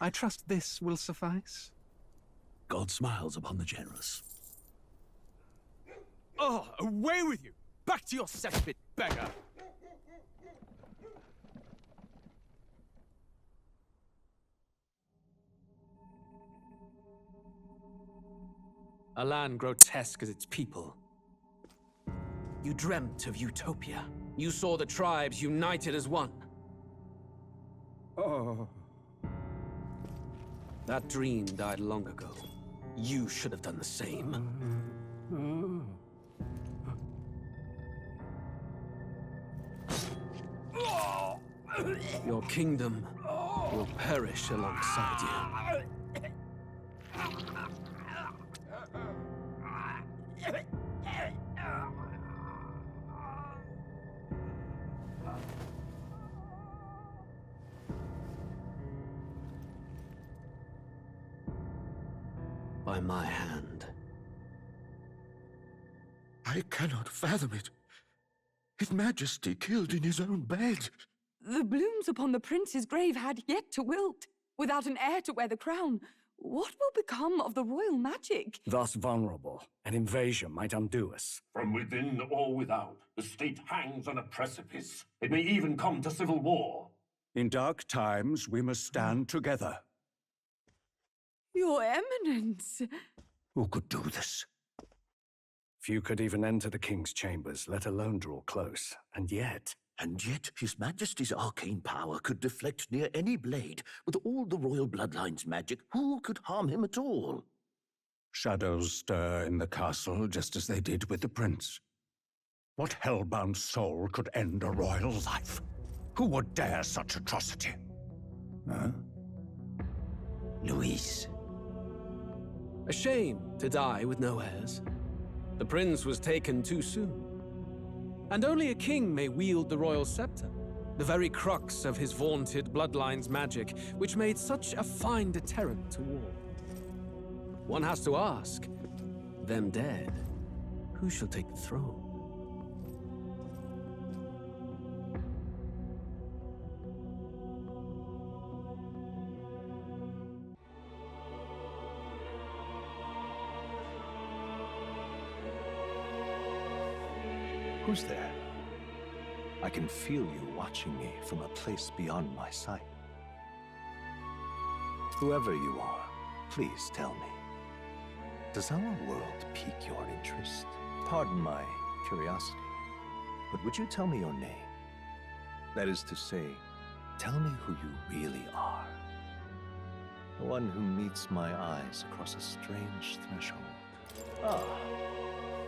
I trust this will suffice. God smiles upon the generous. Oh, away with you! Back to your cesspit, beggar! A land grotesque as its people. You dreamt of utopia. You saw the tribes united as one. Oh. That dream died long ago. You should have done the same. Your kingdom will perish alongside you. By my hand. I cannot fathom it. His Majesty killed in his own bed. The blooms upon the prince's grave had yet to wilt. Without an heir to wear the crown, what will become of the royal magic? Thus vulnerable, an invasion might undo us. From within or without, the state hangs on a precipice. It may even come to civil war. In dark times, we must stand together. Your Eminence! Who could do this? Few could even enter the king's chambers, let alone draw close. And yet His Majesty's arcane power could deflect near any blade. With all the royal bloodline's magic, who could harm him at all? shadows stir in the castle just as they did with the prince. What hellbound soul could end a royal life? Who would dare such atrocity? Huh? Luis. A shame to die with no heirs. The prince was taken too soon. And only a king may wield the royal scepter, the very crux of his vaunted bloodline's magic, which made such a fine deterrent to war. One has to ask, them dead, who shall take the throne? Who's there? I can feel you watching me from a place beyond my sight. Whoever you are, please tell me. Does our world pique your interest? Pardon my curiosity, but would you tell me your name? That is to say, tell me who you really are. The one who meets my eyes across a strange threshold. Ah,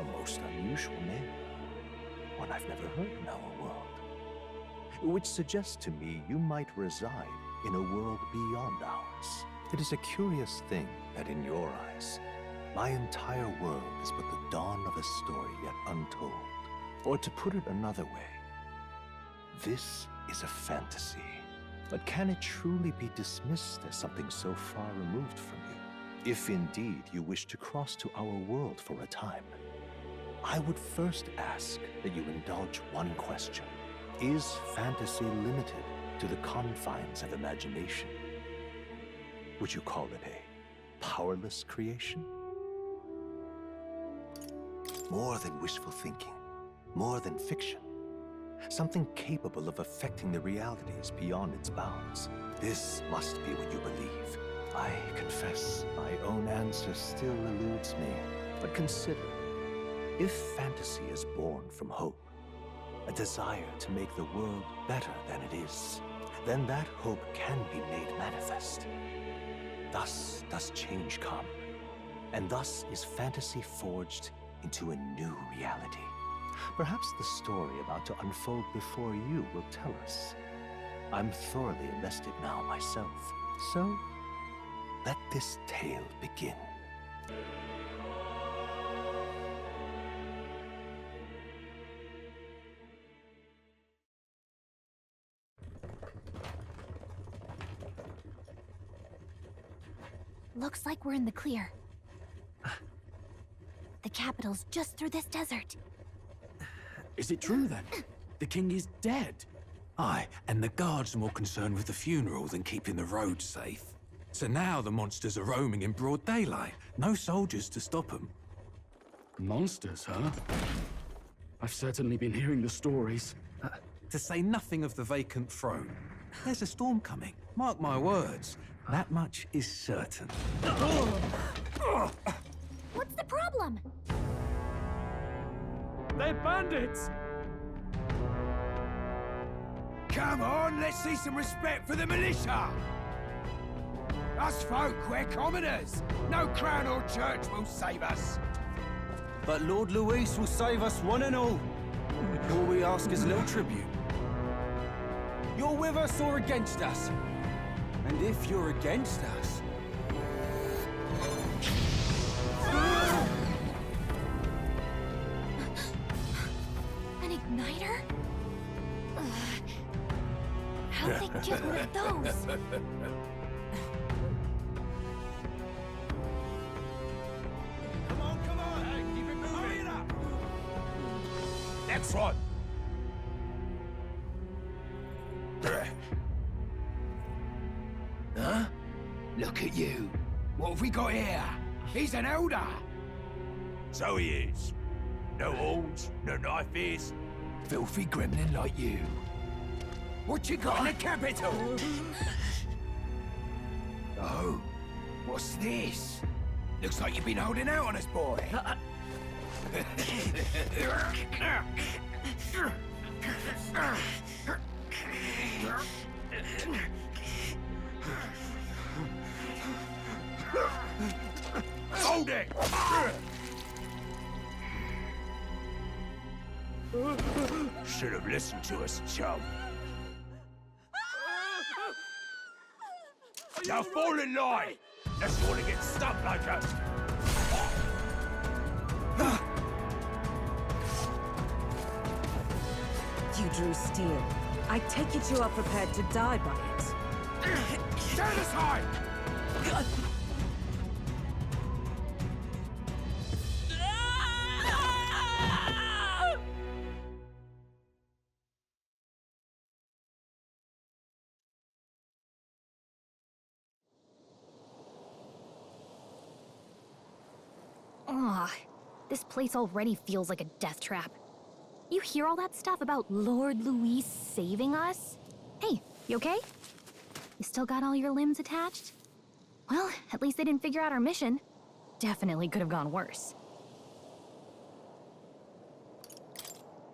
a most unusual name. One I've never heard in our world. Which suggests to me you might reside in a world beyond ours. It is a curious thing that in your eyes, my entire world is but the dawn of a story yet untold. Or to put it another way, this is a fantasy. But can it truly be dismissed as something so far removed from you? If indeed you wish to cross to our world for a time, I would first ask that you indulge one question. Is fantasy limited to the confines of imagination? Would you call it a powerless creation? More than wishful thinking, more than fiction. Something capable of affecting the realities beyond its bounds. This must be what you believe. I confess, my own answer still eludes me. But consider, if fantasy is born from hope, a desire to make the world better than it is, then that hope can be made manifest. Thus does change come, and thus is fantasy forged into a new reality. Perhaps the story about to unfold before you will tell us. I'm thoroughly invested now myself, so let this tale begin. Looks like we're in the clear. The capital's just through this desert. Is it true then? The king is dead? Aye, and the guards are more concerned with the funeral than keeping the roads safe. So now the monsters are roaming in broad daylight. No soldiers to stop them. Monsters, huh? I've certainly been hearing the stories. To say nothing of the vacant throne. There's a storm coming. Mark my words. That much is certain. What's the problem? They're bandits! Come on, let's see some respect for the militia! Us folk, we're commoners. No crown or church will save us. But Lord Luis will save us one and all. All we ask is a little tribute. You're with us or against us? And if you're against us... An igniter? How'd they get one of those? Come on, hey, keep it moving. Hurry it up. Next one. Huh? Look at you. What have we got here? He's an elder. So he is. No horns, no knife ears. Filthy gremlin like you. What you got in the capital? Oh, what's this? Looks like you've been holding out on us, boy. Hold it! Should have listened to us, chum. Now fall in line! Unless you want to get stuck like us. You drew steel. I take it you are prepared to die by it. Stand aside! Ugh, this place already feels like a death trap. You hear all that stuff about Lord Luis saving us? Hey, you okay? You still got all your limbs attached? Well, at least they didn't figure out our mission. Definitely could have gone worse.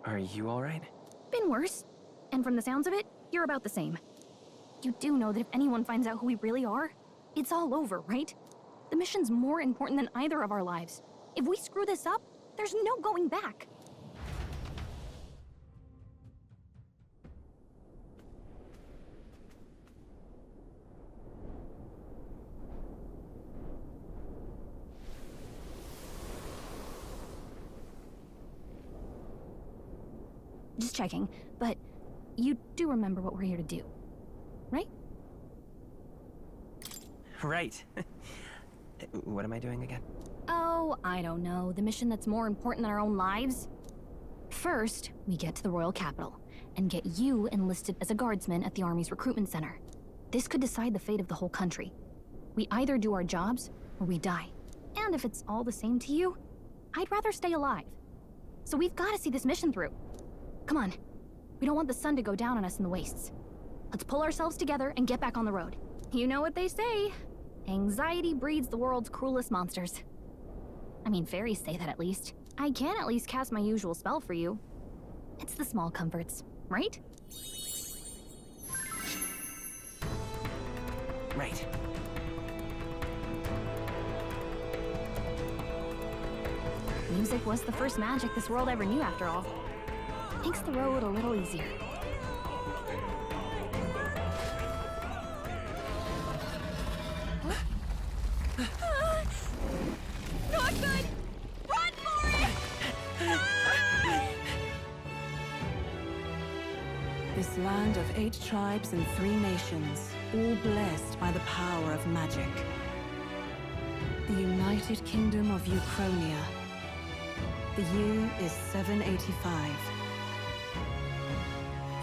Are you alright? Been worse. And from the sounds of it, you're about the same. You do know that if anyone finds out who we really are, it's all over, right? The mission's more important than either of our lives. If we screw this up, there's no going back. Just checking, but you do remember what we're here to do, right? Right. What am I doing again? Oh, I don't know. The mission that's more important than our own lives? First, we get to the royal capital and get you enlisted as a guardsman at the army's recruitment center. This could decide the fate of the whole country. We either do our jobs or we die. And if it's all the same to you, I'd rather stay alive. So we've got to see this mission through. Come on. We don't want the sun to go down on us in the wastes. Let's pull ourselves together and get back on the road. You know what they say. Anxiety breeds the world's cruelest monsters. I mean, fairies say that at least. I can at least cast my usual spell for you. It's the small comforts, right? Right. Music was the first magic this world ever knew, after all. Makes the road a little easier. Not good! Run for it! This land of 8 tribes and 3 nations, all blessed by the power of magic. The United Kingdom of Uchronia. The year is 785.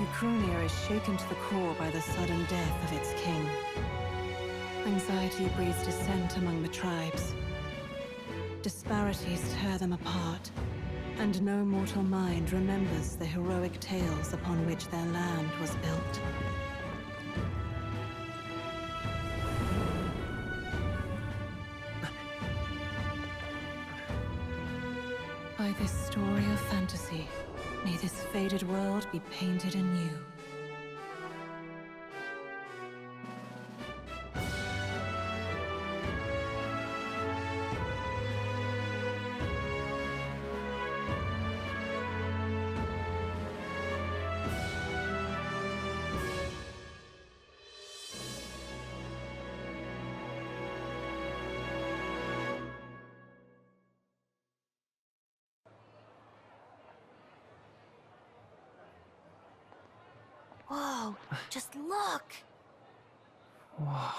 Uchronia is shaken to the core by the sudden death of its king. Anxiety breeds dissent among the tribes. Disparities tear them apart, and no mortal mind remembers the heroic tales upon which their land was built. By this story of fantasy, may this faded world be painted anew. Whoa, just look! Whoa.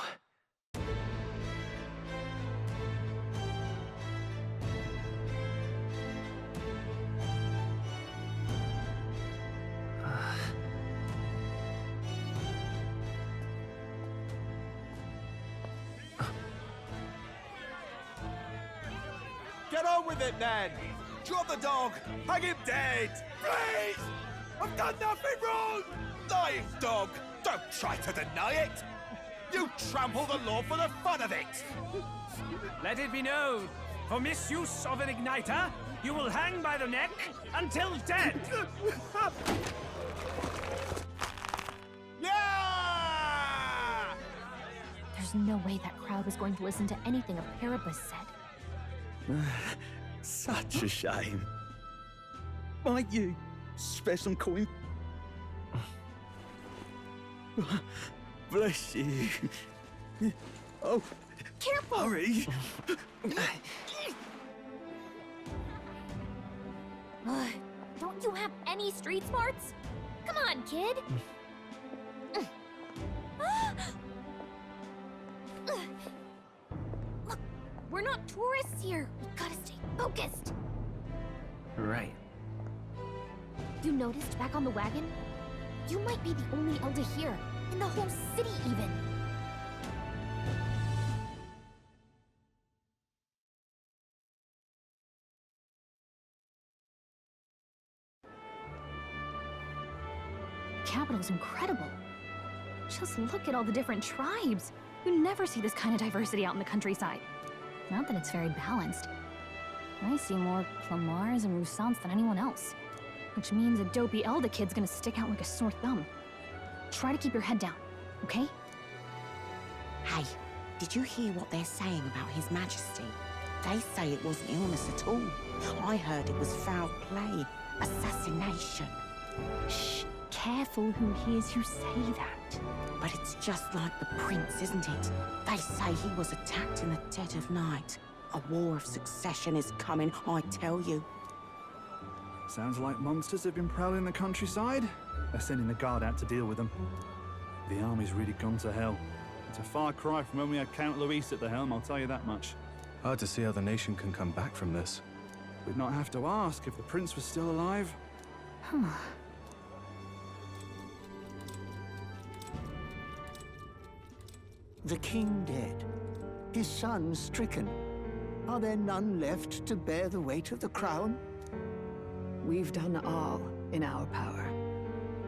Get on with it, then! Drop the dog! Hang him dead! Please! I've done nothing wrong! Lying dog! Don't try to deny it! You trample the law for the fun of it! Let it be known, for misuse of an igniter, you will hang by the neck until dead! Yeah! There's no way that crowd was going to listen to anything a Paribus said. Such a shame. Might you spare some coin? Bless you. Oh, careful! Hurry! Don't you have any street smarts? Come on, kid! Look, we're not tourists here. We gotta stay focused. Right. You noticed back on the wagon? You might be the only elder here, in the whole city even. The capital's incredible. Just look at all the different tribes. You never see this kind of diversity out in the countryside. Not that it's very balanced. I see more Plamars and Roussants than anyone else. Which means a dopey Elder kid's gonna stick out like a sore thumb. Try to keep your head down, okay? Hey, did you hear what they're saying about His Majesty? They say it wasn't illness at all. I heard it was foul play, assassination. Shh, careful who hears you say that. But it's just like the prince, isn't it? They say he was attacked in the dead of night. A war of succession is coming, I tell you. Sounds like monsters have been prowling the countryside. They're sending the guard out to deal with them. The army's really gone to hell. It's a far cry from when we had Count Luis at the helm, I'll tell you that much. Hard to see how the nation can come back from this. We'd not have to ask if the prince was still alive. The king dead, his son stricken. Are there none left to bear the weight of the crown? We've done all in our power,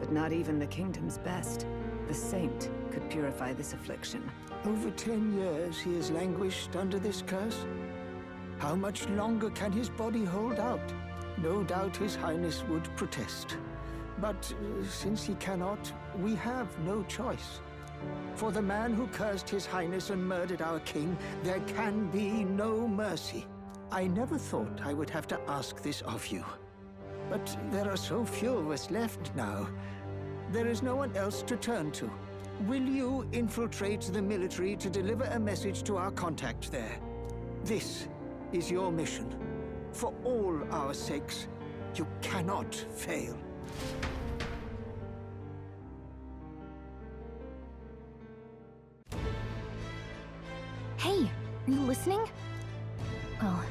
but not even the kingdom's best, the saint, could purify this affliction. Over 10 years he has languished under this curse. How much longer can his body hold out? No doubt His Highness would protest. But since he cannot, we have no choice. For the man who cursed His Highness and murdered our king, there can be no mercy. I never thought I would have to ask this of you. But there are so few of us left now. There is no one else to turn to. Will you infiltrate the military to deliver a message to our contact there? This is your mission. For all our sakes, you cannot fail. Hey, are you listening? Well,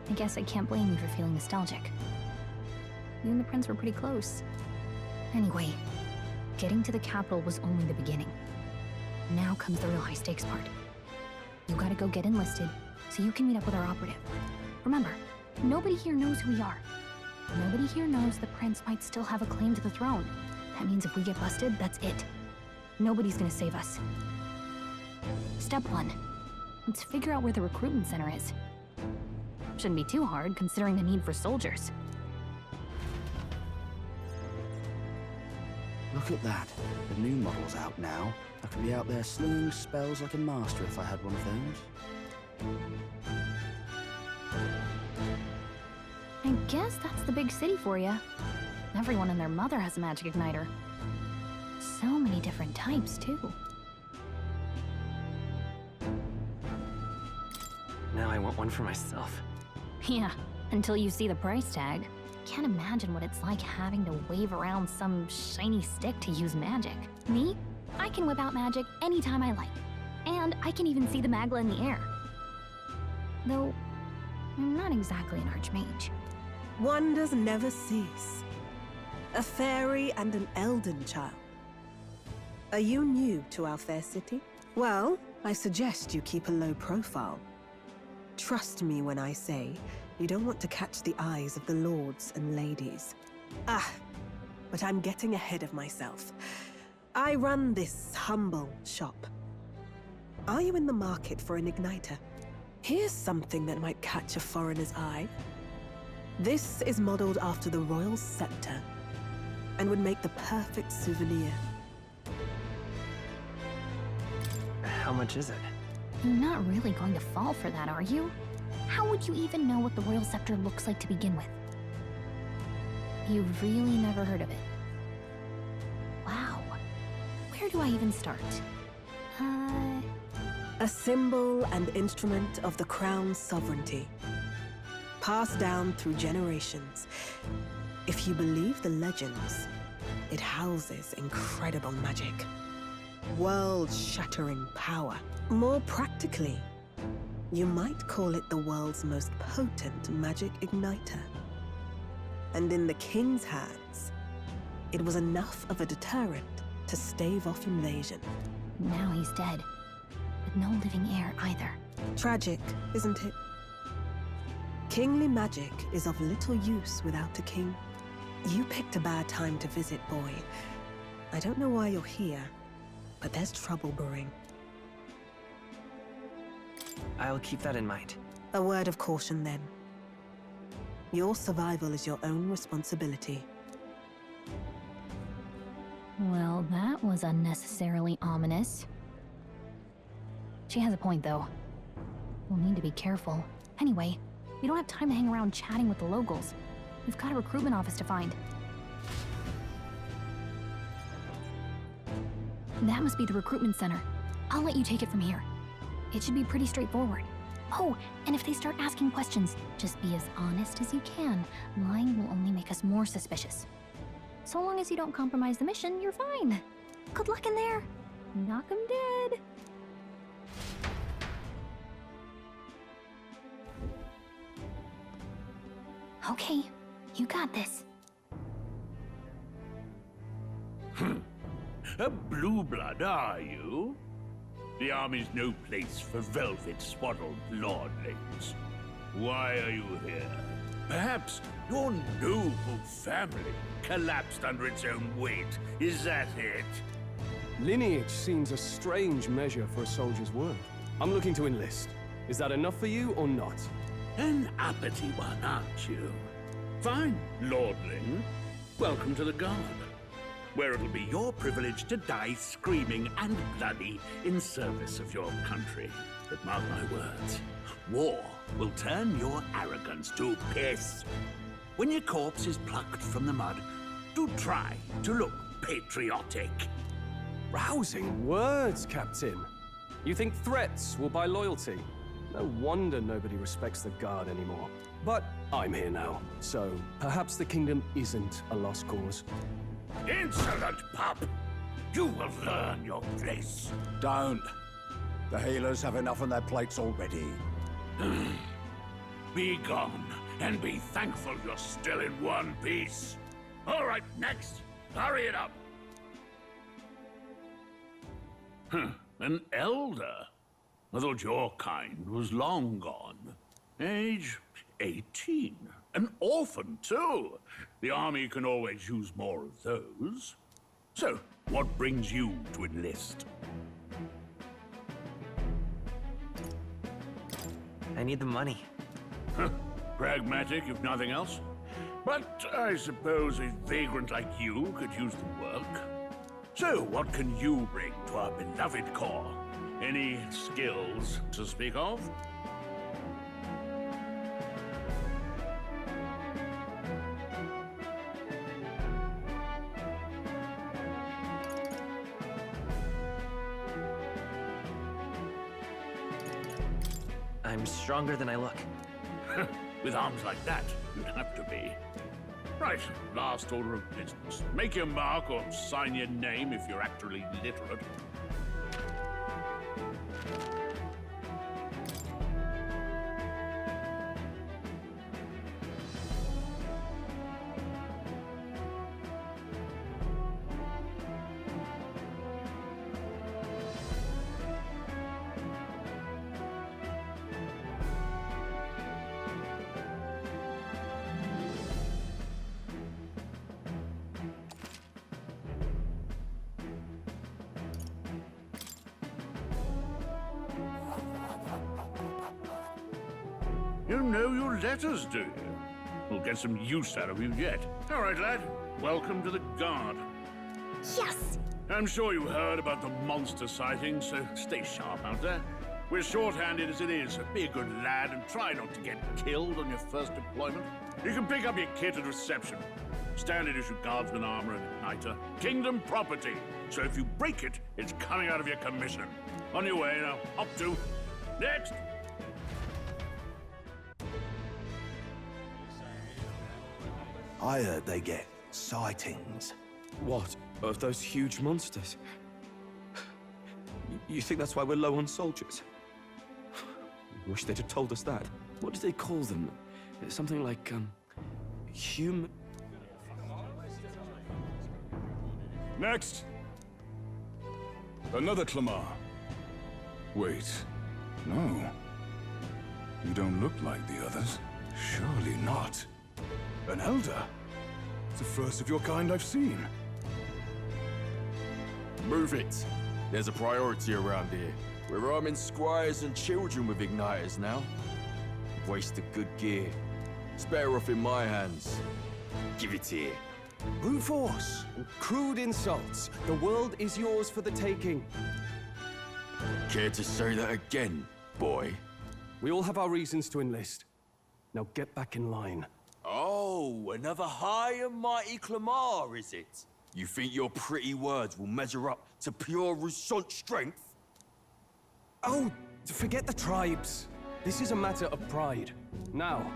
I guess I can't blame you for feeling nostalgic. You and the prince were pretty close. Anyway, getting to the capital was only the beginning. Now comes the real high-stakes part. You gotta go get enlisted, so you can meet up with our operative. Remember, nobody here knows who we are. Nobody here knows the prince might still have a claim to the throne. That means if we get busted, that's it. Nobody's gonna save us. Step 1. Let's figure out where the recruitment center is. Shouldn't be too hard, considering the need for soldiers. Look at that. The new model's out now. I could be out there slinging spells like a master if I had one of those. I guess that's the big city for you. Everyone and their mother has a magic igniter. So many different types, too. Now I want one for myself. Yeah, until you see the price tag. Can't imagine what it's like having to wave around some shiny stick to use magic. Me? I can whip out magic anytime I like. And I can even see the Magla in the air. Though, I'm not exactly an archmage. Wonders never cease. A fairy and an elden child. Are you new to our fair city? Well, I suggest you keep a low profile. Trust me when I say you don't want to catch the eyes of the lords and ladies. But I'm getting ahead of myself. I run this humble shop. Are you in the market for an igniter? Here's something that might catch a foreigner's eye. This is modeled after the royal scepter and would make the perfect souvenir. How much is it? You're not really going to fall for that, are you? How would you even know what the royal scepter looks like to begin with? You've really never heard of it. Wow. Where do I even start? A symbol and instrument of the crown's sovereignty. Passed down through generations. If you believe the legends, it houses incredible magic. World-shattering power. More practically, you might call it the world's most potent magic igniter. And in the king's hands, it was enough of a deterrent to stave off invasion. Now he's dead. With no living heir either. Tragic, isn't it? Kingly magic is of little use without a king. You picked a bad time to visit, boy. I don't know why you're here, but there's trouble brewing. I'll keep that in mind. A word of caution, then. Your survival is your own responsibility. Well, that was unnecessarily ominous. She has a point, though. We'll need to be careful. Anyway, we don't have time to hang around chatting with the locals. We've got a recruitment office to find. That must be the recruitment center. I'll let you take it from here. It should be pretty straightforward. Oh, and if they start asking questions, just be as honest as you can. Lying will only make us more suspicious. So long as you don't compromise the mission, you're fine. Good luck in there. Knock 'em dead. Okay, you got this. A blue blood, are you? The army's no place for velvet-swaddled lordlings. Why are you here? Perhaps your noble family collapsed under its own weight. Is that it? Lineage seems a strange measure for a soldier's worth. I'm looking to enlist. Is that enough for you or not? An uppity one, aren't you? Fine, lordling. Welcome to the Guard, where it'll be your privilege to die screaming and bloody in service of your country. But mark my words, war will turn your arrogance to piss. When your corpse is plucked from the mud, do try to look patriotic. Rousing words, Captain. You think threats will buy loyalty? No wonder nobody respects the Guard anymore. But I'm here now, so perhaps the kingdom isn't a lost cause. Insolent pup! You will learn your place. Don't. The healers have enough on their plates already. Be gone, and be thankful you're still in one piece. All right, next. Hurry it up. An elder? I thought your kind was long gone. Age 18. An orphan, too. The army can always use more of those. So, what brings you to enlist? I need the money. Pragmatic, if nothing else. But I suppose a vagrant like you could use the work. So, what can you bring to our beloved corps? Any skills to speak of? I'm stronger than I look. With arms like that, you'd have to be. Right, last order of business. Make your mark or sign your name if you're actually literate. You know your letters, do you? We'll get some use out of you yet. All right, lad. Welcome to the Guard. Yes! I'm sure you heard about the monster sighting, so stay sharp out there. We're short-handed as it is, so be a good lad and try not to get killed on your first deployment. You can pick up your kit at reception. Standard issue guardsman armor and igniter. Kingdom property. So if you break it, it's coming out of your commission. On your way now. Up to. Next! I heard they get sightings. What? Of those huge monsters? You think that's why we're low on soldiers? Wish they'd have told us that. What do they call them? Something like, human... Next! Another Clamar. Wait, no. You don't look like the others. Surely not. An elder? It's the first of your kind I've seen. Move it. There's a priority around here. We're arming squires and children with igniters now. Waste of good gear. It's better off in my hands. Give it here. Brute force and crude insults. The world is yours for the taking. Care to say that again, boy? We all have our reasons to enlist. Now get back in line. Oh, another high and mighty Clamar, is it? You think your pretty words will measure up to pure Rousseau strength? Oh, forget the tribes. This is a matter of pride. Now,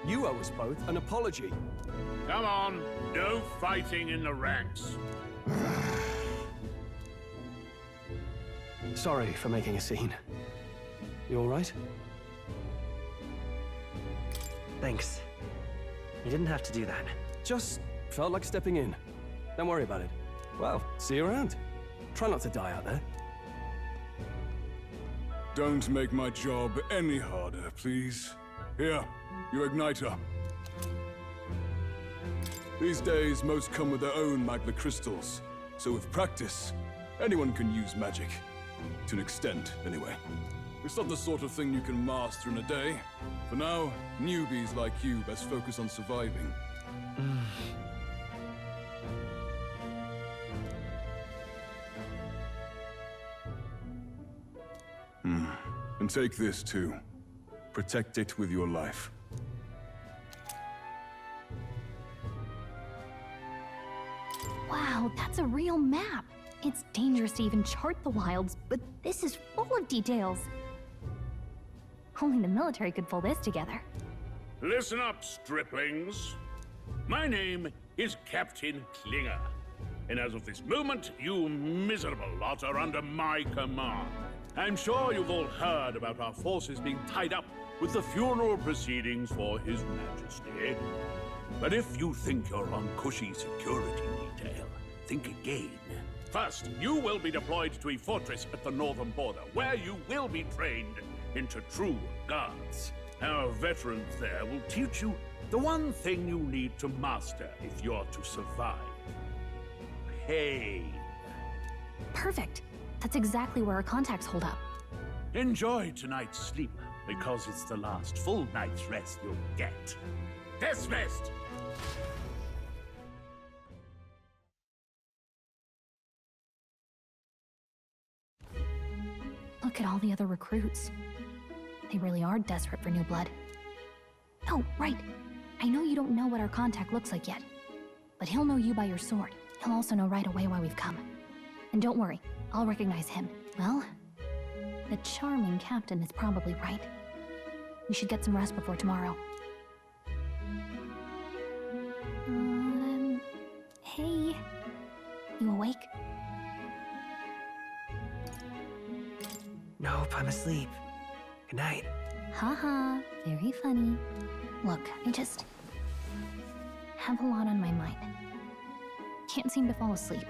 you owe us both an apology. Come on, no fighting in the ranks. Sorry for making a scene. You all right? Thanks. You didn't have to do that. Just felt like stepping in. Don't worry about it. Well, see you around. Try not to die out there. Don't make my job any harder, please. Here, your igniter. These days, most come with their own magna crystals. So with practice, anyone can use magic. To an extent, anyway. It's not the sort of thing you can master in a day. For now, newbies like you best focus on surviving. And take this too. Protect it with your life. Wow, that's a real map. It's dangerous to even chart the wilds, but this is full of details. Only the military could pull this together. Listen up, striplings. My name is Captain Klinger. And as of this moment, you miserable lot are under my command. I'm sure you've all heard about our forces being tied up with the funeral proceedings for His Majesty. But if you think you're on cushy security detail, think again. First, you will be deployed to a fortress at the northern border, where you will be trained into true guards. Our veterans there will teach you the one thing you need to master if you're to survive. Pain. Perfect. That's exactly where our contacts hold up. Enjoy tonight's sleep, because it's the last full night's rest you'll get. Dismissed! Look at all the other recruits. They really are desperate for new blood. Oh, right. I know you don't know what our contact looks like yet, but he'll know you by your sword. He'll also know right away why we've come. And don't worry, I'll recognize him. Well, the charming captain is probably right. We should get some rest before tomorrow. Hey. You awake? Nope, I'm asleep. Good night. Haha, very funny. Look, I just have a lot on my mind. Can't seem to fall asleep.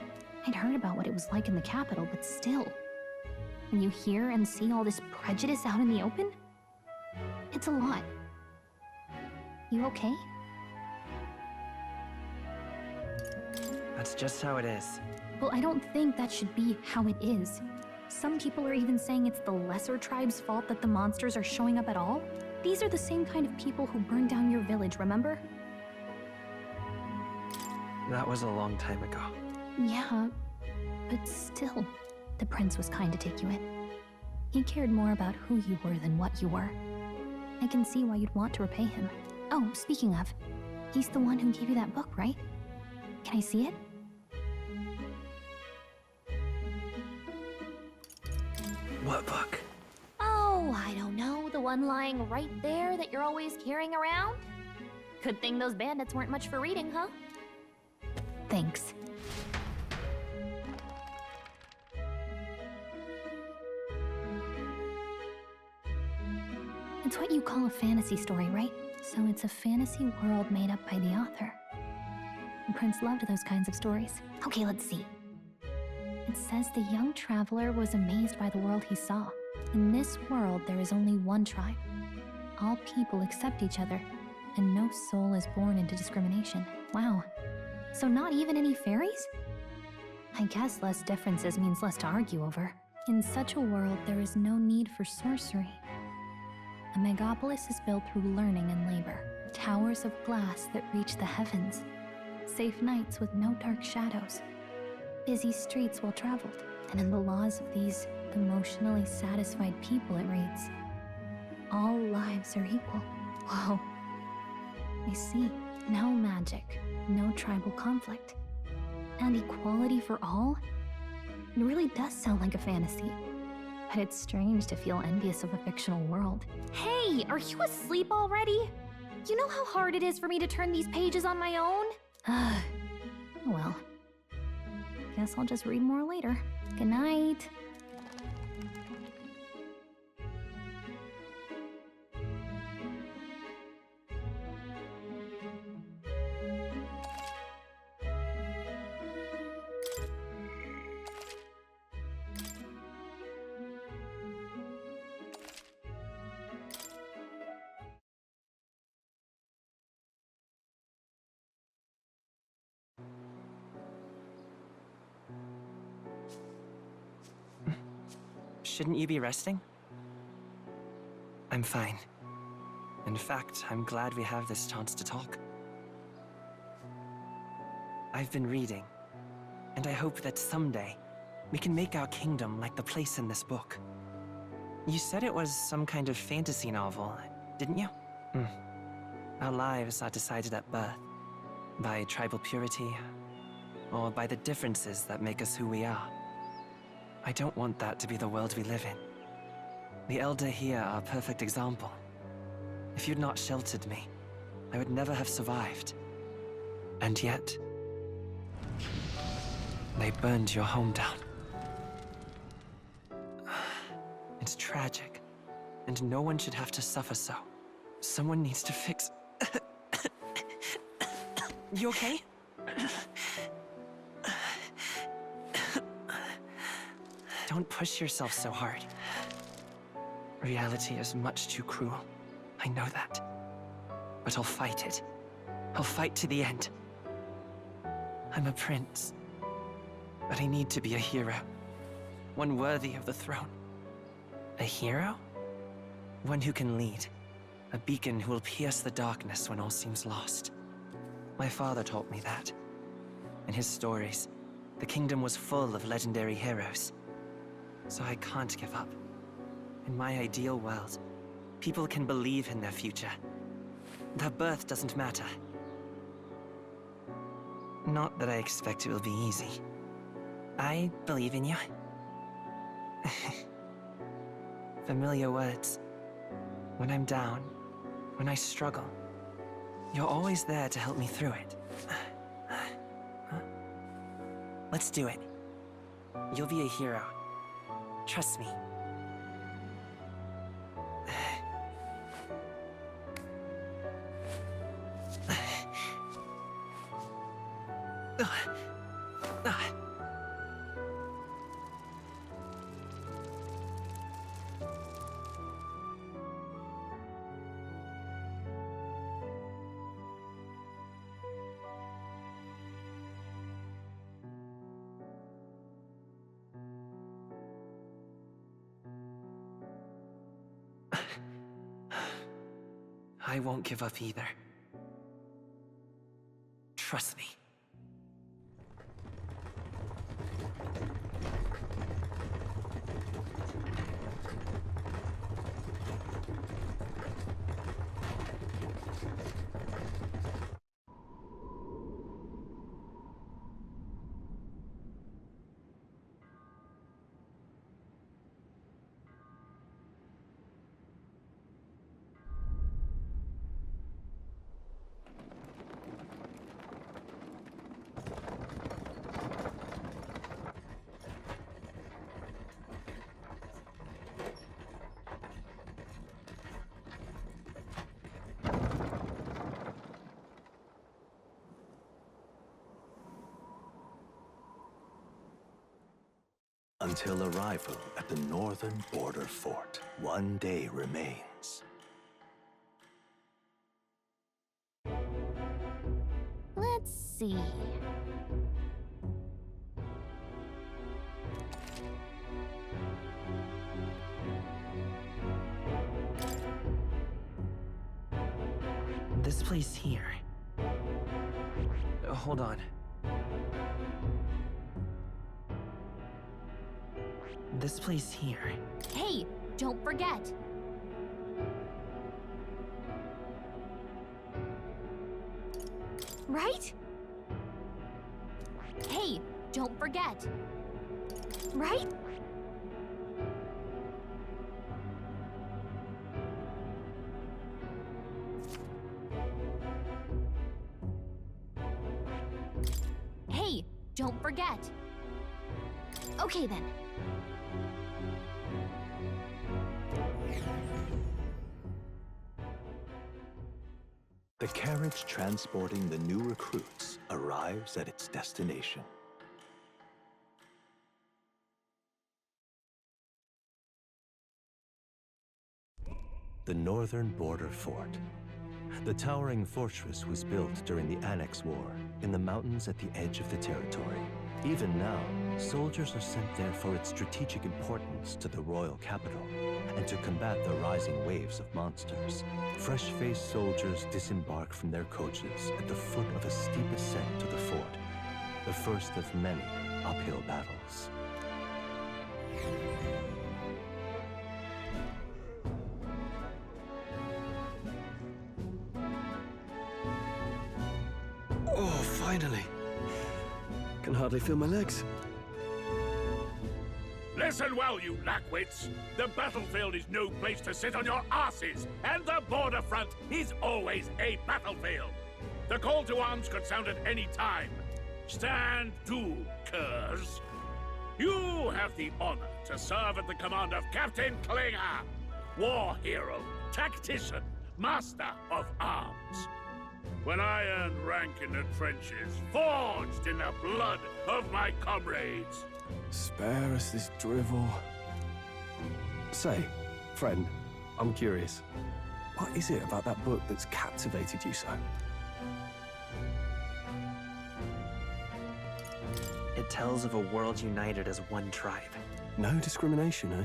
I'd heard about what it was like in the capital, but still. When you hear and see all this prejudice out in the open, it's a lot. You okay? That's just how it is. Well, I don't think that should be how it is. Some people are even saying it's the lesser tribe's fault that the monsters are showing up at all. These are the same kind of people who burned down your village, remember? That was a long time ago. Yeah, but still, the prince was kind to take you in. He cared more about who you were than what you were. I can see why you'd want to repay him. Oh, speaking of, he's the one who gave you that book, right? Can I see it? What book? Oh, I don't know. The one lying right there that you're always carrying around? Good thing those bandits weren't much for reading, huh? Thanks. It's what you call a fantasy story, right? So it's a fantasy world made up by the author. The prince loved those kinds of stories. Okay, let's see. It says the young traveler was amazed by the world he saw. In this world, there is only one tribe. All people accept each other, and no soul is born into discrimination. Wow. So not even any fairies? I guess less differences means less to argue over. In such a world, there is no need for sorcery. A megapolis is built through learning and labor. Towers of glass that reach the heavens. Safe nights with no dark shadows. Busy streets well traveled. And in the laws of these emotionally satisfied people, it reads, all lives are equal. Whoa. I see. No magic, no tribal conflict, and equality for all? It really does sound like a fantasy. But it's strange to feel envious of a fictional world. Hey, are you asleep already? You know how hard it is for me to turn these pages on my own? Well, guess I'll just read more later. Good night. Shouldn't you be resting? I'm fine. In fact, I'm glad we have this chance to talk. I've been reading, and I hope that someday we can make our kingdom like the place in this book. You said it was some kind of fantasy novel, didn't you? Our lives are decided at birth, by tribal purity, or by the differences that make us who we are. I don't want that to be the world we live in. The Elder here are a perfect example. If you'd not sheltered me, I would never have survived. And yet, they burned your home down. It's tragic, and no one should have to suffer so. Someone needs to fix... You okay? Don't push yourself so hard. Reality is much too cruel. I know that. But I'll fight it. I'll fight to the end. I'm a prince. But I need to be a hero. One worthy of the throne. A hero? One who can lead. A beacon who will pierce the darkness when all seems lost. My father taught me that. In his stories, the kingdom was full of legendary heroes. So I can't give up. In my ideal world, people can believe in their future. Their birth doesn't matter. Not that I expect it will be easy. I believe in you. Familiar words. When I'm down, when I struggle, you're always there to help me through it. Let's do it. You'll be a hero. Trust me. I won't give up either. Trust me. Until arrival at the northern border fort, one day remains. Let's see. This place here. Hold on. This place here. Hey, don't forget. Right? Hey, don't forget. Right? Hey, don't forget. Okay then. The carriage transporting the new recruits arrives at its destination. The northern border fort. The towering fortress was built during the Annex War in the mountains at the edge of the territory. Even now, soldiers are sent there for its strategic importance to the royal capital and to combat the rising waves of monsters. Fresh-faced soldiers disembark from their coaches at the foot of a steep ascent to the fort, the first of many uphill battles. Oh, finally. Can hardly feel my legs. Listen well, you lackwits. The battlefield is no place to sit on your asses, and the border front is always a battlefield. The call to arms could sound at any time. Stand to, curs. You have the honor to serve at the command of Captain Klinger, war hero, tactician, master of arms. When I earned rank in the trenches, forged in the blood of my comrades, Spare us this drivel. Say, friend, I'm curious. What is it about that book that's captivated you so? It tells of a world united as one tribe. No discrimination, eh?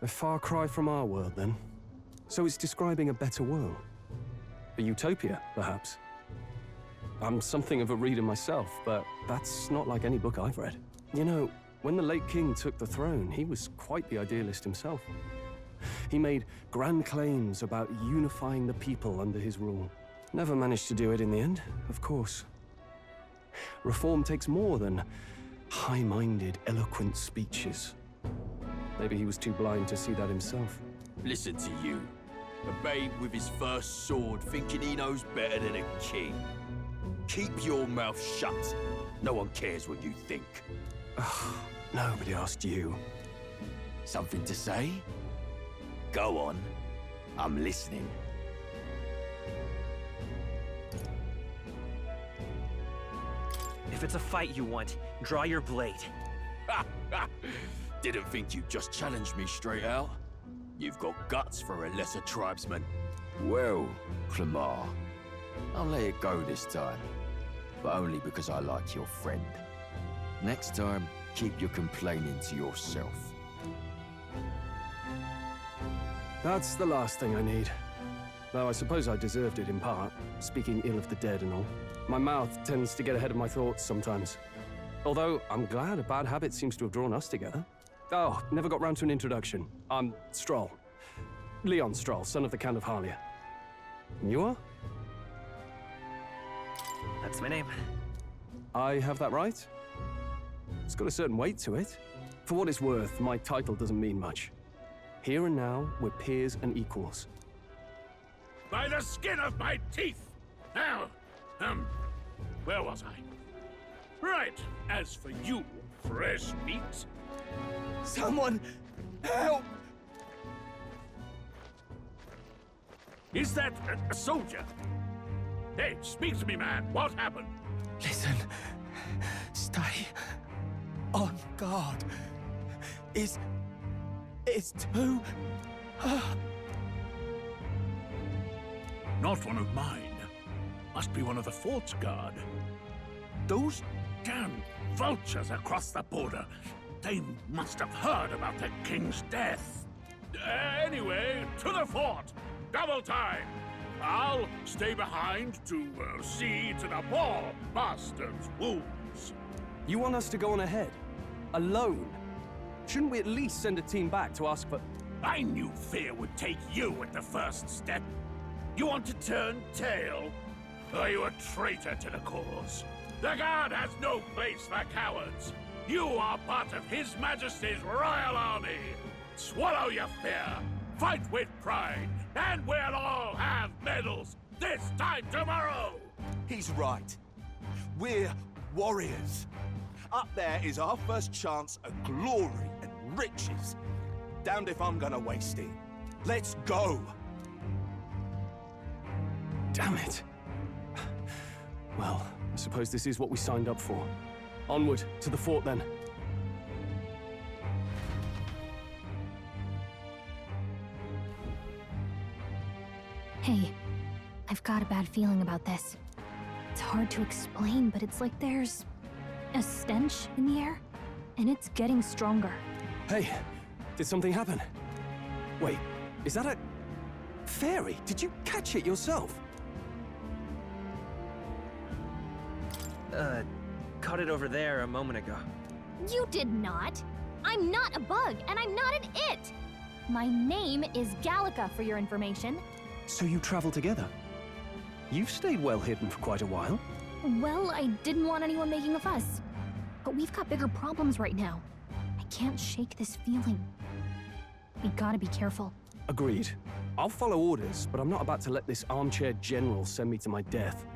A far cry from our world, then. So it's describing a better world. A utopia, perhaps. I'm something of a reader myself, but that's not like any book I've read. You know, when the late king took the throne, he was quite the idealist himself. He made grand claims about unifying the people under his rule. Never managed to do it in the end, of course. Reform takes more than high-minded, eloquent speeches. Maybe he was too blind to see that himself. Listen to you. A babe with his first sword thinking he knows better than a king. Keep your mouth shut. No one cares what you think. Nobody asked you. Something to say? Go on. I'm listening. If it's a fight you want, draw your blade. Didn't think you'd just challenge me straight out. You've got guts for a lesser tribesman. Well, Clemar, I'll let it go this time. But only because I like your friend. Next time, keep your complaining to yourself. That's the last thing I need. Though I suppose I deserved it in part, speaking ill of the dead and all. My mouth tends to get ahead of my thoughts sometimes. Although, I'm glad a bad habit seems to have drawn us together. Oh, never got round to an introduction. I'm Stroll. Leon Stroll, son of the Count of Harlia. And you are? That's my name. I have that right? It's got a certain weight to it. For what it's worth, my title doesn't mean much. Here and now, we're peers and equals. By the skin of my teeth! Now, where was I? Right, as for you, fresh meat. Someone, help! Is that a soldier? Hey, speak to me, man. What happened? Listen, stay on guard. It's too... Not one of mine. Must be one of the fort's guard. Those damn vultures across the border. They must have heard about the king's death. Anyway, to the fort. Double time. I'll stay behind to see to the poor bastard's wounds. You want us to go on ahead? Alone? Shouldn't we at least send a team back to ask for... I knew fear would take you at the first step. You want to turn tail? Are you a traitor to the cause? The Guard has no place for cowards. You are part of His Majesty's Royal Army. Swallow your fear. Fight with pride. And we'll all have medals this time tomorrow. He's right. We're warriors. Up there is our first chance at glory and riches. Damned if I'm gonna waste it. Let's go! Damn it. Well, I suppose this is what we signed up for. Onward, to the fort then. Hey, I've got a bad feeling about this. It's hard to explain, but it's like there's a stench in the air, and it's getting stronger. Hey, did something happen? Wait, is that a... fairy? Did you catch it yourself? Caught it over there a moment ago. You did not! I'm not a bug, and I'm not an it! My name is Gallica, for your information. So you travel together? You've stayed well hidden for quite a while. Well, I didn't want anyone making a fuss. But we've got bigger problems right now. I can't shake this feeling. We gotta be careful. Agreed. I'll follow orders, but I'm not about to let this armchair general send me to my death.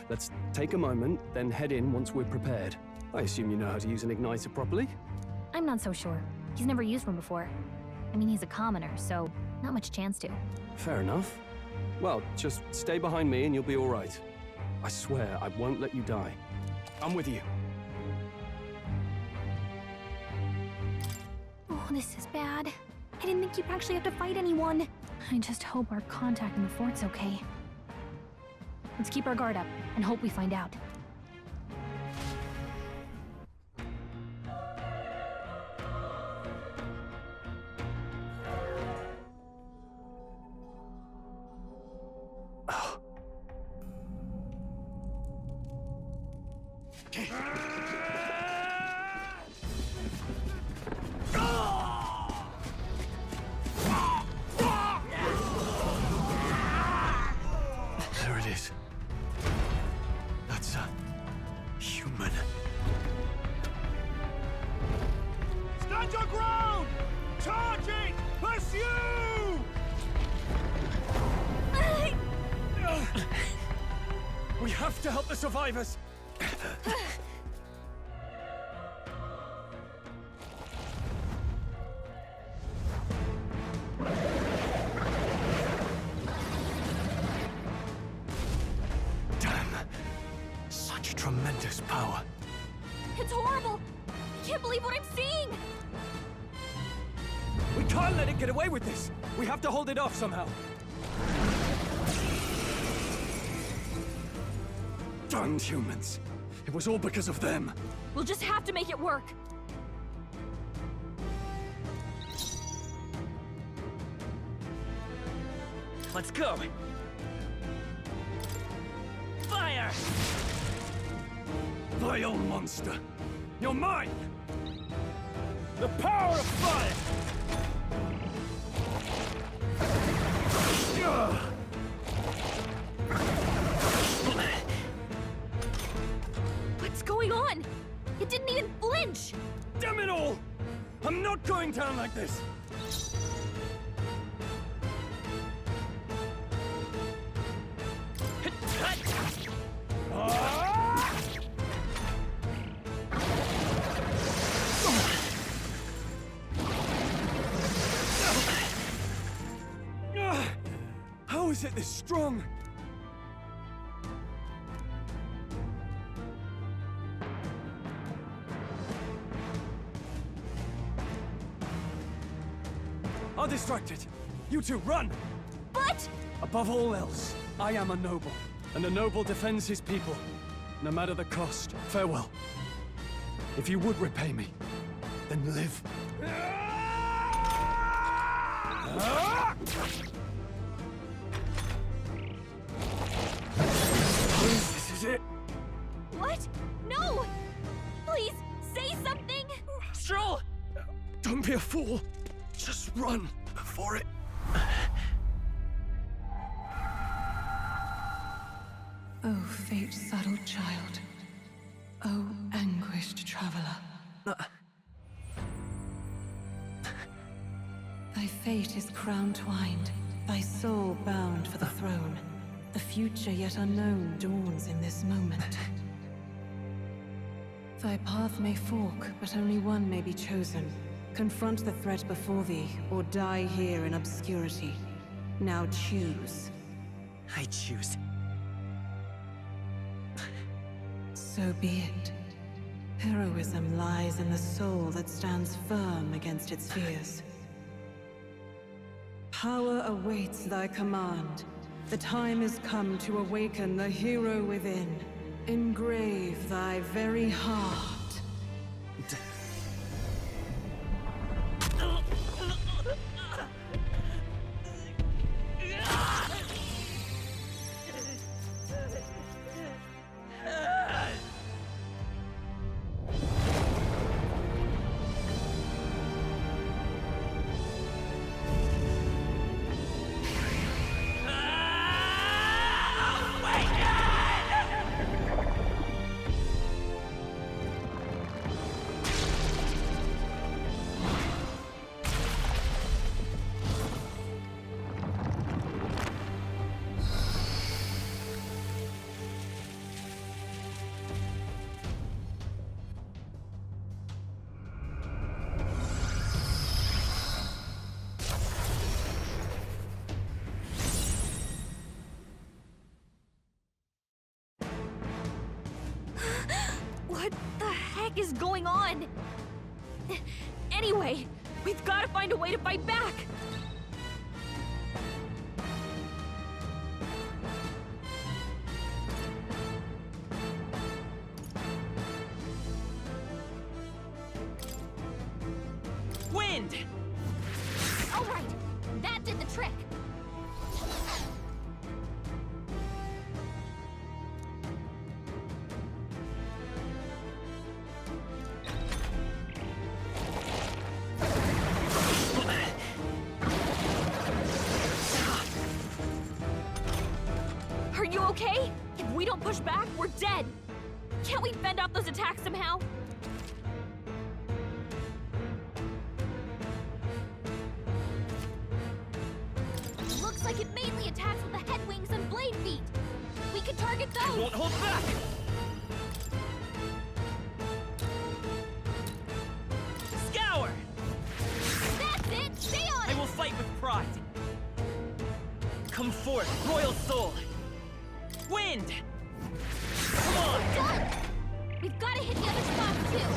Let's take a moment, then head in once we're prepared. I assume you know how to use an igniter properly? I'm not so sure. He's never used one before. I mean, he's a commoner, so not much chance to. Fair enough. Well, just stay behind me and you'll be all right. I swear I won't let you die. I'm with you. this is bad. I didn't think you'd actually have to fight anyone. I just hope our contact in the fort's okay. Let's keep our guard up and hope we find out. There it is. That's a human. Stand your ground! Charging! Pursue! We have to help the survivors! Damn. Such tremendous power. It's horrible! I can't believe what I'm seeing! We can't let it get away with this! We have to hold it off somehow! Darned humans. It was all because of them. We'll just have to make it work. Let's go! Fire! Vile monster! You're mine! The power of fire! What's going on? It didn't even flinch! Damn it all! I'm not going down like this! How is it this strong? I'll distract it. You two, run! But... Above all else, I am a noble, and a noble defends his people, no matter the cost. Farewell. If you would repay me, then live. This is it. What? No! Please, say something! Stroll! Don't be a fool. Just run before it... Oh, fate-saddled child. Oh, anguished traveler. Thy fate is crown-twined, thy soul bound for the throne. The future yet unknown dawns in this moment. Thy path may fork, but only one may be chosen. Confront the threat before thee, or die here in obscurity. Now choose. I choose. So be it. Heroism lies in the soul that stands firm against its fears. Power awaits thy command. The time is come to awaken the hero within. Engrave thy very heart. What the heck is going on? Anyway, We've got to find a way to fight back! Wind! All right, that did the trick. Are you okay? If we don't push back, we're dead. Can't we fend off those attacks somehow? Looks like it mainly attacks with the head wings and blade feet. We could target those. Won't hold back! Scour! That's it! Stay on I it! will fight with pride. Come forth, royal soul! Wind! Come on! Done! We've got to hit the other spots too.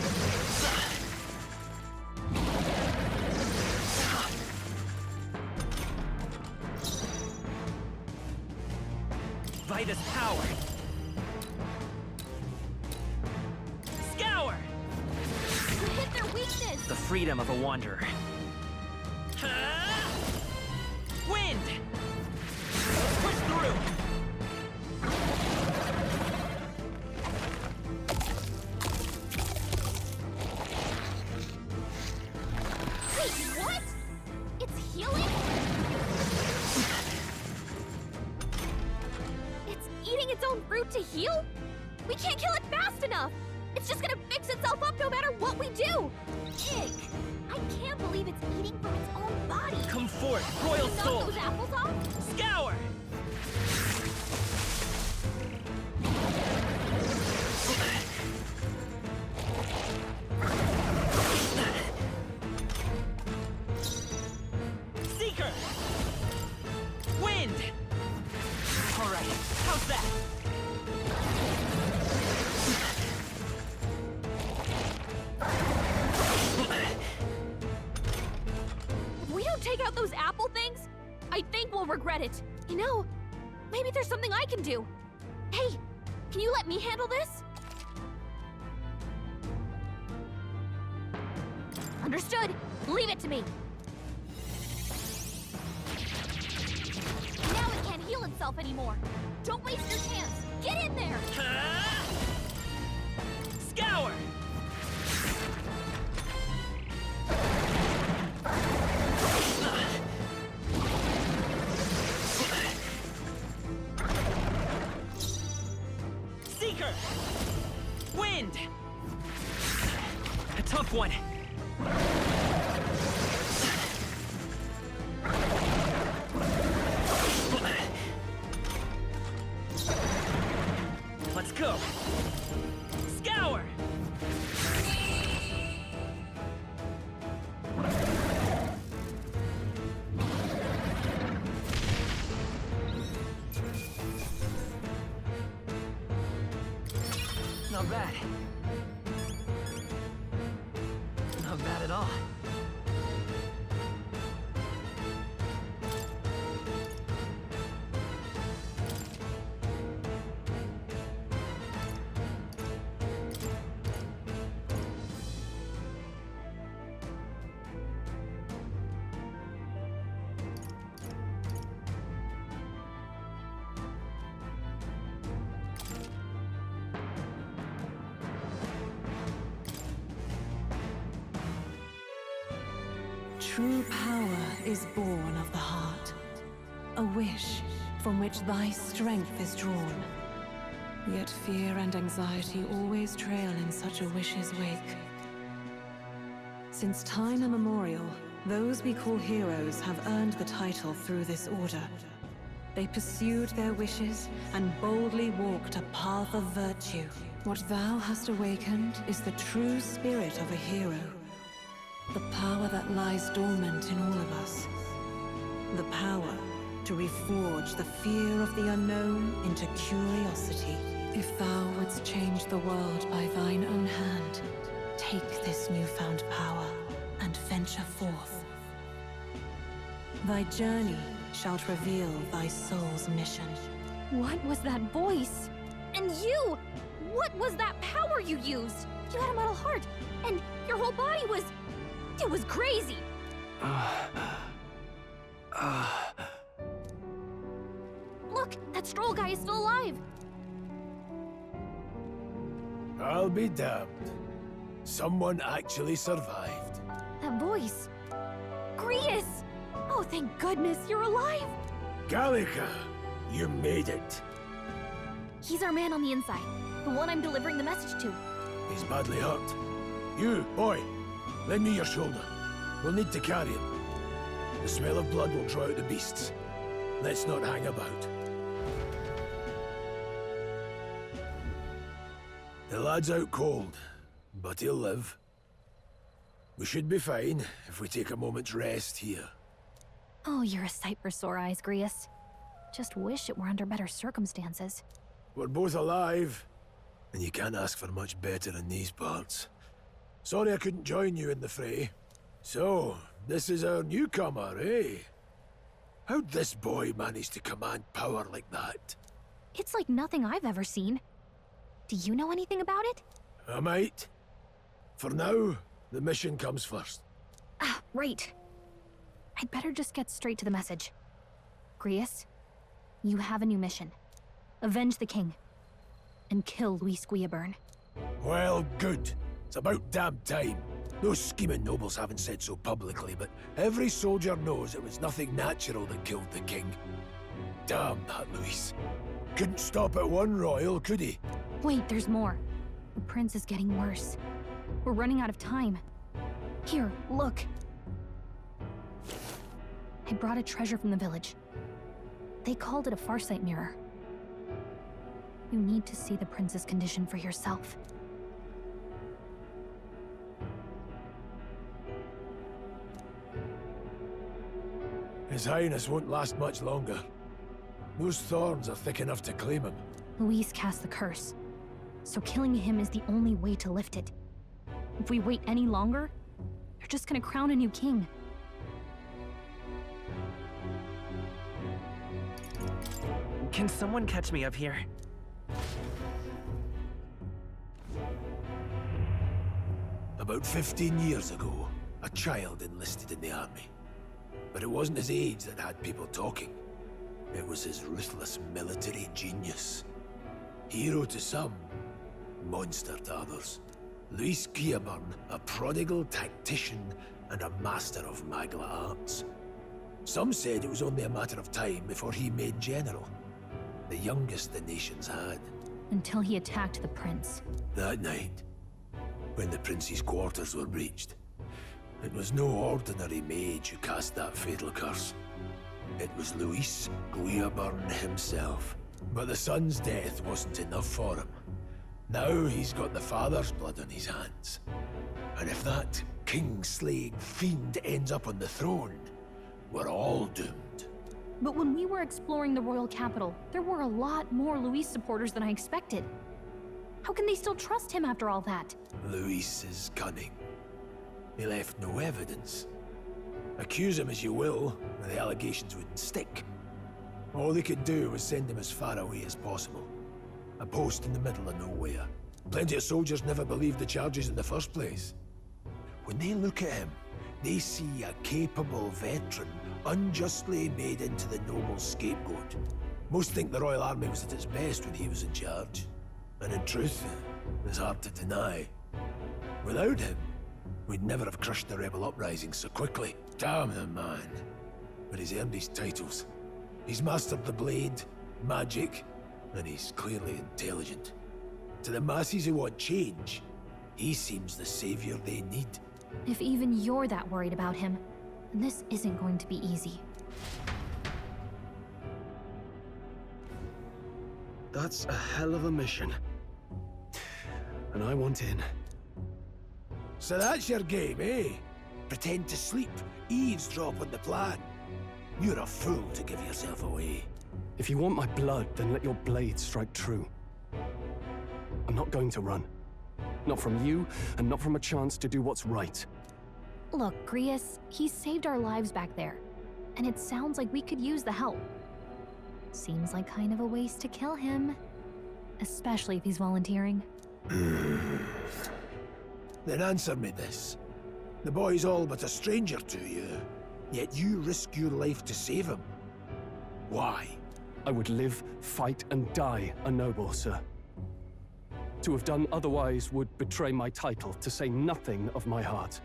Vitus power! Scour! You hit their weakness! The freedom of a wanderer. Wind! Push through! Wait, what? It's healing? It's eating its own fruit to heal? We can't kill it fast enough! It's just gonna fix itself up no matter what we do! Ick! I can't believe it's eating from its own body! Come forth, royal Can you soul! knock those apples off? Scour! Seeker! Wind! All right, how's that? If we don't take out those apple things, I think we'll regret it. You know, maybe there's something I can do. Hey, can you let me handle this? Understood. Leave it to me. Now it can't heal itself anymore. Don't waste your chance. Get in there! Scour! Seeker! Wind! A tough one. Let's go. Scour! Not bad. Not bad at all. True power is born of the heart, a wish from which thy strength is drawn. Yet fear and anxiety always trail in such a wish's wake. Since time immemorial, those we call heroes have earned the title through this order. They pursued their wishes and boldly walked a path of virtue. What thou hast awakened is the true spirit of a hero. The power that lies dormant in all of us. The power to reforge the fear of the unknown into curiosity. If thou wouldst change the world by thine own hand, take this newfound power and venture forth. Thy journey shalt reveal thy soul's mission. What was that voice? And you! What was that power you used? You had a metal heart, and your whole body was... It was crazy! Look, that Stroll guy is still alive! I'll be damned. Someone actually survived. That voice... Grius! Oh, thank goodness, you're alive! Gallica, you made it. He's our man on the inside, the one I'm delivering the message to. He's badly hurt. You, boy, lend me your shoulder. We'll need to carry him. The smell of blood will draw out the beasts. Let's not hang about. The lad's out cold, but he'll live. We should be fine if we take a moment's rest here. Oh, you're a sight for sore eyes, Grius. Just wish it were under better circumstances. We're both alive, and you can't ask for much better in these parts. Sorry I couldn't join you in the fray. So, this is our newcomer, eh? How'd this boy manage to command power like that? It's like nothing I've ever seen. Do you know anything about it? I might. For now, the mission comes first. Ah, right. I'd better just get straight to the message. Grius, you have a new mission. Avenge the king. And kill Luis Guillaburn. Well, good. It's about damn time. Those scheming nobles haven't said so publicly, but every soldier knows it was nothing natural that killed the king. Damn that Luis. Couldn't stop at one royal, could he? Wait, there's more. The prince is getting worse. We're running out of time. Here, look. I brought a treasure from the village. They called it a farsight mirror. You need to see the prince's condition for yourself. His Highness won't last much longer. Those thorns are thick enough to claim him. Luis cast the curse, so killing him is the only way to lift it. If we wait any longer, they're just gonna crown a new king. Can someone catch me up here? About 15 years ago, a child enlisted in the army. But it wasn't his age that had people talking. It was his ruthless military genius. Hero to some, monster to others. Luis Guillaburn, a prodigal tactician and a master of Magla arts. Some said it was only a matter of time before he made general. The youngest the nations had. Until he attacked the prince. That night, when the prince's quarters were breached, it was no ordinary mage who cast that fatal curse. It was Luis Guillaburn himself. But the son's death wasn't enough for him. Now he's got the father's blood on his hands. And if that king-slaying fiend ends up on the throne, we're all doomed. But when we were exploring the royal capital, there were a lot more Luis supporters than I expected. How can they still trust him after all that? Luis is cunning. He left no evidence. Accuse him as you will, the allegations wouldn't stick. All they could do was send him as far away as possible. A post in the middle of nowhere. Plenty of soldiers never believed the charges in the first place. When they look at him, they see a capable veteran unjustly made into the noble scapegoat. Most think the Royal Army was at its best when he was in charge. And in truth, it's hard to deny. Without him, we'd never have crushed the rebel uprising so quickly. Damn the man. But he's earned his titles. He's mastered the blade, magic, and he's clearly intelligent. To the masses who want change, he seems the savior they need. If even you're that worried about him, then this isn't going to be easy. That's a hell of a mission. And I want in. So that's your game, eh? Pretend to sleep, eavesdrop on the plan. You're a fool to give yourself away. If you want my blood, then let your blade strike true. I'm not going to run. Not from you, and not from a chance to do what's right. Look, Grius, he saved our lives back there, and it sounds like we could use the help. Seems like kind of a waste to kill him, especially if he's volunteering. Then answer me this. The boy's all but a stranger to you, yet you risk your life to save him. Why? I would live, fight, and die a noble, sir. To have done otherwise would betray my title, to say nothing of my heart.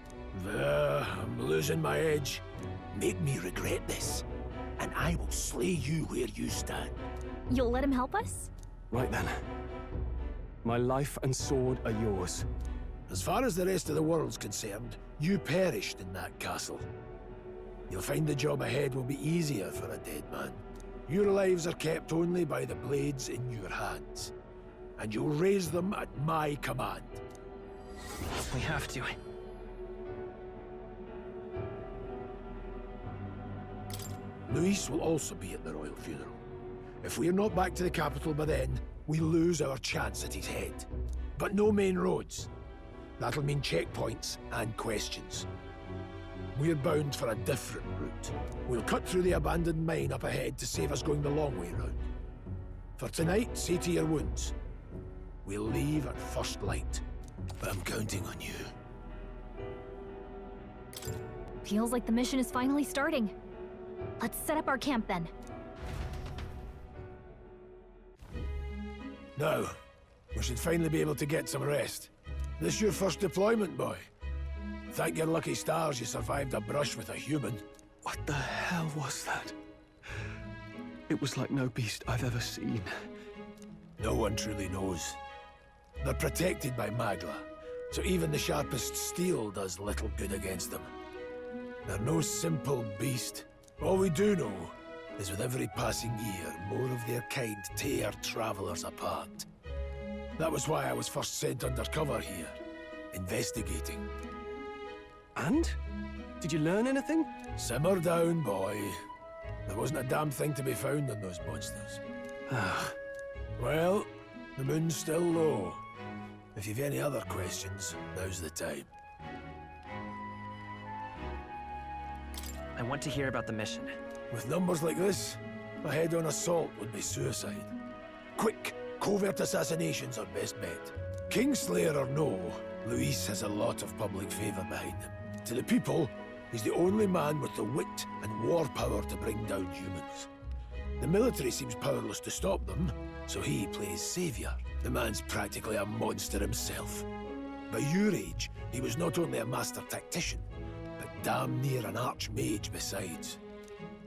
I'm losing my edge. Make me regret this, and I will slay you where you stand. You'll let him help us? Right then. My life and sword are yours. As far as the rest of the world's concerned, you perished in that castle. You'll find the job ahead will be easier for a dead man. Your lives are kept only by the blades in your hands, and you'll raise them at my command. We have to. Luis will also be at the royal funeral. If we're not back to the capital by then, we lose our chance at his head. But no main roads. That'll mean checkpoints and questions. We're bound for a different route. We'll cut through the abandoned mine up ahead to save us going the long way round. For tonight, see to your wounds. We'll leave at first light. I'm counting on you. Feels like the mission is finally starting. Let's set up our camp then. Now, we should finally be able to get some rest. This your first deployment, boy? Thank your lucky stars you survived a brush with a human. What the hell was that? It was like no beast I've ever seen. No one truly knows. They're protected by Magla, so even the sharpest steel does little good against them. They're no simple beast. All we do know is with every passing year, more of their kind tear travelers apart. That was why I was first sent undercover here, investigating. And? Did you learn anything? Simmer down, boy. There wasn't a damn thing to be found on those monsters. Well, the moon's still low. If you've any other questions, now's the time. I want to hear about the mission. With numbers like this, a head-on assault would be suicide. Quick, covert assassinations are best bet. Kingslayer or no, Luis has a lot of public favor behind him. To the people, he's the only man with the wit and war power to bring down humans. The military seems powerless to stop them, so he plays savior. The man's practically a monster himself. By your age, he was not only a master tactician, but damn near an archmage besides.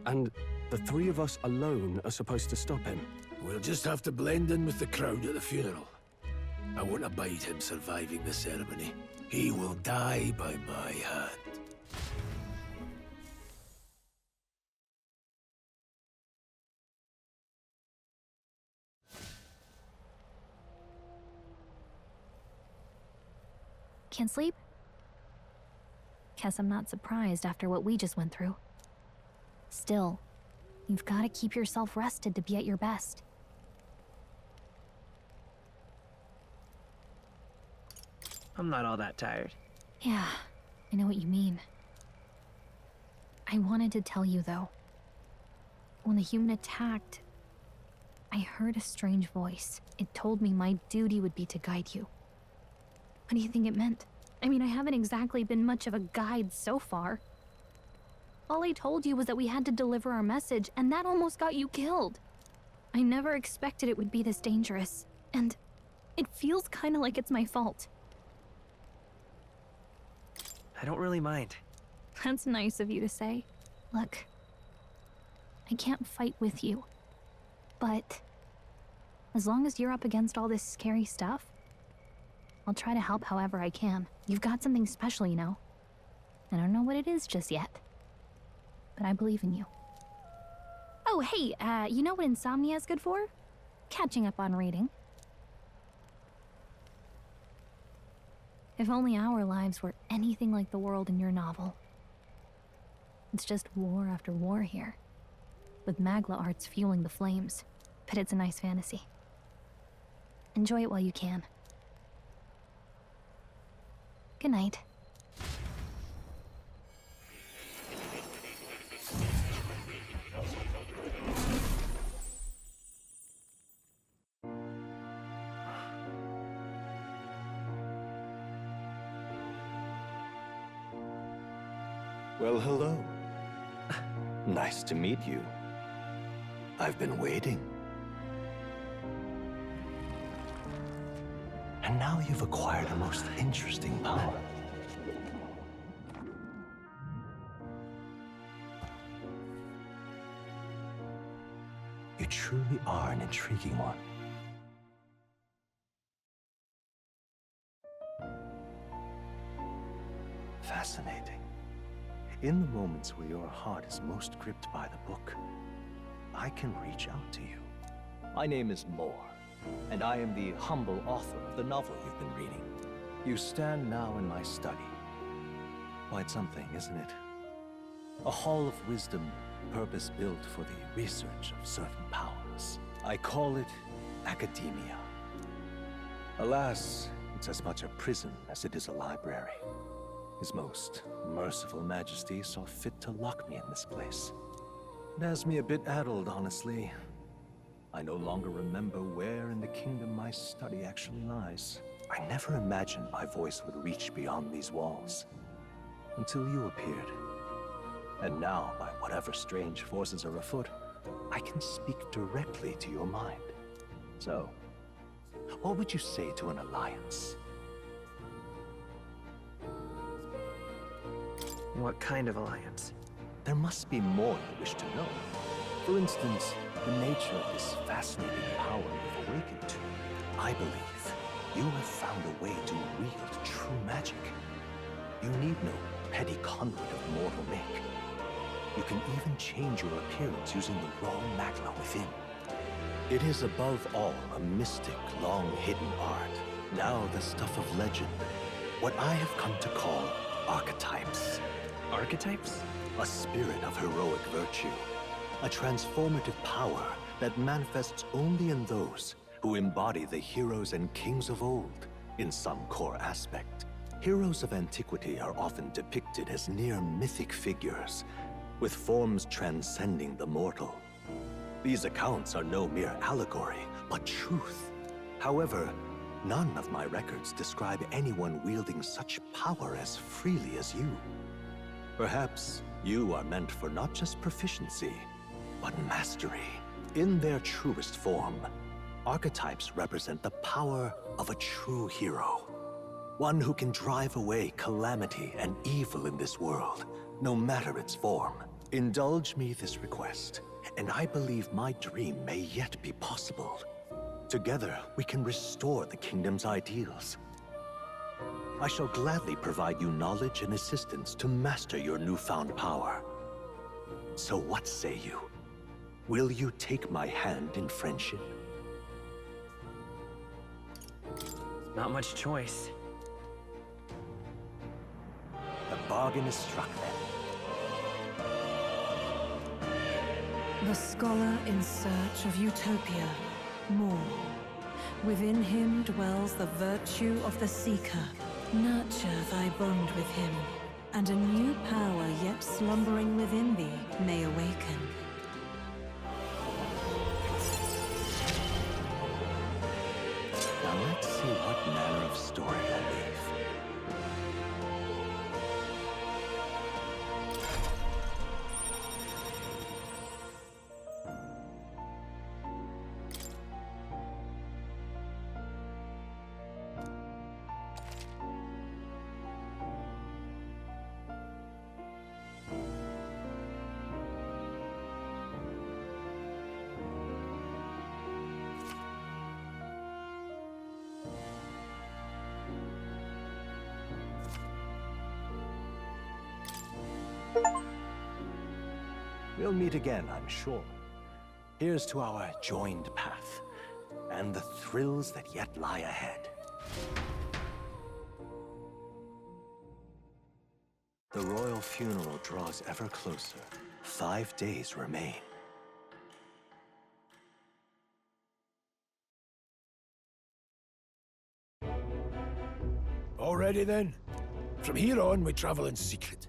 And the three of us alone are supposed to stop him? We'll just have to blend in with the crowd at the funeral. I won't abide him surviving the ceremony. He will die by my hand. Can't sleep? Guess I'm not surprised after what we just went through. Still, you've got to keep yourself rested to be at your best. I'm not all that tired. Yeah, I know what you mean. I wanted to tell you, though. When the human attacked, I heard a strange voice. It told me my duty would be to guide you. What do you think it meant? I mean, I haven't exactly been much of a guide so far. All I told you was that we had to deliver our message, and that almost got you killed. I never expected it would be this dangerous, and it feels kind of like it's my fault. I don't really mind. That's nice of you to say. Look, I can't fight with you, but as long as you're up against all this scary stuff, I'll try to help however I can. You've got something special, you know. I don't know what it is just yet, but I believe in you. Oh, hey, you know what insomnia is good for? Catching up on reading. If only our lives were anything like the world in your novel. It's just war after war here, with Magla arts fueling the flames, but it's a nice fantasy. Enjoy it while you can. Good night. Well, hello. Nice to meet you. I've been waiting. And now you've acquired a most interesting power. You truly are an intriguing one. Fascinating. In the moments where your heart is most gripped by the book, I can reach out to you. My name is Moore, and I am the humble author of the novel you've been reading. You stand now in my study. Quite something, isn't it? A hall of wisdom, purpose-built for the research of certain powers. I call it academia. Alas, it's as much a prison as it is a library. His most merciful majesty saw fit to lock me in this place. It has me a bit addled, honestly. I no longer remember where in the kingdom my study actually lies. I never imagined my voice would reach beyond these walls, until you appeared. And now, by whatever strange forces are afoot, I can speak directly to your mind. So, what would you say to an alliance? What kind of alliance? There must be more you wish to know. For instance, the nature of this fascinating power you've awakened to. I believe you have found a way to wield true magic. You need no petty conduit of mortal make. You can even change your appearance using the raw magma within. It is above all a mystic, long-hidden art. Now the stuff of legend. What I have come to call archetypes. Archetypes? A spirit of heroic virtue. A transformative power that manifests only in those who embody the heroes and kings of old in some core aspect. Heroes of antiquity are often depicted as near mythic figures, with forms transcending the mortal. These accounts are no mere allegory, but truth. However, none of my records describe anyone wielding such power as freely as you. Perhaps you are meant for not just proficiency, but mastery. In their truest form, archetypes represent the power of a true hero. One who can drive away calamity and evil in this world, no matter its form. Indulge me this request, and I believe my dream may yet be possible. Together, we can restore the kingdom's ideals. I shall gladly provide you knowledge and assistance to master your newfound power. So what say you? Will you take my hand in friendship? Not much choice. The bargain is struck then. The scholar in search of utopia, more. Within him dwells the virtue of the seeker. Nurture thy bond with him, and a new power yet slumbering within thee may awaken. Now let's see what manner of story I'll weave. We'll meet again, I'm sure. Here's to our joined path, and the thrills that yet lie ahead. The royal funeral draws ever closer. 5 days remain. Already then? From here on, we travel in secret.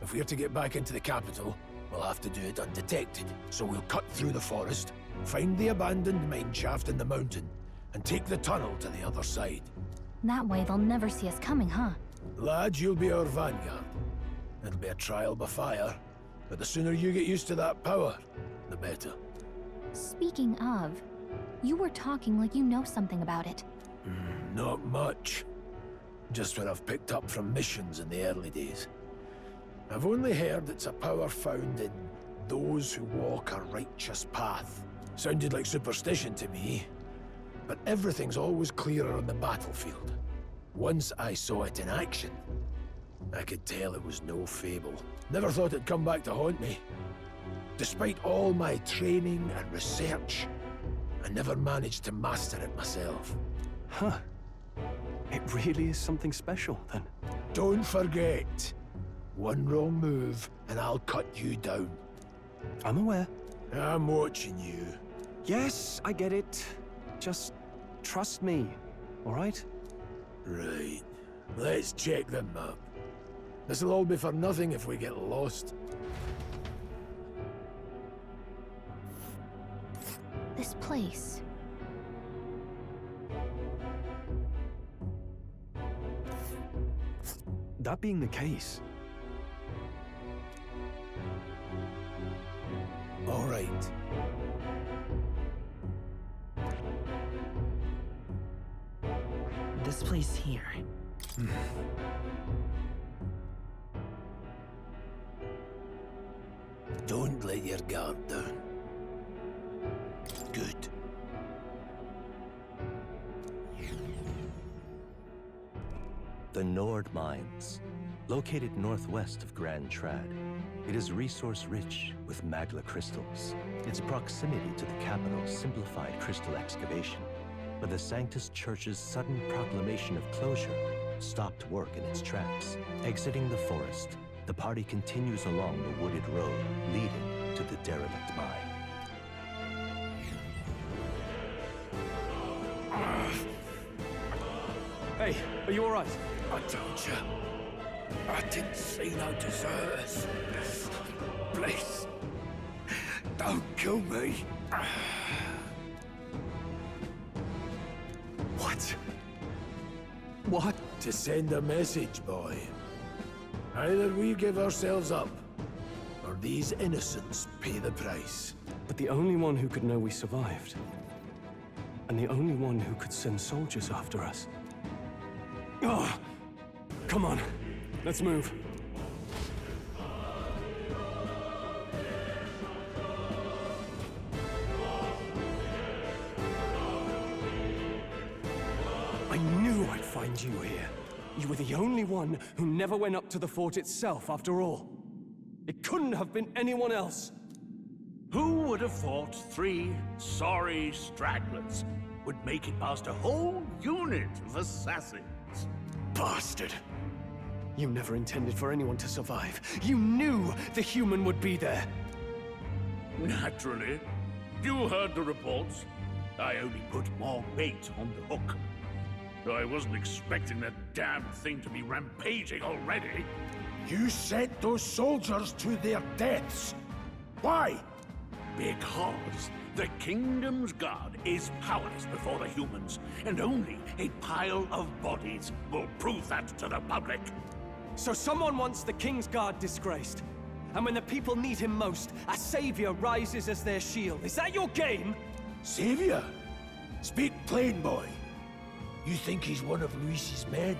If we're to get back into the capital, we'll have to do it undetected. So we'll cut through the forest, find the abandoned mine shaft in the mountain, and take the tunnel to the other side. That way they'll never see us coming, huh? Lad, you'll be our vanguard. It'll be a trial by fire, but the sooner you get used to that power, the better. Speaking of, you were talking like you know something about it. Not much. Just what I've picked up from missions in the early days. I've only heard it's a power found in those who walk a righteous path. Sounded like superstition to me, but everything's always clearer on the battlefield. Once I saw it in action, I could tell it was no fable. Never thought it'd come back to haunt me. Despite all my training and research, I never managed to master it myself. Huh. It really is something special, then. Don't forget, one wrong move and I'll cut you down. I'm aware. I'm watching you. Yes, I get it. Just trust me, all right? Right. Let's check the map. This'll all be for nothing if we get lost. This place. That being the case... All right. This place here. Don't let your guard down. Good. The Nord Mines, located northwest of Grand Trad. It is resource-rich with magla crystals. Its proximity to the capital simplified crystal excavation, but the Sanctus Church's sudden proclamation of closure stopped work in its tracks. Exiting the forest, the party continues along the wooded road leading to the derelict mine. Hey, are you all right? I told you. I didn't see no deserters. Please, don't kill me. What? What? To send a message, boy. Either we give ourselves up, or these innocents pay the price. But the only one who could know we survived, and the only one who could send soldiers after us. Oh, come on, let's move. I knew I'd find you here. You were the only one who never went up to the fort itself, after all. It couldn't have been anyone else. Who would have thought 3 sorry stragglers would make it past a whole unit of assassins? Bastard! You never intended for anyone to survive. You knew the human would be there. Naturally. You heard the reports. I only put more bait on the hook. I wasn't expecting that damn thing to be rampaging already. You sent those soldiers to their deaths. Why? Because the Kingdom's Guard is powerless before the humans, and only a pile of bodies will prove that to the public. So someone wants the King's Guard disgraced. And when the people need him most, a savior rises as their shield. Is that your game? Savior? Speak plain, boy. You think he's one of Luis's men?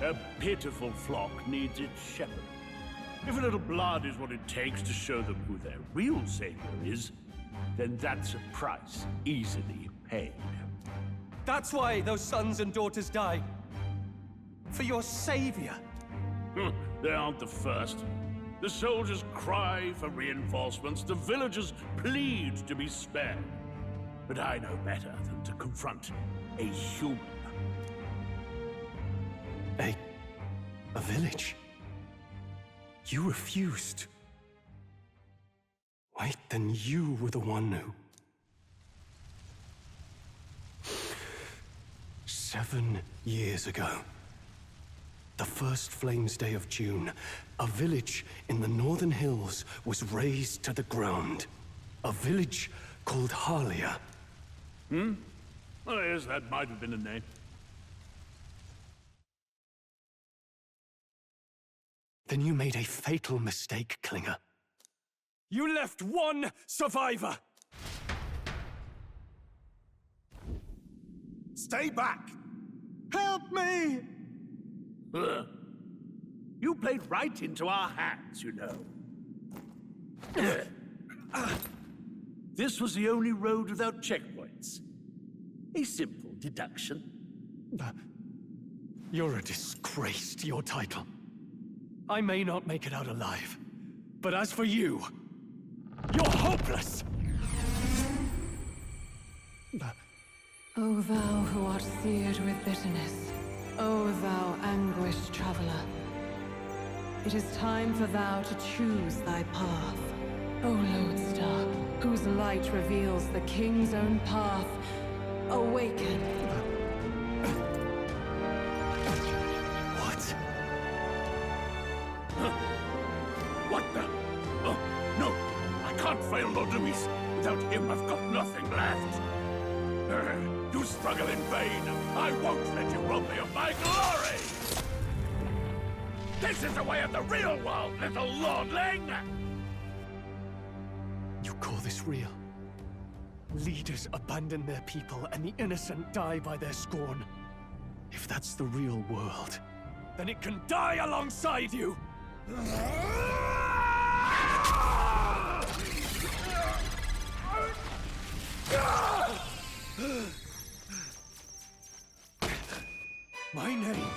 A pitiful flock needs its shepherd. If a little blood is what it takes to show them who their real savior is, then that's a price easily paid. That's why those sons and daughters died. For your savior. They aren't the first. The soldiers cry for reinforcements, the villagers plead to be spared. But I know better than to confront a human. A village? You refused. Wait, then you were the one who... 7 years ago, the first Flames Day of June, a village in the northern hills was razed to the ground. A village called Harlia. Oh, yes, that might have been a name. Then you made a fatal mistake, Klinger. You left one survivor! Stay back! Help me! You played right into our hands, you know. This was the only road without checkpoints. A simple deduction. You're a disgrace to your title. I may not make it out alive, but as for you, you're hopeless! O thou who art seared with bitterness, O thou anguished traveler, it is time for thou to choose thy path. O lodestar, whose light reveals the king's own path, awaken. What? What the? Oh, no! I can't fail Lord Luis. Without him, I've got nothing left. You struggle in vain. I won't let you rob me of my glory! This is the way of the real world, little lordling! You call this real? Leaders abandon their people and the innocent die by their scorn. If that's the real world, then it can die alongside you! My name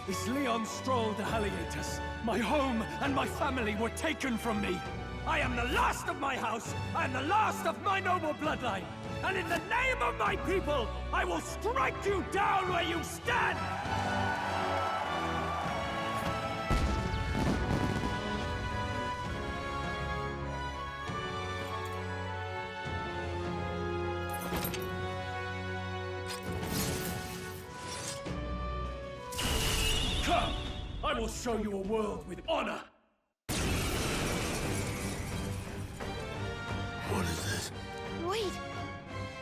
is Leon Stroll de Halliatus. My home and my family were taken from me. I am the last of my house. I am the last of my noble bloodline. And in the name of my people, I will strike you down where you stand! Come! I will show you a world with honor! What is this? Wait,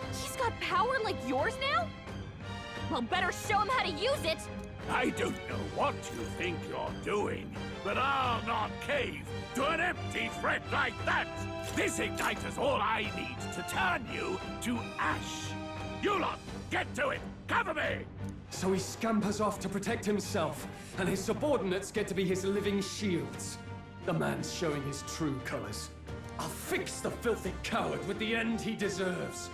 he's got power like yours now? Well, better show him how to use it! I don't know what you think you're doing, but I'll not cave to an empty threat like that! This igniter's all I need to turn you to ash! You lot, get to it! Cover me! So he scampers off to protect himself, and his subordinates get to be his living shields. The man's showing his true colors. I'll fix the filthy coward with the end he deserves.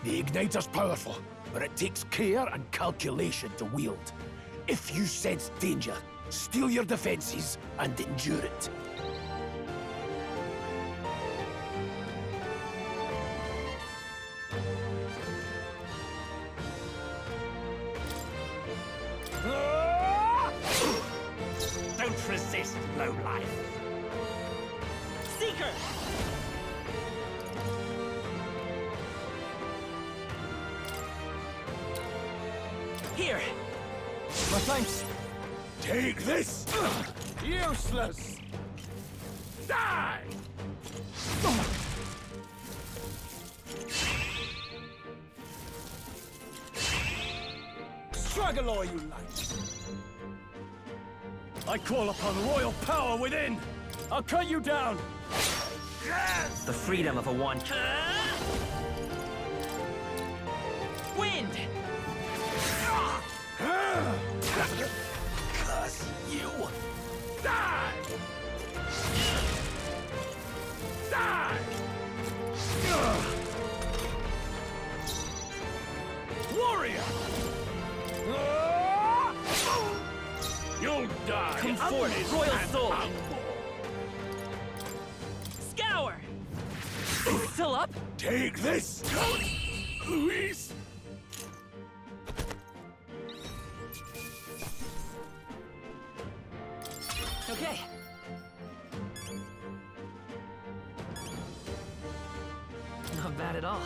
The igniter's powerful, but it takes care and calculation to wield. If you sense danger, steel your defenses and endure it. Don't resist, lowlife. Seeker! Here! My thanks! Take this! Useless! Die! Struggle all you like! I call upon royal power within! I'll cut you down! The freedom of a one. Wind! Curse you! Die! Die! Warrior! You'll die! Come forth, royal soul! Scour! Still up? Take this! Luis! Okay. Not bad at all.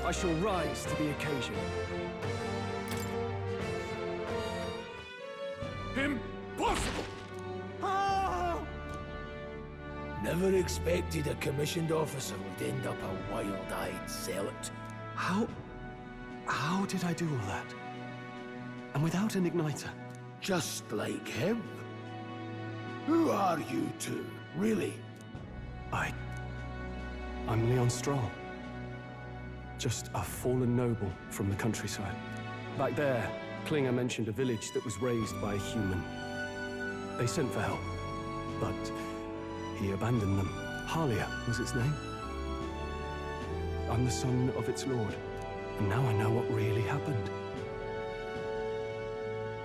I shall rise to the occasion. Impossible! Never expected a commissioned officer would end up a wild-eyed zealot. How did I do all that? And without an igniter? Just like him. Who are you two, really? I'm Leon Stroll. Just a fallen noble from the countryside. Back there, Klinger mentioned a village that was raised by a human. They sent for help, but he abandoned them. Halia was its name. I'm the son of its lord, and now I know what really happened.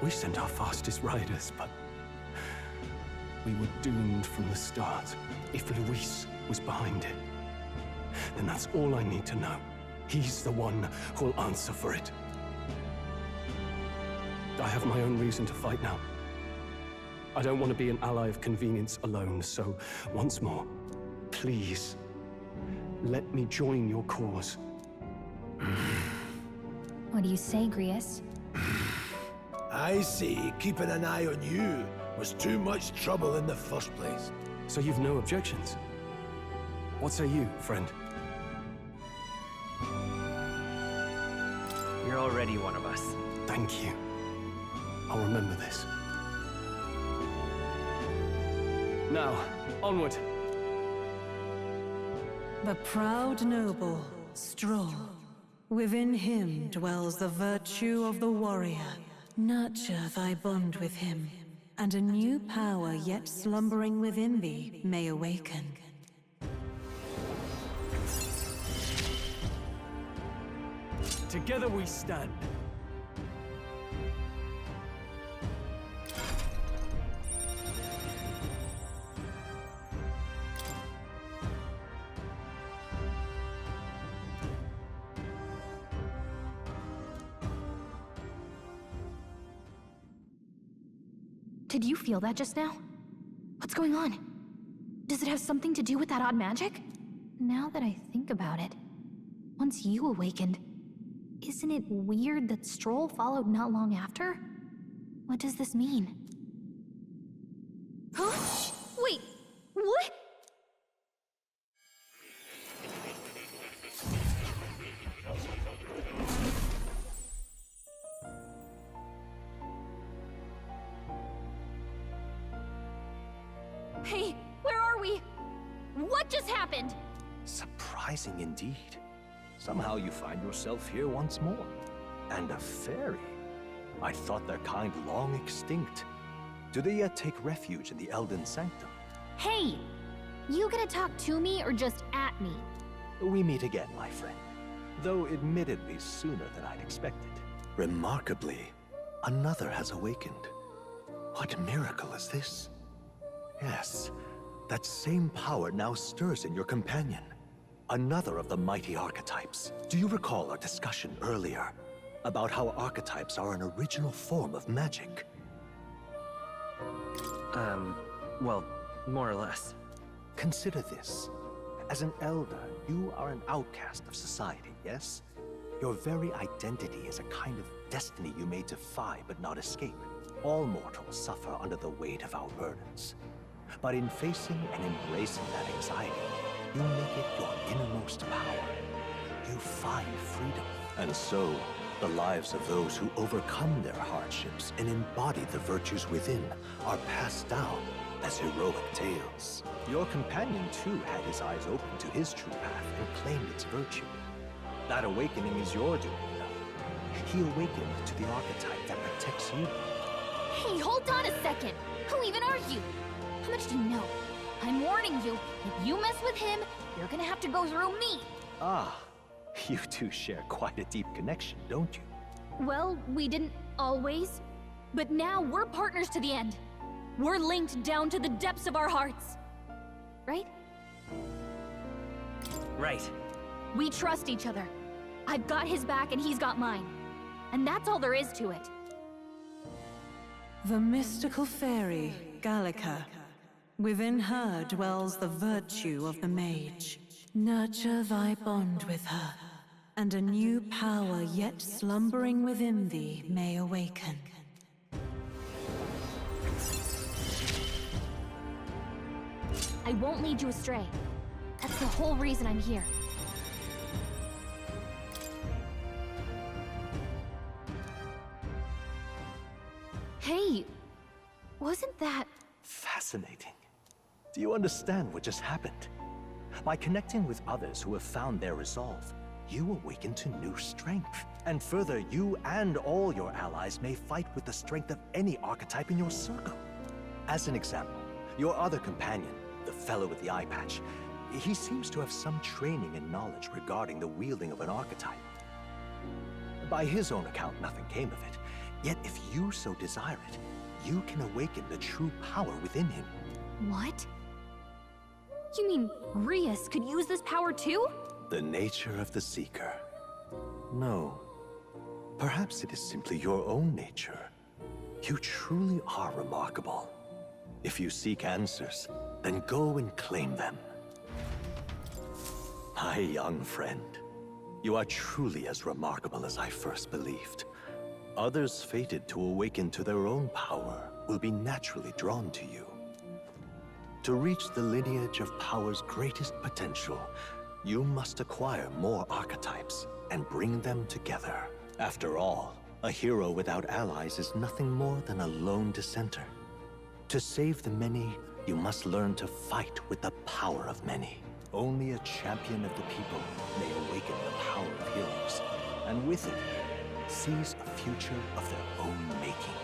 We sent our fastest riders, but we were doomed from the start. If Luis was behind it, then that's all I need to know. He's the one who'll answer for it. I have my own reason to fight now. I don't want to be an ally of convenience alone, so once more, please, let me join your cause. What do you say, Grius? I see keeping an eye on you was too much trouble in the first place. So you've no objections? What say you, friend? You're already one of us. Thank you. I'll remember this. Now, onward. The proud noble, Stroll. Within him dwells the virtue of the warrior. Nurture thy bond with him, and a new power yet slumbering within thee may awaken. Together we stand. Did you feel that just now? What's going on? Does it have something to do with that odd magic? Now that I think about it, once you awakened, isn't it weird that Stroll followed not long after? What does this mean? Huh? Wait, what? Hey, where are we? What just happened? Surprising indeed. Somehow you find yourself here once more. And a fairy. I thought their kind long extinct. Do they yet take refuge in the Elden Sanctum? Hey! You gonna talk to me or just at me? We meet again, my friend. Though admittedly sooner than I'd expected. Remarkably, another has awakened. What miracle is this? Yes, that same power now stirs in your companion. Another of the mighty archetypes. Do you recall our discussion earlier about how archetypes are an original form of magic? Well, more or less. Consider this. As an elder, you are an outcast of society, yes? Your very identity is a kind of destiny you may defy but not escape. All mortals suffer under the weight of our burdens. But in facing and embracing that anxiety, you make it your innermost power. You find freedom. And so, the lives of those who overcome their hardships and embody the virtues within are passed down as heroic tales. Your companion, too, had his eyes open to his true path and claimed its virtue. That awakening is your doing, though. He awakened to the archetype that protects you. Hey, hold on a second! Who even are you? How much do you know? I'm warning you, if you mess with him, you're gonna have to go through me! Ah, you two share quite a deep connection, don't you? Well, we didn't always, but now we're partners to the end. We're linked down to the depths of our hearts. Right? Right. We trust each other. I've got his back and he's got mine. And that's all there is to it. The mystical fairy, Gallica. Within her dwells the virtue of the mage. Nurture thy bond with her, and a new power yet slumbering within thee may awaken. I won't lead you astray. That's the whole reason I'm here. Hey, wasn't that... Fascinating. Do you understand what just happened? By connecting with others who have found their resolve, you awaken to new strength. And further, you and all your allies may fight with the strength of any archetype in your circle. As an example, your other companion, the fellow with the eye patch, he seems to have some training and knowledge regarding the wielding of an archetype. By his own account, nothing came of it. Yet if you so desire it, you can awaken the true power within him. What? You mean Grius could use this power too? The nature of the Seeker. No. Perhaps it is simply your own nature. You truly are remarkable. If you seek answers, then go and claim them. My young friend, you are truly as remarkable as I first believed. Others fated to awaken to their own power will be naturally drawn to you. To reach the lineage of power's greatest potential, you must acquire more archetypes and bring them together. After all, a hero without allies is nothing more than a lone dissenter. To save the many, you must learn to fight with the power of many. Only a champion of the people may awaken the power of heroes, and with it, seize a future of their own making.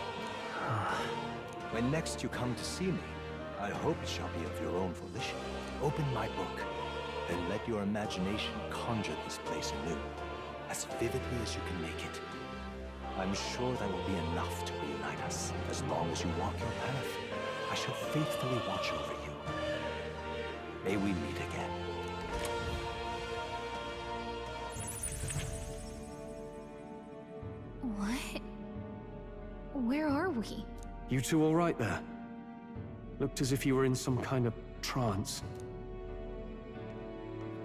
When next you come to see me, I hope it shall be of your own volition. Open my book, and let your imagination conjure this place anew, as vividly as you can make it. I'm sure that will be enough to reunite us. As long as you walk your path, I shall faithfully watch over you. May we meet again. What? Where are we? You two all right there? Looked as if you were in some kind of trance.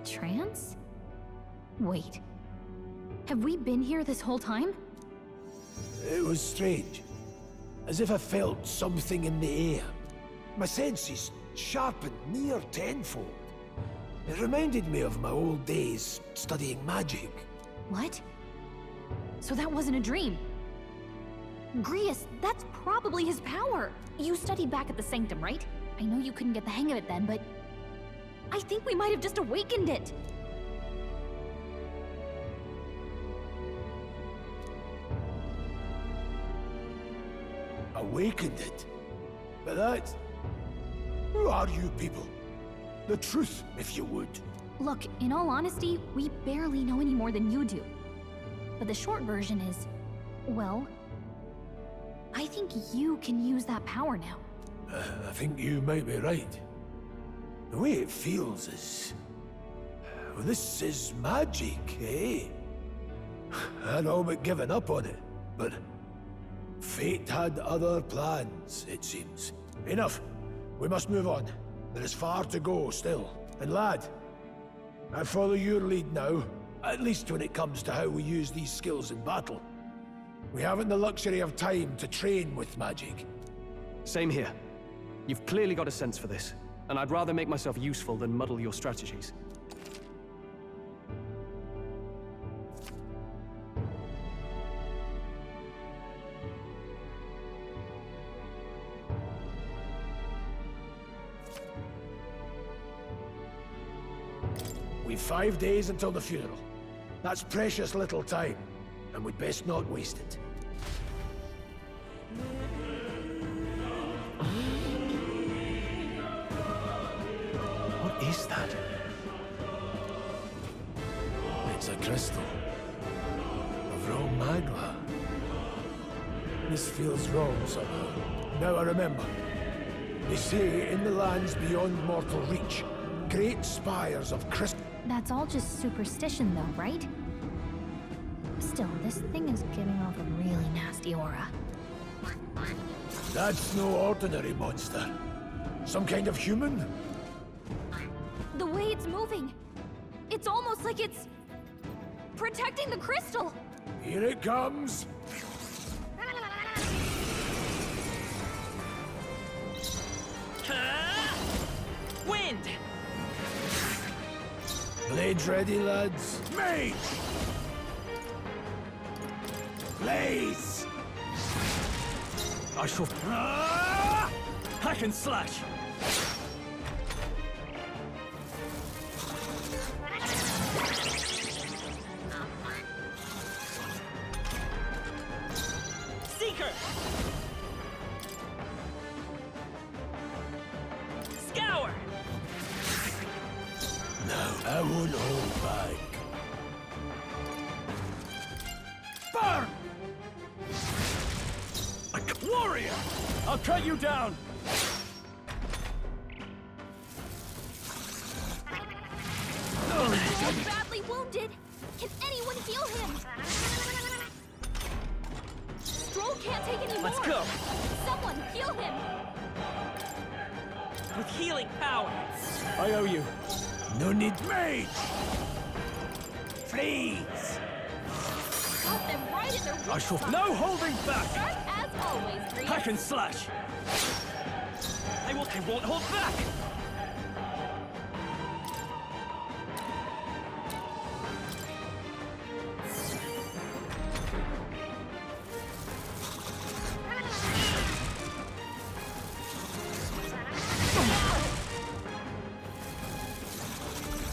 Trance? Wait. Have we been here this whole time? It was strange. As if I felt something in the air. My senses sharpened near tenfold. It reminded me of my old days studying magic. What? So that wasn't a dream. Grius, that's probably his power. You studied back at the Sanctum, right? I know you couldn't get the hang of it then, but I think we might have just awakened it. Awakened it? But that... Who are you people? The truth, if you would. Look, in all honesty, we barely know any more than you do. But the short version is, well, I think you can use that power now. I think you might be right. The way it feels is... Well, this is magic, eh? I'd all but given up on it, but... Fate had other plans, it seems. Enough. We must move on. There is far to go still. And lad, I follow your lead now, at least when it comes to how we use these skills in battle. We haven't the luxury of time to train with magic. Same here. You've clearly got a sense for this, and I'd rather make myself useful than muddle your strategies. We've 5 days until the funeral. That's precious little time, and we'd best not waste it. What is that? It's a crystal. Of raw magma. This feels wrong somehow. Now I remember. They say in the lands beyond mortal reach, great spires of crystal... That's all just superstition though, right? Still, this thing is giving off a really nasty aura. That's no ordinary monster. Some kind of human? The way it's moving, it's almost like it's protecting the crystal. Here it comes. Wait! wind! Blades ready, lads. Mage! Blaze! I shall... Hack and slash! Seeker! Scour! No, I won't hold back. Burn! Warrior! I'll cut you down! He's badly wounded. Can anyone heal him? Stroll can't take any more. Let's go. Someone heal him. With healing power! I owe you. No need. Mage! Freeze! Got them right in their weak I shall... spot. No holding back! Sharp as always, Grease. Hack and slash! I won't hold back!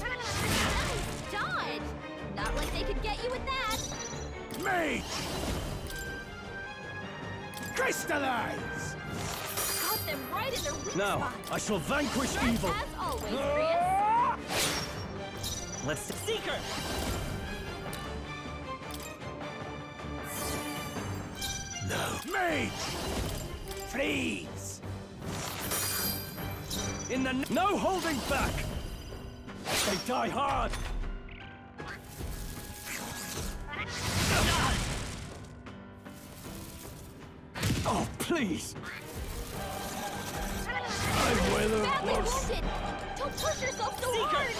Nice dodge. Not like they could get you with that. Mage! Crystallize! Got them right in their weak Now, spot. I shall vanquish Sharp evil. as always, Grease. Let's... Seeker! No. Mage! Freeze! In the... No holding back! They die hard! Oh, please! I'm weather Badly worse. wounded. Don't push yourself so Seeker. hard.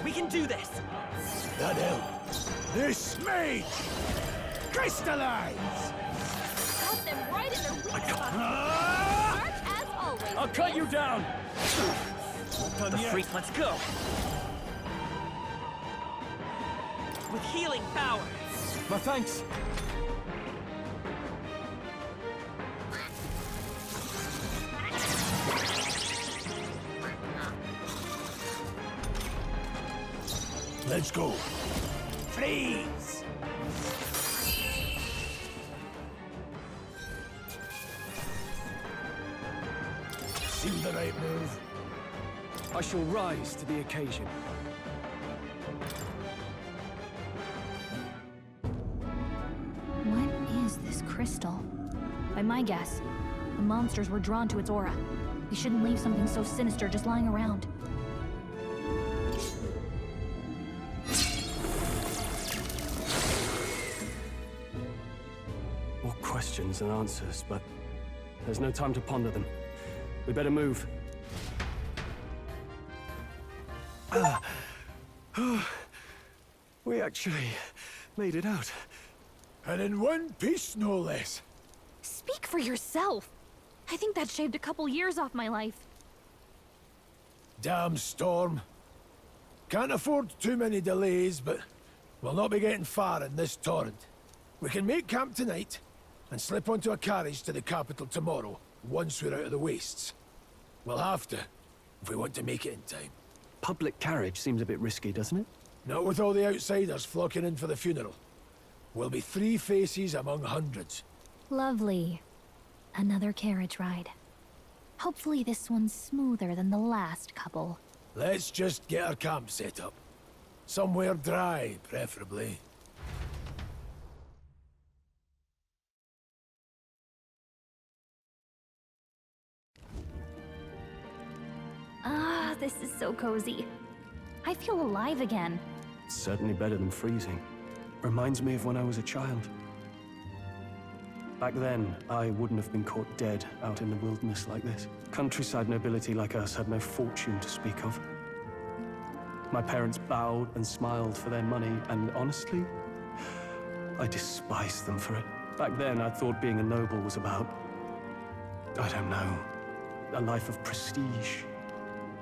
We can do this! That helped. This mage! Crystallize! Got them right in their weak spot. Ah! Sharp as always, I'll cut you Grease. down! Not The done yet. freak, let's go! With healing power! My thanks. Let's go. Freeze! Seemed the right move. I shall rise to the occasion. What is this crystal? By my guess, the monsters were drawn to its aura. We shouldn't leave something so sinister just lying around. More questions than answers, but there's no time to ponder them. We better move. We actually made it out. And in one piece, no less. Speak for yourself. I think that shaved a couple years off my life. Damn storm. Can't afford too many delays, but we'll not be getting far in this torrent. We can make camp tonight and slip onto a carriage to the capital tomorrow, once we're out of the wastes. We'll have to, if we want to make it in time. Public carriage seems a bit risky, doesn't it? Not with all the outsiders flocking in for the funeral. We'll be 3 faces among hundreds. Lovely. Another carriage ride. Hopefully this one's smoother than the last couple. Let's just get our camp set up. Somewhere dry, preferably. Ah, this is so cozy. I feel alive again. Certainly better than freezing. Reminds me of when I was a child. Back then, I wouldn't have been caught dead out in the wilderness like this. Countryside nobility like us had no fortune to speak of. My parents bowed and smiled for their money, and honestly, I despised them for it. Back then, I thought being a noble was about, I don't know, a life of prestige,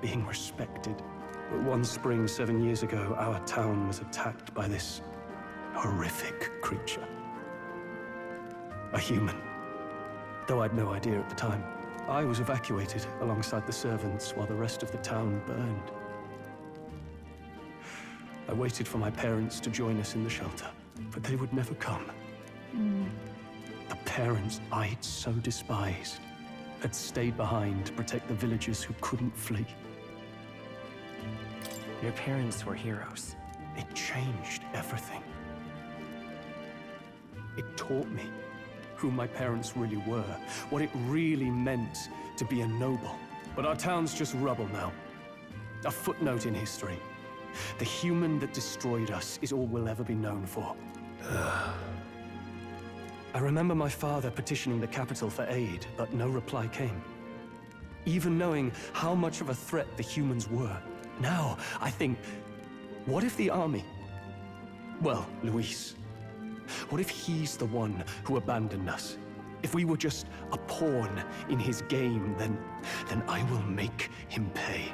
being respected. But one spring 7 years ago, our town was attacked by this horrific creature. A human. Though I'd no idea at the time. I was evacuated alongside the servants while the rest of the town burned. I waited for my parents to join us in the shelter, but they would never come. The parents I'd so despised had stayed behind to protect the villagers who couldn't flee. Your parents were heroes. It changed everything. It taught me who my parents really were, what it really meant to be a noble. But our town's just rubble now. A footnote in history. The human that destroyed us is all we'll ever be known for. I remember my father petitioning the capital for aid, but no reply came. Even knowing how much of a threat the humans were. Now, I think, what if the army? Well, Luis. What if he's the one who abandoned us? If we were just a pawn in his game, then I will make him pay.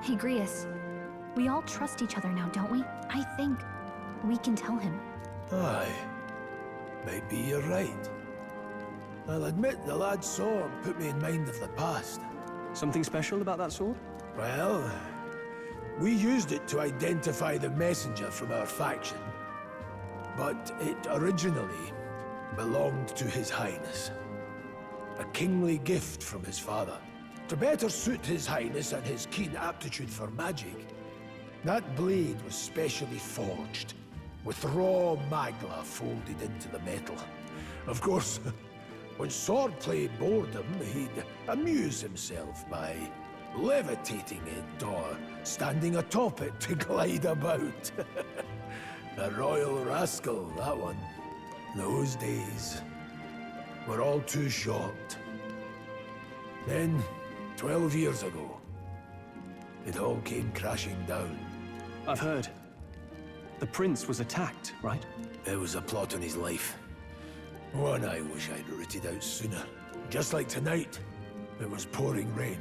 Hey, Grius. We all trust each other now, don't we? I think we can tell him. Aye. Maybe you're right. I'll admit the lad's sword put me in mind of the past. Something special about that sword? Well, we used it to identify the messenger from our faction. But it originally belonged to His Highness. A kingly gift from his father. To better suit His Highness and his keen aptitude for magic, that blade was specially forged, with raw magla folded into the metal. Of course, when swordplay bored him, he'd amuse himself by levitating it or standing atop it to glide about. A royal rascal, that one. Those days were all too short. Then, 12 years ago, it all came crashing down. I've heard. The prince was attacked, right? It was a plot on his life. One I wish I'd rooted out sooner. Just like tonight, it was pouring rain.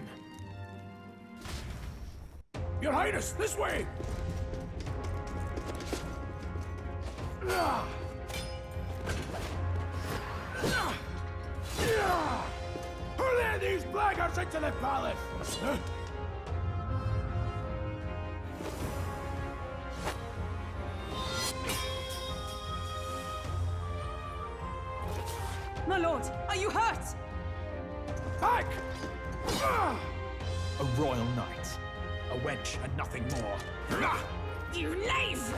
Your Highness, this way! Hurl these blackguards into the palace! My lord, are you hurt? Back! A royal knight. A wench and nothing more. You knave!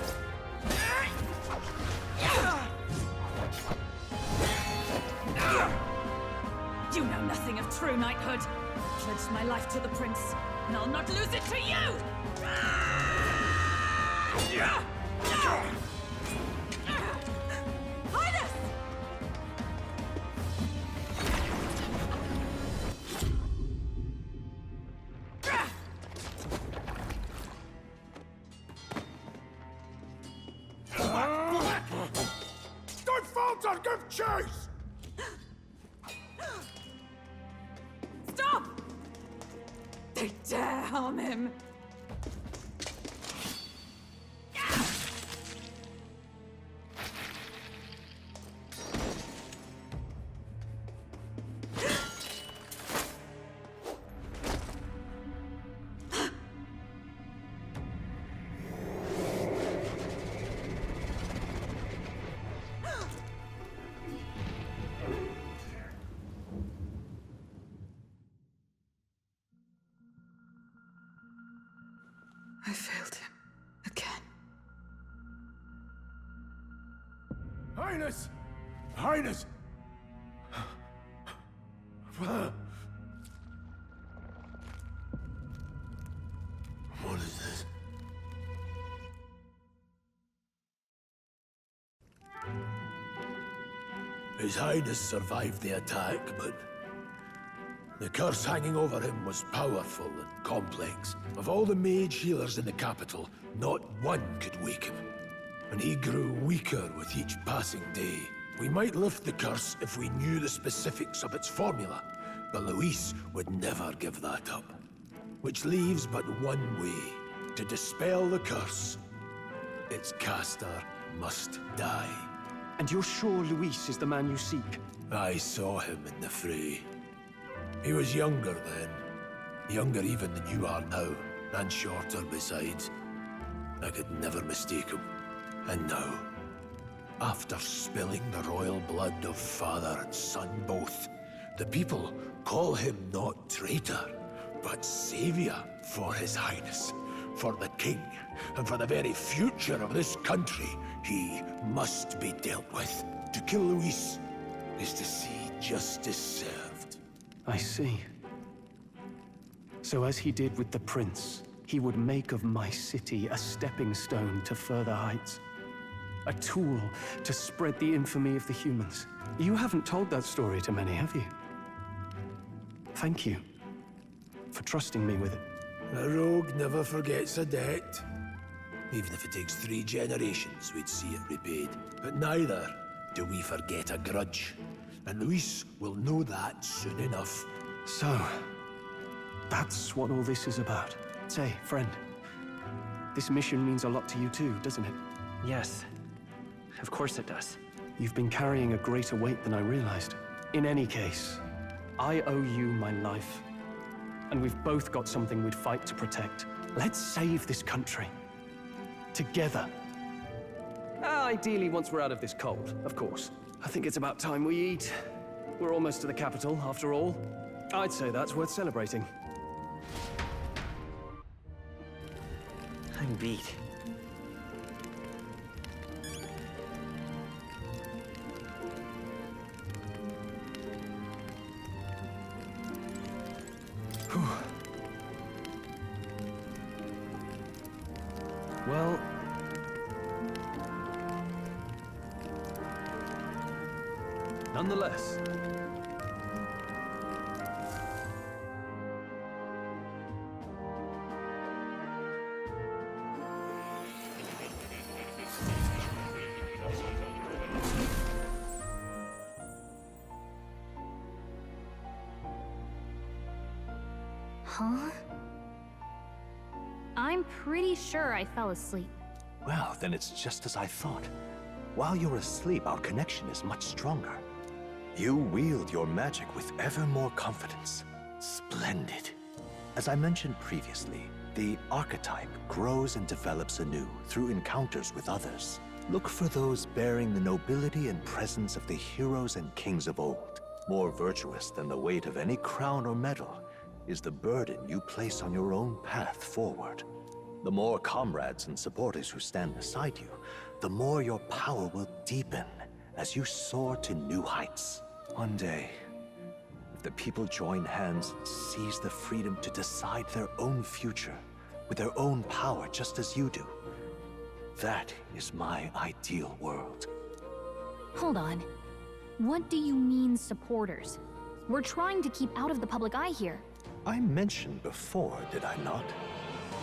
You know nothing of true knighthood. I pledged my life to the prince, and I'll not lose it to you! Highness! Don't falter! Give chase! Stop! They dare harm him! I failed him. Again. Highness! Highness! What is this? His Highness survived the attack, but the curse hanging over him was powerful and complex. Of all the mage healers in the capital, not one could wake him. And he grew weaker with each passing day. We might lift the curse if we knew the specifics of its formula, but Luis would never give that up. which leaves but one way to dispel the curse. Its caster must die. And you're sure Luis is the man you seek? I saw him in the fray. He was younger then. Younger even than you are now, and shorter besides. I could never mistake him. And now, after spilling the royal blood of father and son both, the people call him not traitor, but savior for his highness, for the king, and for the very future of this country. He must be dealt with. To kill Luis is to see justice served. I see. So as he did with the prince, he would make of my city a stepping stone to further heights. A tool to spread the infamy of the humans. You haven't told that story to many, have you? Thank you for trusting me with it. A rogue never forgets a debt. Even if it takes 3 generations, we'd see it repaid. But neither do we forget a grudge. And Luis will know that soon enough. So, that's what all this is about. Say, friend, this mission means a lot to you too, doesn't it? Yes, of course it does. You've been carrying a greater weight than I realized. In any case, I owe you my life. And we've both got something we'd fight to protect. Let's save this country. Together. Ideally, once we're out of this cold, of course. I think it's about time we eat. We're almost to the capital, after all. I'd say that's worth celebrating. I'm beat. Well... nonetheless... Huh? I'm pretty sure I fell asleep. Well, then it's just as I thought. While you're asleep, our connection is much stronger. You wield your magic with ever more confidence. Splendid. As I mentioned previously, the archetype grows and develops anew through encounters with others. Look for those bearing the nobility and presence of the heroes and kings of old. More virtuous than the weight of any crown or medal is the burden you place on your own path forward. The more comrades and supporters who stand beside you, the more your power will deepen as you soar to new heights. One day, if the people join hands and seize the freedom to decide their own future with their own power just as you do, that is my ideal world. Hold on. What do you mean, supporters? We're trying to keep out of the public eye here. I mentioned before, did I not?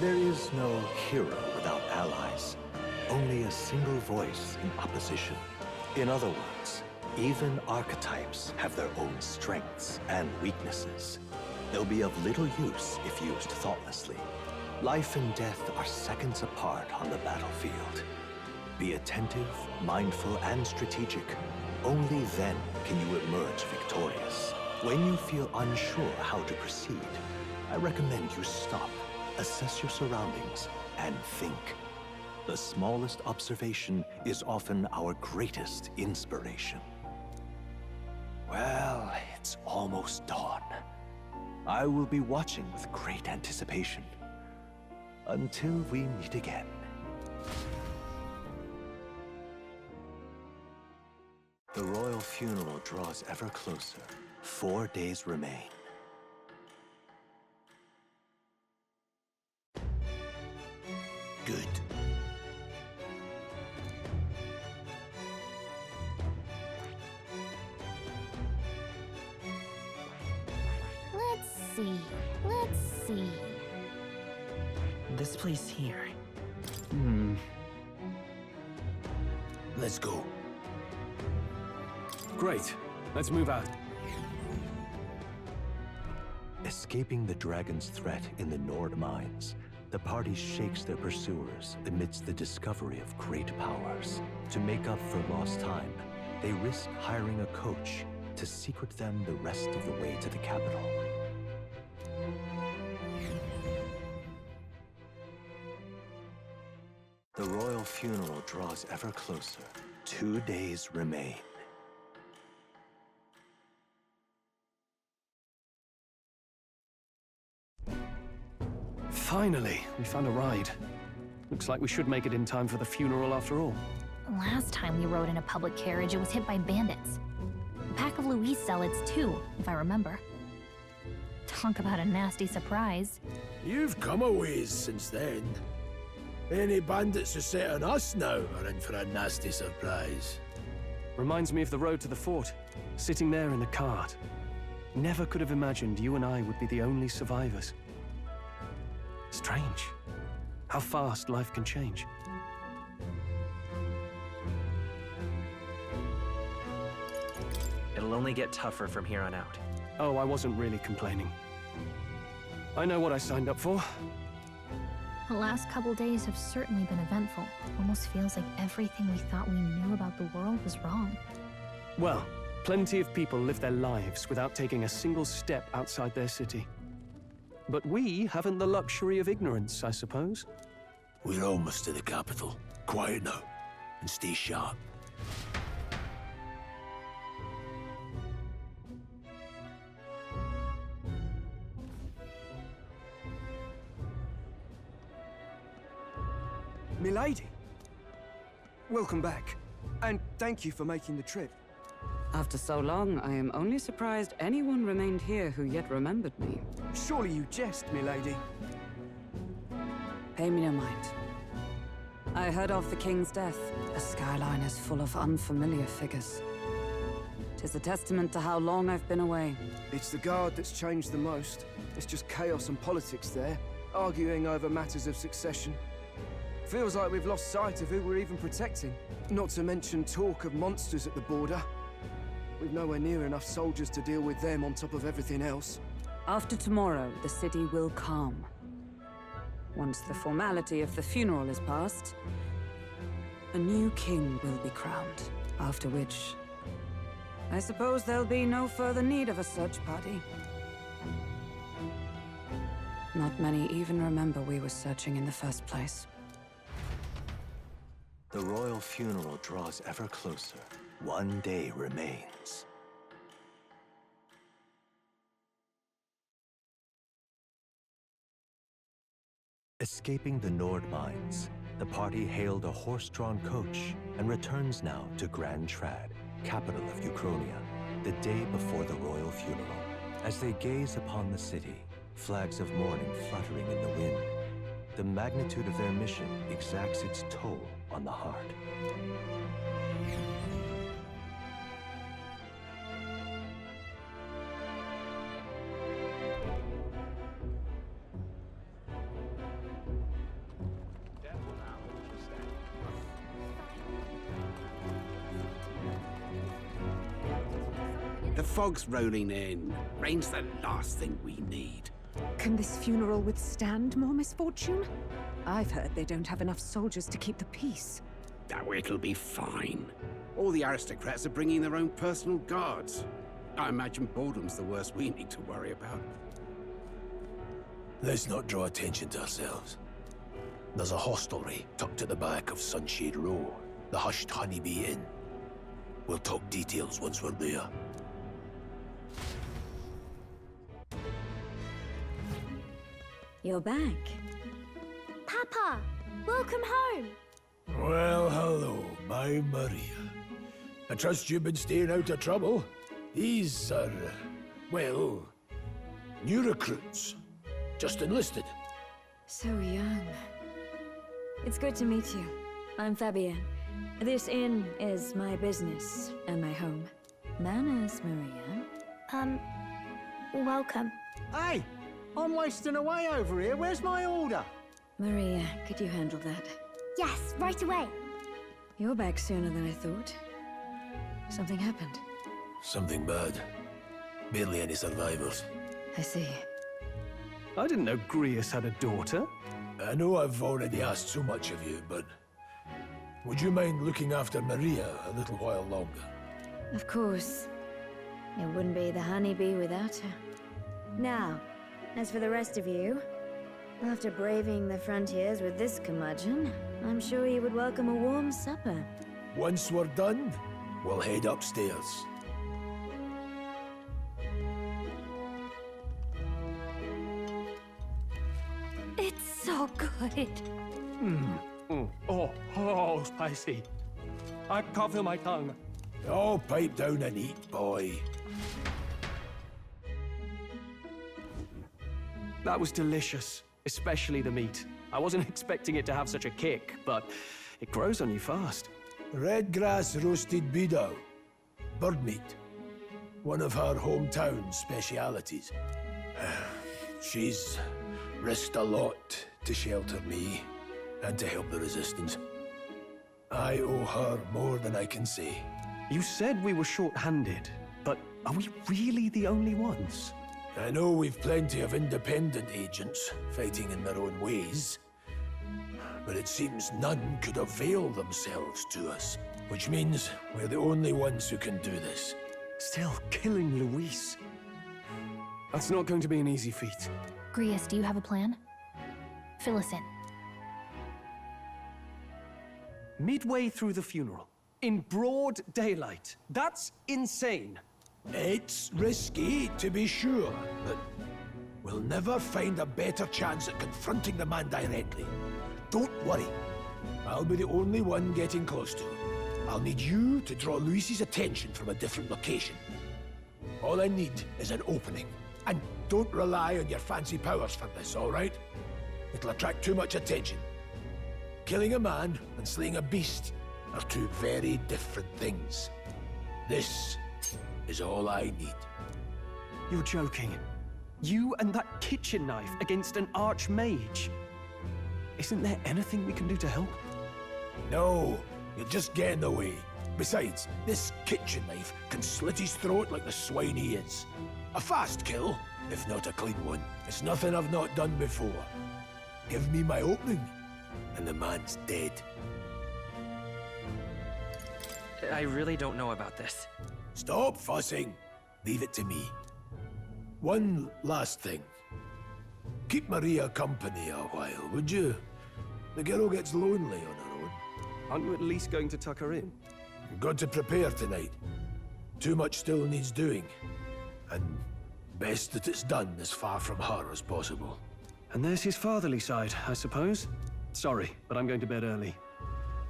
There is no hero without allies. Only a single voice in opposition. In other words, even archetypes have their own strengths and weaknesses. They'll be of little use if used thoughtlessly. Life and death are seconds apart on the battlefield. Be attentive, mindful, and strategic. Only then can you emerge victorious. When you feel unsure how to proceed, I recommend you stop, assess your surroundings, and think. The smallest observation is often our greatest inspiration. Well, it's almost dawn. I will be watching with great anticipation. Until we meet again. The royal funeral draws ever closer. 4 days remain. Good. Let's see. This place here. Let's go. Great. Let's move out. Escape. Escaping the dragon's threat in the Nord mines, the party shakes their pursuers amidst the discovery of great powers. To make up for lost time, they risk hiring a coach to secret them the rest of the way to the capital. The royal funeral draws ever closer. 2 days remain. Finally, we found a ride. Looks like we should make it in time for the funeral after all. Last time we rode in a public carriage, it was hit by bandits. A pack of Louis zealots too, if I remember. Talk about a nasty surprise. You've come a ways since then. Any bandits who set on us now are in for a nasty surprise. Reminds me of the road to the fort, sitting there in the cart. Never could have imagined you and I would be the only survivors. Strange. How fast life can change. It'll only get tougher from here on out. Oh, I wasn't really complaining. I know what I signed up for. The last couple days have certainly been eventful. Almost feels like everything we thought we knew about the world was wrong. Well, plenty of people live their lives without taking a single step outside their city. But we haven't the luxury of ignorance, I suppose. We're almost to the capital. Quiet now, and stay sharp. Milady! Welcome back, and thank you for making the trip. After so long, I am only surprised anyone remained here who yet remembered me. Surely you jest, milady. Pay me no mind. I heard of the king's death. The skyline is full of unfamiliar figures. 'Tis a testament to how long I've been away. It's the guard that's changed the most. It's just chaos and politics there, arguing over matters of succession. Feels like we've lost sight of who we're even protecting. Not to mention talk of monsters at the border. We've nowhere near enough soldiers to deal with them on top of everything else. After tomorrow, the city will calm. Once the formality of the funeral is past, a new king will be crowned. After which, I suppose there'll be no further need of a search party. Not many even remember we were searching in the first place. The royal funeral draws ever closer. 1 day remains. Escaping the Nord mines, the party hailed a horse-drawn coach and returns now to Grand Trad, capital of Ukrainia, the day before the royal funeral. As they gaze upon the city, flags of mourning fluttering in the wind, the magnitude of their mission exacts its toll on the heart. The fog's rolling in. Rain's the last thing we need. Can this funeral withstand more misfortune? I've heard they don't have enough soldiers to keep the peace. Oh, it'll be fine. All the aristocrats are bringing their own personal guards. I imagine boredom's the worst we need to worry about. Let's not draw attention to ourselves. There's a hostelry tucked at the back of Sunshade Row, the Hushed Honeybee Inn. We'll talk details once we're there. You're back. Papa, welcome home. Well, hello, my Maria. I trust you've been staying out of trouble. These are, well, new recruits. Just enlisted. So young. It's good to meet you. I'm Fabienne. This inn is my business and my home. Manners, Maria. Welcome. Hey! I'm wasting away over here. Where's my order? Maria, could you handle that? Yes, right away. You're back sooner than I thought. Something happened. Something bad. Barely any survivors. I see. I didn't know Grius had a daughter. I know I've already asked so much of you, but would you mind looking after Maria a little while longer? Of course. It wouldn't be the honeybee without her. Now, as for the rest of you, after braving the frontiers with this curmudgeon, I'm sure you would welcome a warm supper. Once we're done, we'll head upstairs. It's so good. Oh, spicy. I can't feel my tongue. Oh, pipe down and eat, boy. That was delicious, especially the meat. I wasn't expecting it to have such a kick, but it grows on you fast. Red grass roasted beedou. Bird meat. One of her hometown specialities. She's risked a lot to shelter me and to help the Resistance. I owe her more than I can say. You said we were short-handed, but are we really the only ones? I know we've plenty of independent agents fighting in their own ways, but it seems none could avail themselves to us, which means we're the only ones who can do this. Still, killing Luis. That's not going to be an easy feat. Grius, do you have a plan? Fill us in. Midway through the funeral, in broad daylight. That's insane. It's risky, to be sure, but we'll never find a better chance at confronting the man directly. Don't worry. I'll be the only one getting close to him. I'll need you to draw Luis's attention from a different location. All I need is an opening. And don't rely on your fancy powers for this, all right? It'll attract too much attention. Killing a man and slaying a beast are two very different things. This is all I need. You're joking. You and that kitchen knife against an archmage. Isn't there anything we can do to help? No, you'll just get in the way. Besides, this kitchen knife can slit his throat like the swine he is. A fast kill, if not a clean one. It's nothing I've not done before. Give me my opening, and the man's dead. I really don't know about this. Stop fussing. Leave it to me. One last thing. Keep Maria company a while, would you? The girl gets lonely on her own. Aren't you at least going to tuck her in? You've got to prepare tonight. Too much still needs doing. And best that it's done as far from her as possible. And there's his fatherly side, I suppose. Sorry, but I'm going to bed early.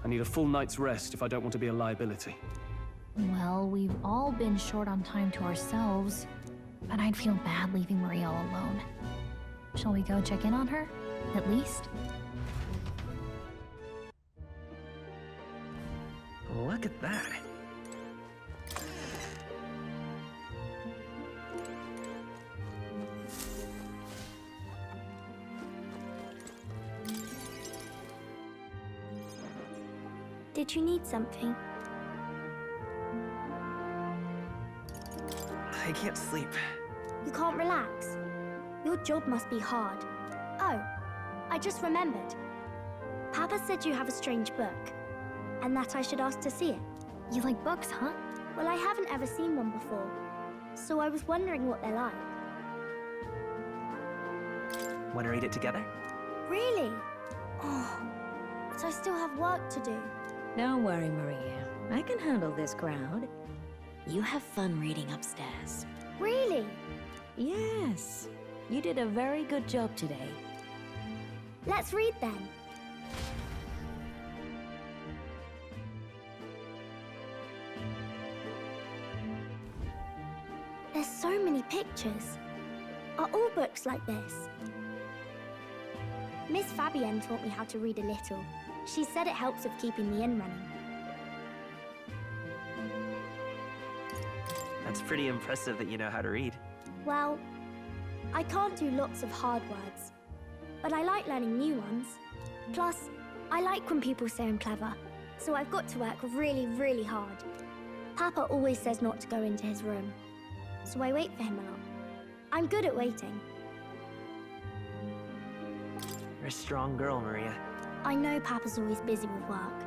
I need a full night's rest if I don't want to be a liability. Well, we've all been short on time to ourselves, but I'd feel bad leaving Maria all alone. Shall we go check in on her, at least? Look at that. Did you need something? I can't sleep. You can't relax? Your job must be hard. Oh, I just remembered. Papa said you have a strange book, and that I should ask to see it. You like books, huh? Well, I haven't ever seen one before, so I was wondering what they're like. Want to read it together? Really? Oh, but I still have work to do. Don't worry, Maria. I can handle this crowd. You have fun reading upstairs. Really? Yes. You did a very good job today. Let's read then. There's so many pictures. Are all books like this? Miss Fabienne taught me how to read a little. She said it helps with keeping the inn running. That's pretty impressive that you know how to read. Well, I can't do lots of hard words, but I like learning new ones. Plus, I like when people say I'm clever, so I've got to work really, really hard. Papa always says not to go into his room, so I wait for him a lot. I'm good at waiting. You're a strong girl, Maria. I know Papa's always busy with work,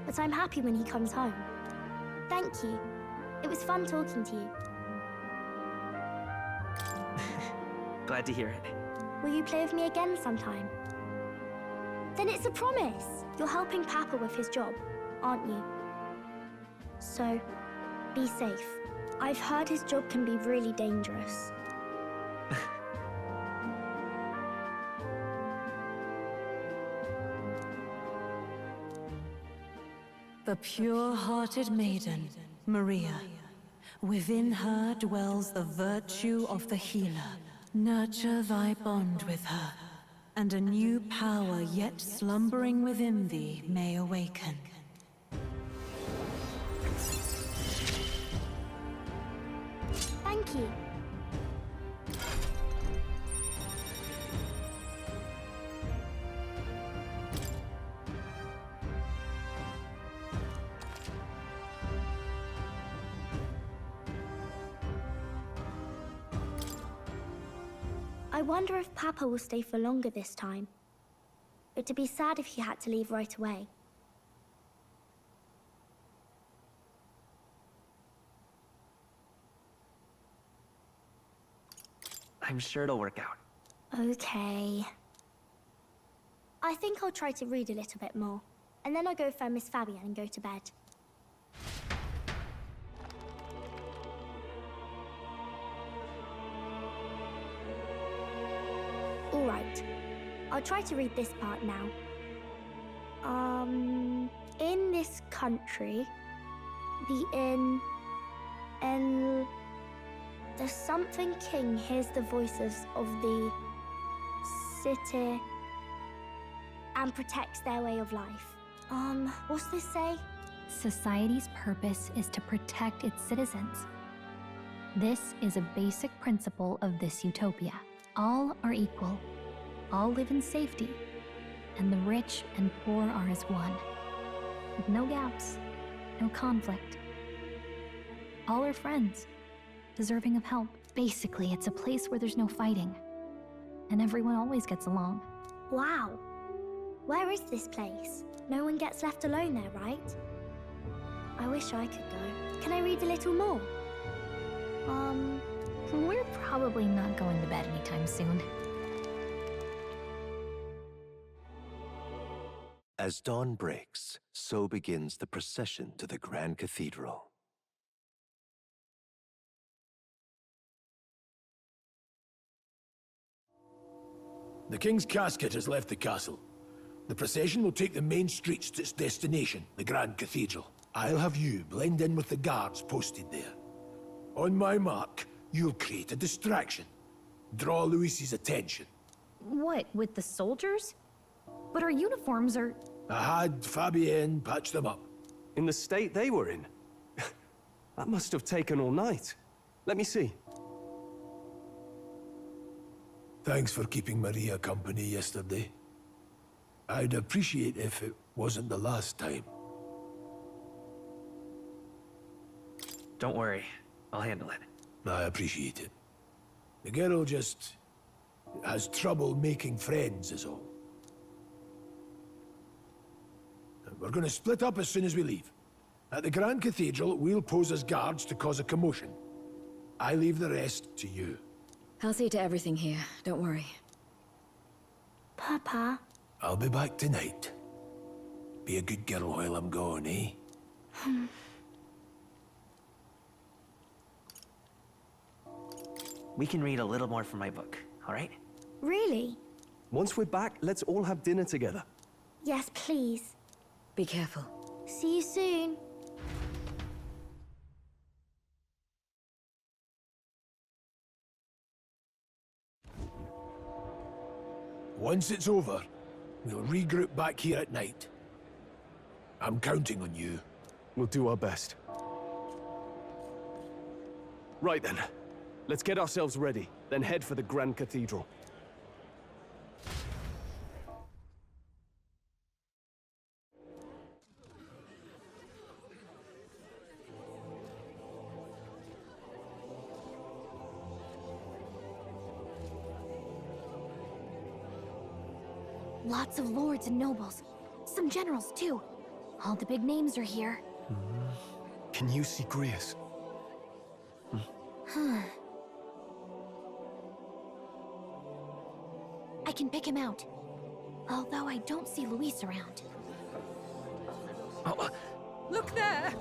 but I'm happy when he comes home. Thank you. It was fun talking to you. Glad to hear it. Will you play with me again sometime? Then it's a promise. You're helping Papa with his job, aren't you? So, be safe. I've heard his job can be really dangerous. The pure-hearted maiden, Maria. Within her dwells the virtue of the healer. Nurture thy bond with her, and a new power yet slumbering within thee may awaken. Thank you. I wonder if Papa will stay for longer this time. It'd be sad if he had to leave right away. I'm sure it'll work out. Okay. I think I'll try to read a little bit more, and then I'll go find Miss Fabian and go to bed. Alright, I'll try to read this part now. In this country, the something king hears the voices of the city and protects their way of life. What's this say? Society's purpose is to protect its citizens. This is a basic principle of this utopia. All are equal, all live in safety, and the rich and poor are as one. With no gaps, no conflict. All are friends, deserving of help. Basically, it's a place where there's no fighting, and everyone always gets along. Wow. Where is this place? No one gets left alone there, right? I wish I could go. Can I read a little more? We're probably not going to bed anytime soon. As dawn breaks, so begins the procession to the Grand Cathedral. The King's casket has left the castle. The procession will take the main streets to its destination, the Grand Cathedral. I'll have you blend in with the guards posted there. On my mark, you'll create a distraction. Draw Luis's attention. What, with the soldiers? But our uniforms are... I had Fabienne patch them up. In the state they were in? That must have taken all night. Let me see. Thanks for keeping Maria company yesterday. I'd appreciate if it wasn't the last time. Don't worry, I'll handle it. I appreciate it. The girl just has trouble making friends, is all. We're gonna split up as soon as we leave. At the Grand Cathedral, we'll pose as guards to cause a commotion. I leave the rest to you. I'll see to everything here, don't worry. Papa? I'll be back tonight. Be a good girl while I'm gone, eh? We can read a little more from my book, all right? Really? Once we're back, let's all have dinner together. Yes, please. Be careful. See you soon. Once it's over, we'll regroup back here at night. I'm counting on you. We'll do our best. Right then. Let's get ourselves ready, then head for the Grand Cathedral. Lots of lords and nobles. Some generals, too. All the big names are here. Can you see Grius? I can pick him out. Although I don't see Luis around. Look there!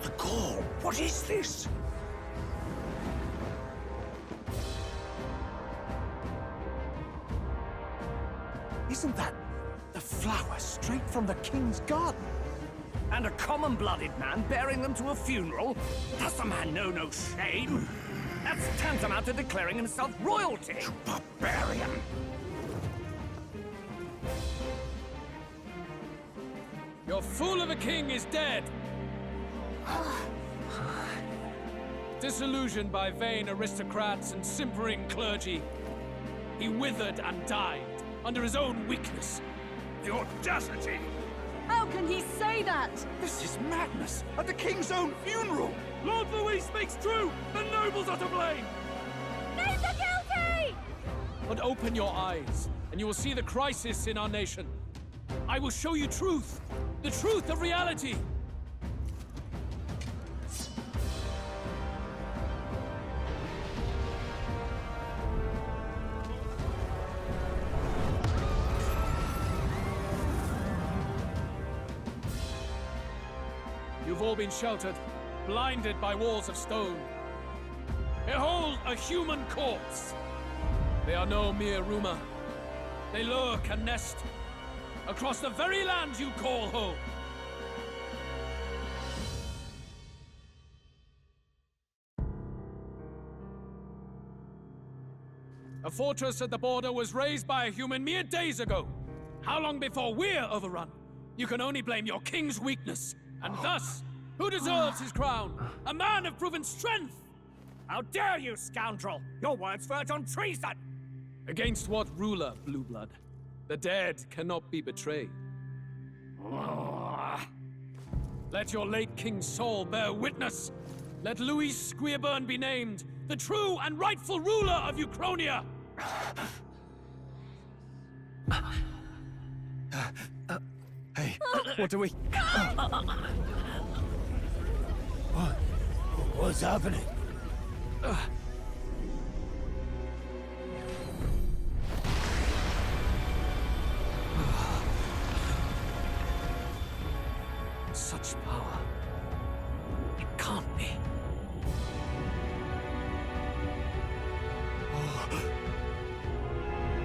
The call! What is this? Isn't that the flower straight from the king's garden? And a common-blooded man bearing them to a funeral? Does the man know no shame? That's tantamount to declaring himself royalty! You barbarian! Your fool of a king is dead! Disillusioned by vain aristocrats and simpering clergy, he withered and died under his own weakness. The audacity! How can he say that? This is madness! At the king's own funeral! Lord Louis speaks true! The nobles are to blame! Names are guilty! But open your eyes, and you will see the crisis in our nation. I will show you truth, the truth of reality. You've all been sheltered, blinded by walls of stone. Behold a human corpse! They are no mere rumor. They lurk and nest across the very land you call home. A fortress at the border was raised by a human mere days ago. How long before we're overrun? You can only blame your king's weakness. And thus, who deserves his crown? A man of proven strength! How dare you, scoundrel! Your words verge on treason! Against what ruler, Blueblood? The dead cannot be betrayed. Let your late king's soul bear witness. Let Louis Squeerburn be named the true and rightful ruler of Uchronia. Hey, what do we... What's happening? Such power. It can't be.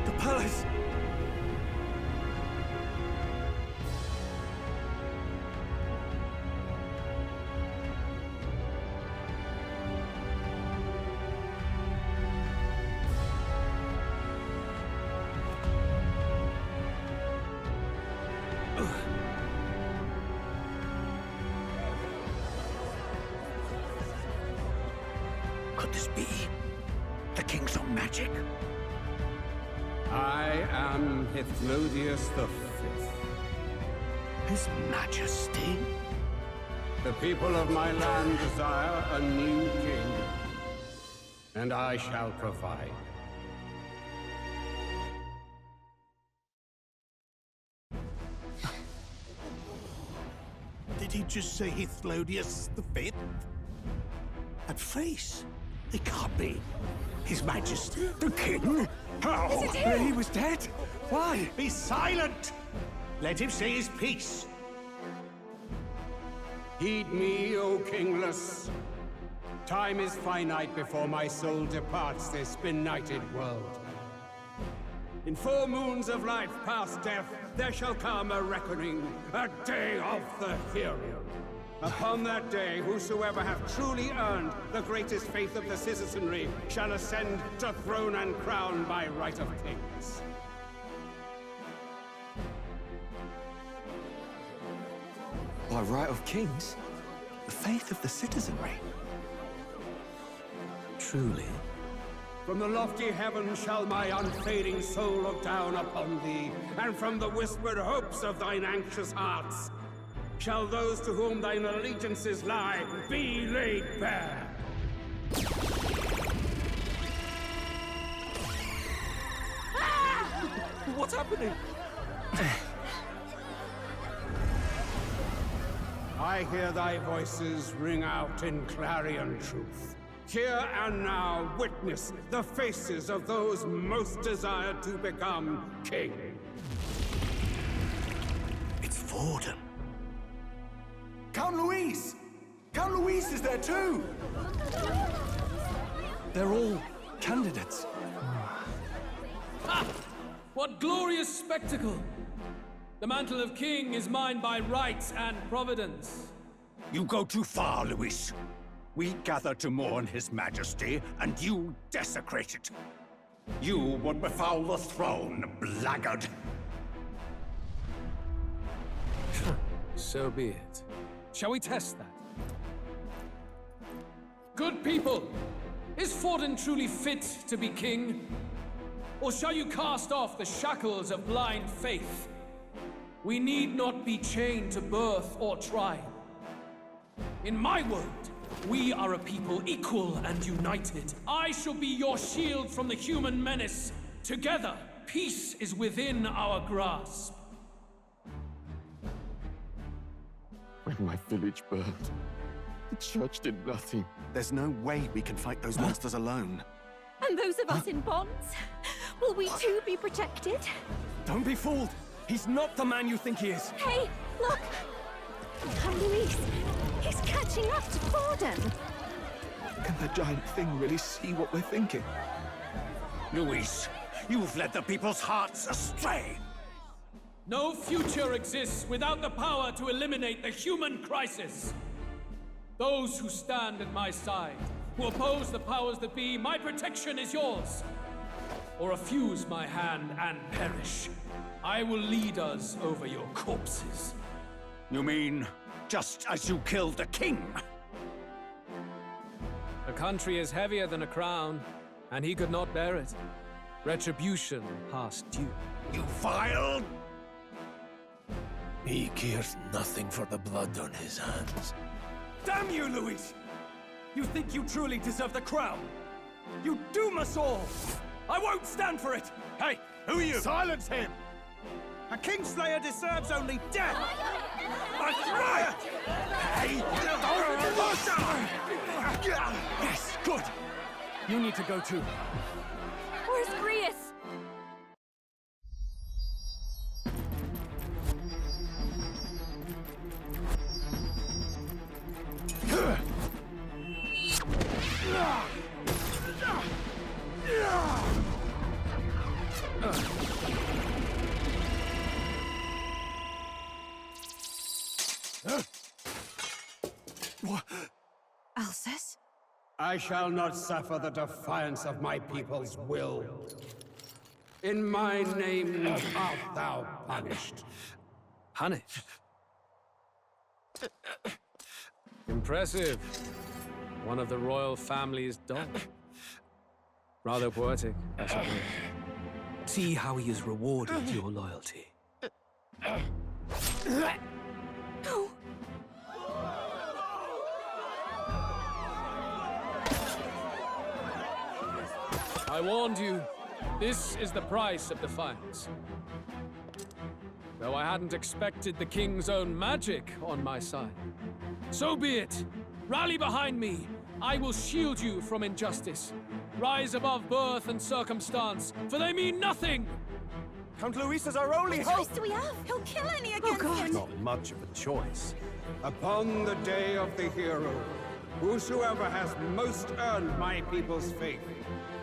The palace! Could this be the king's own magic? I am Hythlodius V. His Majesty? The people of my land desire a new king, and I shall provide. Did he just say Hythlodius V? That face? It can't be. His Majesty, the King? How? Is it him? He was dead? Why? Be silent! Let him say his piece. Heed me, O kingless. Time is finite before my soul departs this benighted world. In 4 moons of life past death, there shall come a reckoning, a day of the hero. Upon that day, whosoever hath truly earned the greatest faith of the citizenry shall ascend to throne and crown by right of kings. By right of kings? The faith of the citizenry? Truly? From the lofty heavens shall my unfading soul look down upon thee, and from the whispered hopes of thine anxious hearts shall those to whom thine allegiances lie be laid bare. What's happening? I hear thy voices ring out in clarion truth. Here and now witness the faces of those most desired to become king. It's Forden. Count Louise! Count Louise is there too! They're all candidates. Ha! What glorious spectacle! The mantle of king is mine by right and providence. You go too far, Louis. We gather to mourn his majesty, and you desecrate it. You would befoul the throne, blackguard. So be it. Shall we test that? Good people, is Forden truly fit to be king? Or shall you cast off the shackles of blind faith? We need not be chained to birth or tribe. In my world, we are a people equal and united. I shall be your shield from the human menace. Together, peace is within our grasp. When my village burned, the church did nothing. There's no way we can fight those monsters alone. And those of us in bonds? Will we too be protected? Don't be fooled! He's not the man you think he is! Hey, look! Count Louise! He's catching up to Forden! Can the giant thing really see what we're thinking? Louis, you've led the people's hearts astray! No future exists without the power to eliminate the human crisis. Those who stand at my side, who oppose the powers that be, my protection is yours. Or refuse my hand and perish. I will lead us over your corpses. You mean, just as you killed the king? A country is heavier than a crown, and he could not bear it. Retribution past due. You vile! He cares nothing for the blood on his hands. Damn you, Louis! You think you truly deserve the crown? You doom us all! I won't stand for it! Hey, who are you? Silence him! A Kingslayer deserves only death! That's right! Hey! Yes, good! You need to go too. Where's Grius? Alcest? I shall not suffer the defiance of my people's will. In my name art thou punished. Punished? Impressive. One of the royal family's dog. Rather poetic, I suppose. See how he has rewarded your loyalty. No. I warned you. This is the price of defiance. Though I hadn't expected the king's own magic on my side. So be it. Rally behind me. I will shield you from injustice. Rise above birth and circumstance, for they mean nothing! Count Louis is our only What choice do we have? He'll kill any against him! Not much of a choice. Upon the day of the hero, whosoever has most earned my people's faith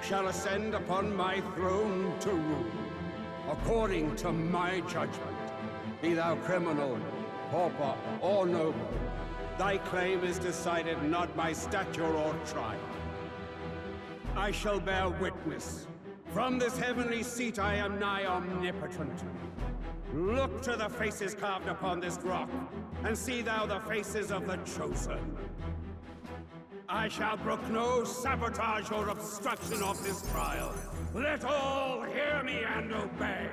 shall ascend upon my throne to rule, according to my judgment. Be thou criminal, pauper, or noble, thy claim is decided not by stature or tribe. I shall bear witness. From this heavenly seat I am nigh omnipotent. Look to the faces carved upon this rock, and see thou the faces of the chosen. I shall brook no sabotage or obstruction of this trial. Let all hear me and obey.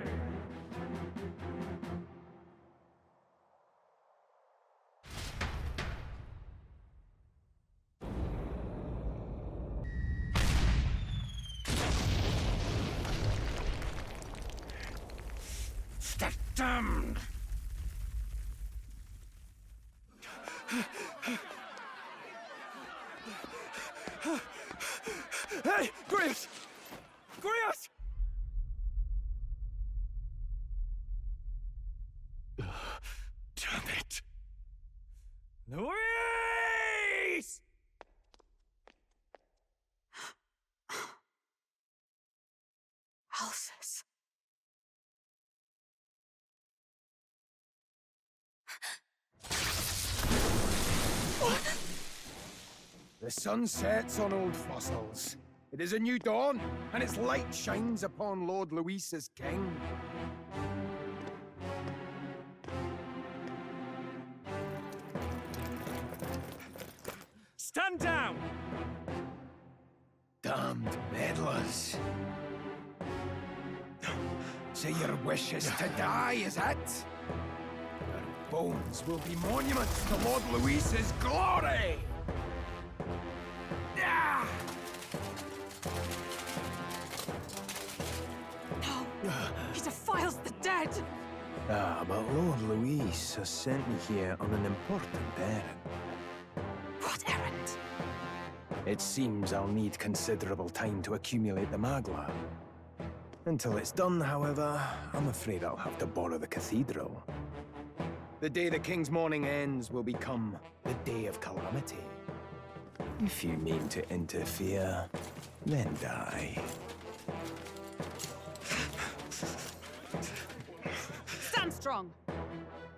Damned! Hey, Grius! Grius! Damn it! Luis! Alsus. The sun sets on old fossils. It is a new dawn, and its light shines upon Lord Luis as king. Stand down! Damned meddlers. So your wish is to die, is it? Your bones will be monuments to Lord Luis's glory! Ah! No! He defiles the dead! Ah, but Lord Luis has sent me here on an important errand. What errand? It seems I'll need considerable time to accumulate the Magla. Until it's done, however, I'm afraid I'll have to borrow the cathedral. The day the King's mourning ends will become the day of calamity. If you mean to interfere, then die. Stand strong!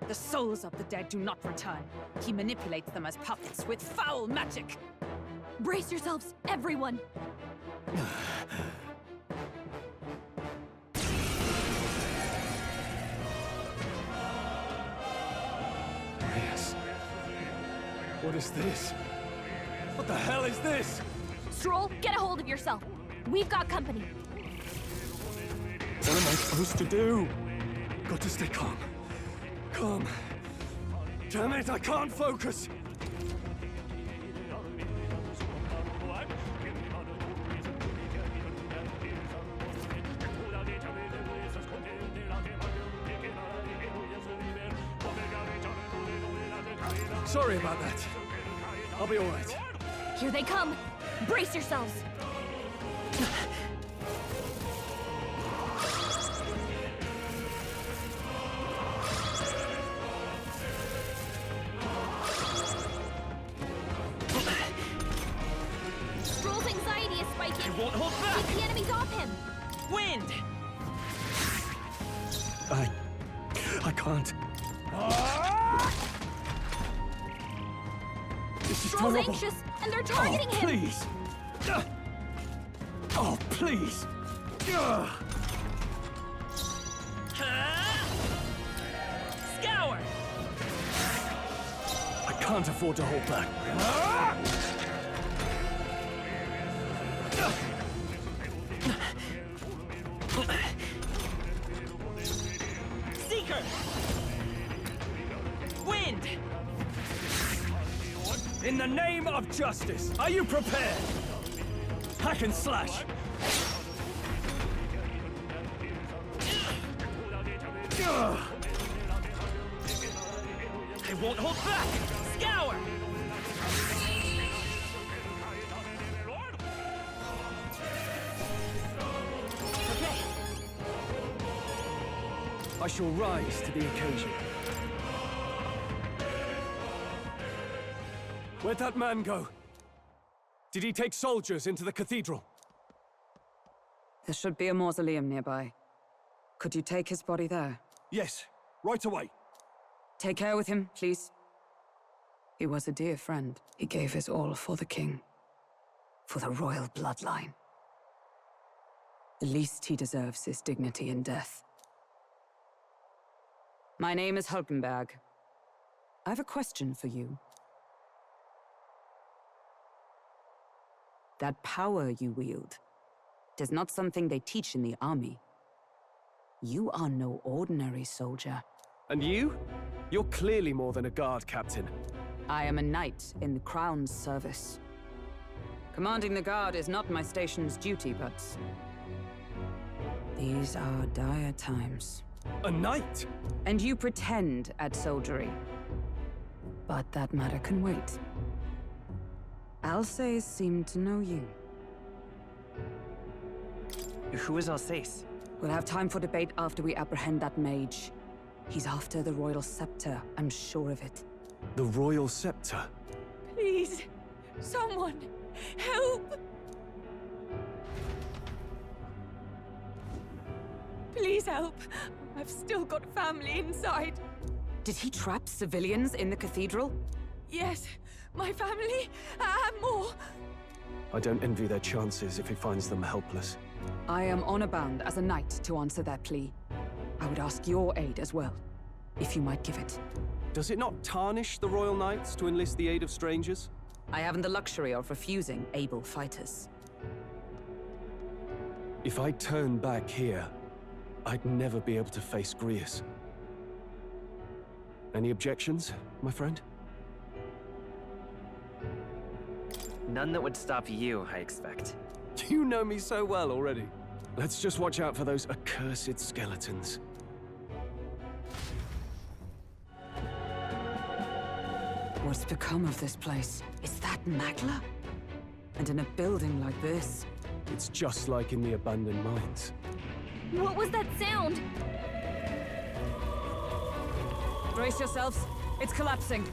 The souls of the dead do not return. He manipulates them as puppets with foul magic. Brace yourselves, everyone! Yes. What is this? What the hell is this? Stroll, get a hold of yourself. We've got company. What am I supposed to do? Got to stay calm. Calm. Damn it, I can't focus! Sorry about that. I'll be all right. Here they come. Brace yourselves. Stroll's anxiety is spiking. It won't hold back. Keep the enemies off him. Wind! I can't. This is Stroll's terrible. anxious, and they're targeting him. Please. Oh, please. Scour! I can't afford to hold back. Seeker! Wind! In the name of justice, are you prepared? Hack and slash. It won't hold back! Scour! Okay. I shall rise to the occasion. Where'd that man go? Did he take soldiers into the cathedral? There should be a mausoleum nearby. Could you take his body there? Yes, right away. Take care with him, please. He was a dear friend. He gave his all for the king. For the royal bloodline. The least he deserves is dignity in death. My name is Hulkenberg. I have a question for you. That power you wield, it is not something they teach in the army. You are no ordinary soldier. And you? You're clearly more than a guard captain. I am a knight in the Crown's service. Commanding the guard is not my station's duty, but these are dire times. A knight? And you pretend at soldiery. But that matter can wait. Alsace seemed to know you. Who is Alsace? We'll have time for debate after we apprehend that mage. He's after the royal scepter, I'm sure of it. The royal scepter? Please, someone, help! Please help. I've still got family inside. Did he trap civilians in the cathedral? Yes, my family, and more. I don't envy their chances if he finds them helpless. I am honor-bound as a knight to answer that plea. I would ask your aid as well, if you might give it. Does it not tarnish the royal knights to enlist the aid of strangers? I haven't the luxury of refusing able fighters. If I turn back here, I'd never be able to face Grius. Any objections, my friend? None that would stop you, I expect. You know me so well already. Let's just watch out for those accursed skeletons. What's become of this place? Is that Magla? And in a building like this? It's just like in the abandoned mines. What was that sound? Brace yourselves. It's collapsing.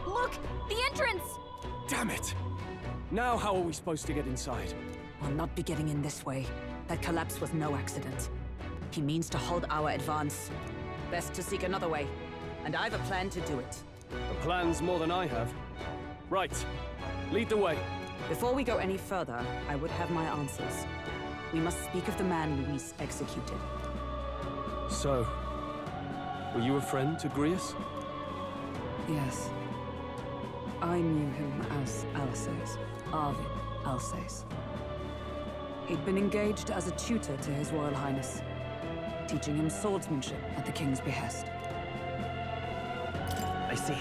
Look! The entrance! Damn it! Now how are we supposed to get inside? We'll not be getting in this way. That collapse was no accident. He means to halt our advance. Best to seek another way. And I've a plan to do it. A plan's more than I have. Right. Lead the way. Before we go any further, I would have my answers. We must speak of the man Luis executed. So, were you a friend to Grius? Yes. I knew him as Alsace. Arvid Alsace. He'd been engaged as a tutor to His Royal Highness, teaching him swordsmanship at the King's behest. I see.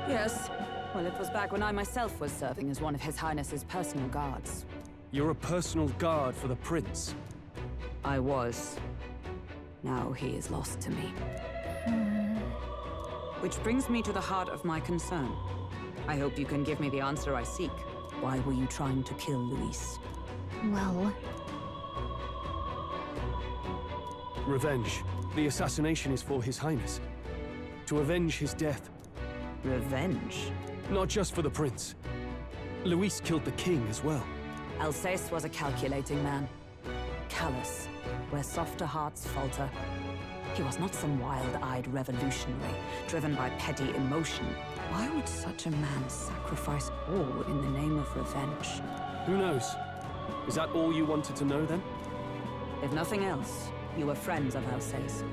Yes. Well, it was back when I myself was serving as one of His Highness's personal guards. You're a personal guard for the Prince. I was. Now he is lost to me. Which brings me to the heart of my concern. I hope you can give me the answer I seek. Why were you trying to kill Luis? Well... Revenge. The assassination is for His Highness. To avenge his death. Revenge? Not just for the Prince. Luis killed the King as well. Alsace was a calculating man. Callous, where softer hearts falter. He was not some wild-eyed revolutionary, driven by petty emotion. Why would such a man sacrifice all in the name of revenge? Who knows? Is that all you wanted to know, then? If nothing else, you were friends of Alsace.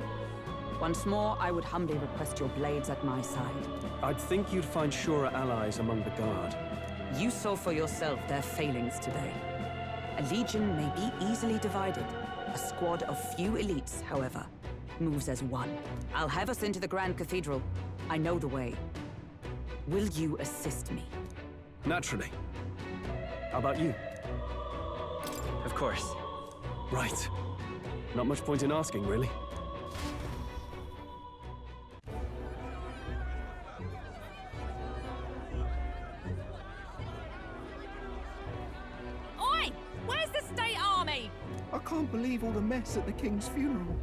Once more, I would humbly request your blades at my side. I'd think you'd find surer allies among the Guard. You saw for yourself their failings today. A legion may be easily divided. A squad of few elites, however, moves as one. I'll have us into the Grand Cathedral. I know the way. Will you assist me? Naturally. How about you? Of course. Right. Not much point in asking, really. Oi! Where's the state army? I can't believe all the mess at the King's funeral.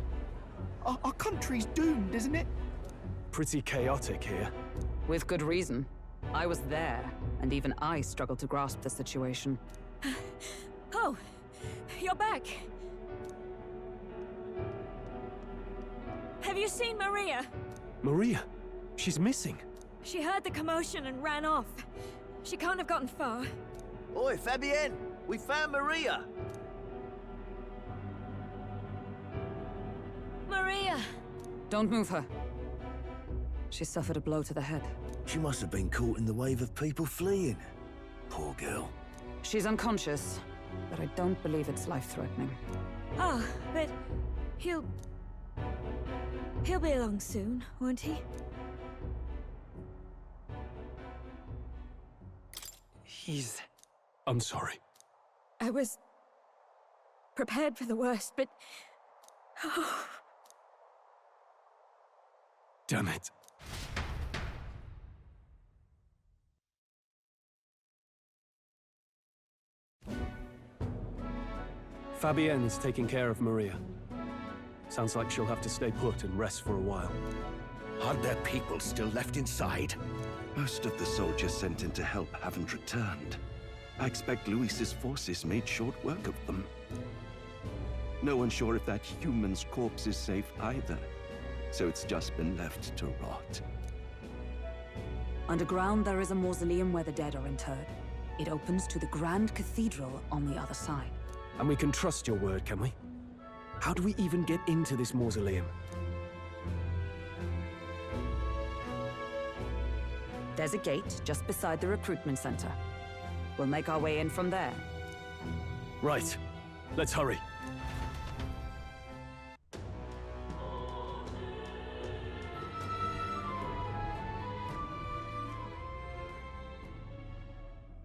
Our country's doomed, isn't it? Pretty chaotic here. With good reason. I was there, and even I struggled to grasp the situation. Oh, you're back. Have you seen Maria? Maria? She's missing. She heard the commotion and ran off. She can't have gotten far. Oi, Fabienne! We found Maria! Maria! Don't move her. She suffered a blow to the head. She must have been caught in the wave of people fleeing. Poor girl. She's unconscious, but I don't believe it's life-threatening. Oh, but he'll be along soon, won't he? He's... I'm sorry. I was prepared for the worst, but... Damn it. Fabienne is taking care of Maria. Sounds like she'll have to stay put and rest for a while. Are there people still left inside? Most of the soldiers sent in to help haven't returned. I expect Luis's forces made short work of them. No one's sure if that human's corpse is safe either, so it's just been left to rot. Underground, there is a mausoleum where the dead are interred. It opens to the Grand Cathedral on the other side. And we can trust your word, can we? How do we even get into this mausoleum? There's a gate just beside the recruitment center. We'll make our way in from there. Right. Let's hurry.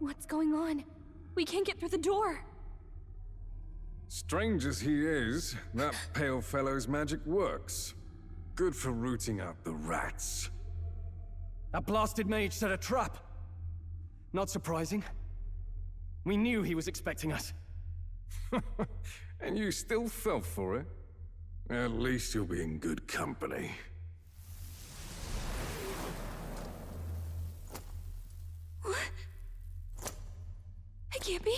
What's going on? We can't get through the door. Strange as he is, that pale fellow's magic works. Good for rooting out the rats. That blasted mage set a trap. Not surprising. We knew he was expecting us. And you still fell for it? At least you'll be in good company. What? It can't be.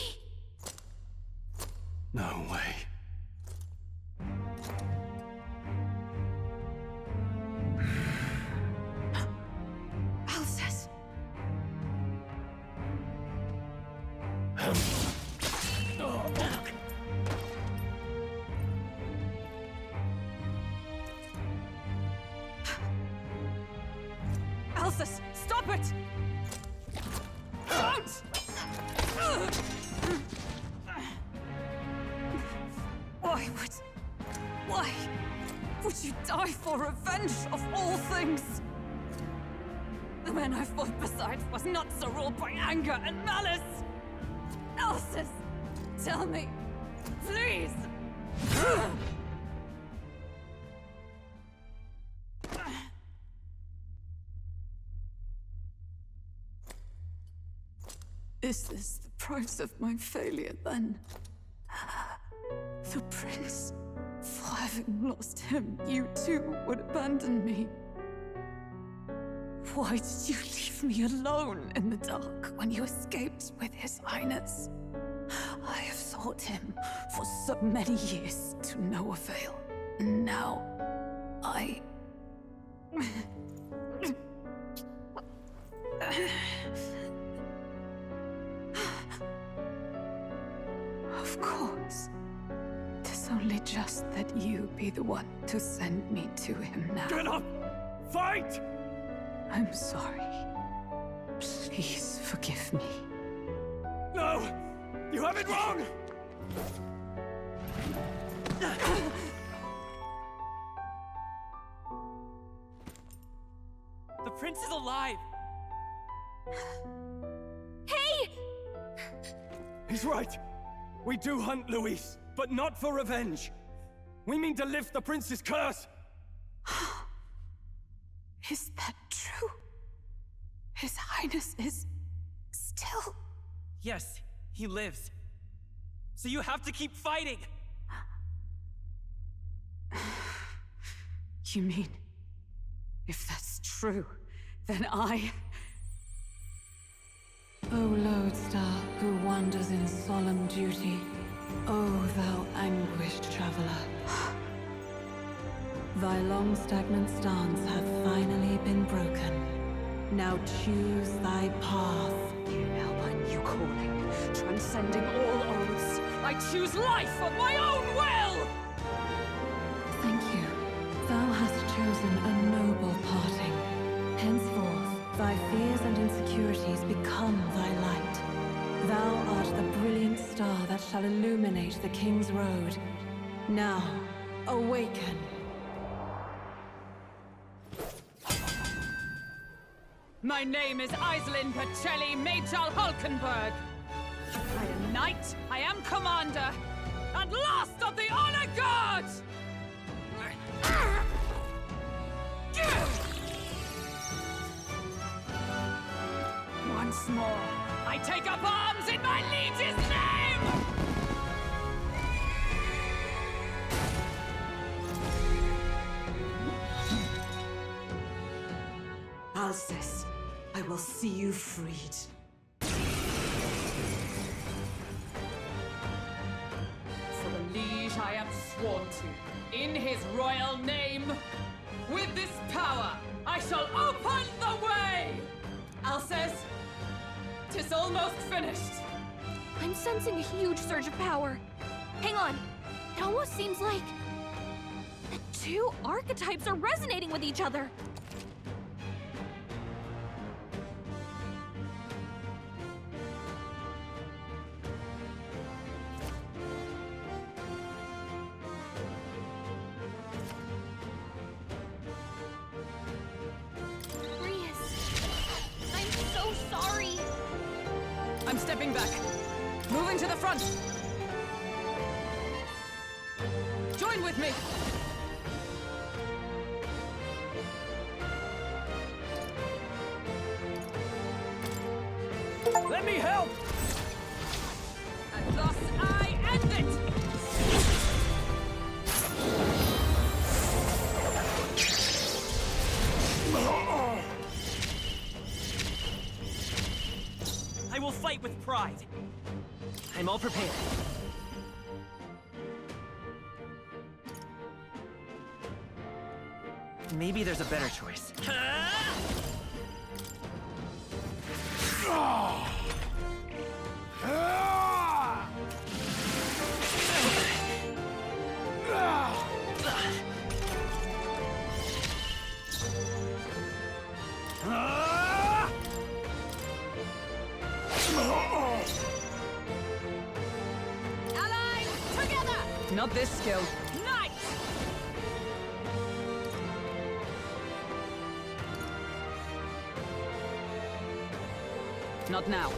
No way. Alcest. Alcest, stop it! Don't! Why would you die for revenge of all things? The man I fought beside was not so ruled by anger and malice. Alcest, tell me, please. Is this the price of my failure, then? The prince, for having lost him, you too would abandon me. Why did you leave me alone in the dark when you escaped with his highness? I have sought him for so many years to no avail, and now I... Of course. 'Tis only just that you be the one to send me to him now. Get up! Fight! I'm sorry. Please forgive me. No! You have it wrong! The prince is alive! Hey! He's right. We do hunt Luis, but not for revenge. We mean to lift the prince's curse. Is that true? His Highness is still... Yes, he lives. So you have to keep fighting! You mean, if that's true, then I... O lodestar who wanders in solemn duty, O thou anguished traveler. Thy long stagnant stance hath finally been broken. Now choose thy path. Now my new calling, transcending all oaths, I choose life of my own will! Thank you. Thou hast chosen a noble parting. Henceforth, thy fears and insecurities become thy light. Thou art the brilliant star that shall illuminate the King's Road. Now, awaken. My name is Iselin Pacelli Majal Hulkenberg. I am Knight, I am commander, and last of the Honor Guard! Once more, I take up arms in my liege's name! Alcest, I will see you freed. For the liege I am sworn to, in his royal name, with this power, I shall open the way! Alcest, 'tis almost finished. I'm sensing a huge surge of power. Hang on. It almost seems like the two archetypes are resonating with each other. I'm stepping back. Moving to the front. Join with me. Let me help! And thus I end it! I will fight with pride. I'm all prepared. Maybe there's a better choice. Allies, together! Not this skill. Knight! Not now.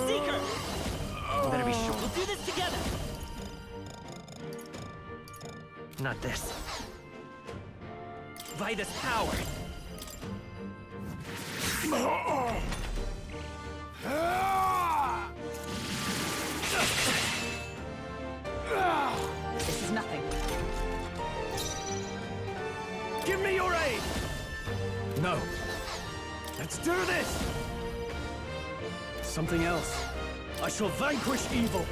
Seeker! Better be sure. We'll do this together! Not this. By this power! This is nothing. Give me your aid! No. Let's do this! Something else. I shall vanquish evil.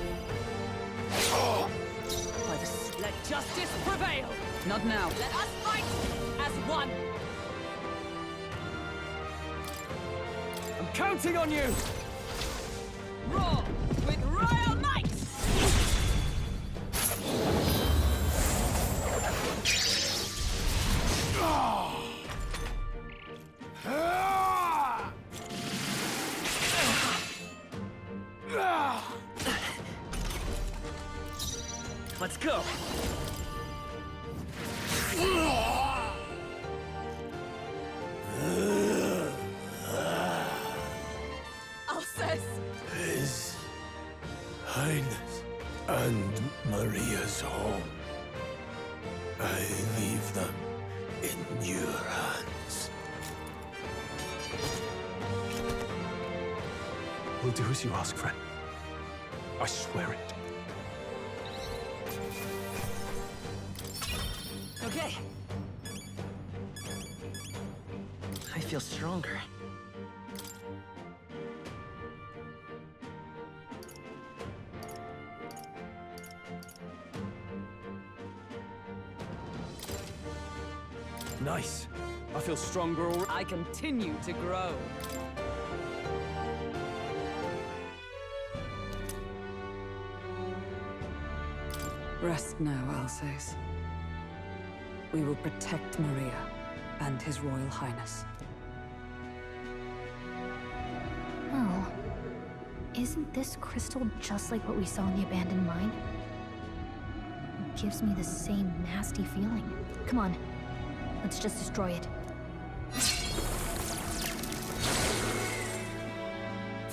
By the let justice prevail! Not now. Let us fight as one! I'm counting on you! Roar with royal might! Let's go! Alcest! His Highness and Maria's home. I leave them in your hands. We'll do as you ask, friend. I swear it. Okay. I feel stronger. Nice. I feel stronger already. I continue to grow. Rest now, Alcest. We will protect Maria and His Royal Highness. Oh. Isn't this crystal just like what we saw in the abandoned mine? It gives me the same nasty feeling. Come on. Let's just destroy it.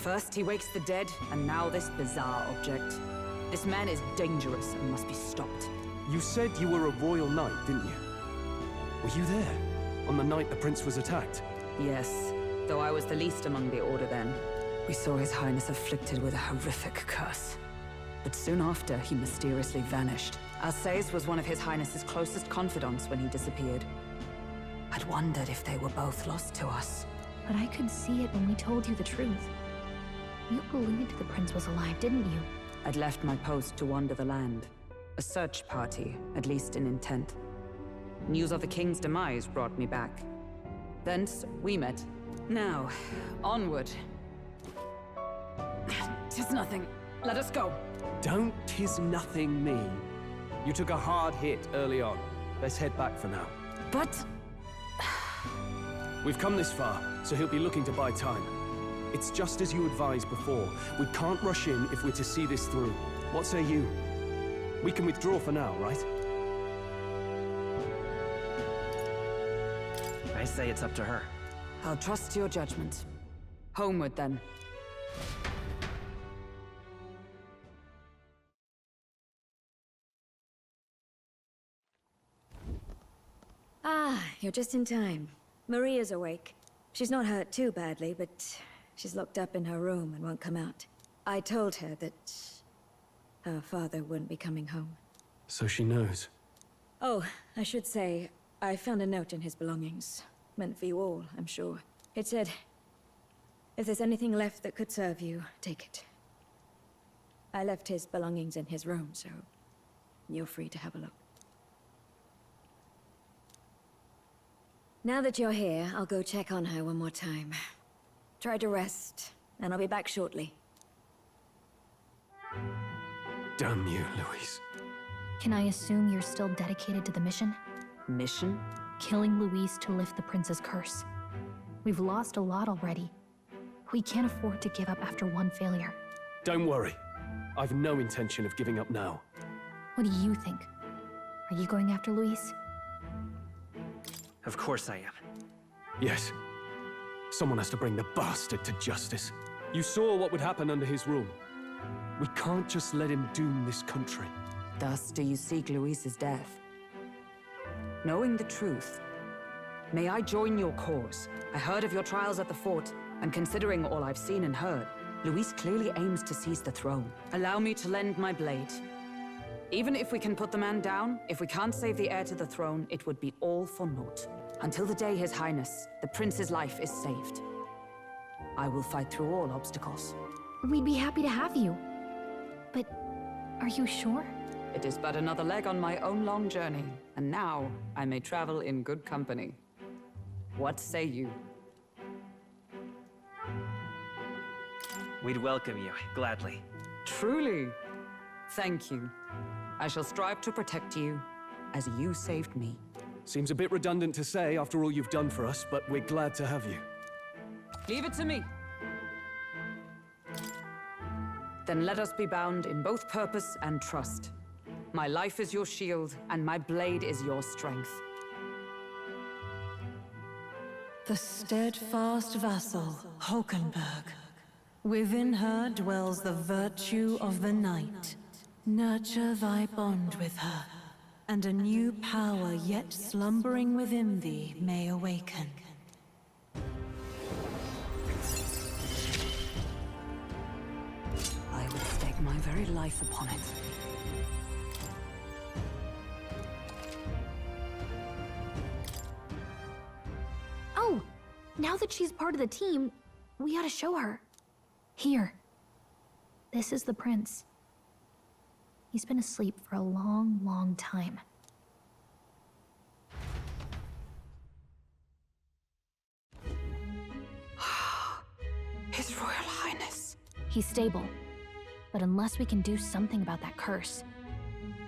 First he wakes the dead, and now this bizarre object. This man is dangerous and must be stopped. You said you were a royal knight, didn't you? Were you there? On the night the prince was attacked? Yes, though I was the least among the Order then. We saw His Highness afflicted with a horrific curse. But soon after, he mysteriously vanished. Alsace was one of His Highness's closest confidants when he disappeared. I'd wondered if they were both lost to us. But I could see it when we told you the truth. You believed the prince was alive, didn't you? I'd left my post to wander the land. A search party, at least in intent. News of the king's demise brought me back. Thence, we met. Now, onward. 'Tis nothing. Let us go. Don't "'tis nothing" me. You took a hard hit early on. Let's head back for now. But... We've come this far, so he'll be looking to buy time. It's just as you advised before. We can't rush in if we're to see this through. What say you? We can withdraw for now, right? I say it's up to her. I'll trust your judgment. Homeward, then. Ah, you're just in time. Maria's awake. She's not hurt too badly, but she's locked up in her room and won't come out. I told her that her father wouldn't be coming home. So she knows. Oh, I should say, I found a note in his belongings. Meant for you all, I'm sure. It said, if there's anything left that could serve you, take it. I left his belongings in his room, so you're free to have a look. Now that you're here, I'll go check on her one more time. Try to rest, and I'll be back shortly. Damn you, Louise. Can I assume you're still dedicated to the mission? Mission? Killing Louise to lift the prince's curse. We've lost a lot already. We can't afford to give up after one failure. Don't worry. I've no intention of giving up now. What do you think? Are you going after Louise? Of course I am. Yes. Someone has to bring the bastard to justice. You saw what would happen under his rule. We can't just let him doom this country. Thus do you seek Louise's death? Knowing the truth, may I join your cause? I heard of your trials at the fort, and considering all I've seen and heard, Louise clearly aims to seize the throne. Allow me to lend my blade. Even if we can put the man down, if we can't save the heir to the throne, it would be all for naught. Until the day His Highness, the prince's life, is saved. I will fight through all obstacles. We'd be happy to have you. But are you sure? It is but another leg on my own long journey, and now I may travel in good company. What say you? We'd welcome you, gladly. Truly? Thank you. I shall strive to protect you, as you saved me. Seems a bit redundant to say after all you've done for us, but we're glad to have you. Leave it to me. Then let us be bound in both purpose and trust. My life is your shield, and my blade is your strength. The steadfast vassal, Hulkenberg. Within her dwells the virtue of the knight. Nurture thy bond with her, and a new power yet slumbering within thee may awaken. I would stake my very life upon it. Oh! Now that she's part of the team, we ought to show her. Here. This is the prince. He's been asleep for a long, long time. His Royal Highness. He's stable. But unless we can do something about that curse,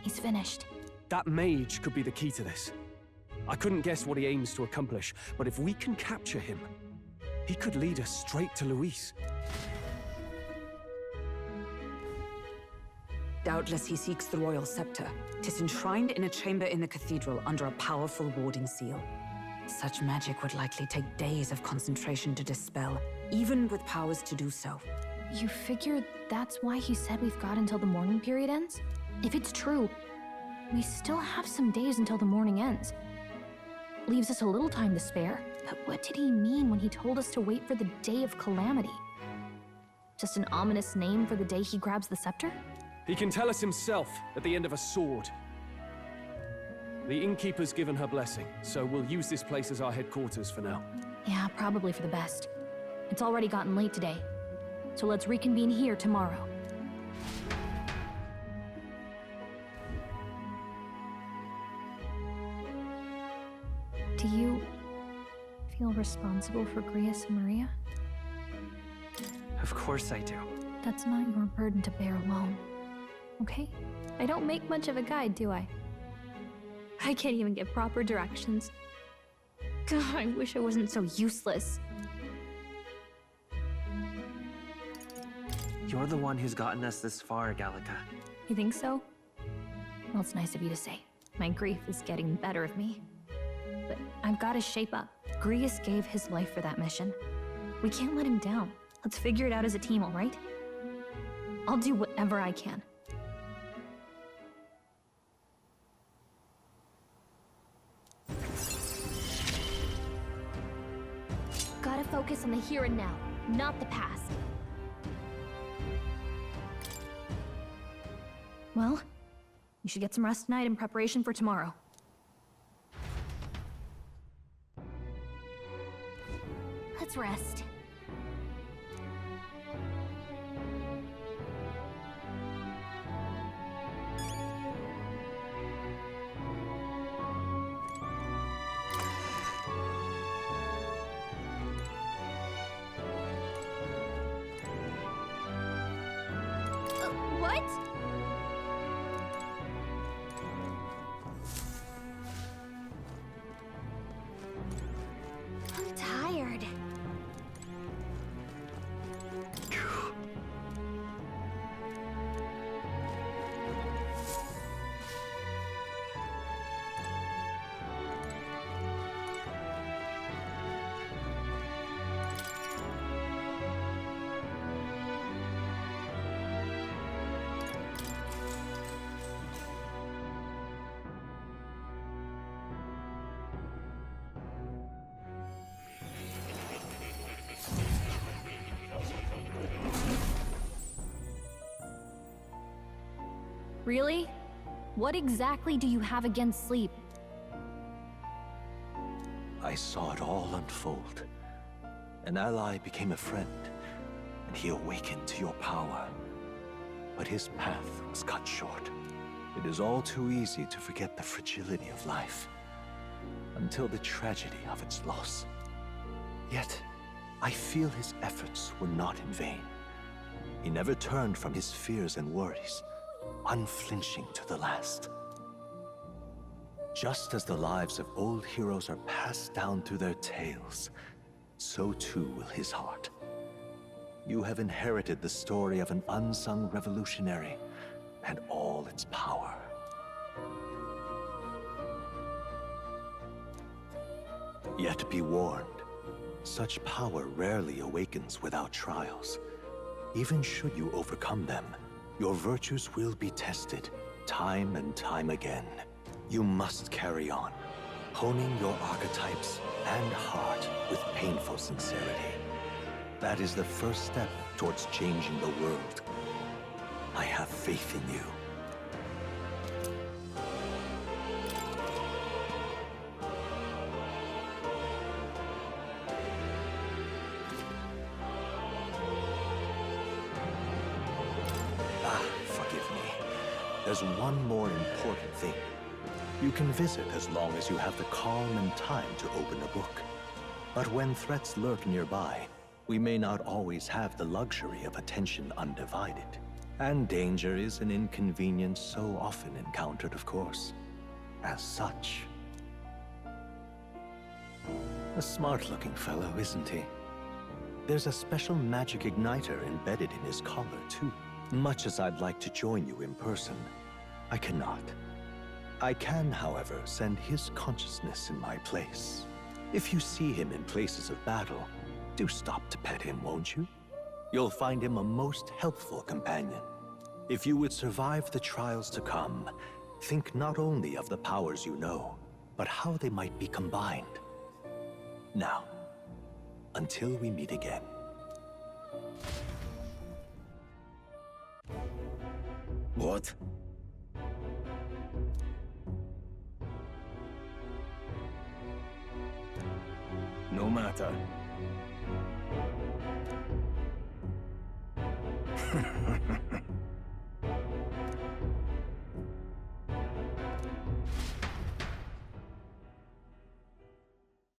he's finished. That mage could be the key to this. I couldn't guess what he aims to accomplish, but if we can capture him, he could lead us straight to Louise. Doubtless he seeks the royal scepter. 'Tis enshrined in a chamber in the cathedral under a powerful warding seal. Such magic would likely take days of concentration to dispel, even with powers to do so. You figure that's why he said we've got until the mourning period ends? If it's true, we still have some days until the mourning ends. Leaves us a little time to spare, but what did he mean when he told us to wait for the Day of Calamity? Just an ominous name for the day he grabs the scepter? He can tell us himself at the end of a sword. The innkeeper's given her blessing, so we'll use this place as our headquarters for now. Yeah, probably for the best. It's already gotten late today, so let's reconvene here tomorrow. Do you feel responsible for Grius and Maria? Of course I do. That's not your burden to bear alone, okay? I don't make much of a guide, do I? I can't even get proper directions. God, I wish I wasn't so useless. You're the one who's gotten us this far, Gallica. You think so? Well, it's nice of you to say. My grief is getting the better of me. But I've got to shape up. Grius gave his life for that mission. We can't let him down. Let's figure it out as a team, all right? I'll do whatever I can. Gotta focus on the here and now, not the past. Well, you should get some rest tonight in preparation for tomorrow. Let's rest. What? I'm tired. Really? What exactly do you have against sleep? I saw it all unfold. An ally became a friend, and he awakened to your power. But his path was cut short. It is all too easy to forget the fragility of life, until the tragedy of its loss. Yet, I feel his efforts were not in vain. He never turned from his fears and worries, unflinching to the last. Just as the lives of old heroes are passed down through their tales, so too will his heart. You have inherited the story of an unsung revolutionary and all its power. Yet be warned, such power rarely awakens without trials. Even should you overcome them, your virtues will be tested, time and time again. You must carry on, honing your archetypes and heart with painful sincerity. That is the first step towards changing the world. I have faith in you. There's one more important thing. You can visit as long as you have the calm and time to open a book. But when threats lurk nearby, we may not always have the luxury of attention undivided. And danger is an inconvenience so often encountered, of course. As such. A smart-looking fellow, isn't he? There's a special magic igniter embedded in his collar, too. Much as I'd like to join you in person, I cannot. I can, however, send his consciousness in my place. If you see him in places of battle, Do stop to pet him, won't you? You'll find him a most helpful companion. If you would survive the trials to come, think not only of the powers you know, but how they might be combined. Now, until we meet again. What? No matter.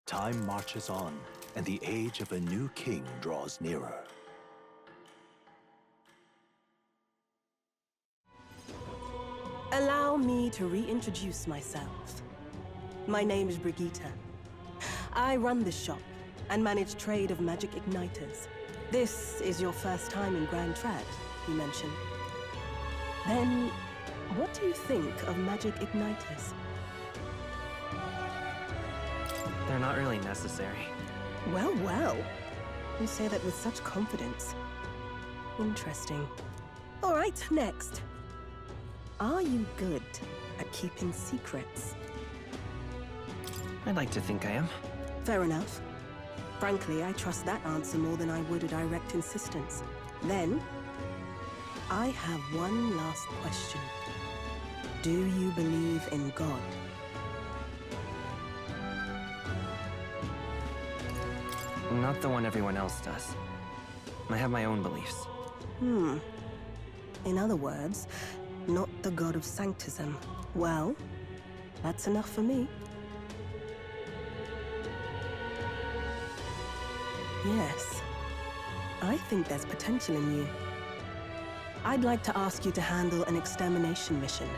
Time marches on, and the age of a new king draws nearer. Allow me to reintroduce myself. My name is Brigitte. I run this shop and manage trade of magic igniters. This is your first time in Grand Trad, you mentioned. Then, what do you think of magic igniters? They're not really necessary. Well, well. You say that with such confidence. Interesting. All right, next. Are you good at keeping secrets? I'd like to think I am. Fair enough. Frankly, I trust that answer more than I would a direct insistence. Then, I have one last question. Do you believe in God? Not the one everyone else does. I have my own beliefs. In other words, not the god of sanctism. Well, that's enough for me. Yes, I think there's potential in you. I'd like to ask you to handle an extermination mission.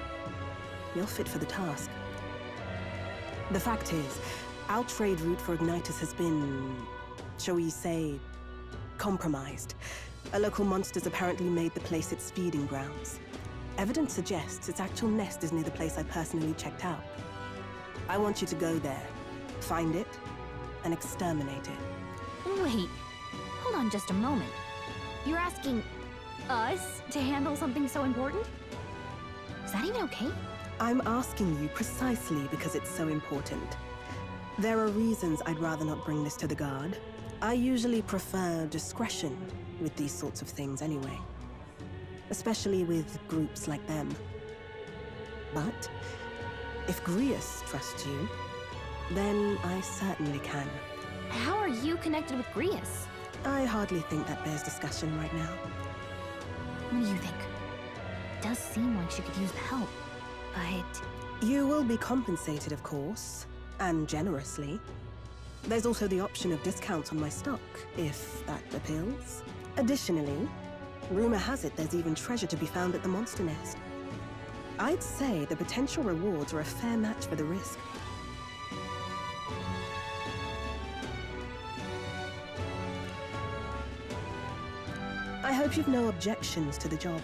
You're fit for the task. The fact is, our trade route for Ignitus has been, shall we say, compromised. A local monster's apparently made the place its feeding grounds. Evidence suggests its actual nest is near the place I personally checked out. I want you to go there, find it, and exterminate it. Wait, hold on just a moment. You're asking us to handle something so important? Is that even okay? I'm asking you precisely because it's so important. There are reasons I'd rather not bring this to the guard. I usually prefer discretion with these sorts of things anyway. Especially with groups like them. But if Grius trusts you, then I certainly can. How are you connected with Grius? I hardly think that bears discussion right now. What do you think? It does seem like she could use the help, but... You will be compensated, of course, and generously. There's also the option of discounts on my stock, if that appeals. Additionally, rumor has it there's even treasure to be found at the monster nest. I'd say the potential rewards are a fair match for the risk. I hope you've no objections to the job.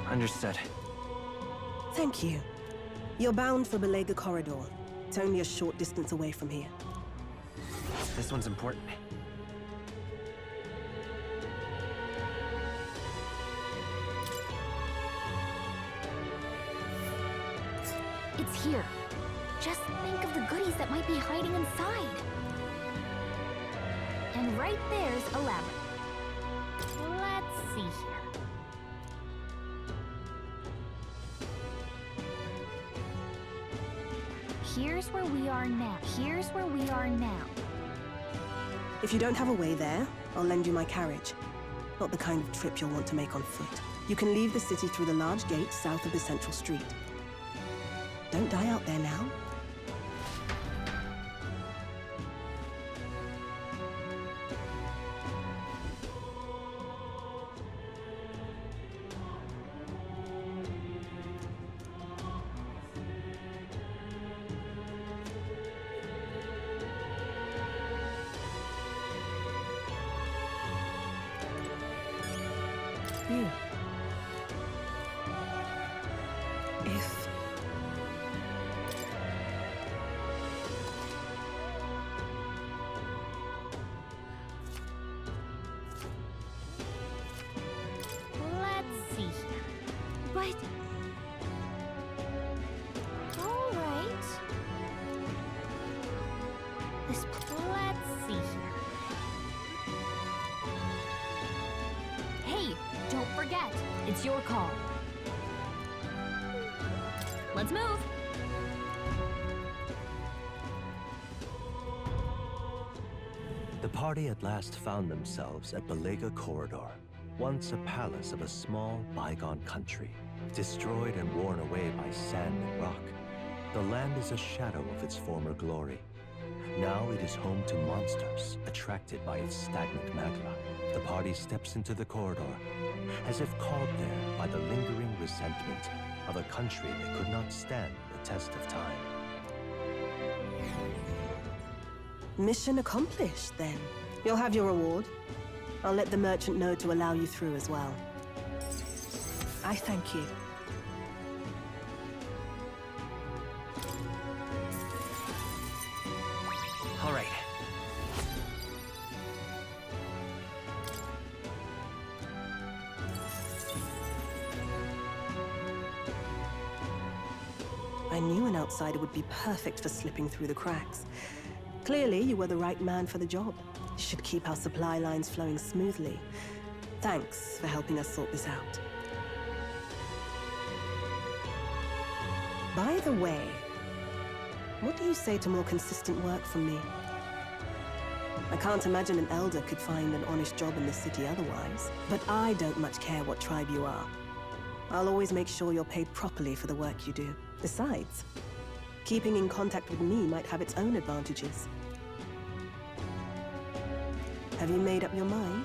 Understood. Thank you. You're bound for Belega Corridor. It's only a short distance away from here. This one's important. It's here. Just think of the goodies that might be hiding inside. And right there's a labyrinth. Let's see here. Here's where we are now. Here's where we are now. If you don't have a way there, I'll lend you my carriage. Not the kind of trip you'll want to make on foot. You can leave the city through the large gate south of the central street. Don't die out there now. You. If... It's your call. Let's move. The party at last found themselves at Belega Corridor, once a palace of a small, bygone country, destroyed and worn away by sand and rock. The land is a shadow of its former glory. Now it is home to monsters, attracted by its stagnant magma. The party steps into the corridor, as if called there by the lingering resentment of a country that could not stand the test of time. Mission accomplished, then. You'll have your reward. I'll let the merchant know to allow you through as well. I thank you. All right. I knew an outsider would be perfect for slipping through the cracks. Clearly, you were the right man for the job. You should keep our supply lines flowing smoothly. Thanks for helping us sort this out. By the way, what do you say to more consistent work from me? I can't imagine an elder could find an honest job in the city otherwise. But I don't much care what tribe you are. I'll always make sure you're paid properly for the work you do. Besides, keeping in contact with me might have its own advantages. Have you made up your mind?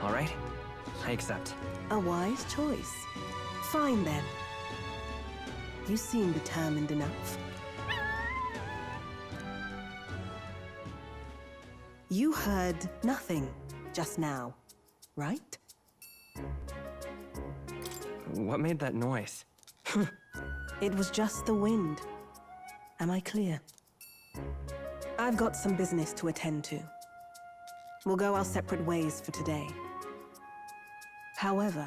All right. I accept. A wise choice. Fine then. You seem determined enough. You heard nothing just now, right? What made that noise? It was just the wind. Am I clear? I've got some business to attend to. We'll go our separate ways for today. However,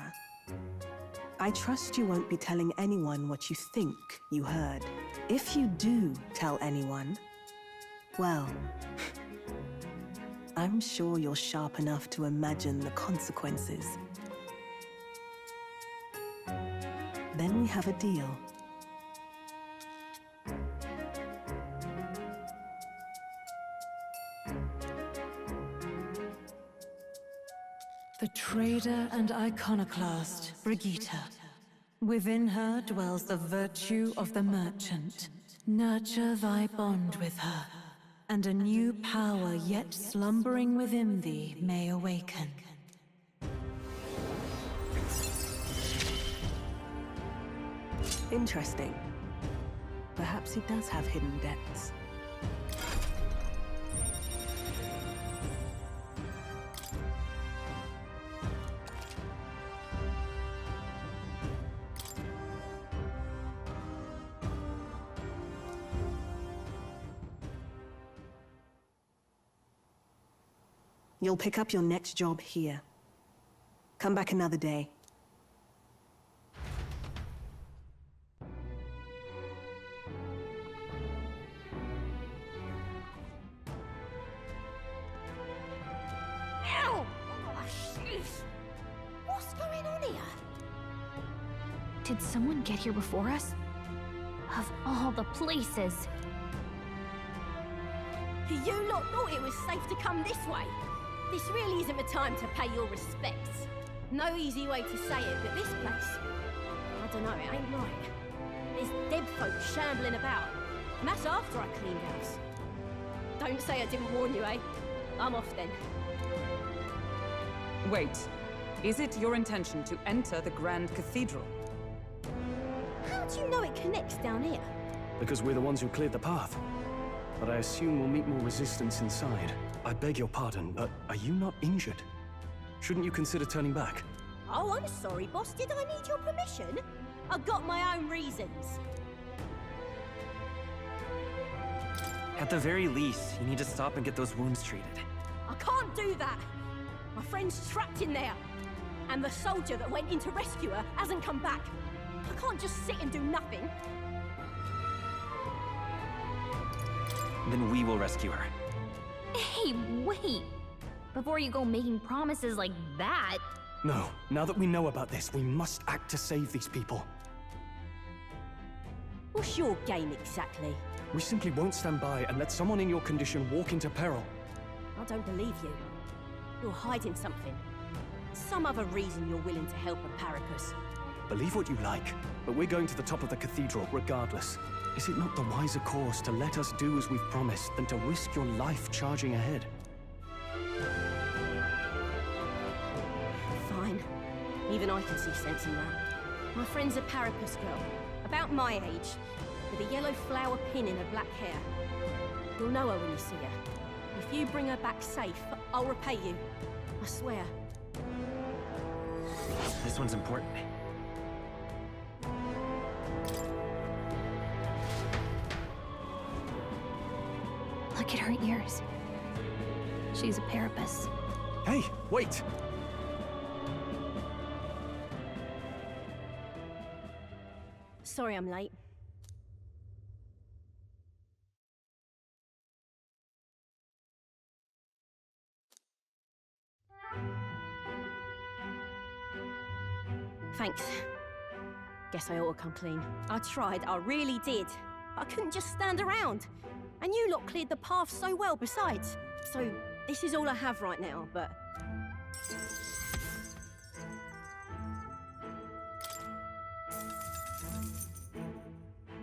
I trust you won't be telling anyone what you think you heard. If you do tell anyone, well, I'm sure you're sharp enough to imagine the consequences. Then we have a deal. The trader and iconoclast, Brigitte. Within her dwells the virtue of the merchant. Nurture thy bond with her, and a new power yet slumbering within thee may awaken. Interesting. Perhaps he does have hidden depths. You'll pick up your next job here. Come back another day. Ow! Oh, shit! What's going on here? Did someone get here before us? Of all the places. You lot thought it was safe to come this way. This really isn't the time to pay your respects. No easy way to say it, but this place, I don't know, it ain't right. There's dead folk shambling about, and that's after I cleaned house. Don't say I didn't warn you, eh? I'm off then. Wait. Is it your intention to enter the Grand Cathedral? How do you know it connects down here? Because we're the ones who cleared the path. But I assume we'll meet more resistance inside. I beg your pardon, but are you not injured? Shouldn't you consider turning back? Oh, I'm sorry, boss. Did I need your permission? I've got my own reasons. At the very least, you need to stop and get those wounds treated. I can't do that. My friend's trapped in there. And the soldier that went in to rescue her hasn't come back. I can't just sit and do nothing. Then we will rescue her. Hey, wait! Before you go making promises like that, No, now that we know about this, we must act to save these people. What's your game exactly? We simply won't stand by and let someone in your condition walk into peril. I don't believe you. You're hiding something. Some other reason you're willing to help a Paracus. Believe what you like, but we're going to the top of the cathedral regardless. Is it not the wiser course to let us do as we've promised than to risk your life charging ahead? Fine. Even I can see sense in that. My friend's a Paracus girl, about my age, with a yellow flower pin in her black hair. You'll know her when you see her. If you bring her back safe, I'll repay you. I swear. This one's important. Look at her ears. She's a Paracus. Hey, wait! Sorry I'm late. Thanks. Guess I ought to come clean. I tried, I really did. I couldn't just stand around. And you lot cleared the path so well besides. So, this is all I have right now, but...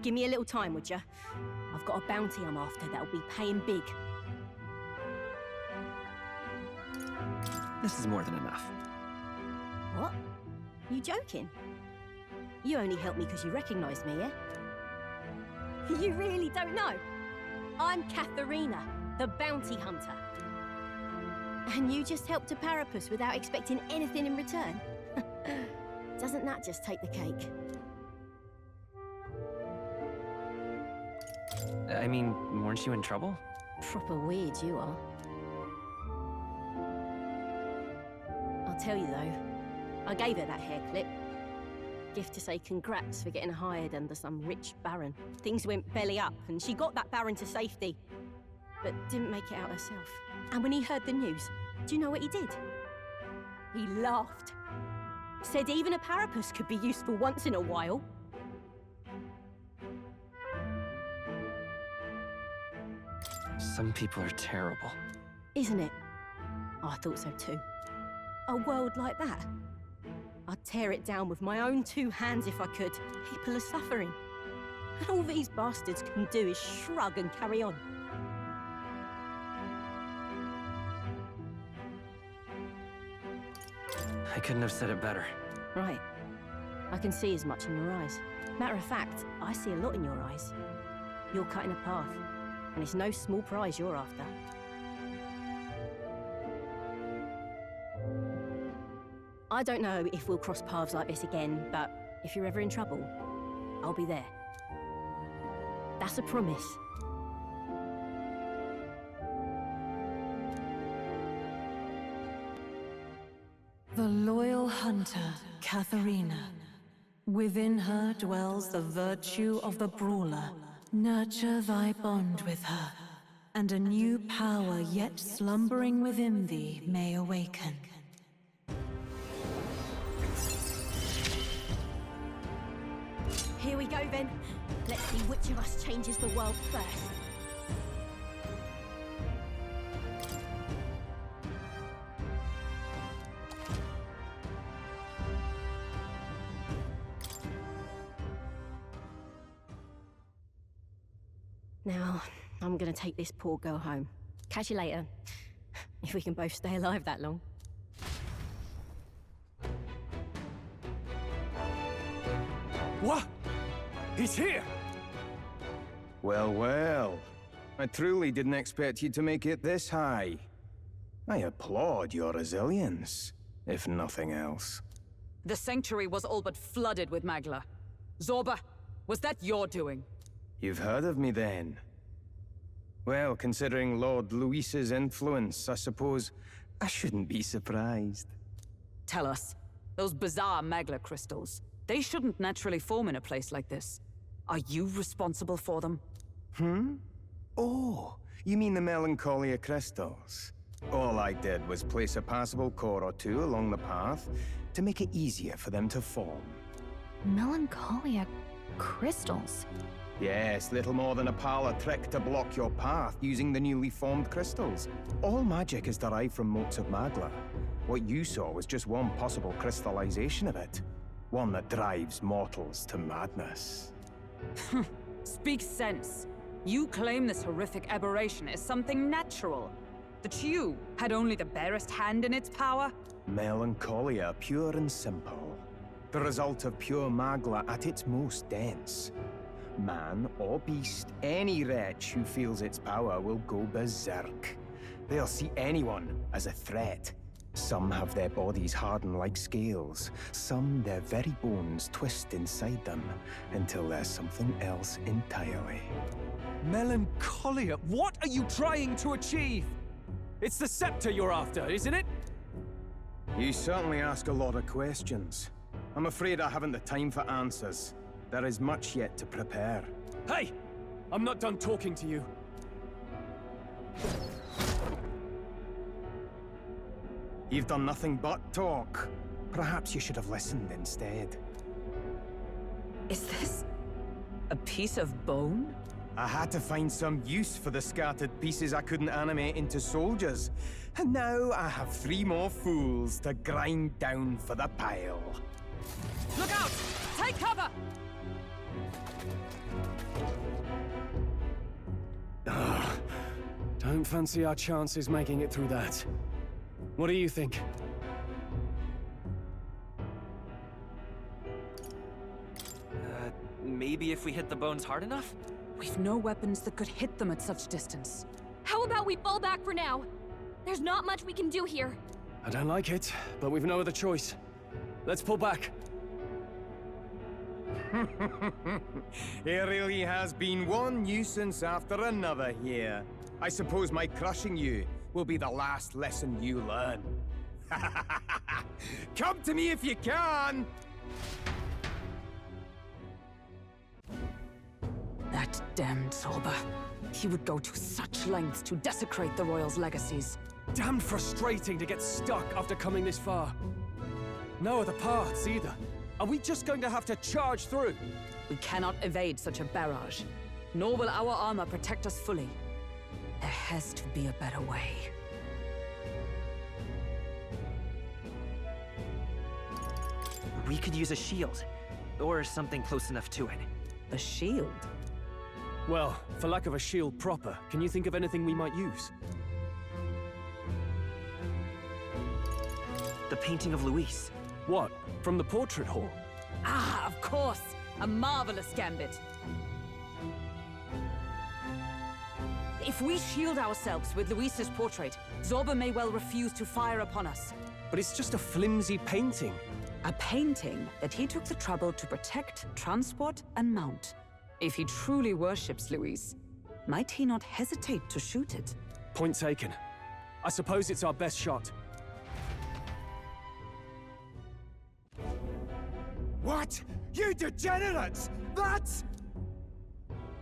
Give me a little time, would ya? I've got a bounty I'm after that'll be paying big. This is more than enough. What? You joking? You only helped me because you recognized me, yeah? You really don't know? I'm Katharina, the bounty hunter. And you just helped a Paracus without expecting anything in return? Doesn't that just take the cake? I mean, weren't you in trouble? Proper weird you are. I'll tell you though, I gave her that hair clip. Gift to say congrats for getting hired under some rich baron. Things went belly up and she got that baron to safety, but didn't make it out herself. And when he heard the news, do you know what he did? He laughed. Said even a Paracus could be useful once in a while. Some people are terrible. Isn't it? Oh, I thought so too. A world like that. I'd tear it down with my own two hands if I could. People are suffering. And all these bastards can do is shrug and carry on. I couldn't have said it better. Right. I can see as much in your eyes. Matter of fact, I see a lot in your eyes. You're cutting a path. And it's no small prize you're after. I don't know if we'll cross paths like this again, but if you're ever in trouble, I'll be there. That's a promise. The loyal hunter, Katharina. Within her dwells the virtue of the brawler. Nurture thy bond with her, and a new power yet slumbering within thee may awaken. Here we go then. Let's see which of us changes the world first. Now, I'm gonna take this poor girl home. Catch you later. If we can both stay alive that long. What? He's here! Well, well. I truly didn't expect you to make it this high. I applaud your resilience, if nothing else. The sanctuary was all but flooded with Magla. Zorba, was that your doing? You've heard of me then? Well, considering Lord Luis's influence, I suppose I shouldn't be surprised. Tell us, those bizarre Magla crystals, they shouldn't naturally form in a place like this. Are you responsible for them? Oh, you mean the Melancholia crystals? All I did was place a passable core or two along the path to make it easier for them to form. Melancholia crystals. Yes, little more than a parlor trick to block your path using the newly formed crystals. All magic is derived from motes of magla. What you saw was just one possible crystallization of it. One that drives mortals to madness. Speak sense. You claim this horrific aberration is something natural. That you had only the barest hand in its power? Melancholia, pure and simple. The result of pure magla at its most dense. Man or beast, any wretch who feels its power will go berserk. They'll see anyone as a threat. Some have their bodies harden like scales. Some their very bones twist inside them until there's something else entirely. Melancholia? What are you trying to achieve? It's the scepter you're after, isn't it? You certainly ask a lot of questions. I'm afraid I haven't the time for answers. There is much yet to prepare. Hey! I'm not done talking to you. You've done nothing but talk. Perhaps you should have listened instead. Is this a piece of bone? I had to find some use for the scattered pieces I couldn't animate into soldiers. And now I have 3 more fools to grind down for the pile. Look out! Take cover! Don't fancy our chances making it through that. What do you think? Maybe if we hit the bones hard enough? We've no weapons that could hit them at such distance. How about we fall back for now? There's not much we can do here. I don't like it, but we've no other choice. Let's pull back. It really has been one nuisance after another here. I suppose my crushing you will be the last lesson you learn. Come to me if you can! That damned Zorba. He would go to such lengths to desecrate the Royals' legacies. Damn frustrating to get stuck after coming this far. No other paths either. Are we just going to have to charge through? We cannot evade such a barrage, nor will our armor protect us fully. There has to be a better way. We could use a shield, or something close enough to it. A shield? Well, for lack of a shield proper, can you think of anything we might use? The painting of Luis. What? From the portrait hall? Ah, of course! A marvelous gambit. If we shield ourselves with Luis's portrait, Zorba may well refuse to fire upon us. But it's just a flimsy painting. A painting that he took the trouble to protect, transport, and mount. If he truly worships Luis, might he not hesitate to shoot it? Point taken. I suppose it's our best shot. What? You degenerates! That's...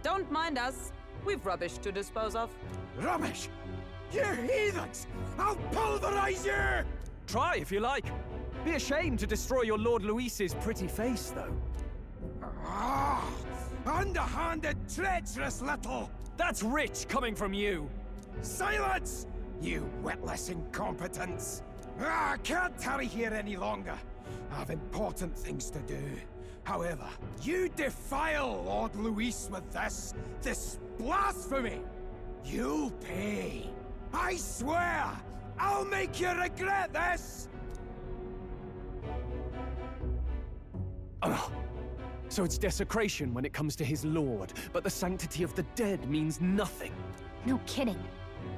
Don't mind us. We've rubbish to dispose of. Rubbish? You heathens! I'll pulverize you! Try if you like. Be ashamed to destroy your Lord Luis's pretty face, though. Ah! Underhanded, treacherous little... That's rich coming from you! Silence! You witless incompetents! I can't tarry here any longer. I have important things to do. However, you defile Lord Luis with this blasphemy! You'll pay! I swear! I'll make you regret this! Oh. So it's desecration when it comes to his lord, but the sanctity of the dead means nothing. No kidding.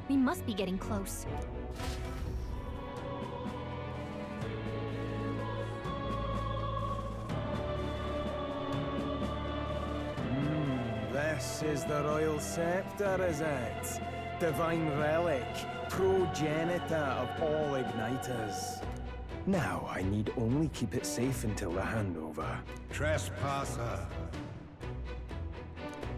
We must be getting close. This is the royal scepter, is it? Divine relic, progenitor of all igniters. Now I need only keep it safe until the handover. Trespasser.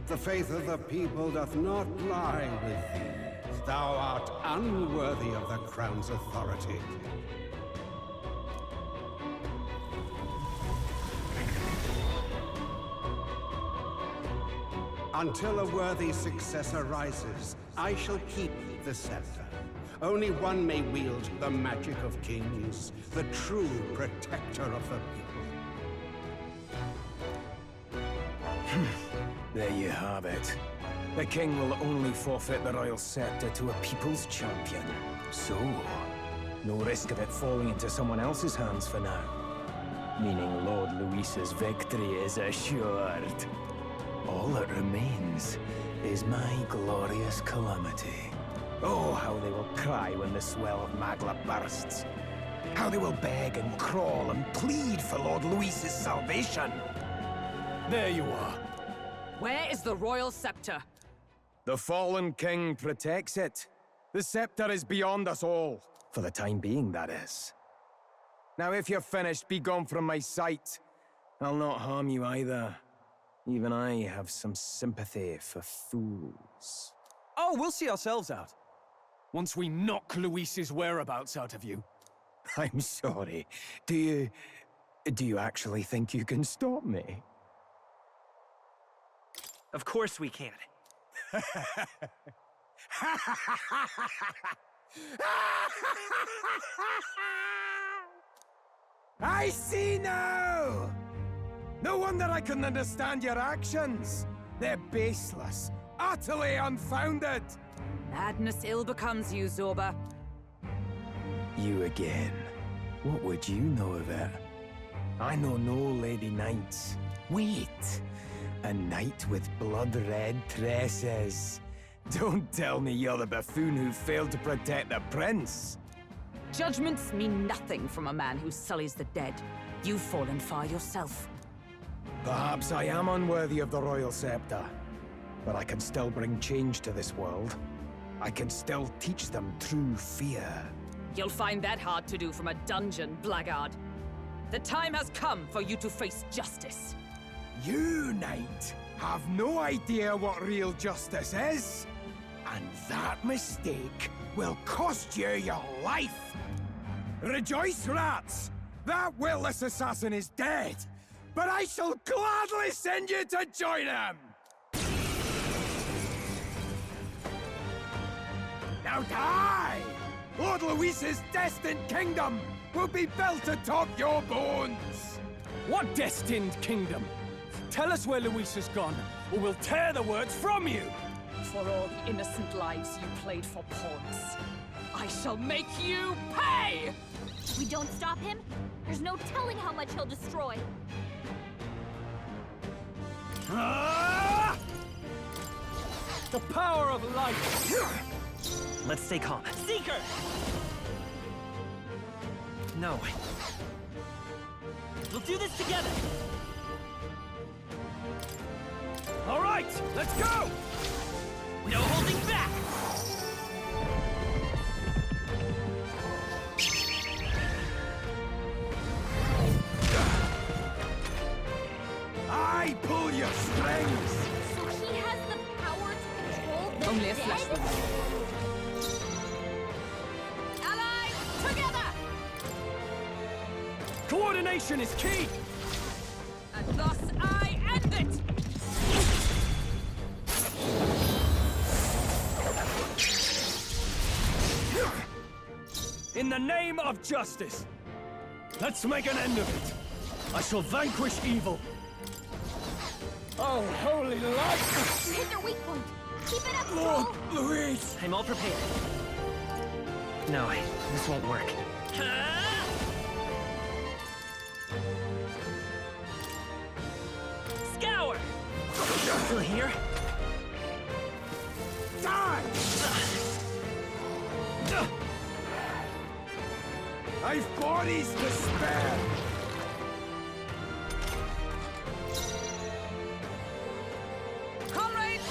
The faith of the people doth not lie with thee. thou art unworthy of the crown's authority. Until a worthy successor rises, I shall keep the scepter. Only one may wield the magic of kings, the true protector of the people. There you have it. The king will only forfeit the royal scepter to a people's champion. So, no risk of it falling into someone else's hands for now. Meaning Lord Luis's victory is assured. All that remains is my glorious calamity. Oh, how they will cry when the swell of Magla bursts. How they will beg and crawl and plead for Lord Luis's salvation. There you are. Where is the royal scepter? The fallen king protects it. The scepter is beyond us all. For the time being, that is. Now, if you're finished, be gone from my sight. I'll not harm you either. Even I have some sympathy for fools. Oh, we'll see ourselves out. Once we knock Luis's whereabouts out of you. I'm sorry. Do you actually think you can stop me? Of course we can. I see now! No wonder I couldn't understand your actions. They're baseless, utterly unfounded. Madness ill becomes you, Zorba. You again. What would you know of it? I know no Lady Knights. Wait! A knight with blood-red tresses. Don't tell me you're the buffoon who failed to protect the prince. Judgments mean nothing from a man who sullies the dead. You've fallen far yourself. Perhaps I am unworthy of the royal scepter, but I can still bring change to this world. I can still teach them true fear. You'll find that hard to do from a dungeon, blackguard. The time has come for you to face justice. You, knight, have no idea what real justice is. And that mistake will cost you your life. Rejoice, rats! That willless assassin is dead, but I shall gladly send you to join him! Now die! Lord Luis's destined kingdom will be built atop your bones! What destined kingdom? Tell us where Luis has gone, or we'll tear the words from you! For all the innocent lives you played for pawns, I shall make you pay! If we don't stop him, there's no telling how much he'll destroy. Ah! The power of light! Let's stay calm. Seeker! No. We'll do this together! All right, let's go! No holding back! I pull your strings! So he has the power to control the Only a dead? flesh wound. Allies, together! Coordination is key! And thus I end it! In the name of justice, let's make an end of it. I shall vanquish evil. Oh, holy light! You hit their weak point. Keep it up, Lord Soul. Luis! I'm all prepared. No, this won't work. Scour! Still here? Die! I've bodies to spare! Comrades,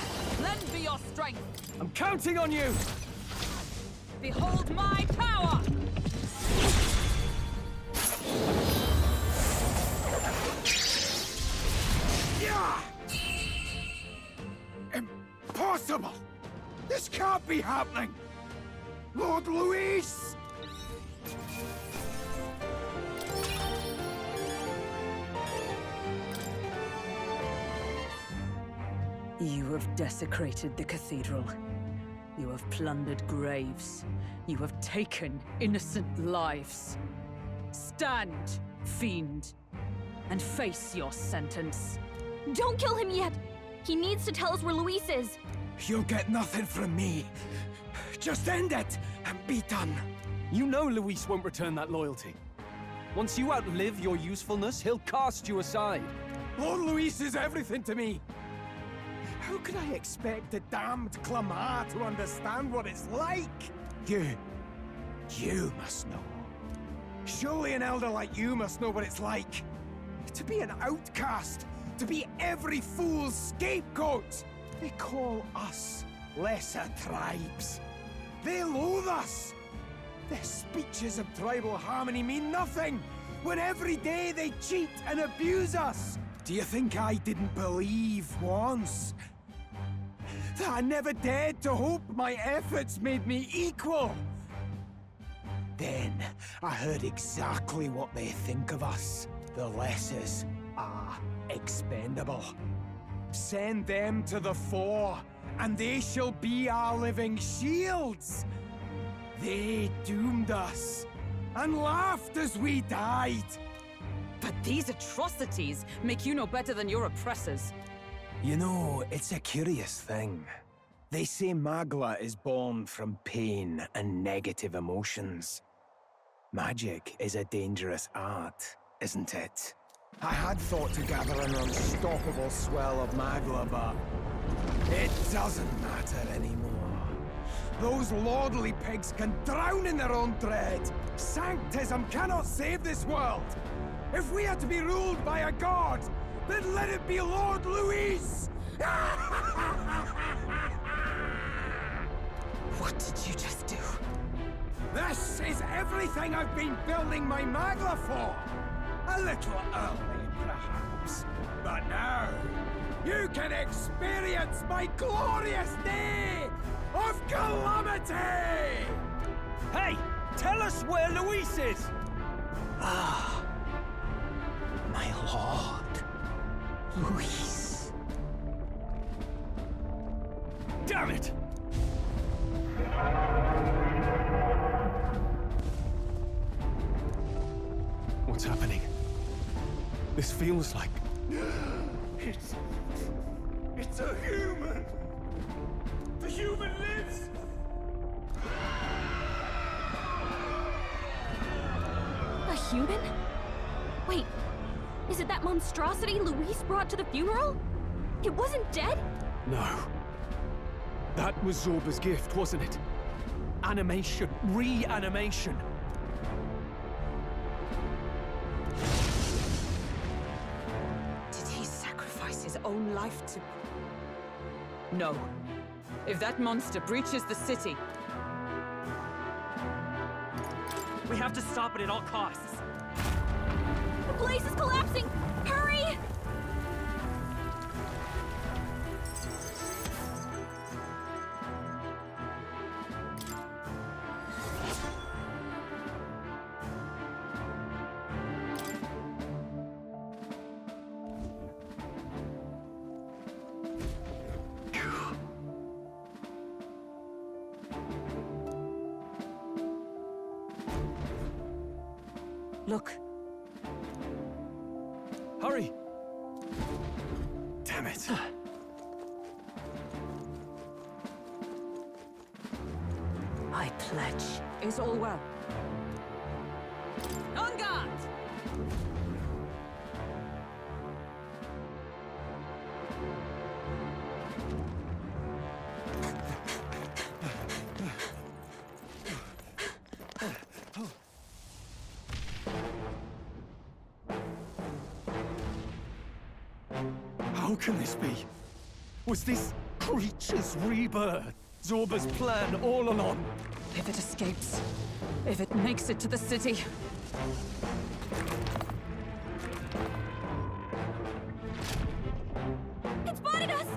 lend me your strength! I'm counting on you! Behold my power! Yeah! Impossible! This can't can't be happening! Lord Luis! You have desecrated the cathedral. You have plundered graves. You have taken innocent lives. Stand, fiend, and face your sentence. Don't kill him yet! He needs to tell us where Luis is. You'll get nothing from me. Just end it and be done. You know Luis won't return that loyalty. Once you outlive your usefulness, he'll cast you aside. Lord Luis is everything to me. How could I expect the damned Clamar to understand what it's like? You must know. Surely an elder like you must know what it's like. To be an outcast, to be every fool's scapegoat. They call us lesser tribes. They loathe us. Their speeches of tribal harmony mean nothing, when every day they cheat and abuse us. Do you think I didn't believe once that I never dared to hope my efforts made me equal? Then I heard exactly what they think of us. The lessers are expendable. Send them to the fore, and they shall be our living shields. They doomed us, and laughed as we died. But these atrocities make you no better than your oppressors. You know, it's a curious thing. They say Magla is born from pain and negative emotions. Magic is a dangerous art, isn't it? I had thought to gather an unstoppable swell of Magla, but it doesn't matter anymore. Those lordly pigs can drown in their own dread. Sanctism cannot save this world. If we are to be ruled by a god, then let it be Lord Luis! What did you just do? This is everything I've been building my Magla for! A little early, perhaps. But now, you can experience my glorious day of calamity! Hey! Tell us where Luis is! Ah, my lord, Luis. Damn it! What's happening? This feels like... It's a human! The human lives! A human? Wait, is it that monstrosity Luis brought to the funeral? It wasn't dead? No. That was Zorba's gift, wasn't it? Animation. Reanimation. Did he sacrifice his own life to... No. If that monster breaches the city... We have to stop it at all costs. The place is collapsing! Hurry! Look. Hurry! Damn it. I pledge. Is all well? On guard! How can this be? Was this creature's rebirth Zorba's plan all along? If it escapes, if it makes it to the city... It spotted us!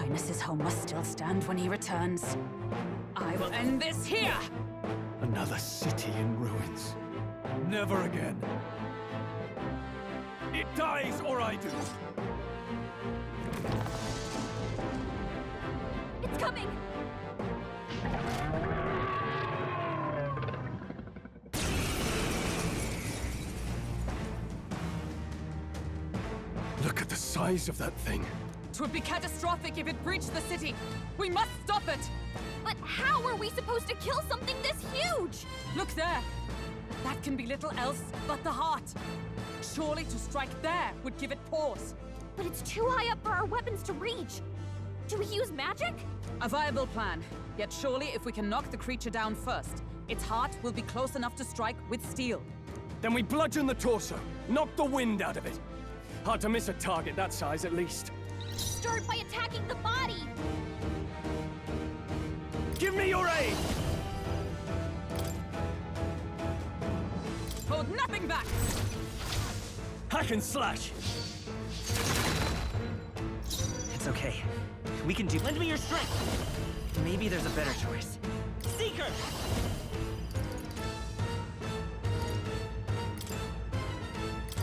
Highness's home must still stand when he returns. I will end this here! Another city in ruins. Never again. It dies or I do. It's coming! Look at the size of that thing. It would be catastrophic if it breached the city! We must stop it! But how are we supposed to kill something this huge? Look there! That can be little else but the heart. Surely to strike there would give it pause. But it's too high up for our weapons to reach. Do we use magic? A viable plan. Yet surely if we can knock the creature down first, its heart will be close enough to strike with steel. Then we bludgeon the torso. Knock the wind out of it. Hard to miss a target that size, at least. Start by attacking the body! Give me your aid! Hold nothing back! Hack and slash! It's okay. We can do... Lend me your strength! Maybe there's a better choice. Seeker!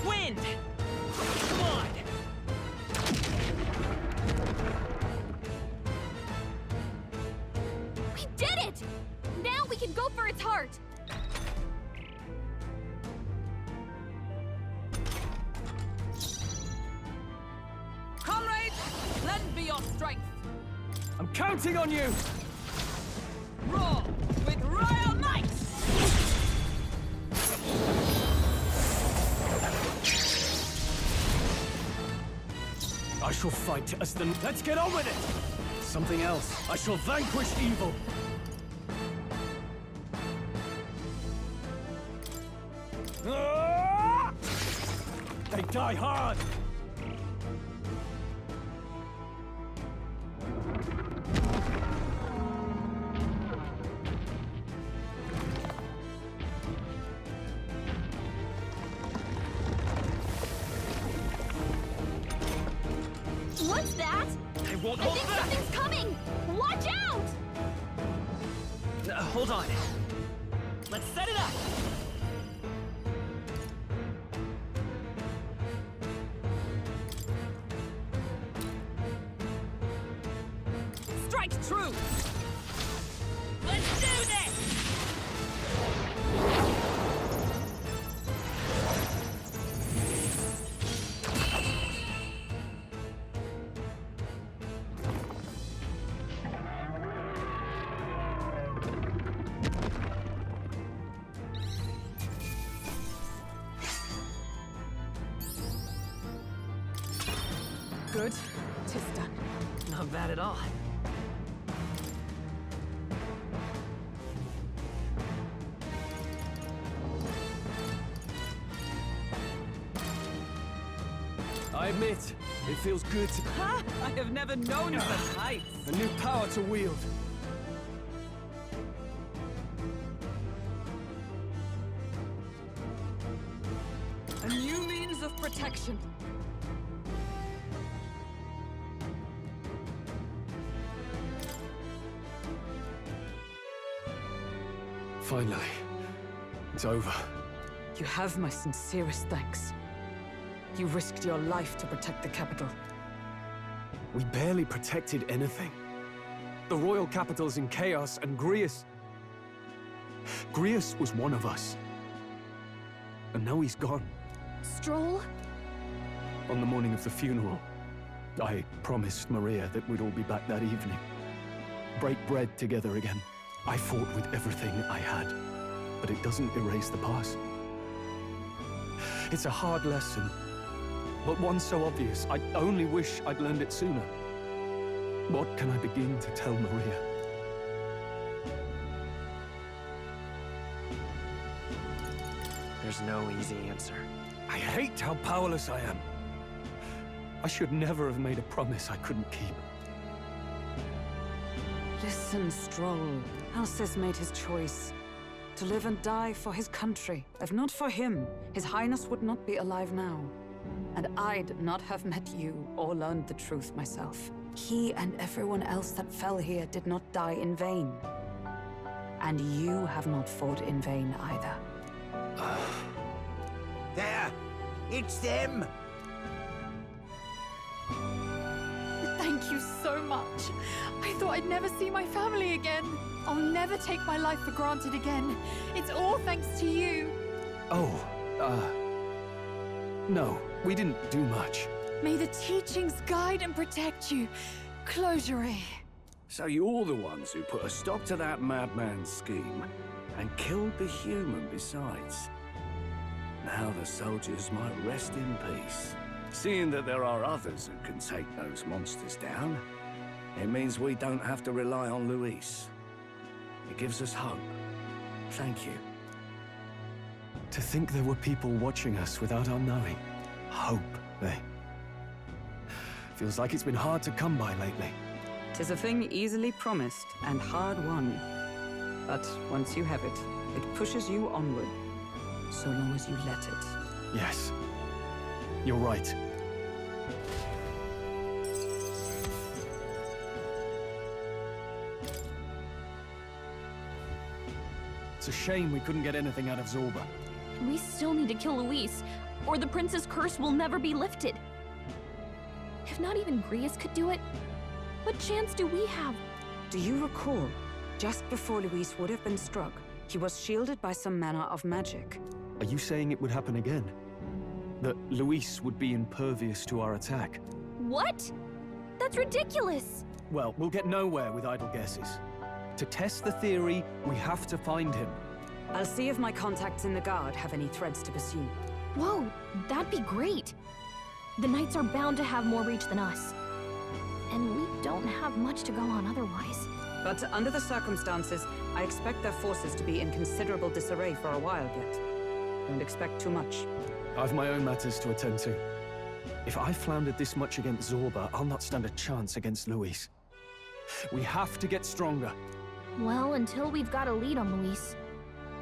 Wind! Come on! We did it! Now we can go for its heart! Comrades, lend me your strength! I'm counting on you! Roar with royal might! I shall fight as the... Let's get on with it! Something else. I shall vanquish evil. Ah! They die hard! What's that? I won't I hold think back! something's coming! Watch out! Hold on. Let's set it up! Strike true! Let's do this! Good. 'Tis done. Not bad at all. I admit, it feels good to... Ha! I have never known such heights! A new power to wield. A new means of protection. Finally, it's over. You have my sincerest thanks. You risked your life to protect the capital. We barely protected anything. The royal capital's in chaos, and Grius... Grius was one of us. And now he's gone. Stroll? On the morning of the funeral, I promised Maria that we'd all be back that evening. Break bread together again. I fought with everything I had, but it doesn't erase the past. It's a hard lesson, but one so obvious, I only wish I'd learned it sooner. What can I begin to tell Maria? There's no easy answer. I hate how powerless I am. I should never have made a promise I couldn't keep. Listen, Stroll. Alcest made his choice. To live and die for his country. If not for him, His Highness would not be alive now. And I'd not have met you or learned the truth myself. He and everyone else that fell here did not die in vain. And you have not fought in vain either. There! It's them! Thank you so much. I thought I'd never see my family again. I'll never take my life for granted again. It's all thanks to you. Oh, no, we didn't do much. May the teachings guide and protect you. Closure. So you're the ones who put a stop to that madman's scheme, and killed the human besides. Now the soldiers might rest in peace. Seeing that there are others who can take those monsters down, it means we don't have to rely on Luis. It gives us hope. Thank you. To think there were people watching us without our knowing. Hope, eh? Feels like it's been hard to come by lately. 'Tis a thing easily promised and hard won. But once you have it, it pushes you onward, so long as you let it. Yes. You're right. It's a shame we couldn't get anything out of Zorba. We still need to kill Luis, or the prince's curse will never be lifted. If not even Grius could do it, what chance do we have? Do you recall, just before Luis would have been struck, he was shielded by some manner of magic? Are you saying it would happen again? That Luis would be impervious to our attack? What? That's ridiculous! Well, we'll get nowhere with idle guesses. To test the theory, we have to find him. I'll see if my contacts in the Guard have any threads to pursue. Whoa, that'd be great. The Knights are bound to have more reach than us. And we don't have much to go on otherwise. But under the circumstances, I expect their forces to be in considerable disarray for a while yet. Don't expect too much. I've my own matters to attend to. If I floundered this much against Zorba, I'll not stand a chance against Luis. We have to get stronger. Well, until we've got a lead on Luis,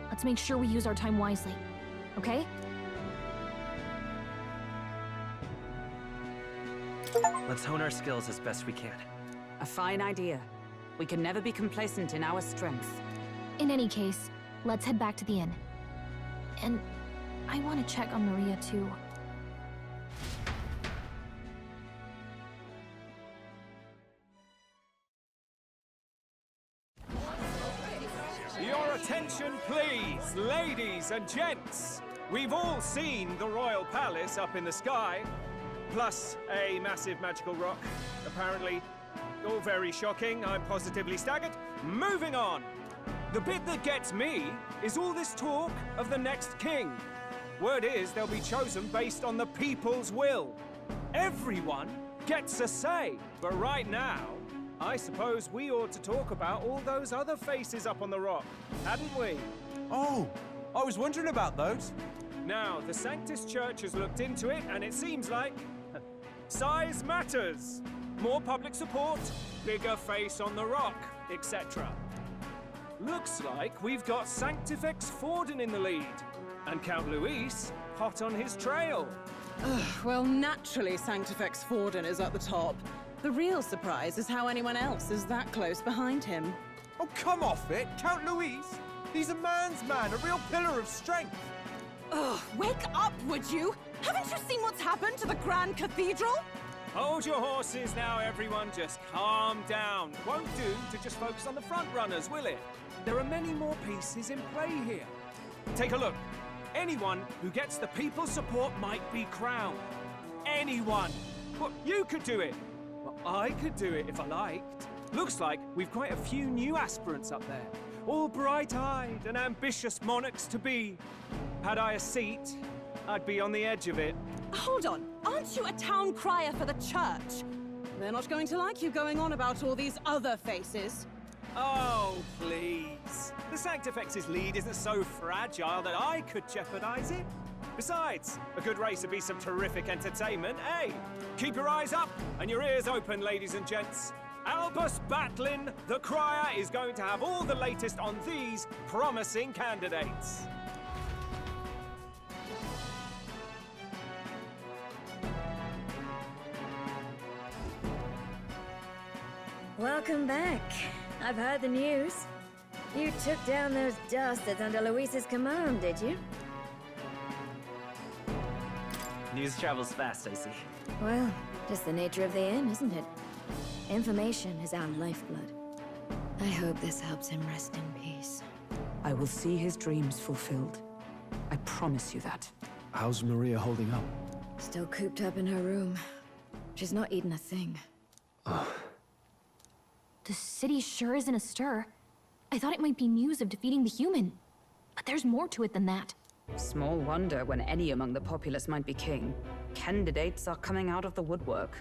let's make sure we use our time wisely. Okay? Let's hone our skills as best we can. A fine idea. We can never be complacent in our strength. In any case, let's head back to the inn. And I want to check on Maria, too. Your attention, please, ladies and gents. We've all seen the royal palace up in the sky, plus a massive magical rock, apparently. All very shocking, I'm positively staggered. Moving on. The bit that gets me is all this talk of the next king. Word is they'll be chosen based on the people's will. Everyone gets a say, but right now, I suppose we ought to talk about all those other faces up on the rock, hadn't we? Oh, I was wondering about those. Now, the Sanctus Church has looked into it, and it seems like size matters. More public support, bigger face on the rock, etc. Looks like we've got Sanctifex Forden in the lead, and Count Luis hot on his trail. Well, naturally Sanctifex Forden is at the top. The real surprise is how anyone else is that close behind him. Oh, come off it, Count Luis. He's a man's man, a real pillar of strength. Ugh, wake up, would you? Haven't you seen what's happened to the Grand Cathedral? Hold your horses now, everyone. Just calm down. Won't do to just focus on the front runners, will it? There are many more pieces in play here. Take a look. Anyone who gets the people's support might be crowned. Anyone. Well, you could do it. Well, I could do it if I liked. Looks like we've quite a few new aspirants up there. All bright-eyed and ambitious monarchs to be. Had I a seat, I'd be on the edge of it. Hold on, aren't you a town crier for the church? They're not going to like you going on about all these other faces. Oh, please. The Sanctifex's lead isn't so fragile that I could jeopardize it. Besides, a good race would be some terrific entertainment, eh? Keep your eyes up and your ears open, ladies and gents. Albus Batlin, the crier, is going to have all the latest on these promising candidates. Welcome back. I've heard the news. You took down those dastards under Luis's command, did you? News travels fast, I see. Well, just the nature of the inn, isn't it? Information is our lifeblood. I hope this helps him rest in peace. I will see his dreams fulfilled. I promise you that. How's Maria holding up? Still cooped up in her room. She's not eaten a thing. The city sure isn't astir. I thought it might be news of defeating the human. But there's more to it than that. Small wonder when any among the populace might be king. Candidates are coming out of the woodwork.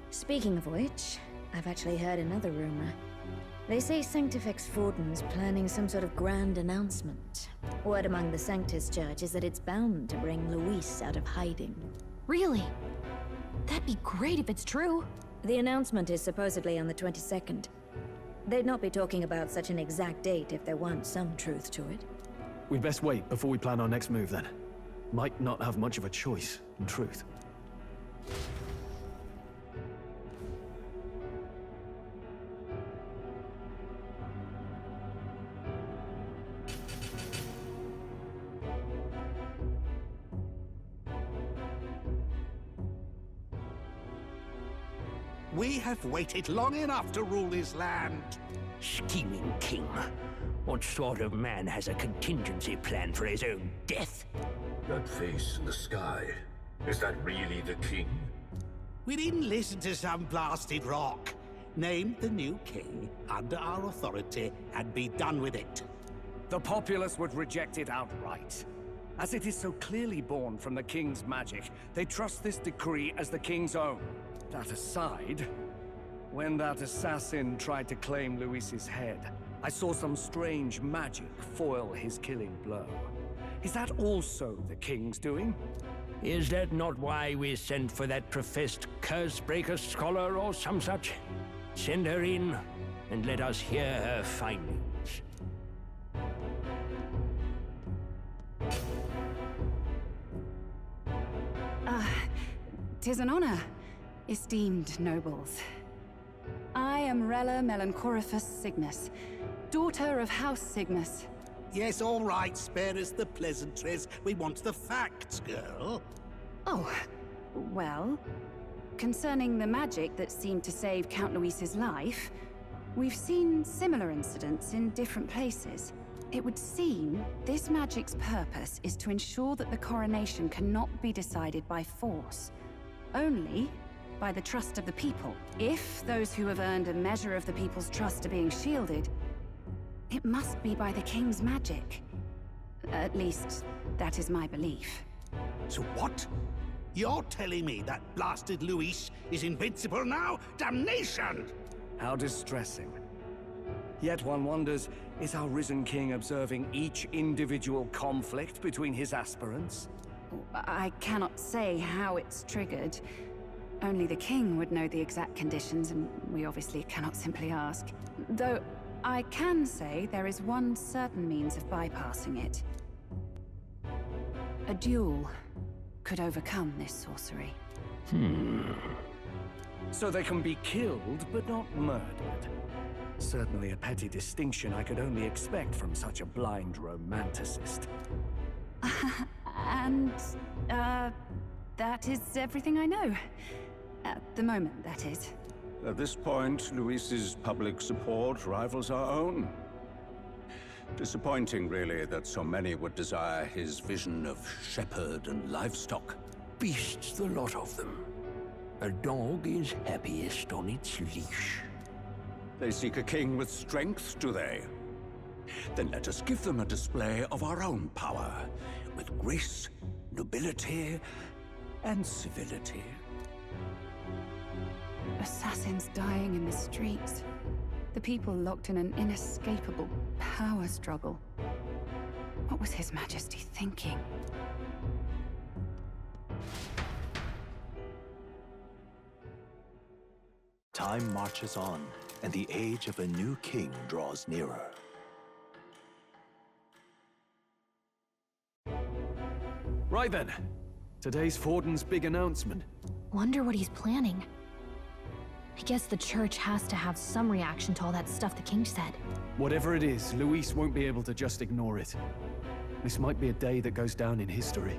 Speaking of which, I've actually heard another rumor. They say Sanctifex Fortin's planning some sort of grand announcement. Word among the Sanctus Church is that it's bound to bring Luis out of hiding. Really? That'd be great if it's true. The announcement is supposedly on the 22nd. They'd not be talking about such an exact date if there weren't some truth to it. We'd best wait before we plan our next move then. Might not have much of a choice, in truth. We have waited long enough to rule this land. Scheming king. What sort of man has a contingency plan for his own death? That face in the sky, is that really the king? We didn't listen to some blasted rock. Name the new king under our authority and be done with it. The populace would reject it outright. As it is so clearly born from the king's magic, they trust this decree as the king's own. That aside, when that assassin tried to claim Luis's head, I saw some strange magic foil his killing blow. Is that also the king's doing? Is that not why we sent for that professed curse-breaker scholar or some such? Send her in, and let us hear her findings. Tis an honor, esteemed nobles. I am Rella Melanchorophus Cygnus, daughter of House Cygnus. Yes, all right, spare us the pleasantries. We want the facts, girl. Oh, well, concerning the magic that seemed to save Count Luis's life, we've seen similar incidents in different places. It would seem this magic's purpose is to ensure that the coronation cannot be decided by force, only by the trust of the people. If those who have earned a measure of the people's trust are being shielded, it must be by the king's magic. At least, that is my belief. So what? You're telling me that blasted Luis is invincible now? Damnation! How distressing. Yet one wonders, is our risen king observing each individual conflict between his aspirants? I cannot say how it's triggered. Only the king would know the exact conditions, and we obviously cannot simply ask. Though, I can say there is one certain means of bypassing it. A duel could overcome this sorcery. So they can be killed, but not murdered. Certainly a petty distinction I could only expect from such a blind romanticist. And, that is everything I know. At the moment, that is. At this point, Luis's public support rivals our own. Disappointing, really, that so many would desire his vision of shepherd and livestock. Beasts, the lot of them. A dog is happiest on its leash. They seek a king with strength, do they? Then let us give them a display of our own power, with grace, nobility, and civility. Assassins dying in the streets. The people locked in an inescapable power struggle. What was His Majesty thinking? Time marches on, and the age of a new king draws nearer. Right then. Today's Fortin's big announcement. Wonder what he's planning. I guess the church has to have some reaction to all that stuff the king said. Whatever it is, Luis won't be able to just ignore it. This might be a day that goes down in history.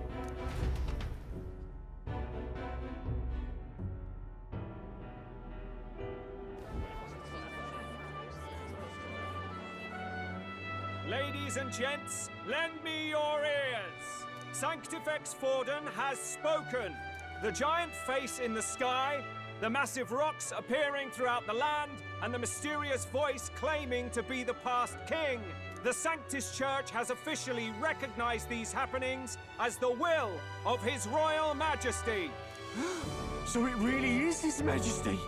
Ladies and gents, lend me your ears. Sanctifex Forden has spoken. The giant face in the sky, the massive rocks appearing throughout the land, and the mysterious voice claiming to be the past king. The Sanctus Church has officially recognized these happenings as the will of His Royal Majesty. So it really is His Majesty?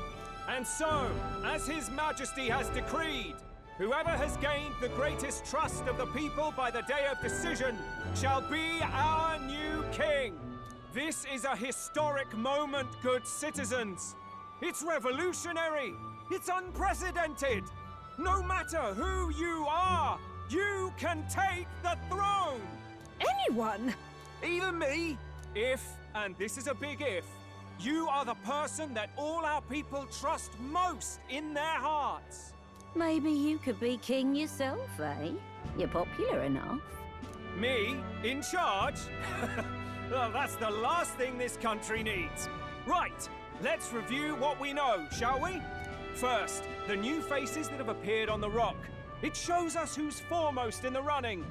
And so, as His Majesty has decreed, whoever has gained the greatest trust of the people by the day of decision shall be our new king. This is a historic moment, good citizens. It's revolutionary. It's unprecedented. No matter who you are, you can take the throne. Anyone? Even me. If, and this is a big if, you are the person that all our people trust most in their hearts. Maybe you could be king yourself, eh? You're popular enough. Me? In charge? Well, that's the last thing this country needs. Right, let's review what we know, shall we? First, the new faces that have appeared on the rock. It shows us who's foremost in the running.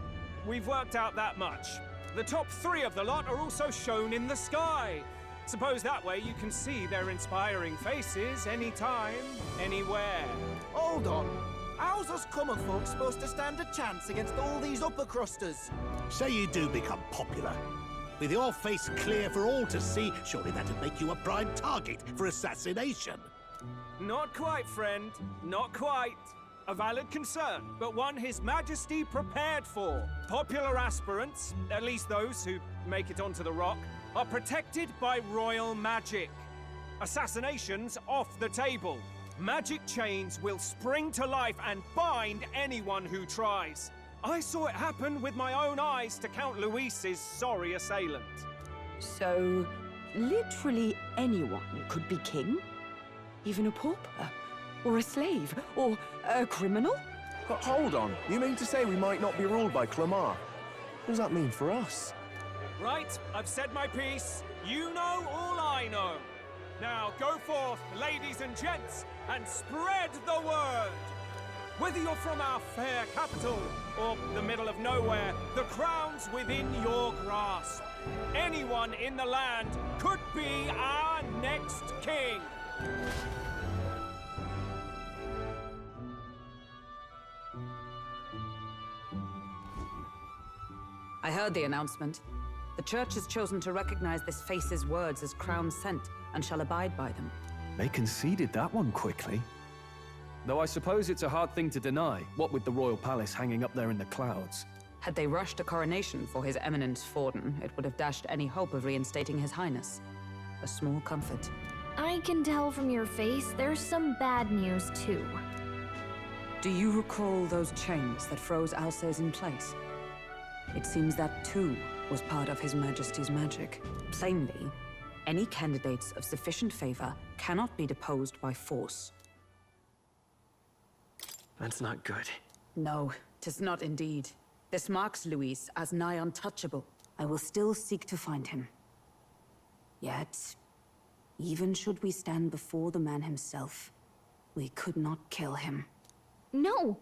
We've worked out that much. The top 3 of the lot are also shown in the sky. Suppose that way you can see their inspiring faces anytime, anywhere. Hold on. How's us common folk supposed to stand a chance against all these upper crusters? Say you do become popular. With your face clear for all to see, surely that'd make you a prime target for assassination. Not quite, friend. Not quite. A valid concern, but one His Majesty prepared for. Popular aspirants, at least those who make it onto the rock, are protected by royal magic. Assassinations off the table. Magic chains will spring to life and bind anyone who tries. I saw it happen with my own eyes to Count Luis's sorry assailant. So, literally anyone could be king? Even a pauper? Or a slave? Or a criminal? But hold on, you mean to say we might not be ruled by Clamar? What does that mean for us? Right, I've said my piece. You know all I know. Now go forth, ladies and gents, and spread the word. Whether you're from our fair capital or the middle of nowhere, the crown's within your grasp. Anyone in the land could be our next king. I heard the announcement. The church has chosen to recognize this face's words as crown sent and shall abide by them. They conceded that one quickly. Though I suppose it's a hard thing to deny, what with the royal palace hanging up there in the clouds. Had they rushed a coronation for His Eminence Forden, it would have dashed any hope of reinstating His Highness. A small comfort. I can tell from your face there's some bad news, too. Do you recall those chains that froze Alsace in place? It seems that, too, was part of His Majesty's magic. Plainly, any candidates of sufficient favor cannot be deposed by force. That's not good. No, 'tis not indeed. This marks Luis as nigh untouchable. I will still seek to find him. Yet, even should we stand before the man himself, we could not kill him. No!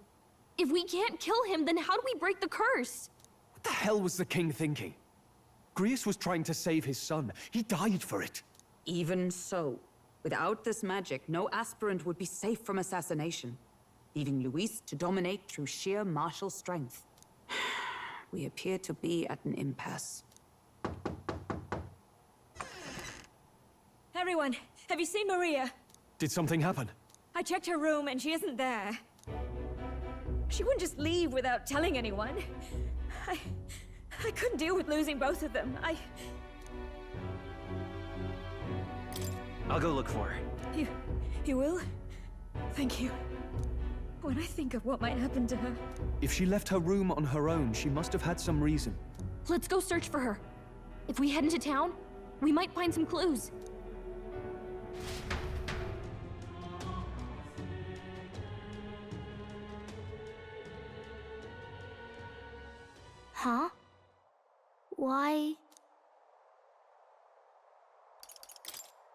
If we can't kill him, then how do we break the curse? What the hell was the king thinking? Grius was trying to save his son. He died for it. Even so, without this magic, no aspirant would be safe from assassination, leaving Luis to dominate through sheer martial strength. We appear to be at an impasse. Everyone, have you seen Maria? Did something happen? I checked her room and she isn't there. She wouldn't just leave without telling anyone. I couldn't deal with losing both of them. I'll go look for her. You will? Thank you. When I think of what might happen to her... If she left her room on her own, she must have had some reason. Let's go search for her. If we head into town, we might find some clues. Huh? Why?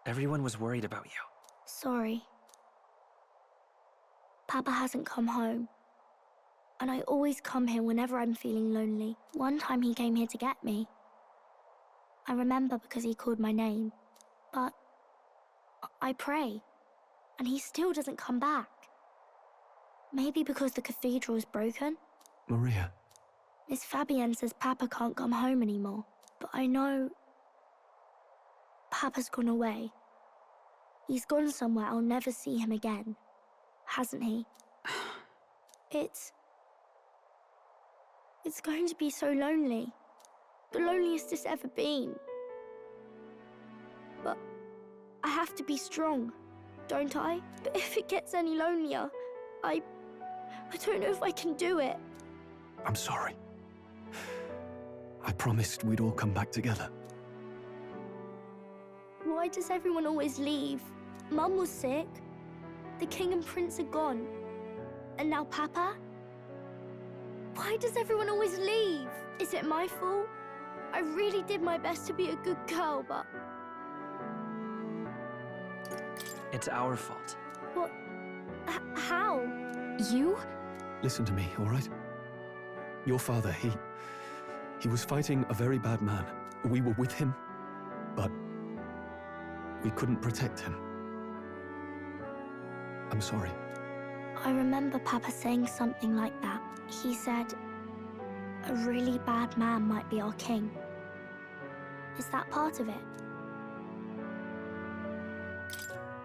Everyone was worried about you. Sorry. Papa hasn't come home. And I always come here whenever I'm feeling lonely. One time he came here to get me. I remember because he called my name. But I pray, and he still doesn't come back. Maybe because the cathedral's broken? Maria. Miss Fabienne says Papa can't come home anymore. But I know Papa's gone away. He's gone somewhere I'll never see him again. Hasn't he? It's going to be so lonely. The loneliest it's ever been. But I have to be strong, don't I? But if it gets any lonelier, I don't know if I can do it. I'm sorry. I promised we'd all come back together. Why does everyone always leave? Mum was sick. The king and prince are gone. And now Papa? Why does everyone always leave? Is it my fault? I really did my best to be a good girl, but... It's our fault. What? How? You? Listen to me, all right? Your father, he was fighting a very bad man. We were with him, but we couldn't protect him. I'm sorry. I remember Papa saying something like that. He said, a really bad man might be our king. Is that part of it?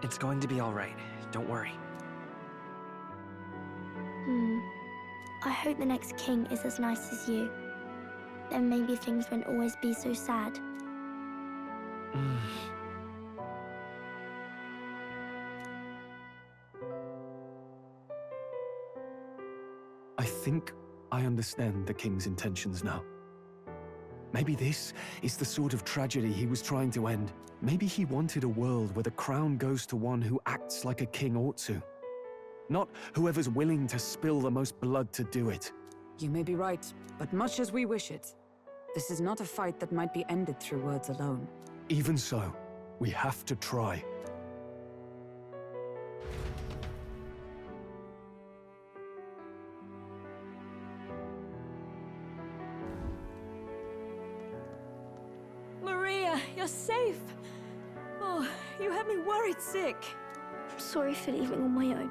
It's going to be all right. Don't worry. I hope the next king is as nice as you. Then maybe things won't always be so sad. I think I understand the king's intentions now. Maybe this is the sort of tragedy he was trying to end. Maybe he wanted a world where the crown goes to one who acts like a king ought to. Not whoever's willing to spill the most blood to do it. You may be right, but much as we wish it, this is not a fight that might be ended through words alone. Even so, we have to try. Maria, you're safe. Oh, you had me worried sick. I'm sorry for leaving on my own.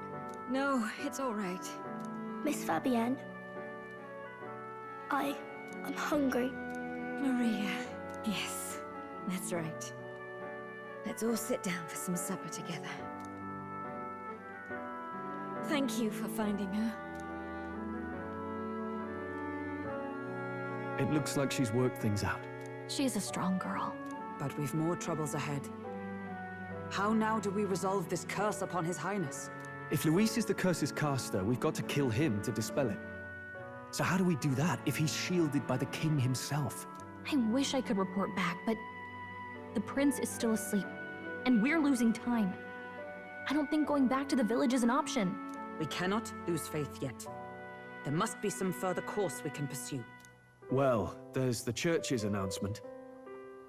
No, it's all right. Miss Fabienne, I'm hungry. Maria, yes, that's right. Let's all sit down for some supper together. Thank you for finding her. It looks like she's worked things out. She's a strong girl. But we've more troubles ahead. How now do we resolve this curse upon His Highness? If Luis is the curse's caster, we've got to kill him to dispel it. So how do we do that if he's shielded by the king himself? I wish I could report back, but the prince is still asleep, and we're losing time. I don't think going back to the village is an option. We cannot lose faith yet. There must be some further course we can pursue. Well, there's the church's announcement.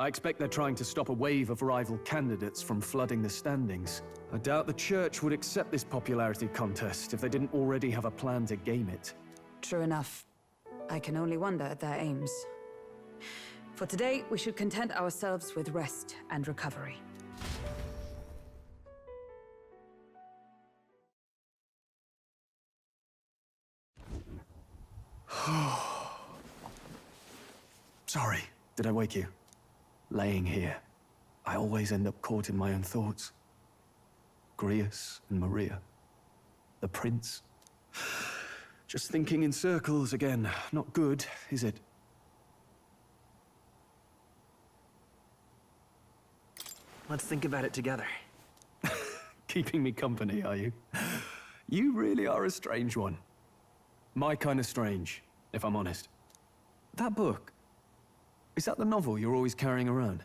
I expect they're trying to stop a wave of rival candidates from flooding the standings. I doubt the church would accept this popularity contest if they didn't already have a plan to game it. True enough. I can only wonder at their aims. For today, we should content ourselves with rest and recovery. Sorry, did I wake you? Laying here, I always end up caught in my own thoughts. Grius and Maria. The prince. Just thinking in circles again. Not good, is it? Let's think about it together. Keeping me company, are you? You really are a strange one. My kind of strange, if I'm honest. That book, is that the novel you're always carrying around?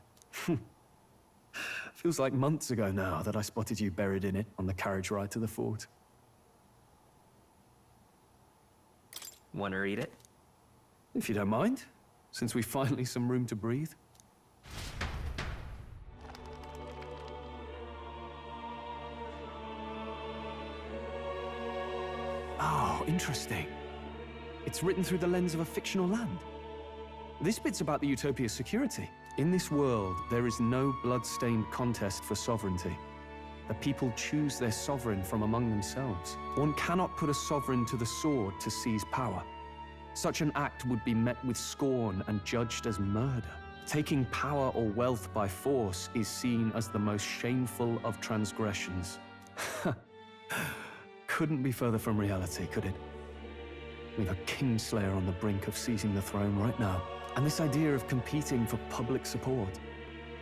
Feels like months ago now that I spotted you buried in it on the carriage ride to the fort. Want to read it? If you don't mind, since we finally some room to breathe. Oh, interesting. It's written through the lens of a fictional land. This bit's about the Utopia's security. In this world, there is no blood-stained contest for sovereignty. The people choose their sovereign from among themselves. One cannot put a sovereign to the sword to seize power. Such an act would be met with scorn and judged as murder. Taking power or wealth by force is seen as the most shameful of transgressions. Couldn't be further from reality, could it? We've a Kingslayer on the brink of seizing the throne right now. And this idea of competing for public support.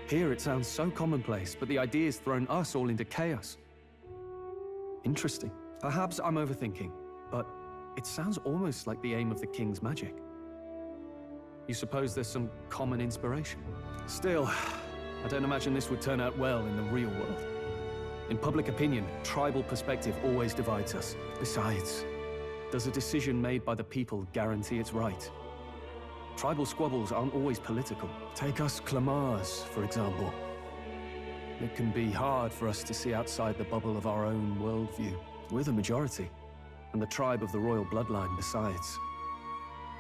Here it sounds so commonplace, but the idea's thrown us all into chaos. Interesting. Perhaps I'm overthinking, but it sounds almost like the aim of the King's magic. You suppose there's some common inspiration? Still, I don't imagine this would turn out well in the real world. In public opinion, tribal perspective always divides us. Besides, does a decision made by the people guarantee it's right? Tribal squabbles aren't always political. Take us Clamars, for example. It can be hard for us to see outside the bubble of our own worldview. We're the majority, and the tribe of the royal bloodline besides.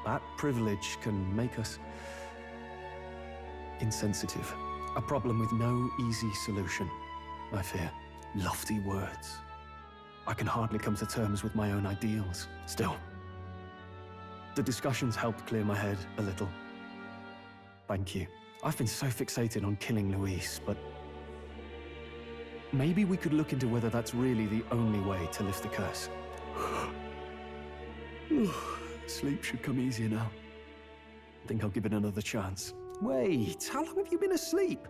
That privilege can make us insensitive. A problem with no easy solution, I fear. Lofty words. I can hardly come to terms with my own ideals. Still, the discussions helped clear my head a little. Thank you. I've been so fixated on killing Luis, but maybe we could look into whether that's really the only way to lift the curse. Sleep should come easier now. I think I'll give it another chance. Wait, how long have you been asleep?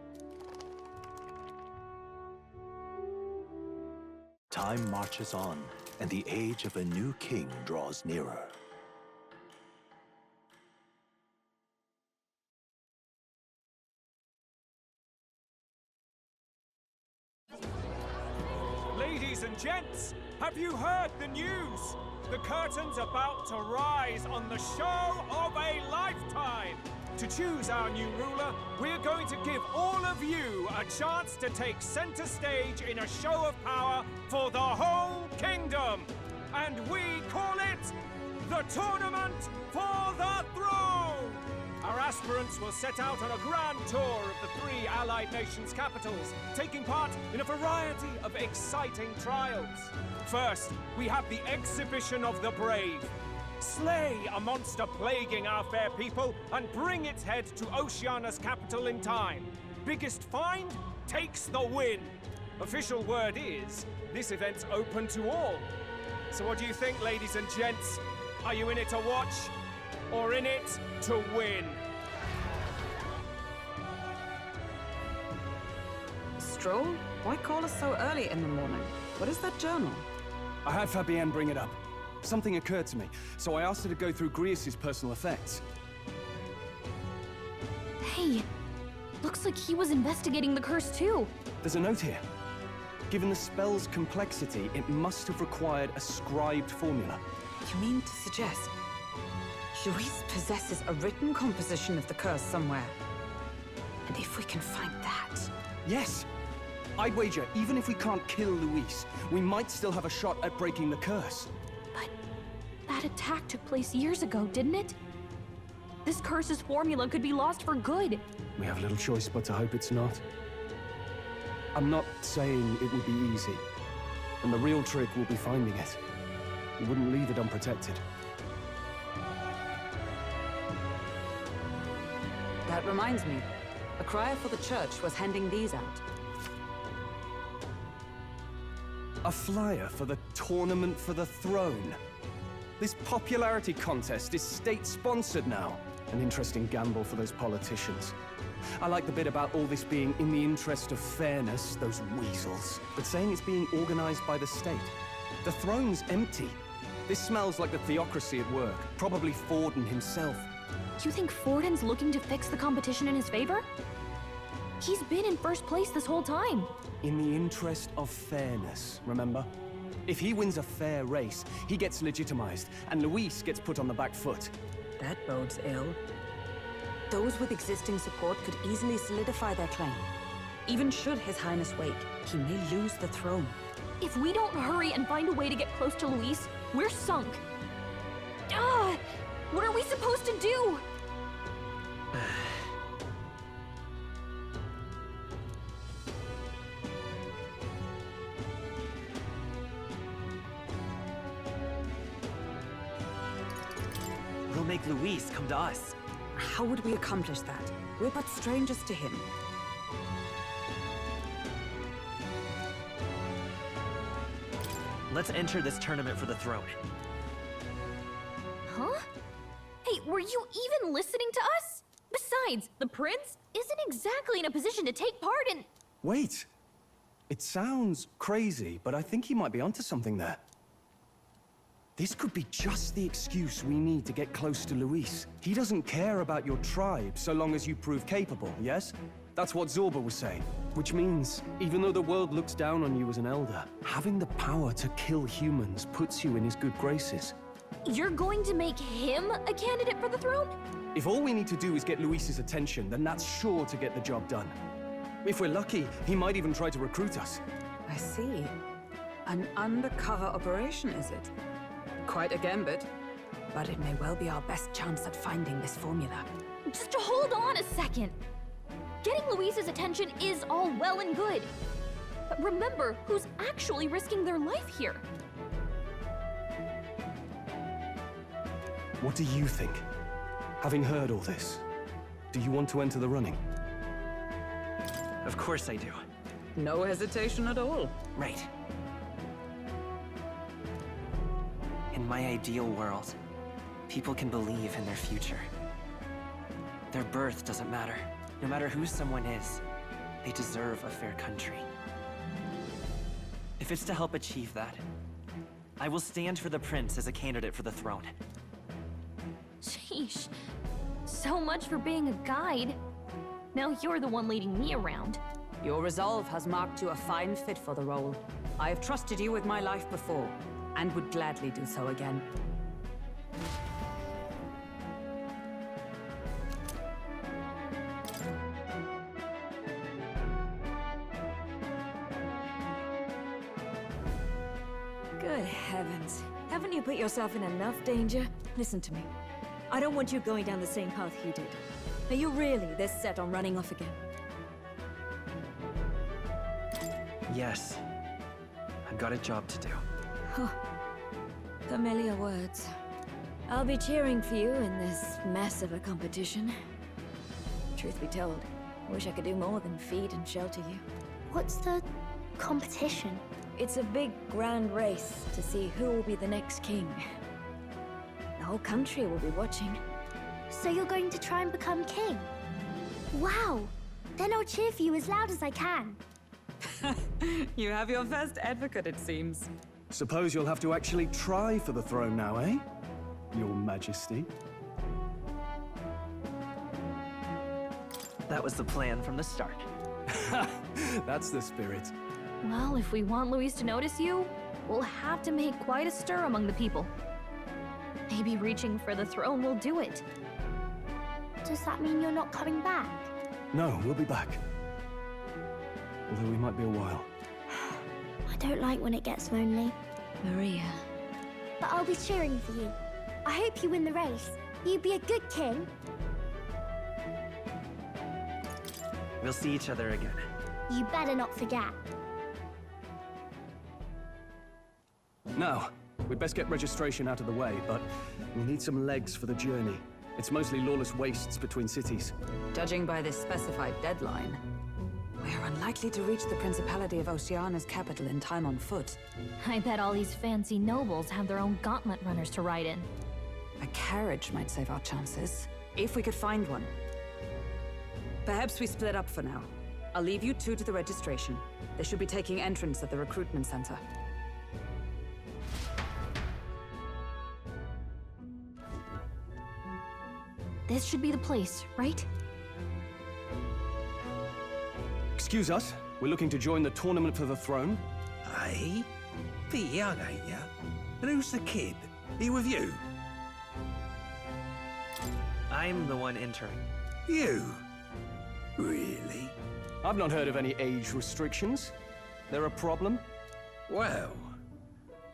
Time marches on, and the age of a new king draws nearer. Ladies and gents, have you heard the news? The curtain's about to rise on the show of a lifetime. To choose our new ruler, we're going to give all of you a chance to take center stage in a show of power for the whole kingdom. And we call it the Tournament for the Throne! Our aspirants will set out on a grand tour of the 3 allied nations' capitals, taking part in a variety of exciting trials. First, we have the Exhibition of the Brave. Slay a monster plaguing our fair people and bring its head to Oceania's capital in time. Biggest find takes the win. Official word is, this event's open to all. So what do you think, ladies and gents? Are you in it to watch, or in it to win? Stroll? Why call us so early in the morning? What is that journal? I had Fabienne bring it up. Something occurred to me, so I asked her to go through Grius' personal effects. Hey, looks like he was investigating the curse too. There's a note here. Given the spell's complexity, it must have required a scribed formula. You mean to suggest Luis possesses a written composition of the curse somewhere? And if we can find that... Yes! I'd wager, even if we can't kill Luis, we might still have a shot at breaking the curse. But that attack took place years ago, didn't it? This curse's formula could be lost for good. We have little choice but to hope it's not. I'm not saying it would be easy. And the real trick will be finding it. We wouldn't leave it unprotected. That reminds me. A crier for the church was handing these out. A flyer for the Tournament for the Throne. This popularity contest is state-sponsored now. An interesting gamble for those politicians. I like the bit about all this being in the interest of fairness, those weasels. But saying it's being organized by the state. The throne's empty. This smells like the theocracy at work. Probably Forden himself. You think Forden's looking to fix the competition in his favor? He's been in first place this whole time. In the interest of fairness, remember? If he wins a fair race, he gets legitimized, and Luis gets put on the back foot. That bodes ill. Those with existing support could easily solidify their claim. Even should His Highness wake, he may lose the throne. If we don't hurry and find a way to get close to Luis, we're sunk. Ah! What are we supposed to do? We'll make Luis come to us. How would we accomplish that? We're but strangers to him. Let's enter this tournament for the throne. Huh? Hey, were you even listening to us? Besides, the prince isn't exactly in a position to take part in... Wait. It sounds crazy, but I think he might be onto something there. This could be just the excuse we need to get close to Luis. He doesn't care about your tribe so long as you prove capable, yes? That's what Zorba was saying. Which means, even though the world looks down on you as an elder, having the power to kill humans puts you in his good graces. You're going to make him a candidate for the throne? If all we need to do is get Luis's attention, then that's sure to get the job done. If we're lucky, he might even try to recruit us. I see. An undercover operation, is it? Quite a gambit. But it may well be our best chance at finding this formula. Just hold on a second. Getting Luis's attention is all well and good. But remember who's actually risking their life here. What do you think? Having heard all this, do you want to enter the running? Of course I do. No hesitation at all. Right. In my ideal world, people can believe in their future. Their birth doesn't matter. No matter who someone is, they deserve a fair country. If it's to help achieve that, I will stand for the prince as a candidate for the throne. Sheesh. So much for being a guide. Now you're the one leading me around. Your resolve has marked you a fine fit for the role. I have trusted you with my life before, and would gladly do so again. Good heavens. Haven't you put yourself in enough danger? Listen to me. I don't want you going down the same path he did. Are you really this set on running off again? Yes. I've got a job to do. Huh. Familiar words. I'll be cheering for you in this mess of a competition. Truth be told, I wish I could do more than feed and shelter you. What's the competition? It's a big, grand race to see who will be the next king. The whole country will be watching. So you're going to try and become king? Wow! Then I'll cheer for you as loud as I can. You have your first advocate, it seems. Suppose you'll have to actually try for the throne now, eh? Your Majesty. That was the plan from the start. That's the spirit. Well, if we want Luis to notice you, we'll have to make quite a stir among the people. Maybe reaching for the throne will do it. Does that mean you're not coming back? No, we'll be back. Although we might be a while. I don't like when it gets lonely. Maria. But I'll be cheering for you. I hope you win the race. You'd be a good king. We'll see each other again. You better not forget. Now, we'd best get registration out of the way, but we need some legs for the journey. It's mostly lawless wastes between cities. Judging by this specified deadline, we're unlikely to reach the Principality of Oceana's capital in time on foot. I bet all these fancy nobles have their own gauntlet runners to ride in. A carriage might save our chances, if we could find one. Perhaps we split up for now. I'll leave you two to the registration. They should be taking entrance at the recruitment center. This should be the place, right? Excuse us, we're looking to join the tournament for the throne. Aye? Pretty young, ain't ya? And who's the kid? He with you? I'm the one entering. You? Really? I've not heard of any age restrictions. There a problem? Well,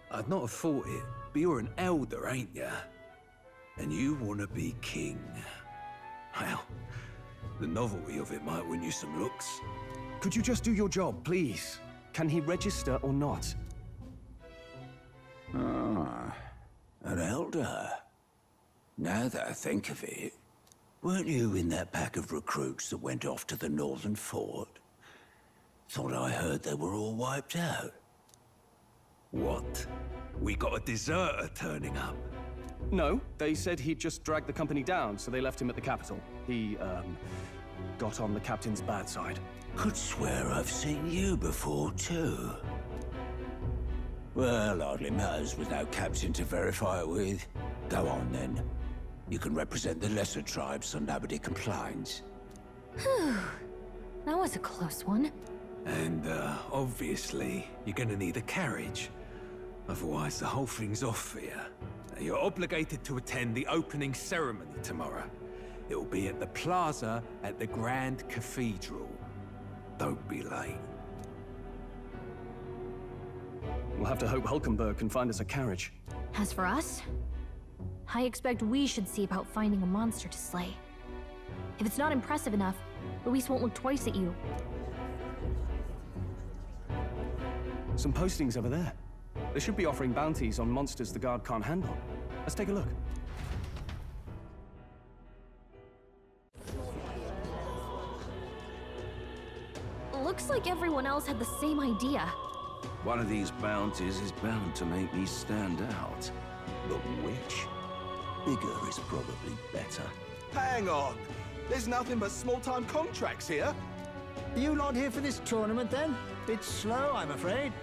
I'd not have thought it, but you're an elder, ain't ya? And you want to be king. Well, the novelty of it might win you some looks. Could you just do your job, please? Can he register or not? Ah, an elder. Now that I think of it, weren't you in that pack of recruits that went off to the northern fort? Thought I heard they were all wiped out. What? We got a deserter turning up? No, they said he'd just dragged the company down, so they left him at the capital. He, got on the captain's bad side. Could swear I've seen you before, too. Well, hardly matters with no captain to verify it with. Go on, then. You can represent the lesser tribes so nobody complains. Whew. That was a close one. And, obviously, you're gonna need a carriage. Otherwise, the whole thing's off for you. You're obligated to attend the opening ceremony tomorrow. It'll be at the plaza at the Grand Cathedral. Don't be late. We'll have to hope Hulkenberg can find us a carriage. As for us, I expect we should see about finding a monster to slay. If it's not impressive enough, Luis won't look twice at you. Some postings over there. They should be offering bounties on monsters the guard can't handle. Let's take a look. Looks like everyone else had the same idea. One of these bounties is bound to make me stand out. But which? Bigger is probably better. Hang on! There's nothing but small-time contracts here. Are you lot here for this tournament, then? Bit slow, I'm afraid.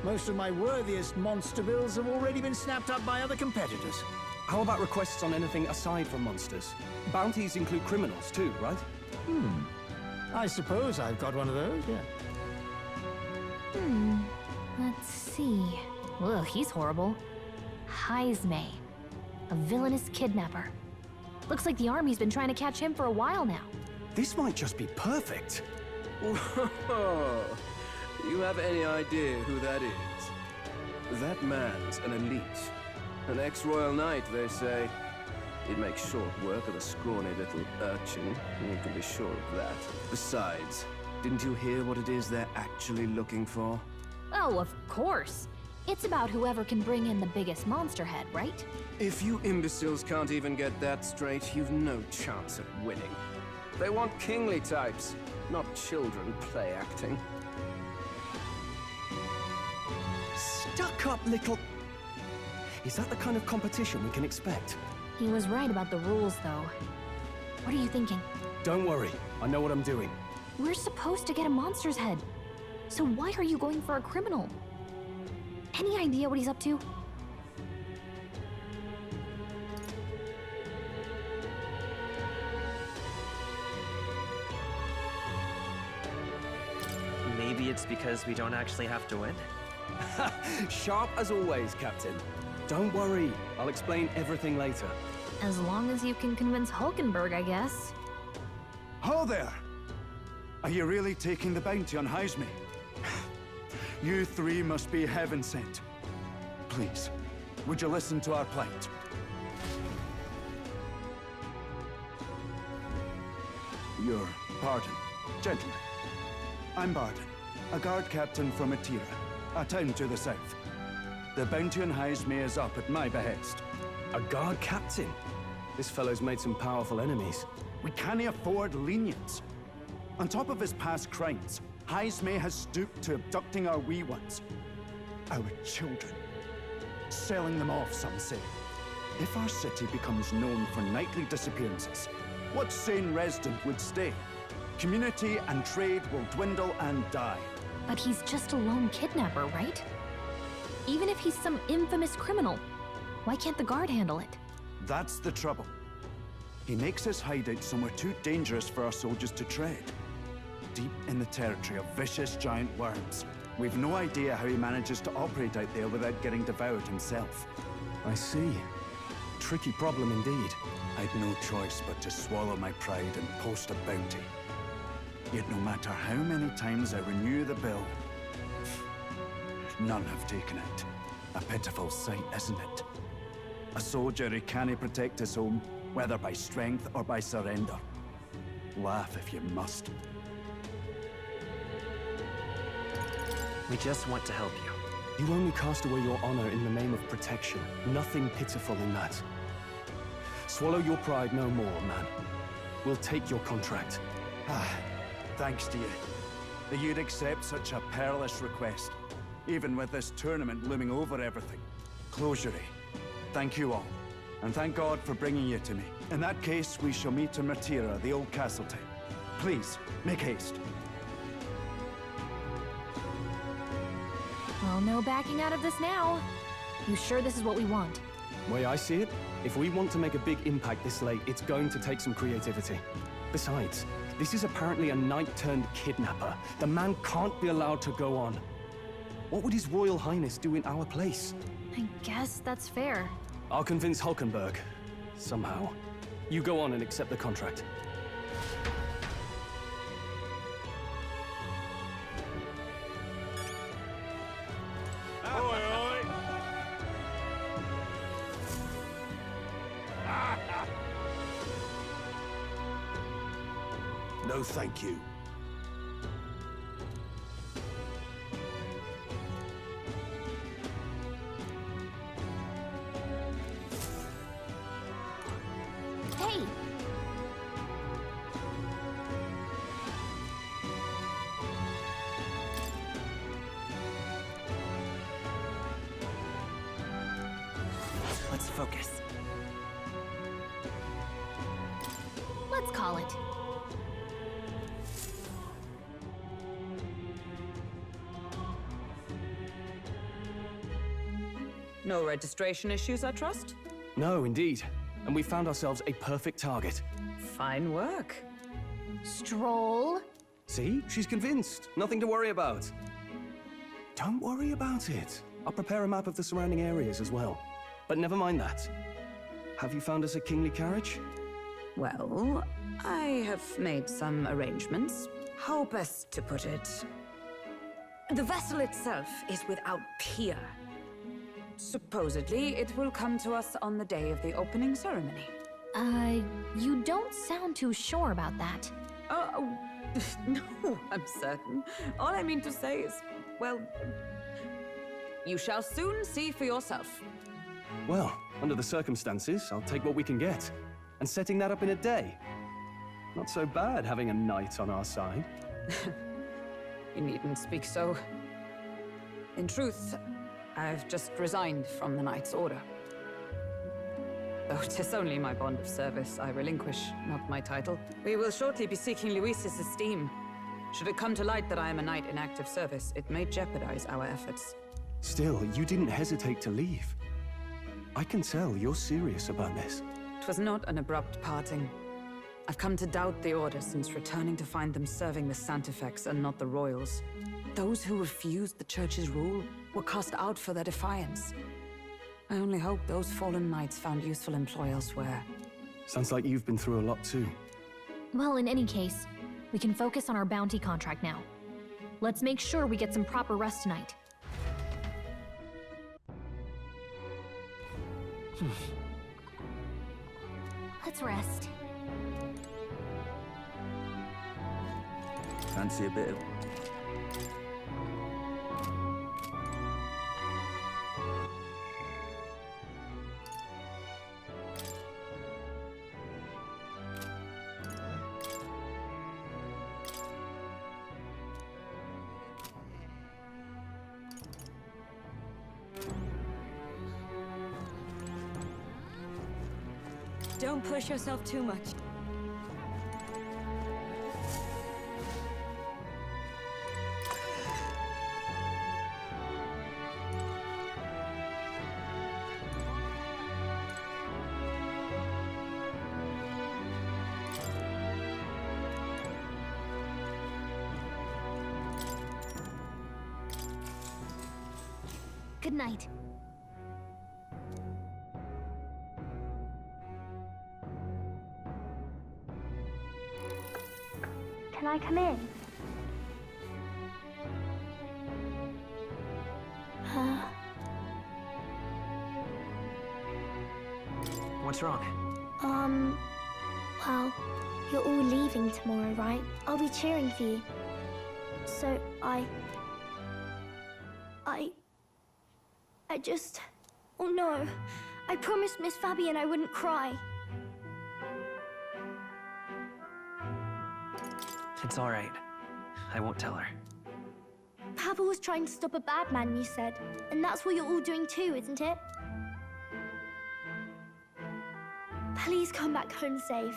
Most of my worthiest monster bills have already been snapped up by other competitors. How about requests on anything aside from monsters? Bounties include criminals too, right? I suppose I've got one of those, yeah. Let's see. Ugh, he's horrible. Heisme, a villainous kidnapper. Looks like the army's been trying to catch him for a while now. This might just be perfect. Whoa. You have any idea who that is? That man's an elite. An ex-royal knight, they say. He'd make short work of a scrawny little urchin. You can be sure of that. Besides, didn't you hear what it is they're actually looking for? Oh, of course. It's about whoever can bring in the biggest monster head, right? If you imbeciles can't even get that straight, you've no chance at winning. They want kingly types, not children play acting. Stuck-up little... Is that the kind of competition we can expect? He was right about the rules, though. What are you thinking? Don't worry, I know what I'm doing. We're supposed to get a monster's head. So why are you going for a criminal? Any idea what he's up to? Maybe it's because we don't actually have to win? Sharp as always, Captain. Don't worry, I'll explain everything later. As long as you can convince Hulkenberg, I guess. Ho there! Are you really taking the bounty on Heisme? You three must be heaven sent. Please, would you listen to our plight? Your pardon, gentlemen. I'm Barden, a guard captain from Atira, a town to the south. The bounty on Heisme is up at my behest. A guard captain? This fellow's made some powerful enemies. We can't afford lenience. On top of his past crimes, Heisme has stooped to abducting our wee ones. Our children. Selling them off, some say. If our city becomes known for nightly disappearances, what sane resident would stay? Community and trade will dwindle and die. But he's just a lone kidnapper, right? Even if he's some infamous criminal, why can't the guard handle it? That's the trouble. He makes his hideout somewhere too dangerous for our soldiers to tread. Deep in the territory of vicious giant worms. We've no idea how he manages to operate out there without getting devoured himself. I see. tricky problem indeed. I'd no choice but to swallow my pride and post a bounty. Yet no matter how many times I renew the bill, none have taken it. A pitiful sight, isn't it? A soldier who can't protect his home, whether by strength or by surrender. Laugh if you must. We just want to help you. You only cast away your honor in the name of protection. Nothing pitiful in that. Swallow your pride no more, man. We'll take your contract. Thanks to you. That you'd accept such a perilous request, even with this tournament looming over everything. Closure. Thank you all, and thank God for bringing you to me. In that case, we shall meet in Martira, the old castle town. Please, make haste. Well, no backing out of this now. You sure this is what we want? Way I see it, if we want to make a big impact this late, it's going to take some creativity. Besides, this is apparently a knight-turned-kidnapper. The man can't be allowed to go on. What would His Royal Highness do in our place? I guess that's fair. I'll convince Hulkenberg. Somehow. You go on and accept the contract. No, thank you. Hey! Let's focus. Let's call it. No registration issues, I trust? No, indeed. And we found ourselves a perfect target. Fine work. Stroll. See? She's convinced. Nothing to worry about. Don't worry about it. I'll prepare a map of the surrounding areas as well. But never mind that. Have you found us a kingly carriage? Well, I have made some arrangements. How best to put it? The vessel itself is without peer. Supposedly, it will come to us on the day of the opening ceremony. You don't sound too sure about that. Oh, no, I'm certain. All I mean to say is, well, you shall soon see for yourself. Well, under the circumstances, I'll take what we can get. And setting that up in a day. Not so bad having a knight on our side. You needn't speak so. In truth, I've just resigned from the Knight's Order. Though 'tis only my bond of service I relinquish, not my title. We will shortly be seeking Luis's esteem. Should it come to light that I am a knight in active service, it may jeopardize our efforts. Still, you didn't hesitate to leave. I can tell you're serious about this. It was not an abrupt parting. I've come to doubt the Order since returning to find them serving the Santifex and not the Royals. Those who refused the Church's rule were cast out for their defiance. I only hope those fallen knights found useful employ elsewhere. Sounds like you've been through a lot too. Well, in any case, we can focus on our bounty contract now. Let's make sure we get some proper rest tonight. Let's rest. Fancy a bit of... Don't push yourself too much. Good night. Can I come in? What's wrong? Well, you're all leaving tomorrow, right? I'll be cheering for you. So I just... Oh no. I promised Miss Fabian I wouldn't cry. It's all right. I won't tell her. Papa was trying to stop a bad man, you said. And that's what you're all doing too, isn't it? Please come back home safe.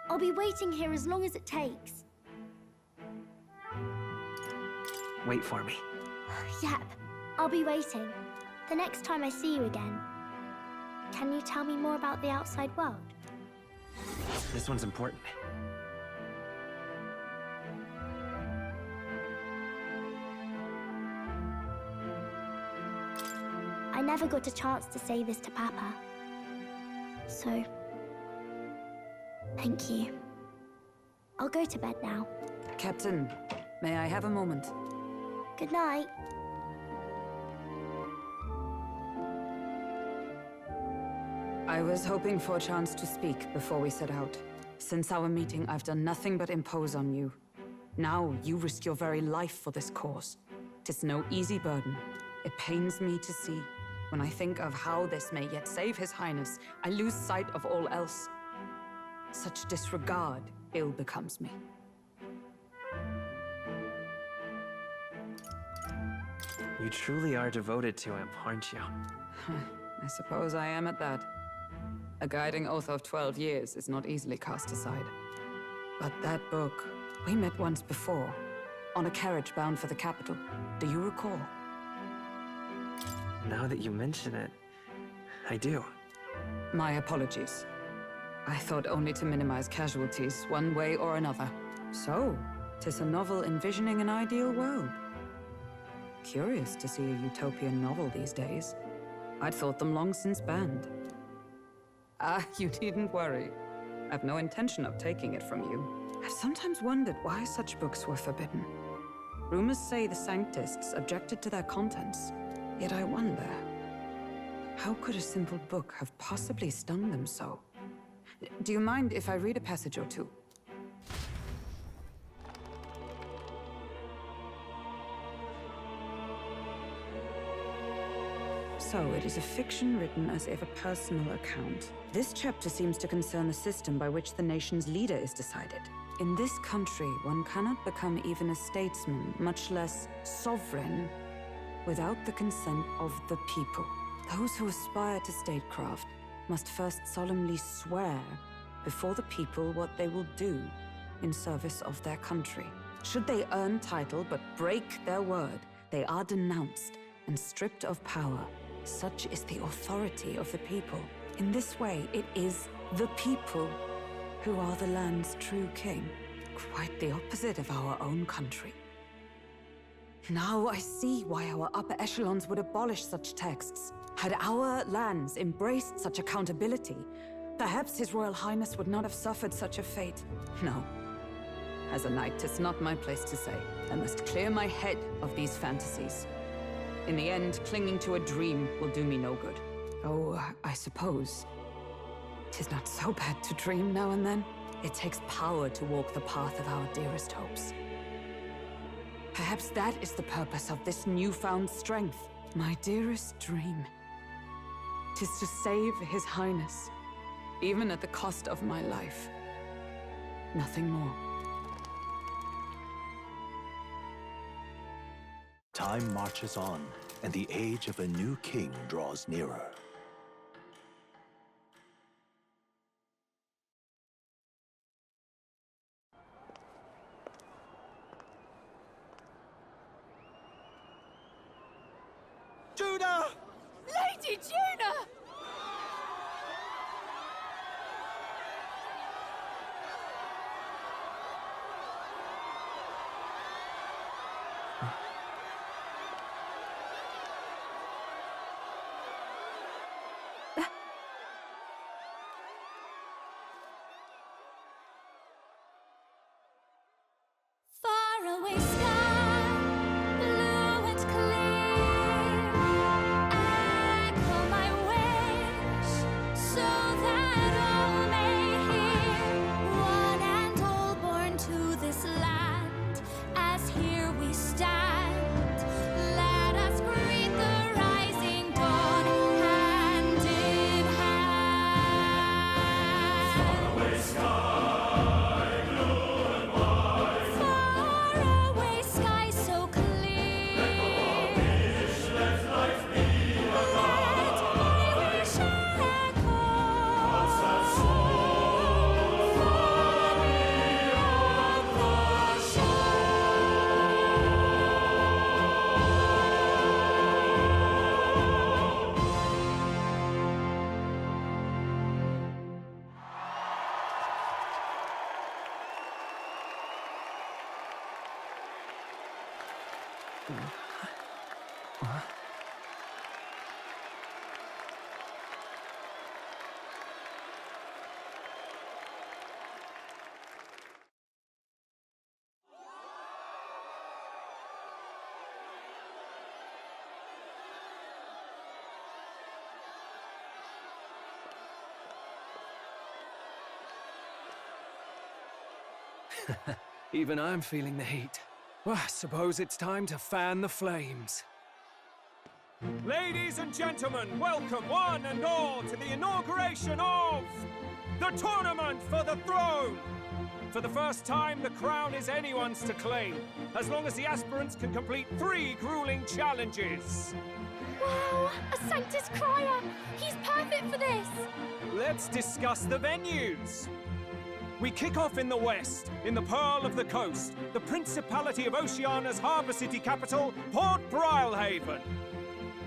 I'll be waiting here as long as it takes. Wait for me. Yep, I'll be waiting. The next time I see you again. Can you tell me more about the outside world? This one's important. I never got a chance to say this to Papa. So, thank you. I'll go to bed now. Captain, may I have a moment? Good night. I was hoping for a chance to speak before we set out. Since our meeting, I've done nothing but impose on you. Now, you risk your very life for this cause. 'Tis no easy burden. It pains me to see. When I think of how this may yet save His Highness, I lose sight of all else. Such disregard ill becomes me. You truly are devoted to him, aren't you? I suppose I am at that. A guiding oath of 12 years is not easily cast aside. But that book, we met once before, on a carriage bound for the capital. Do you recall? Now that you mention it, I do. My apologies. I thought only to minimize casualties, one way or another. So, 'tis a novel envisioning an ideal world. Curious to see a utopian novel these days. I'd thought them long since banned. Ah, you needn't worry. I've no intention of taking it from you. I've sometimes wondered why such books were forbidden. Rumors say the Sanctists objected to their contents. Yet I wonder, how could a simple book have possibly stung them so? Do you mind if I read a passage or two? So, it is a fiction written as if a personal account. This chapter seems to concern the system by which the nation's leader is decided. In this country, one cannot become even a statesman, much less sovereign, without the consent of the people. Those who aspire to statecraft must first solemnly swear before the people what they will do in service of their country. Should they earn title but break their word, they are denounced and stripped of power. Such is the authority of the people. In this way, it is the people who are the land's true king. Quite the opposite of our own country. Now I see why our upper echelons would abolish such texts. Had our lands embraced such accountability, perhaps His Royal Highness would not have suffered such a fate. No. As a knight, it's not my place to say. I must clear my head of these fantasies. In the end, clinging to a dream will do me no good. Oh, I suppose 'tis not so bad to dream now and then. It takes power to walk the path of our dearest hopes. Perhaps that is the purpose of this newfound strength. My dearest dream. 'Tis to save His Highness, even at the cost of my life. Nothing more. Time marches on, and the age of a new king draws nearer. Juna! Lady Juna! Even I'm feeling the heat. Well, I suppose it's time to fan the flames. Ladies and gentlemen, welcome one and all to the inauguration of the Tournament for the Throne! For the first time, the crown is anyone's to claim, as long as the aspirants can complete 3 grueling challenges. Wow! A Sanctus Crier! He's perfect for this! Let's discuss the venues. We kick off in the west, in the Pearl of the Coast, the Principality of Oceania's harbour city capital, Port Brilehaven.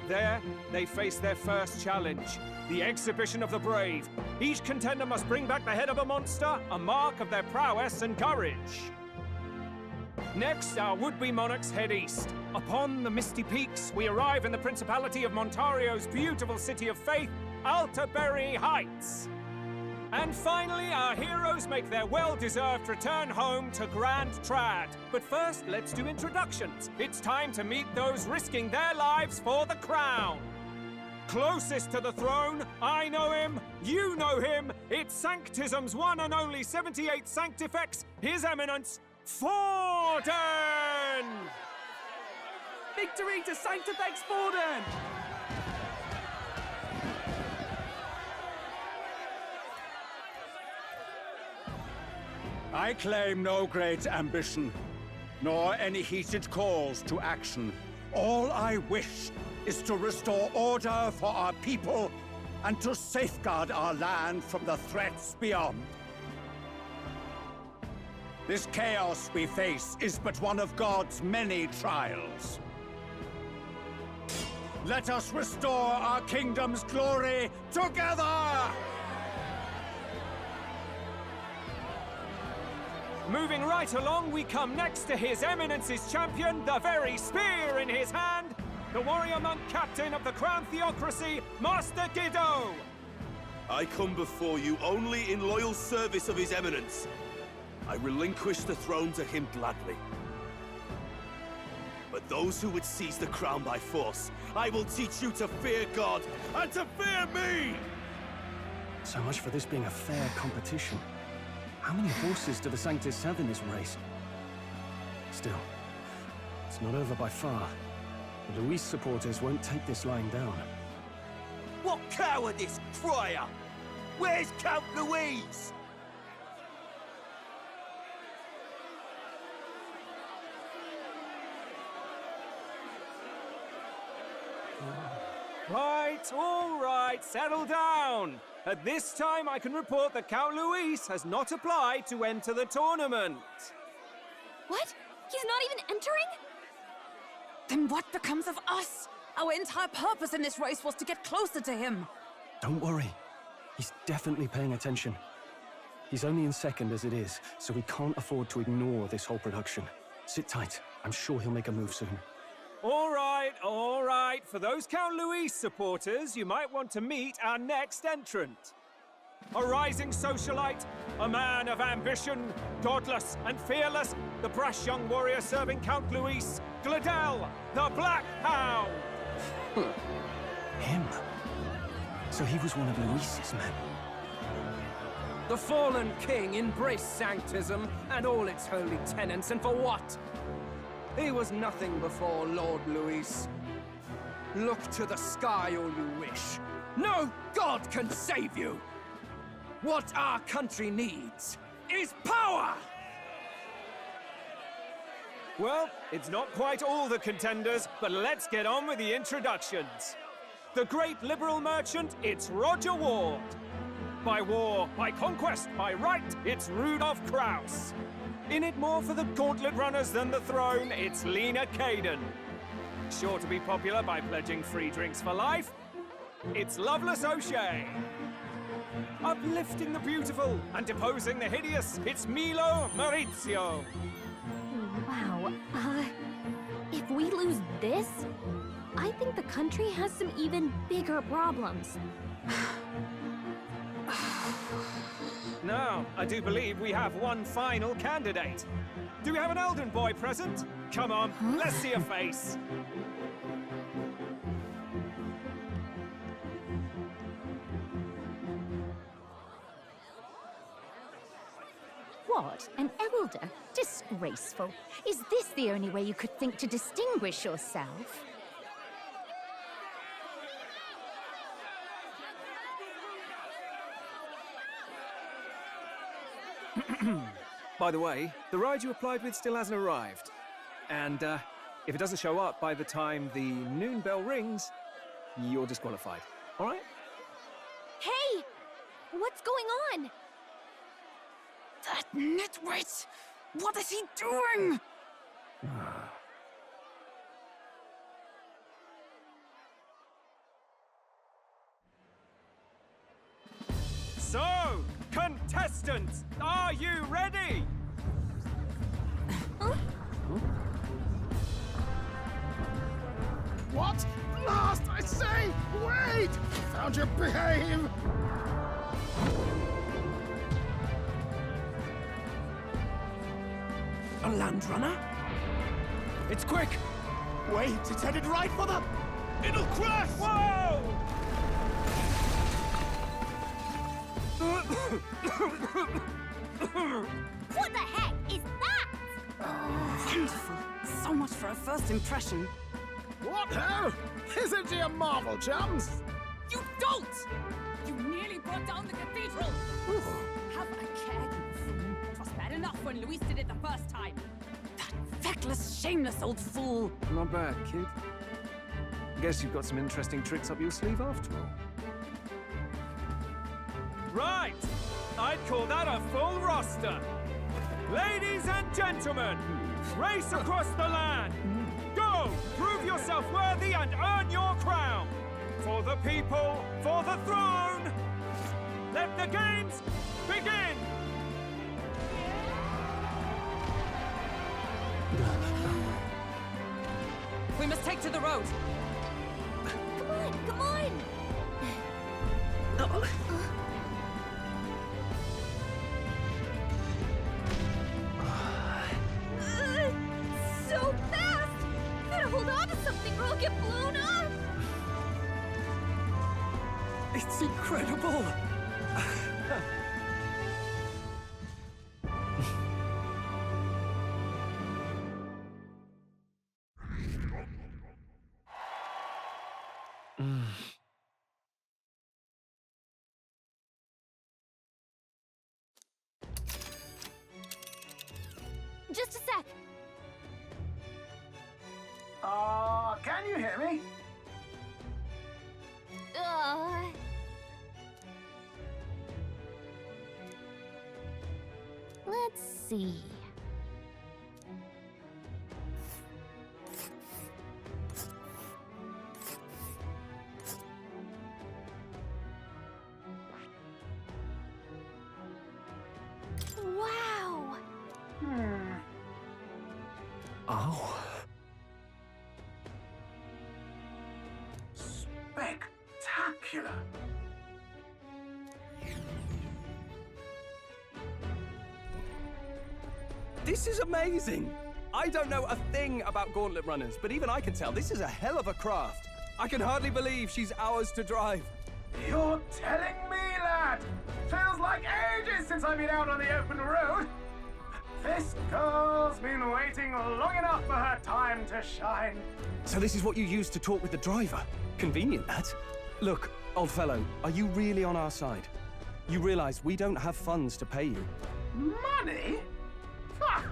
There, they face their first challenge, the Exhibition of the Brave. Each contender must bring back the head of a monster, a mark of their prowess and courage. Next, our would-be monarchs head east. Upon the misty peaks, we arrive in the Principality of Montario's beautiful city of faith, Altaberry Heights. And finally, our heroes make their well-deserved return home to Grand Trad. But first, let's do introductions. It's time to meet those risking their lives for the crown. Closest to the throne, I know him, you know him. It's Sanctism's one and only 78th Sanctifex, His Eminence, Forden! Victory to Sanctifex Forden! I claim no great ambition, nor any heated calls to action. All I wish is to restore order for our people and to safeguard our land from the threats beyond. This chaos we face is but one of God's many trials. Let us restore our kingdom's glory together! Moving right along, we come next to His Eminence's champion, the very spear in his hand, the warrior monk captain of the Crown Theocracy, Master Giddo! I come before you only in loyal service of His Eminence. I relinquish the throne to him gladly. But those who would seize the crown by force, I will teach you to fear God and to fear me! So much for this being a fair competition. How many horses do the Sanctus have in this race? Still, it's not over by far. The Luis supporters won't take this lying down. What cowardice, Crier! Where's Count Louise? All right, settle down. At this time, I can report that Count Luis has not applied to enter the tournament. What? He's not even entering? Then what becomes of us? Our entire purpose in this race was to get closer to him. Don't worry. He's definitely paying attention. He's only in second as it is, so we can't afford to ignore this whole production. Sit tight. I'm sure he'll make a move soon. All right. For those Count Luis supporters, you might want to meet our next entrant. A rising socialite, a man of ambition, godless and fearless, the brash young warrior serving Count Luis, Gladel, the Black Hound! Him? So he was one of Luis's men? The fallen king embraced Sanctism and all its holy tenets, and for what? He was nothing before Lord Luis. Look to the sky all you wish. No god can save you! What our country needs is power! Well, it's not quite all the contenders, but let's get on with the introductions. The great liberal merchant, it's Roger Ward. By war, by conquest, by right, it's Rudolph Kraus. In it more for the gauntlet runners than the throne, it's Lena Caden. Sure to be popular by pledging free drinks for life, it's Loveless O'Shea. Uplifting the beautiful and deposing the hideous, it's Milo Maurizio. Wow. If If we lose this, I think the country has some even bigger problems. Now, I do believe we have one final candidate. Do we have an Elden boy present? Come on, let's see a face. What? An elder? Disgraceful. Is this the only way you could think to distinguish yourself? By the way, the ride you applied with still hasn't arrived. And if it doesn't show up by the time the noon bell rings, you're disqualified. All right? Hey! What's going on? That nitwit! What is he doing? So, contestants, are you ready? What? Last, I say! Wait! Found your behave! A land runner? It's quick! Wait, it's headed right for the... It'll crash! Whoa! What the heck is that? Wonderful. So much for a first impression. What ho? Isn't she a marvel, chums? You don't! You nearly brought down the cathedral! Have a care, you fool. It was bad enough when Luis did it the first time. That feckless, shameless old fool. Not bad, kid. Guess you've got some interesting tricks up your sleeve after all. Right! I'd call that a full roster. Ladies and gentlemen, race across the land. Go! Prove yourself worthy and earn your crown. For the people, for the throne. Let the games begin! We must take to the road. Come on, come on! So fast! Gotta hold on to something or I'll get blown up! It's incredible! Just a sec. Can you hear me? Let's see. Wow! Oh. Spectacular! This is amazing! I don't know a thing about gauntlet runners, but even I can tell this is a hell of a craft. I can hardly believe she's ours to drive. You're telling me, lad? Feels like ages since I've been out on the open road. This girl's been waiting long enough for her time to shine. So this is what you use to talk with the driver? Convenient, that. Look, old fellow, are you really on our side? You realize we don't have funds to pay you. Money? Fuck!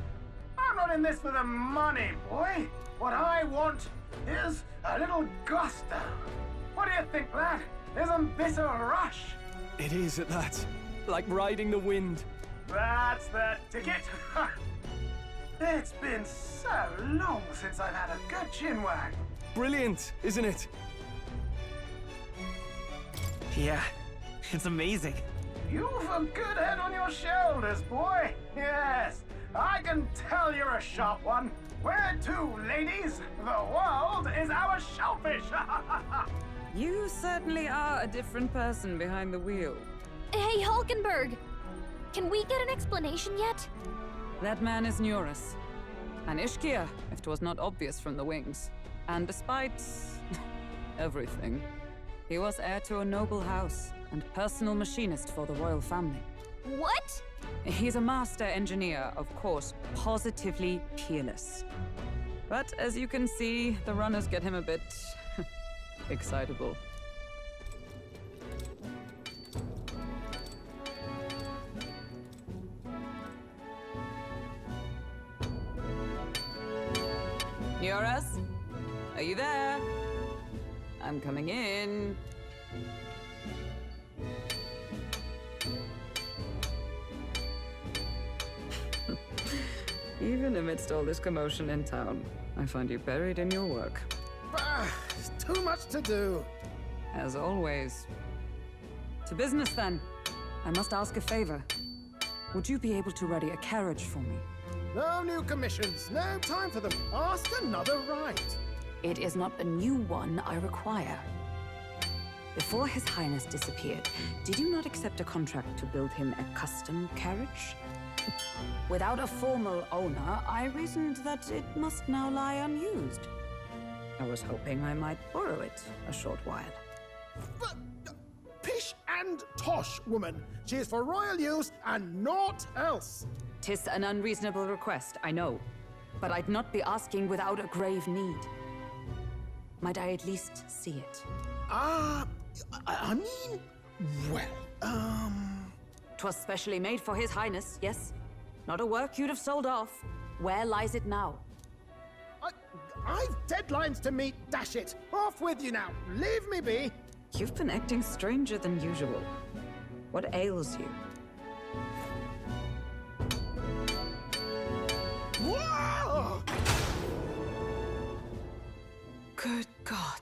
I'm not in this for the money, boy. What I want is a little gusto. What do you think, lad? Isn't this a rush? It is at that. Like riding the wind. That's the ticket. It's been so long since I've had a good chinwag. Brilliant, isn't it? Yeah, it's amazing. You've a good head on your shoulders, boy. Yes, I can tell you're a sharp one. Where to, ladies? The world is our shellfish! You certainly are a different person behind the wheel. Hey, Hulkenberg! Can we get an explanation yet? That man is Neurus. An Ishkia, if 'twas not obvious from the wings. And despite everything, he was heir to a noble house and personal machinist for the royal family. What? He's a master engineer, of course, positively peerless. But as you can see, the runners get him a bit excitable. Neurus? Are you there? I'm coming in. Even amidst all this commotion in town, I find you buried in your work. Too much to do. As always. To business, then. I must ask a favor. Would you be able to ready a carriage for me? No new commissions. No time for them. Ask another right. It is not a new one I require. Before His Highness disappeared, did you not accept a contract to build him a custom carriage? Without a formal owner, I reasoned that it must now lie unused. I was hoping I might borrow it a short while. But, pish and tosh, woman. She is for royal use and naught else. 'Tis an unreasonable request, I know. But I'd not be asking without a grave need. Might I at least see it? I mean, well, 'Twas specially made for His Highness, yes? Not a work you'd have sold off. Where lies it now? I've deadlines to meet, dash it! Off with you now! Leave me be! You've been acting stranger than usual. What ails you? Whoa! Good God.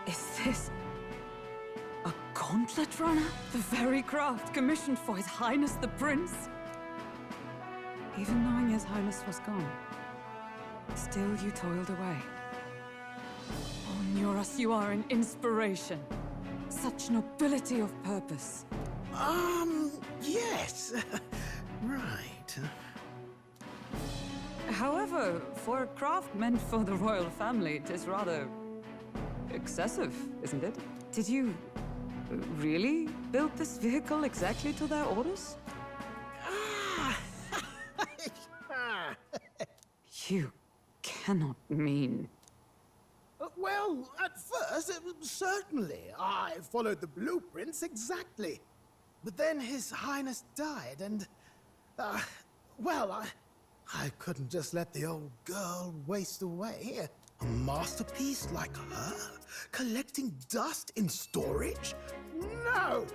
Is this a gauntlet runner? The very craft commissioned for His Highness the Prince? Even knowing His Highness was gone, still you toiled away. Oh, Neurus, you are an inspiration. Such nobility of purpose. Yes. Right. However, for a craft meant for the royal family, it is rather excessive, isn't it? Did you really build this vehicle exactly to their orders? You cannot mean... Well, at first, certainly. I followed the blueprints exactly. But then His Highness died, and... well, I couldn't just let the old girl waste away. A masterpiece like her? Collecting dust in storage? No!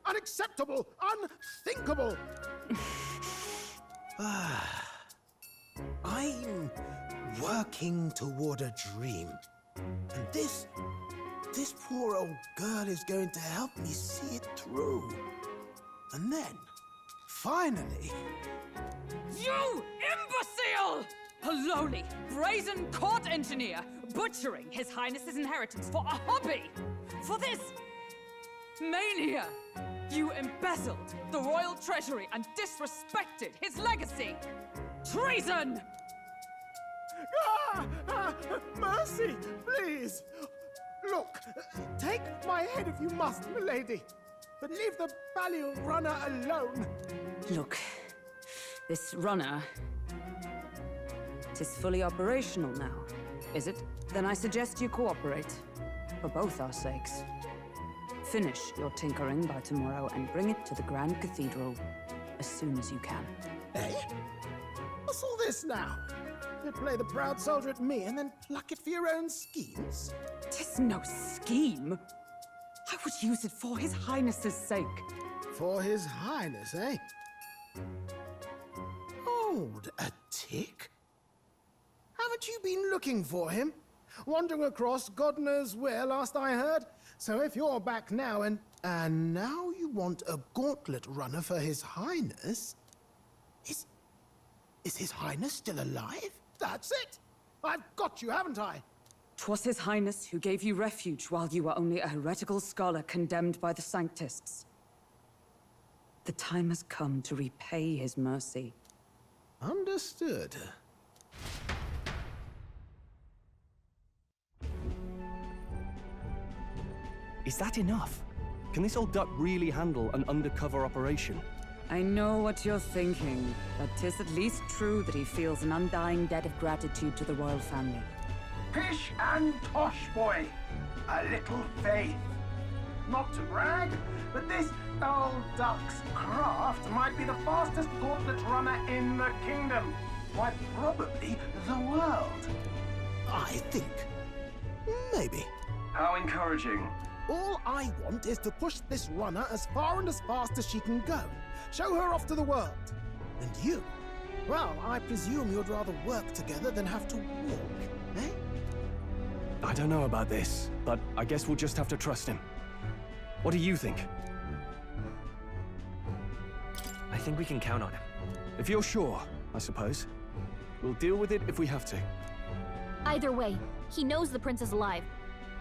Unacceptable! Unthinkable! I'm working toward a dream. And this poor old girl is going to help me see it through. And then, finally... You imbecile! A lowly, brazen court engineer butchering His Highness's inheritance for a hobby! For this mania! You embezzled the royal treasury and disrespected his legacy! Treason! Mercy, please! Look, take my head if you must, milady. But leave the Balliol runner alone. Look, this runner... It is fully operational now, is it? Then I suggest you cooperate, for both our sakes. Finish your tinkering by tomorrow and bring it to the Grand Cathedral as soon as you can. Eh? What's all this now? You play the proud soldier at me and then pluck it for your own schemes? 'Tis no scheme. I would use it for His Highness's sake. For His Highness, eh? Hold a tick. Haven't you been looking for him? Wandering across God knows where last I heard? So if you're back now and... And now you want a gauntlet runner for His Highness? Is His Highness still alive? That's it! I've got you, haven't I? 'Twas His Highness who gave you refuge while you were only a heretical scholar condemned by the Sanctists. The time has come to repay his mercy. Understood. Is that enough? Can this old duck really handle an undercover operation? I know what you're thinking, but 'tis at least true that he feels an undying debt of gratitude to the royal family. Pish and tosh, boy. A little faith. Not to brag, but this old duck's craft might be the fastest gauntlet runner in the kingdom. Quite probably the world. I think. Maybe. How encouraging. All I want is to push this runner as far and as fast as she can go. Show her off to the world. And you? Well, I presume you'd rather work together than have to walk, eh? I don't know about this, but I guess we'll just have to trust him. What do you think? I think we can count on him. If you're sure, I suppose. We'll deal with it if we have to. Either way, he knows the prince is alive,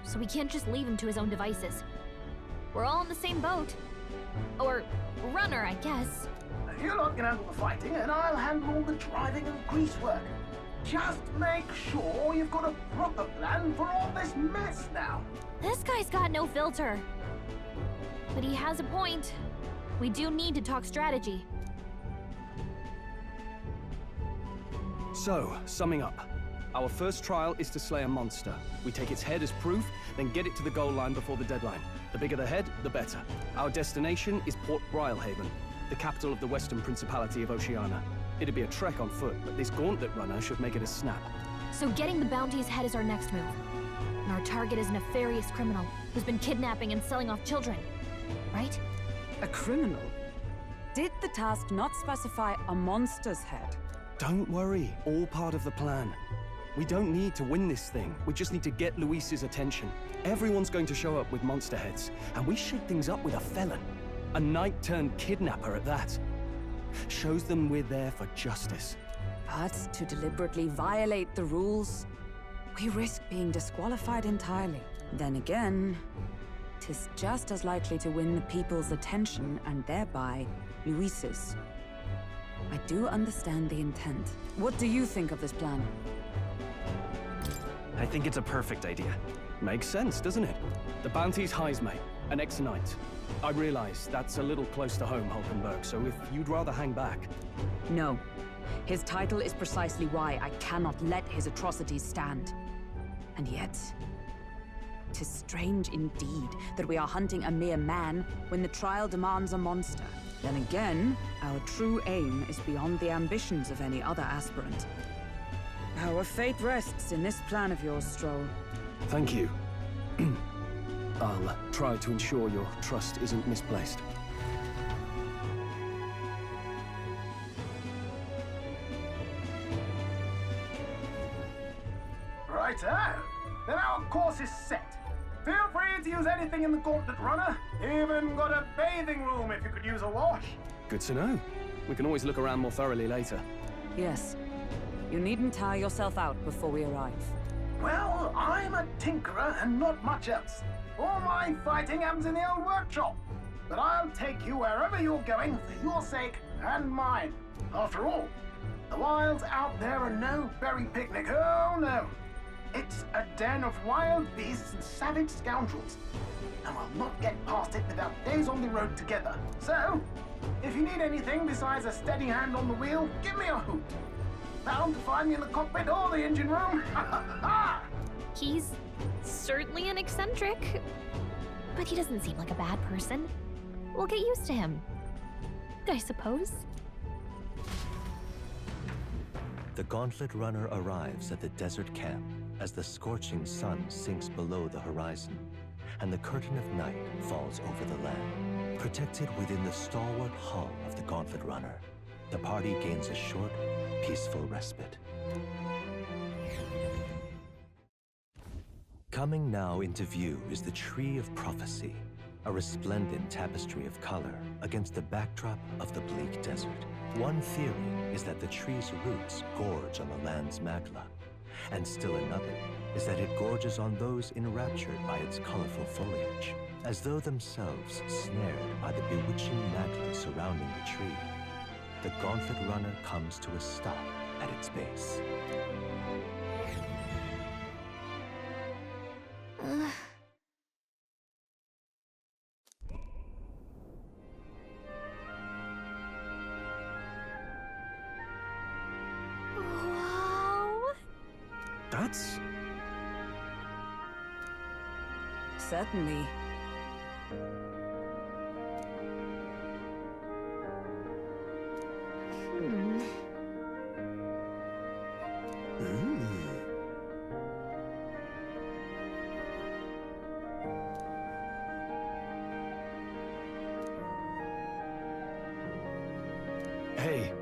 so we can't just leave him to his own devices. We're all in the same boat. Or runner, I guess. You lot can handle the fighting, and I'll handle all the driving and grease work. Just make sure you've got a proper plan for all this mess now. This guy's got no filter. But he has a point. We do need to talk strategy. So, summing up. Our first trial is to slay a monster. We take its head as proof, then get it to the goal line before the deadline. The bigger the head, the better. Our destination is Port Brylehaven, the capital of the Western Principality of Oceania. It'd be a trek on foot, but this gauntlet runner should make it a snap. So getting the bounty's head is our next move. And our target is a nefarious criminal who's been kidnapping and selling off children. Right? A criminal? Did the task not specify a monster's head? Don't worry, all part of the plan. We don't need to win this thing. We just need to get Luis's attention. Everyone's going to show up with monster heads, and we shake things up with a felon. A knight-turned-kidnapper at that. Shows them we're there for justice. But to deliberately violate the rules, we risk being disqualified entirely. Then again, 'tis just as likely to win the people's attention and thereby Luis's. I do understand the intent. What do you think of this plan? I think it's a perfect idea. Makes sense, doesn't it? The bounty's Heismay, an ex-knight. I realize that's a little close to home, Hulkenberg, so if you'd rather hang back... No. His title is precisely why I cannot let his atrocities stand. And yet, 'tis strange indeed that we are hunting a mere man when the trial demands a monster. Then again, our true aim is beyond the ambitions of any other aspirant. Our fate rests in this plan of yours, Stroll. Thank you. I'll try to ensure your trust isn't misplaced. Righto. Then our course is set. Feel free to use anything in the gauntlet runner. Even got a bathing room if you could use a wash. Good to know. We can always look around more thoroughly later. Yes. You needn't tire yourself out before we arrive. Well, I'm a tinkerer and not much else. All my fighting happens in the old workshop. But I'll take you wherever you're going for your sake and mine. After all, the wilds out there are no berry picnic. Oh no. It's a den of wild beasts and savage scoundrels. And we'll not get past it without days on the road together. So, if you need anything besides a steady hand on the wheel, give me a hoot. Bound to find me in the cockpit or the engine room. He's certainly an eccentric, but he doesn't seem like a bad person. We'll get used to him, I suppose. The Gauntlet Runner arrives at the desert camp as the scorching sun sinks below the horizon, and the curtain of night falls over the land. Protected within the stalwart hull of the Gauntlet Runner, the party gains a short, peaceful respite. Coming now into view is the Tree of Prophecy, a resplendent tapestry of color against the backdrop of the bleak desert. One theory is that the tree's roots gorge on the land's magla, and still another is that it gorges on those enraptured by its colorful foliage, as though themselves snared by the bewitching magla surrounding the tree. The Gauntlet Runner comes to a stop at its base. That's... Certainly. Hey.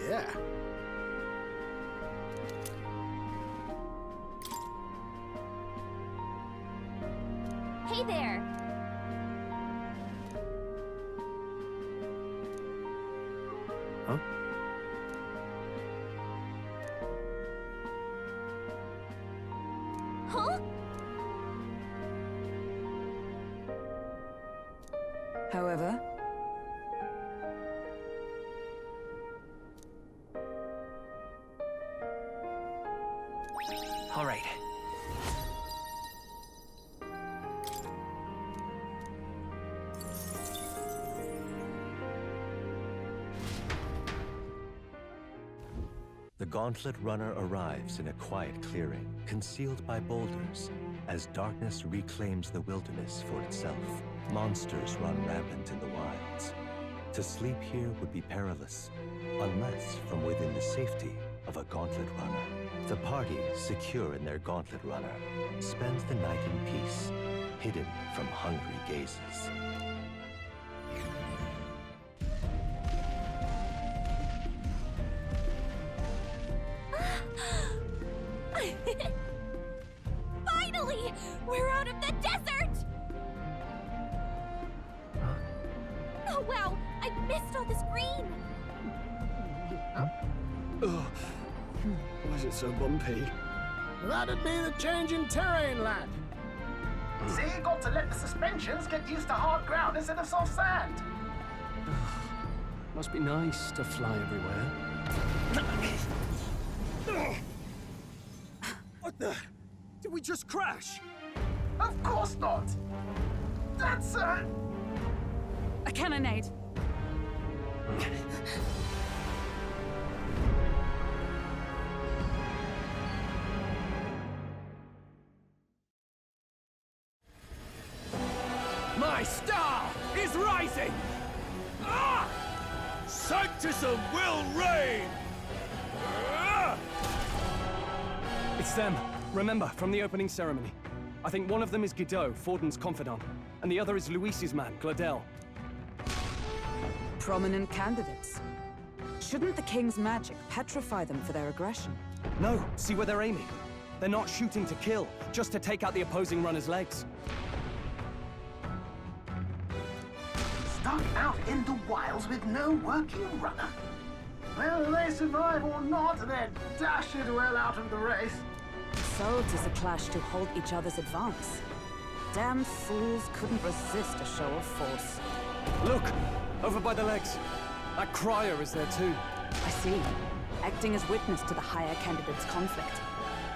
Yeah. Hey there! Huh? Huh? However, All right. The Gauntlet Runner arrives in a quiet clearing, concealed by boulders, as darkness reclaims the wilderness for itself. Monsters run rampant in the wilds. To sleep here would be perilous, unless from within the safety of a Gauntlet Runner. The party, secure in their Gauntlet Runner, spends the night in peace, hidden from hungry gazes. Finally! We're out of the desert! Oh wow! I missed all this green! Ugh. Why is it so bumpy? That'd be the change in terrain, lad. See, you got to let the suspensions get used to hard ground instead of soft sand. Must be nice to fly everywhere. What the? Did we just crash? Of course not! That's a cannonade. My star is rising! Ah! Sanctism will reign! Ah! It's them. Remember, from the opening ceremony. I think one of them is Guido, Forden's confidant, and the other is Luis's man, Gladel. Prominent candidates. Shouldn't the king's magic petrify them for their aggression? No, see where they're aiming. They're not shooting to kill, just to take out the opposing runner's legs. stuck out in the wilds with no working runner. Whether they survive or not, they're dashed well out of the race. So 'tis a clash to halt each other's advance. Damn fools couldn't resist a show of force. Look! Over by the legs. That crier is there too. I see. Acting as witness to the higher candidate's conflict.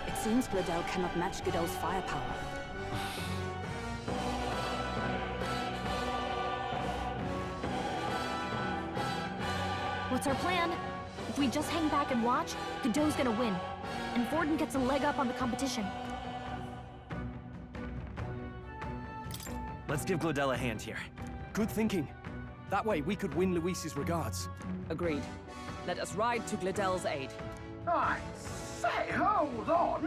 It seems Gladel cannot match Guido's firepower. What's our plan? If we just hang back and watch, Guido's gonna win. And Forden gets a leg up on the competition. Let's give Gladel a hand here. Good thinking. That way we could win Luis's regards. Agreed. Let us ride to Gladel's aid. I say, hold on!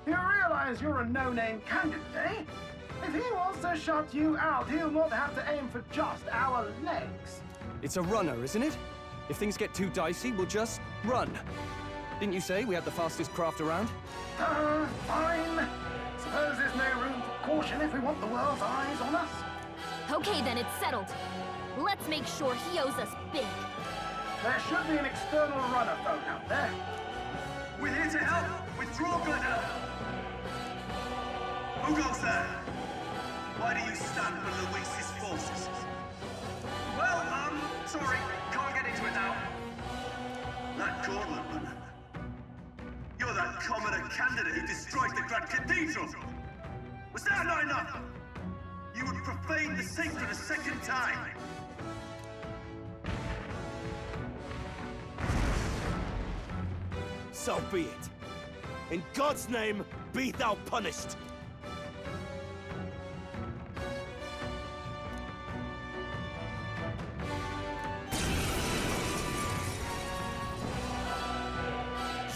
You realize you're a no-name candidate, eh? If he wants to shut you out, he'll not have to aim for just our legs. It's a runner, isn't it? If things get too dicey, we'll just run. Didn't you say we had the fastest craft around? Fine. Suppose there's no room for caution if we want the world's eyes on us. Okay then, it's settled. Let's make sure he owes us big. There should be an external runner phone out there. We're here to help! Withdraw, gunner! Who goes there? Why do you stand with Luis's forces? Well, sorry, can't get into it now. That gauntlet runner. You're that commoner candidate who destroyed the Grand Cathedral! Was that not enough? You would profane the sacred a second time! So be it. In God's name, be thou punished.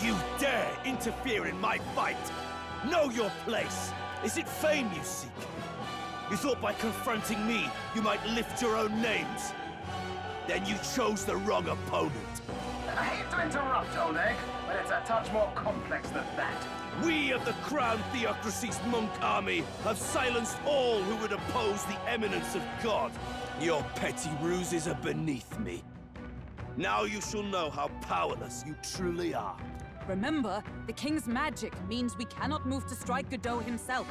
You dare interfere in my fight! Know your place! Is it fame you seek? You thought by confronting me, you might lift your own names? Then you chose the wrong opponent. I hate to interrupt, Oleg, but it's a touch more complex than that. We of the Crown Theocracy's monk army have silenced all who would oppose the eminence of God. Your petty ruses are beneath me. Now you shall know how powerless you truly are. Remember, the king's magic means we cannot move to strike Godot himself.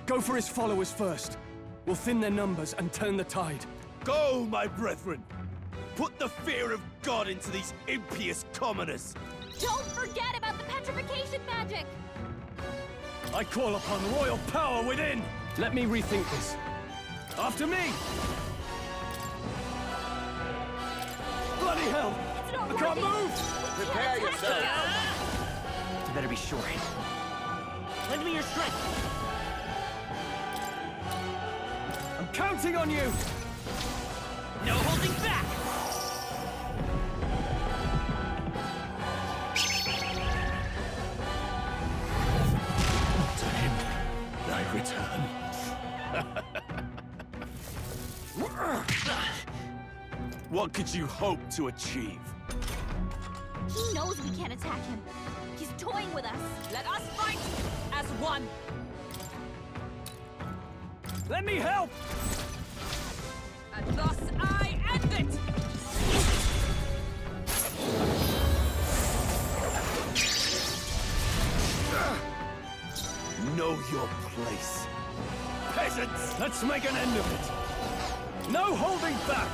Go for his followers first. We'll thin their numbers and turn the tide. Go, my brethren! Put the fear of God into these impious commoners! Don't forget about the petrification magic! I call upon royal power within! Let me rethink this. After me! Bloody hell! I can't move! Prepare yourself! You better be sure. Lend me your strength! I'm counting on you! No holding back! To him, I return. What could you hope to achieve? He knows we can't attack him. He's toying with us. Let us fight as one. Let me help! And thus I end it! Know your place. Peasants! Let's make an end of it! No holding back!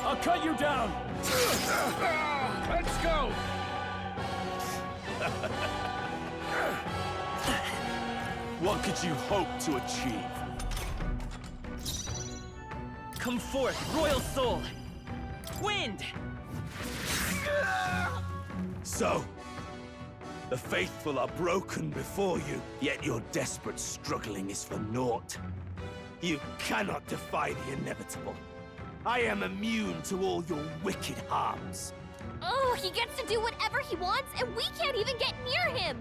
I'll cut you down! Let's go! What could you hope to achieve? Come forth, royal soul! Wind! So, the faithful are broken before you, yet your desperate struggling is for naught. You cannot defy the inevitable. I am immune to all your wicked harms. Oh, he gets to do whatever he wants, and we can't even get near him!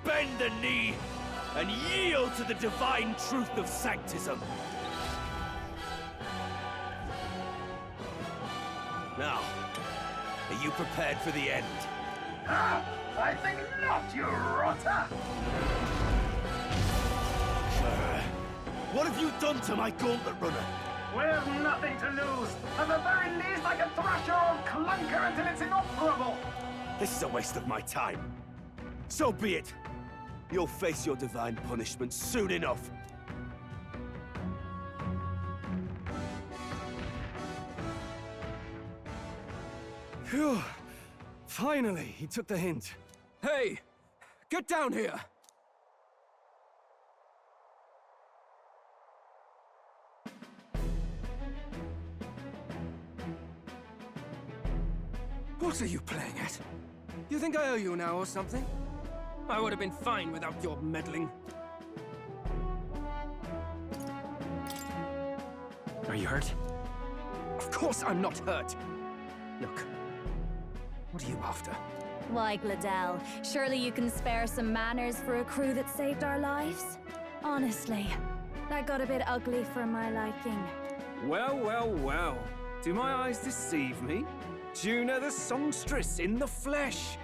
Bend the knee and yield to the divine truth of sanctism. Now, are you prepared for the end? I think not, you rotter! What have you done to my gauntlet runner? We've nothing to lose. At the very least, I can thrash your old clunker until it's inoperable. This is a waste of my time. So be it. You'll face your divine punishment soon enough. Phew. Finally, he took the hint. Hey! Get down here! What are you playing at? You think I owe you now or something? I would have been fine without your meddling. Are you hurt? Of course I'm not hurt! Look, what are you after? Why, Gladell, surely you can spare some manners for a crew that saved our lives? Honestly, that got a bit ugly for my liking. Well, well, well. Do my eyes deceive me? Juna the songstress in the flesh.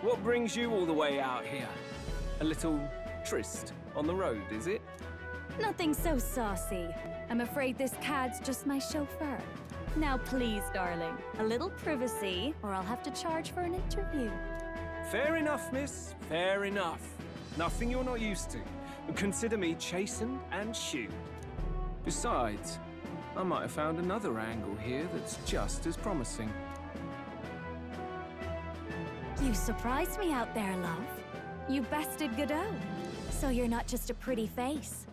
What brings you all the way out here? A little tryst on the road, is it? Nothing so saucy. I'm afraid this cad's just my chauffeur. Now please, darling, a little privacy, or I'll have to charge for an interview. Fair enough, miss. Fair enough. Nothing you're not used to. Consider me chastened and shoed. Besides, I might have found another angle here that's just as promising. You surprised me out there, love. You bested Godot. So you're not just a pretty face.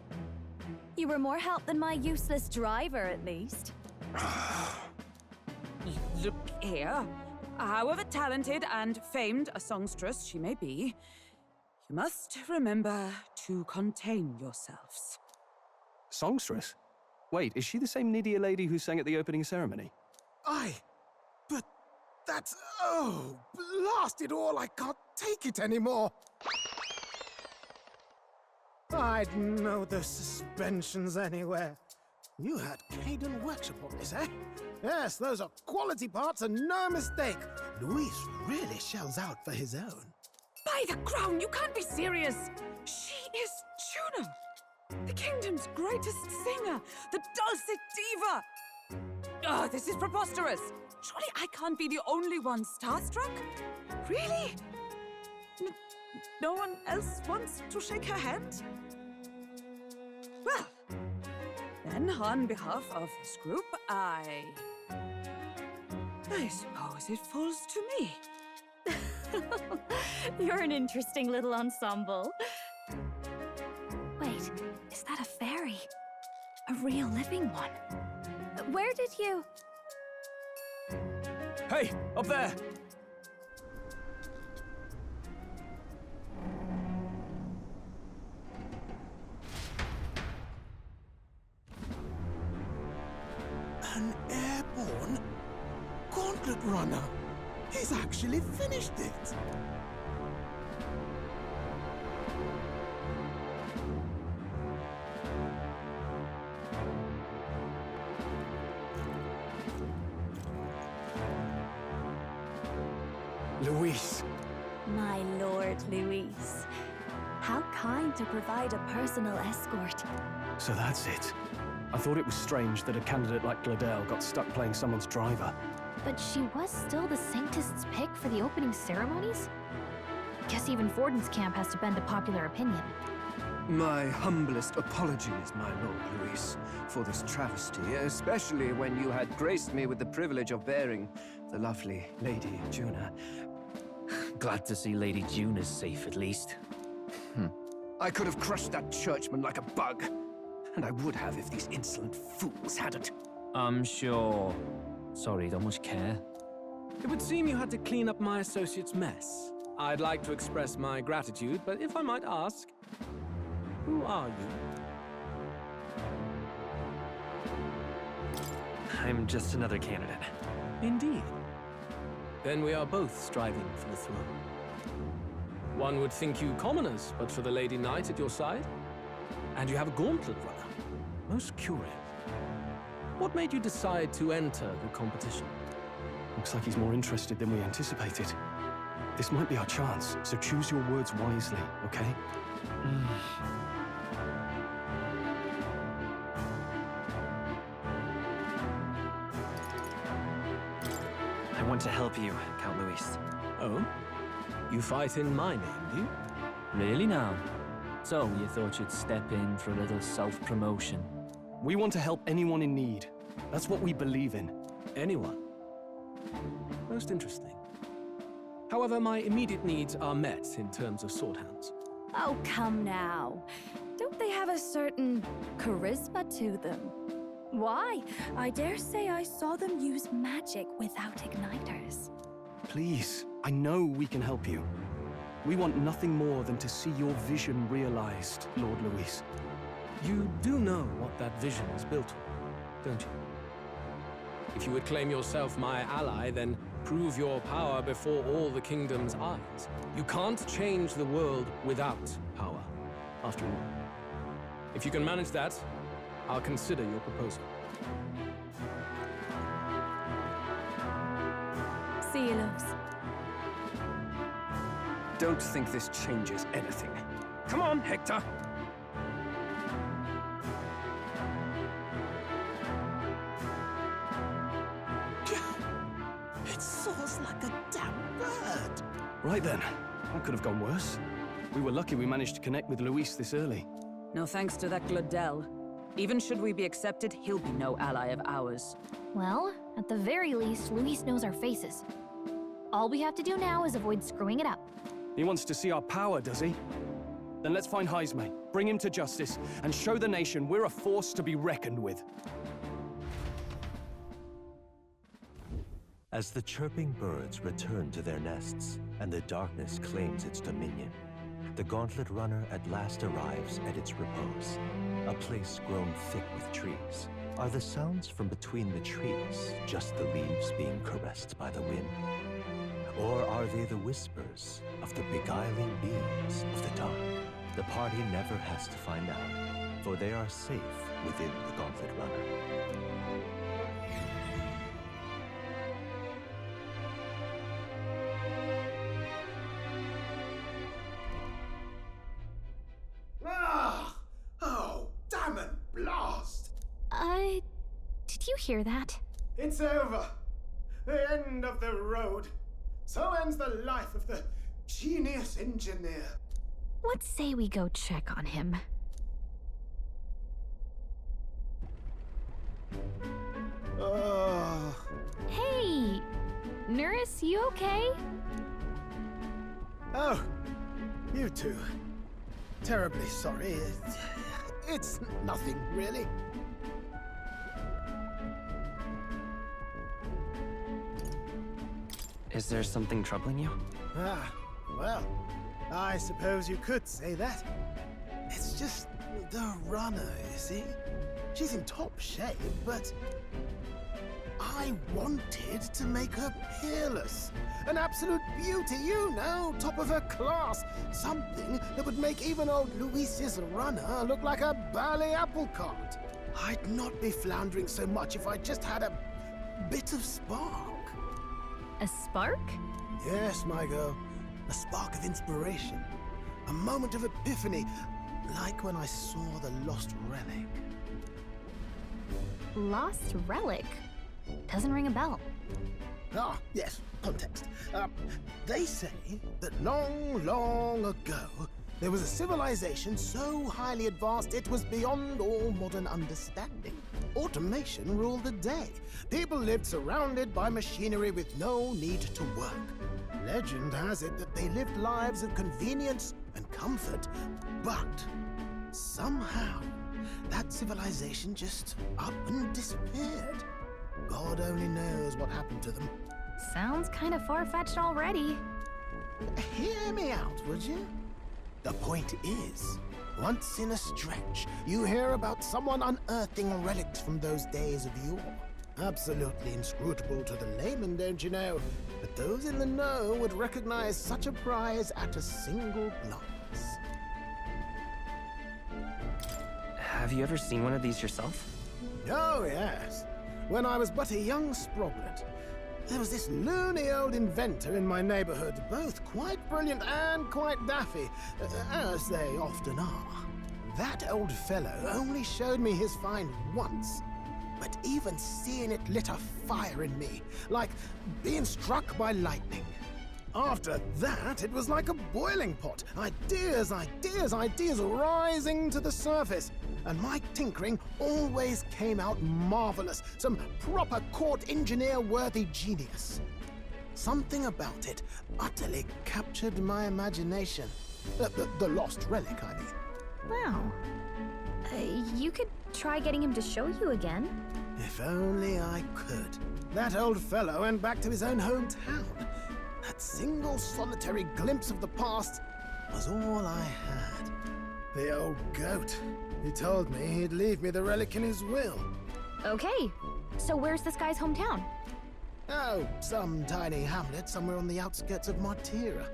You were more help than my useless driver, at least. Look here. However talented and famed a songstress she may be, you must remember to contain yourselves. Songstress? Wait, is she the same Nydia lady who sang at the opening ceremony? Aye, but that's... oh, blast it all, I can't take it anymore. I'd know those suspensions anywhere. You had Caden workshop on this, eh? Yes, those are quality parts and no mistake. Luis really shells out for his own. By the crown, you can't be serious! She is Juna, the kingdom's greatest singer, the dulcet diva! Oh, this is preposterous! Surely I can't be the only one starstruck? Really? No one else wants to shake her hand? Well, then on behalf of this group, I suppose it falls to me. You're an interesting little ensemble. Wait, is that a fairy? A real living one? Where did you... Hey, up there! An airborne gauntlet runner. He's actually finished it. Luis. My lord, Luis. How kind to provide a personal escort. So that's it. I thought it was strange that a candidate like Gladell got stuck playing someone's driver. But she was still the Sanctist's pick for the opening ceremonies? Guess even Forden's camp has to bend to popular opinion. My humblest apologies, my Lord Luis, for this travesty, especially when you had graced me with the privilege of bearing the lovely Lady Juna. Glad to see Lady Juna's safe, at least. I could have crushed that churchman like a bug. And I would have if these insolent fools hadn't. I'm sure. Sorry, don't much care. It would seem you had to clean up my associate's mess. I'd like to express my gratitude, but if I might ask, who are you? I'm just another candidate. Indeed. Then we are both striving for the throne. One would think you commoners, but for the Lady Knight at your side. And you have a gauntlet runner. Most curious. What made you decide to enter the competition? Looks like he's more interested than we anticipated. This might be our chance, so choose your words wisely, okay? I want to help you, Count Luis. Oh? You fight in my name, do you? Really now? So, you thought you'd step in for a little self-promotion? We want to help anyone in need. That's what we believe in. Anyone? Most interesting. However, my immediate needs are met in terms of sword hands. Oh, come now. Don't they have a certain charisma to them? Why? I dare say I saw them use magic without igniters. Please, I know we can help you. We want nothing more than to see your vision realized, Lord Luis. You do know what that vision is built on, don't you? If you would claim yourself my ally, then prove your power before all the kingdom's eyes. You can't change the world without power, after all. If you can manage that, I'll consider your proposal. See you, loves. Don't think this changes anything. Come on, Hector! It soars like a damn bird. Right then. That could have gone worse. We were lucky we managed to connect with Luis this early. No thanks to that Glodell. Even should we be accepted, he'll be no ally of ours. Well, at the very least, Luis knows our faces. All we have to do now is avoid screwing it up. He wants to see our power, does he? Then let's find Heisme, bring him to justice, and show the nation we're a force to be reckoned with. As the chirping birds return to their nests and the darkness claims its dominion, the Gauntlet Runner at last arrives at its repose, a place grown thick with trees. Are the sounds from between the trees just the leaves being caressed by the wind? Or are they the whispers of the beguiling beings of the dark? The party never has to find out, for they are safe within the Gauntlet Runner. Oh, damn it, blast! Did you hear that? It's over. The end of the road. So ends the life of the genius engineer. Let's say we go check on him. Hey! Nurse, you okay? Oh, you two. Terribly sorry. It's nothing, really. Is there something troubling you? Ah, well, I suppose you could say that. It's just the runner, you see? She's in top shape, but I wanted to make her peerless. An absolute beauty, you know, top of her class. Something that would make even old Luis's runner look like a ballet apple cart. I'd not be floundering so much if I just had a bit of spark. A spark? Yes, my girl. A spark of inspiration. A moment of epiphany, like when I saw the lost relic. Lost relic? Doesn't ring a bell. Ah, yes, context. They say that long, long ago, there was a civilization so highly advanced it was beyond all modern understanding. Automation ruled the day. People lived surrounded by machinery with no need to work. Legend has it that they lived lives of convenience and comfort, but somehow that civilization just up and disappeared. God only knows what happened to them. Sounds kind of far-fetched already. Hear me out, would you? The point is, once in a stretch, you hear about someone unearthing relics from those days of yore. Absolutely inscrutable to the layman, don't you know? But those in the know would recognize such a prize at a single glance. Have you ever seen one of these yourself? Oh, yes. When I was but a young sproglet, there was this loony old inventor in my neighborhood, both quite brilliant and quite daffy, as they often are. That old fellow only showed me his find once, but even seeing it lit a fire in me, like being struck by lightning. After that, it was like a boiling pot. Ideas, ideas, ideas rising to the surface. And my tinkering always came out marvelous. Some proper court engineer-worthy genius. Something about it utterly captured my imagination. The lost relic, I mean. Wow. You could try getting him to show you again. If only I could. That old fellow went back to his own hometown. That single solitary glimpse of the past was all I had. The old goat. He told me he'd leave me the relic in his will. Okay, So where's this guy's hometown? Oh, some tiny hamlet somewhere on the outskirts of Martira.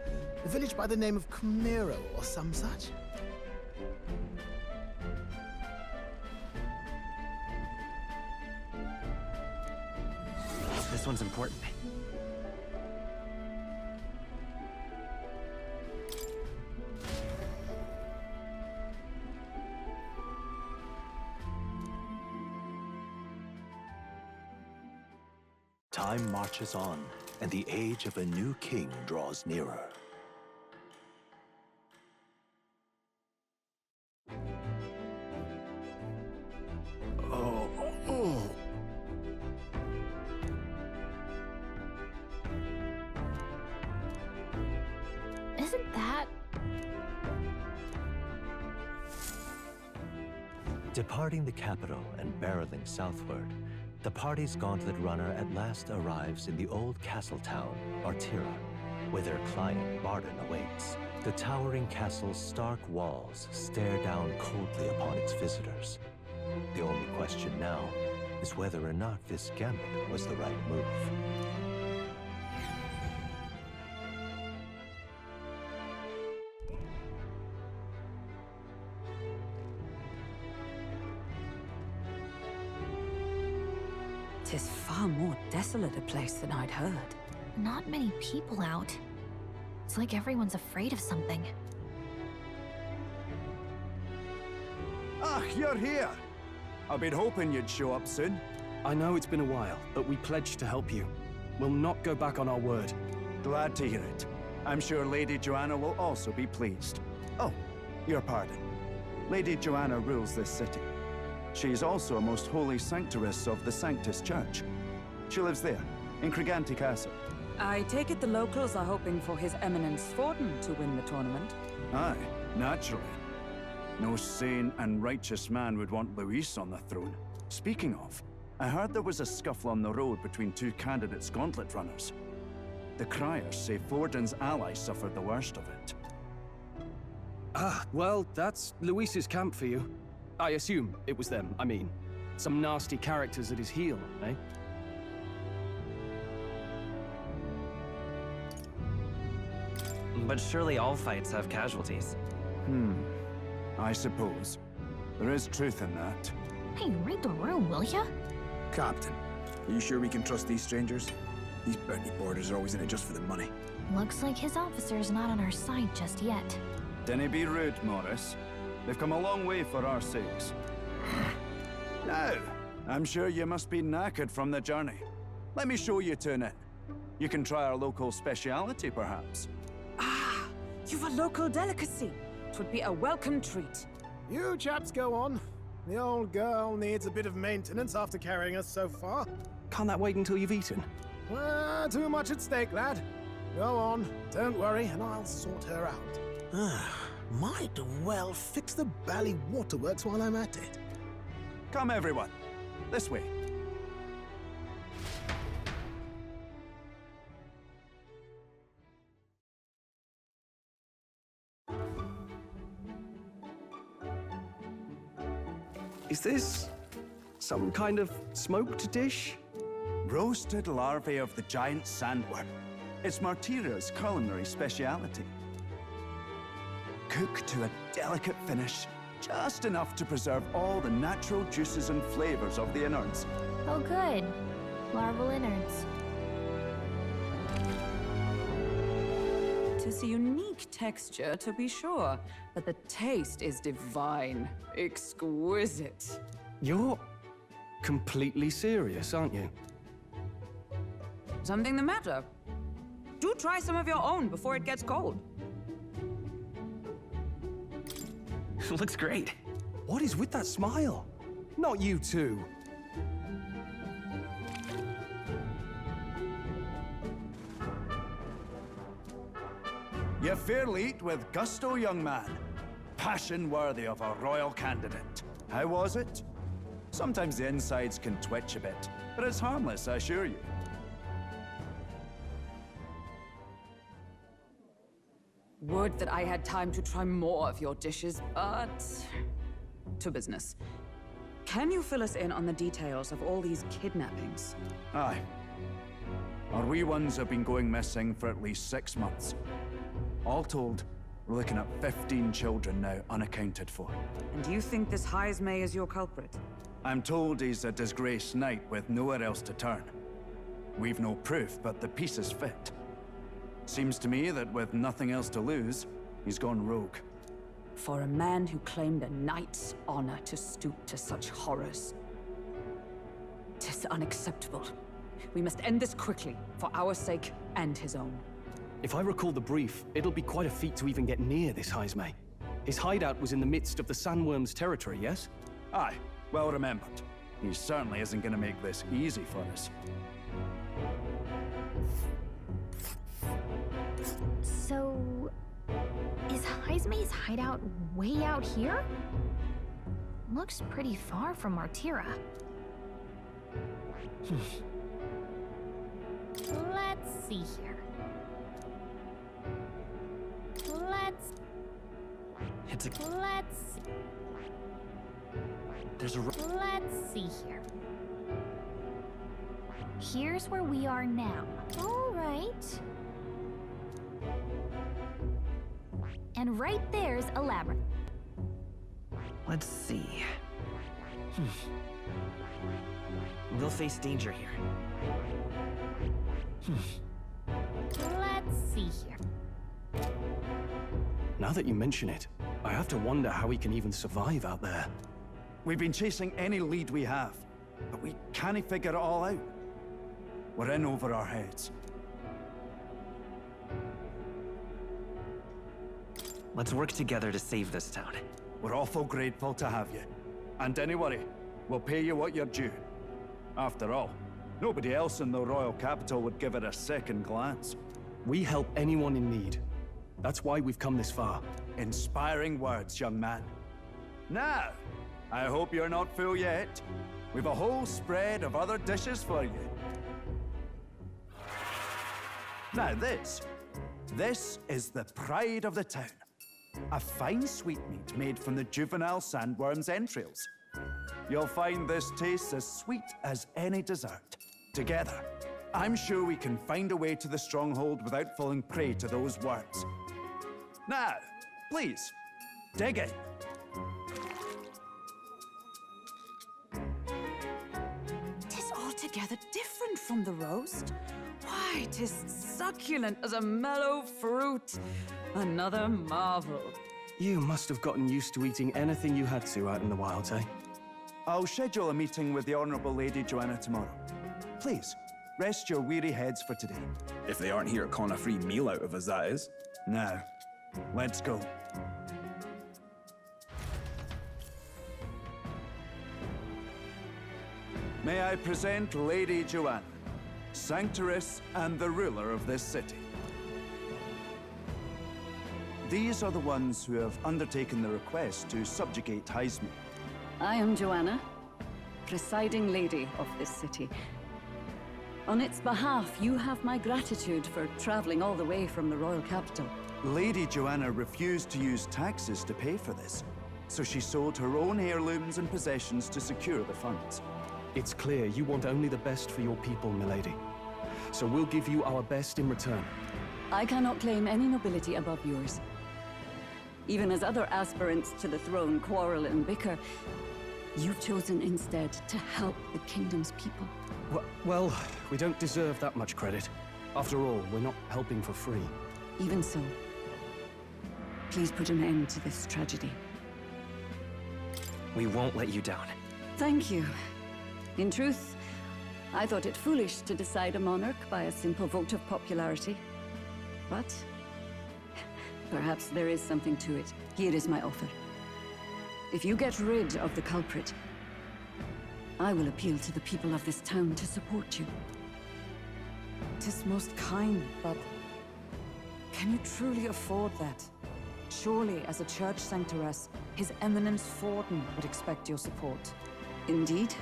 A village by the name of Camero or some such. This one's important. Time marches on, and the age of a new king draws nearer. Isn't that... Departing the capital and barreling southward, the party's gauntlet runner at last arrives in the old castle town, Martira, where their client, Barden, awaits. The towering castle's stark walls stare down coldly upon its visitors. The only question now is whether or not this gambit was the right move. Tis far more desolate a place than I'd heard. Not many people out. It's like everyone's afraid of something. Ah, you're here! I've been hoping you'd show up soon. I know it's been a while, but we pledged to help you. We'll not go back on our word. Glad to hear it. I'm sure Lady Joanna will also be pleased. Oh, your pardon. Lady Joanna rules this city. She's also a most holy sanctoress of the Sanctus Church. She lives there, in Criganti Castle. I take it the locals are hoping for His Eminence Forden to win the tournament. Aye, naturally. No sane and righteous man would want Luis on the throne. Speaking of, I heard there was a scuffle on the road between two candidates gauntlet runners. The criers say Forden's ally suffered the worst of it. Ah, well, that's Luis's camp for you. I assume it was them, I mean. Some nasty characters at his heel, eh? But surely all fights have casualties. I suppose. There is truth in that. Hey, read the room, will ya? Captain, are you sure we can trust these strangers? These bounty boarders are always in it just for the money. Looks like his officer's not on our side just yet. Dinna be rude, Morris. They've come a long way for our sakes. Now, I'm sure you must be knackered from the journey. Let me show you to an inn. You can try our local speciality, perhaps. Ah, you've a local delicacy. 'Twould be a welcome treat. You chaps go on. The old girl needs a bit of maintenance after carrying us so far. Can't that wait until you've eaten? Too much at stake, lad. Go on, don't worry, and I'll sort her out. Might well fix the bally waterworks while I'm at it. Come, everyone. This way. Is this some kind of smoked dish? Roasted larvae of the giant sandworm. It's Martira's culinary speciality. Cooked to a delicate finish, just enough to preserve all the natural juices and flavors of the innards. Oh good. Larval innards. Tis a unique texture, to be sure, but the taste is divine. Exquisite. You're completely serious, aren't you? Something the matter? Do try some of your own before it gets cold. Looks great. What is with that smile? Not you two. You fairly eat with gusto, young man. Passion worthy of a royal candidate. How was it? Sometimes the insides can twitch a bit, but it's harmless, I assure you. Would that I had time to try more of your dishes, but... to business. Can you fill us in on the details of all these kidnappings? Aye. Our wee ones have been going missing for at least 6 months. All told, we're looking at 15 children now unaccounted for. And you think this Heismay is your culprit? I'm told he's a disgraced knight with nowhere else to turn. We've no proof, but the pieces fit. Seems to me that with nothing else to lose, he's gone rogue. For a man who claimed a knight's honor to stoop to such horrors. 'Tis unacceptable. We must end this quickly, for our sake and his own. If I recall the brief, it'll be quite a feat to even get near this Heismay. His hideout was in the midst of the Sandworm's territory, yes? Aye, well remembered. He certainly isn't gonna make this easy for us. So... is Heismay's hideout way out here? Looks pretty far from Martira. Let's see here. Let's see here. Here's where we are now. All right. And right there's a labyrinth. Let's see. We'll face danger here. Let's see here. Now that you mention it, I have to wonder how he can even survive out there. We've been chasing any lead we have, but we can't figure it all out. We're in over our heads. Let's work together to save this town. We're awful grateful to have you. And don't worry, we'll pay you what you're due. After all, nobody else in the royal capital would give it a second glance. We help anyone in need. That's why we've come this far. Inspiring words, young man. Now, I hope you're not full yet. We've a whole spread of other dishes for you. Now this is the pride of the town. A fine sweetmeat made from the juvenile sandworm's entrails. You'll find this tastes as sweet as any dessert. Together, I'm sure we can find a way to the stronghold without falling prey to those worms. Now, please, dig in. Tis altogether different from the roast. Why, 'tis succulent as a mellow fruit. Another marvel. You must have gotten used to eating anything you had to out in the wilds, eh? I'll schedule a meeting with the Honourable Lady Joanna tomorrow. Please, rest your weary heads for today. If they aren't here to con a free meal out of us, that is. Now, let's go. May I present Lady Joanna, Sanctoress and the ruler of this city. These are the ones who have undertaken the request to subjugate Heismay. I am Joanna, presiding lady of this city. On its behalf, you have my gratitude for traveling all the way from the royal capital. Lady Joanna refused to use taxes to pay for this, so she sold her own heirlooms and possessions to secure the funds. It's clear you want only the best for your people, milady. So we'll give you our best in return. I cannot claim any nobility above yours. Even as other aspirants to the throne quarrel and bicker, you've chosen instead to help the kingdom's people. Well, we don't deserve that much credit. After all, we're not helping for free. Even so, please put an end to this tragedy. We won't let you down. Thank you. In truth, I thought it foolish to decide a monarch by a simple vote of popularity. But perhaps there is something to it. Here is my offer. If you get rid of the culprit, I will appeal to the people of this town to support you. 'Tis most kind, but can you truly afford that? Surely, as a church sanctoress, His Eminence Forden would expect your support. Indeed.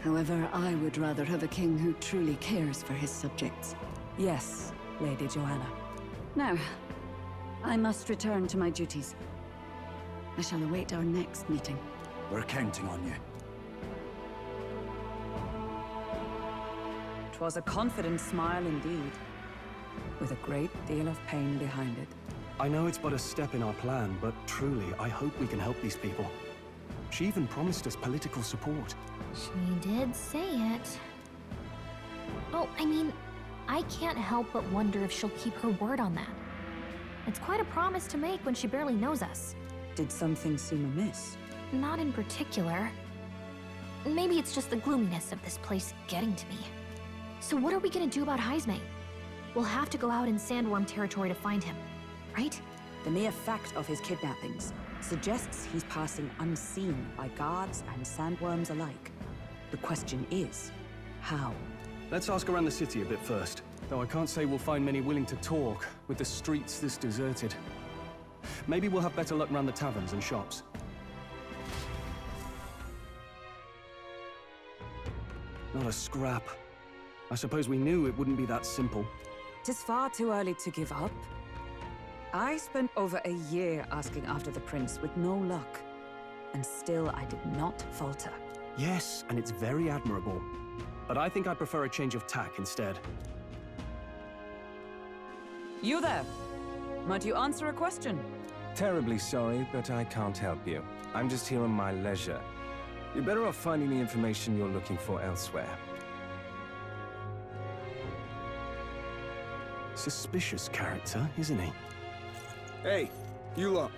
However, I would rather have a king who truly cares for his subjects. Yes, Lady Joanna. Now, I must return to my duties. I shall await our next meeting. We're counting on you. 'Twas a confident smile indeed, with a great deal of pain behind it. I know it's but a step in our plan, but truly, I hope we can help these people. She even promised us political support. She did say it. Oh, I mean, I can't help but wonder if she'll keep her word on that. It's quite a promise to make when she barely knows us. Did something seem amiss? Not in particular. Maybe it's just the gloominess of this place getting to me. So what are we gonna do about Heisme? We'll have to go out in Sandworm territory to find him, right? The mere fact of his kidnappings suggests he's passing unseen by guards and sandworms alike. The question is, how? Let's ask around the city a bit first. Though I can't say we'll find many willing to talk, with the streets this deserted. Maybe we'll have better luck around the taverns and shops. Not a scrap. I suppose we knew it wouldn't be that simple. 'Tis far too early to give up. I spent over a year asking after the prince with no luck. And still I did not falter. Yes, and it's very admirable. But I think I prefer a change of tack instead. You there! Might you answer a question? Terribly sorry, but I can't help you. I'm just here on my leisure. You're better off finding the information you're looking for elsewhere. Suspicious character, isn't he? Hey, you lot.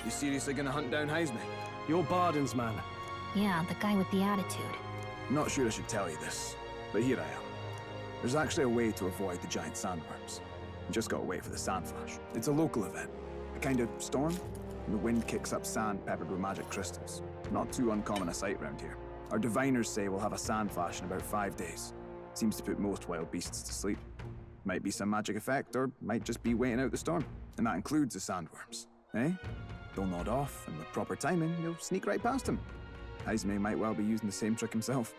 You seriously gonna hunt down Heisme? You're Barden's man. Yeah, the guy with the attitude. I'm not sure I should tell you this, but here I am. There's actually a way to avoid the giant sandworms. You just gotta wait for the sand flash. It's a local event. A kind of storm, and the wind kicks up sand peppered with magic crystals. Not too uncommon a sight around here. Our diviners say we'll have a sand flash in about 5 days. Seems to put most wild beasts to sleep. Might be some magic effect, or might just be waiting out the storm. And that includes the sandworms. Eh? They'll nod off, and with proper timing, you'll sneak right past them. Heisme might well be using the same trick himself.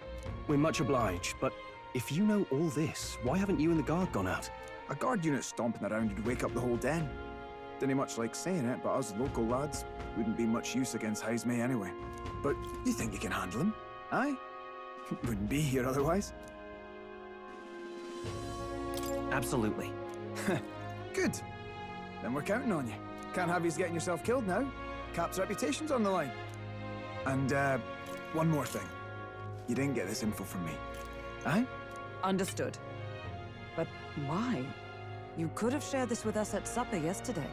We're much obliged, but if you know all this, why haven't you and the guard gone out? A guard unit stomping around would wake up the whole den. Didn't much like saying it, but us local lads wouldn't be much use against Heisme anyway. But you think you can handle him? Aye? Wouldn't be here otherwise. Absolutely. Good. Then we're counting on you. Can't have you getting yourself killed now. Cap's reputation's on the line. And, one more thing. You didn't get this info from me. Aye? Understood. But why? You could have shared this with us at supper yesterday.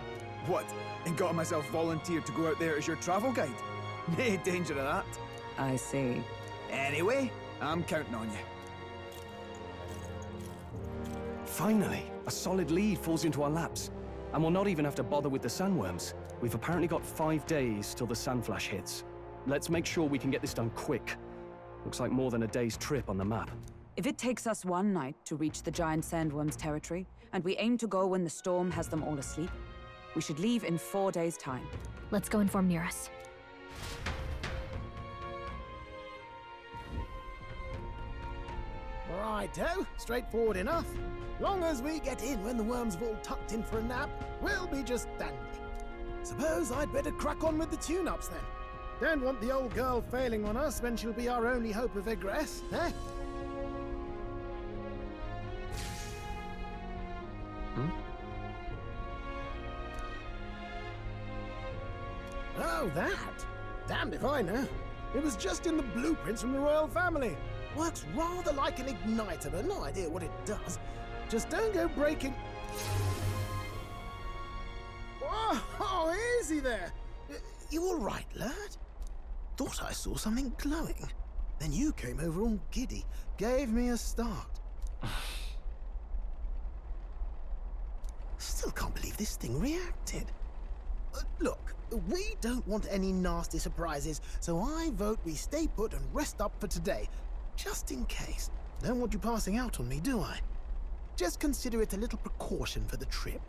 What? And got myself volunteered to go out there as your travel guide? No danger of that. I see. Anyway, I'm counting on you. Finally, a solid lead falls into our laps. And we'll not even have to bother with the sandworms. We've apparently got 5 days till the sandflash hits. Let's make sure we can get this done quick. Looks like more than a day's trip on the map. If it takes us one night to reach the giant sandworms' territory, and we aim to go when the storm has them all asleep, we should leave in 4 days' time. Let's go inform Nearest. Righto, straightforward enough. Long as we get in when the worms have all tucked in for a nap, we'll be just dandy. Suppose I'd better crack on with the tune-ups then. Don't want the old girl failing on us when she'll be our only hope of egress, eh? Oh, that? Damned if I know. It was just in the blueprints from the royal family. Works rather like an igniter, but no idea what it does. Just don't go breaking... Oh, easy there. You all right, lad? Thought I saw something glowing. Then you came over all giddy, gave me a start. Still can't believe this thing reacted. Look, we don't want any nasty surprises, so I vote we stay put and rest up for today. Just in case. Don't want you passing out on me, do I? Just consider it a little precaution for the trip.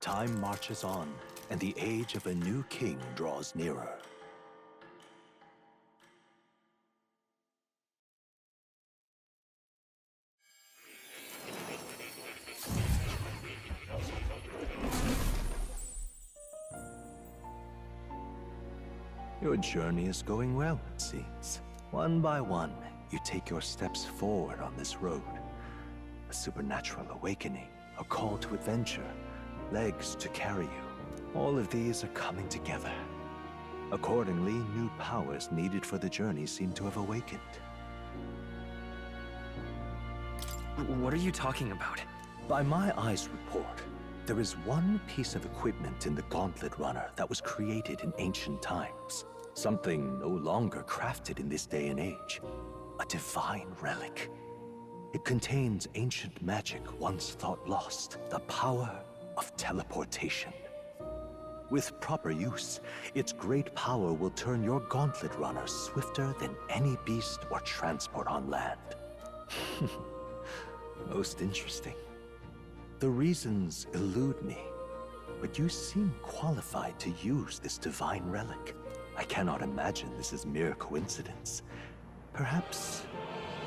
Time marches on, and the age of a new king draws nearer. Your journey is going well, it seems. One by one, you take your steps forward on this road. A supernatural awakening, a call to adventure, legs to carry you. All of these are coming together. Accordingly, new powers needed for the journey seem to have awakened. What are you talking about? By my eyes report, there is one piece of equipment in the Gauntlet Runner that was created in ancient times. Something no longer crafted in this day and age. A divine relic. It contains ancient magic once thought lost. The power of teleportation. With proper use, its great power will turn your Gauntlet Runner swifter than any beast or transport on land. Most interesting. The reasons elude me, but you seem qualified to use this divine relic. I cannot imagine this is mere coincidence. Perhaps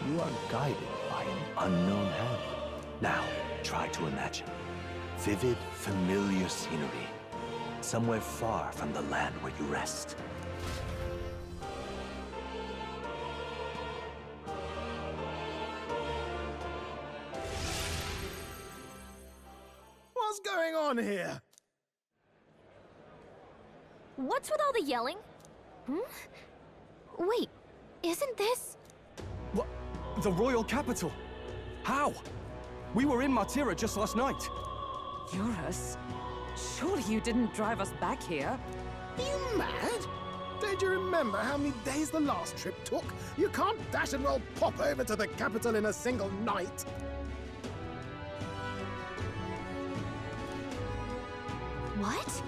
you are guided by an unknown hand. Now, try to imagine. Vivid, familiar scenery. Somewhere far from the land where you rest. What's going on here? What's with all the yelling? Wait, isn't this... What? The royal capital? How? We were in Martira just last night. Eurus, surely you didn't drive us back here? Are you mad? Don't you remember how many days the last trip took? You can't dash and roll pop over to the capital in a single night. What?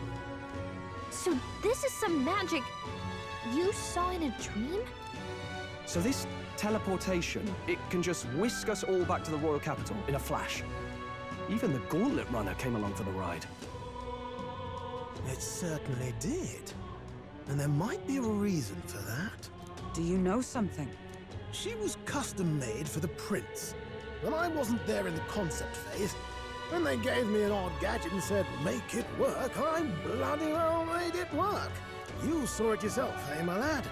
So this is some magic you saw in a dream? So this teleportation, it can just whisk us all back to the royal capital in a flash. Even the Gauntlet Runner came along for the ride. It certainly did. And there might be a reason for that. Do you know something? She was custom-made for the prince. When I wasn't there in the concept phase, when they gave me an odd gadget and said, make it work, I bloody well made it work. You saw it yourself, eh, my lad?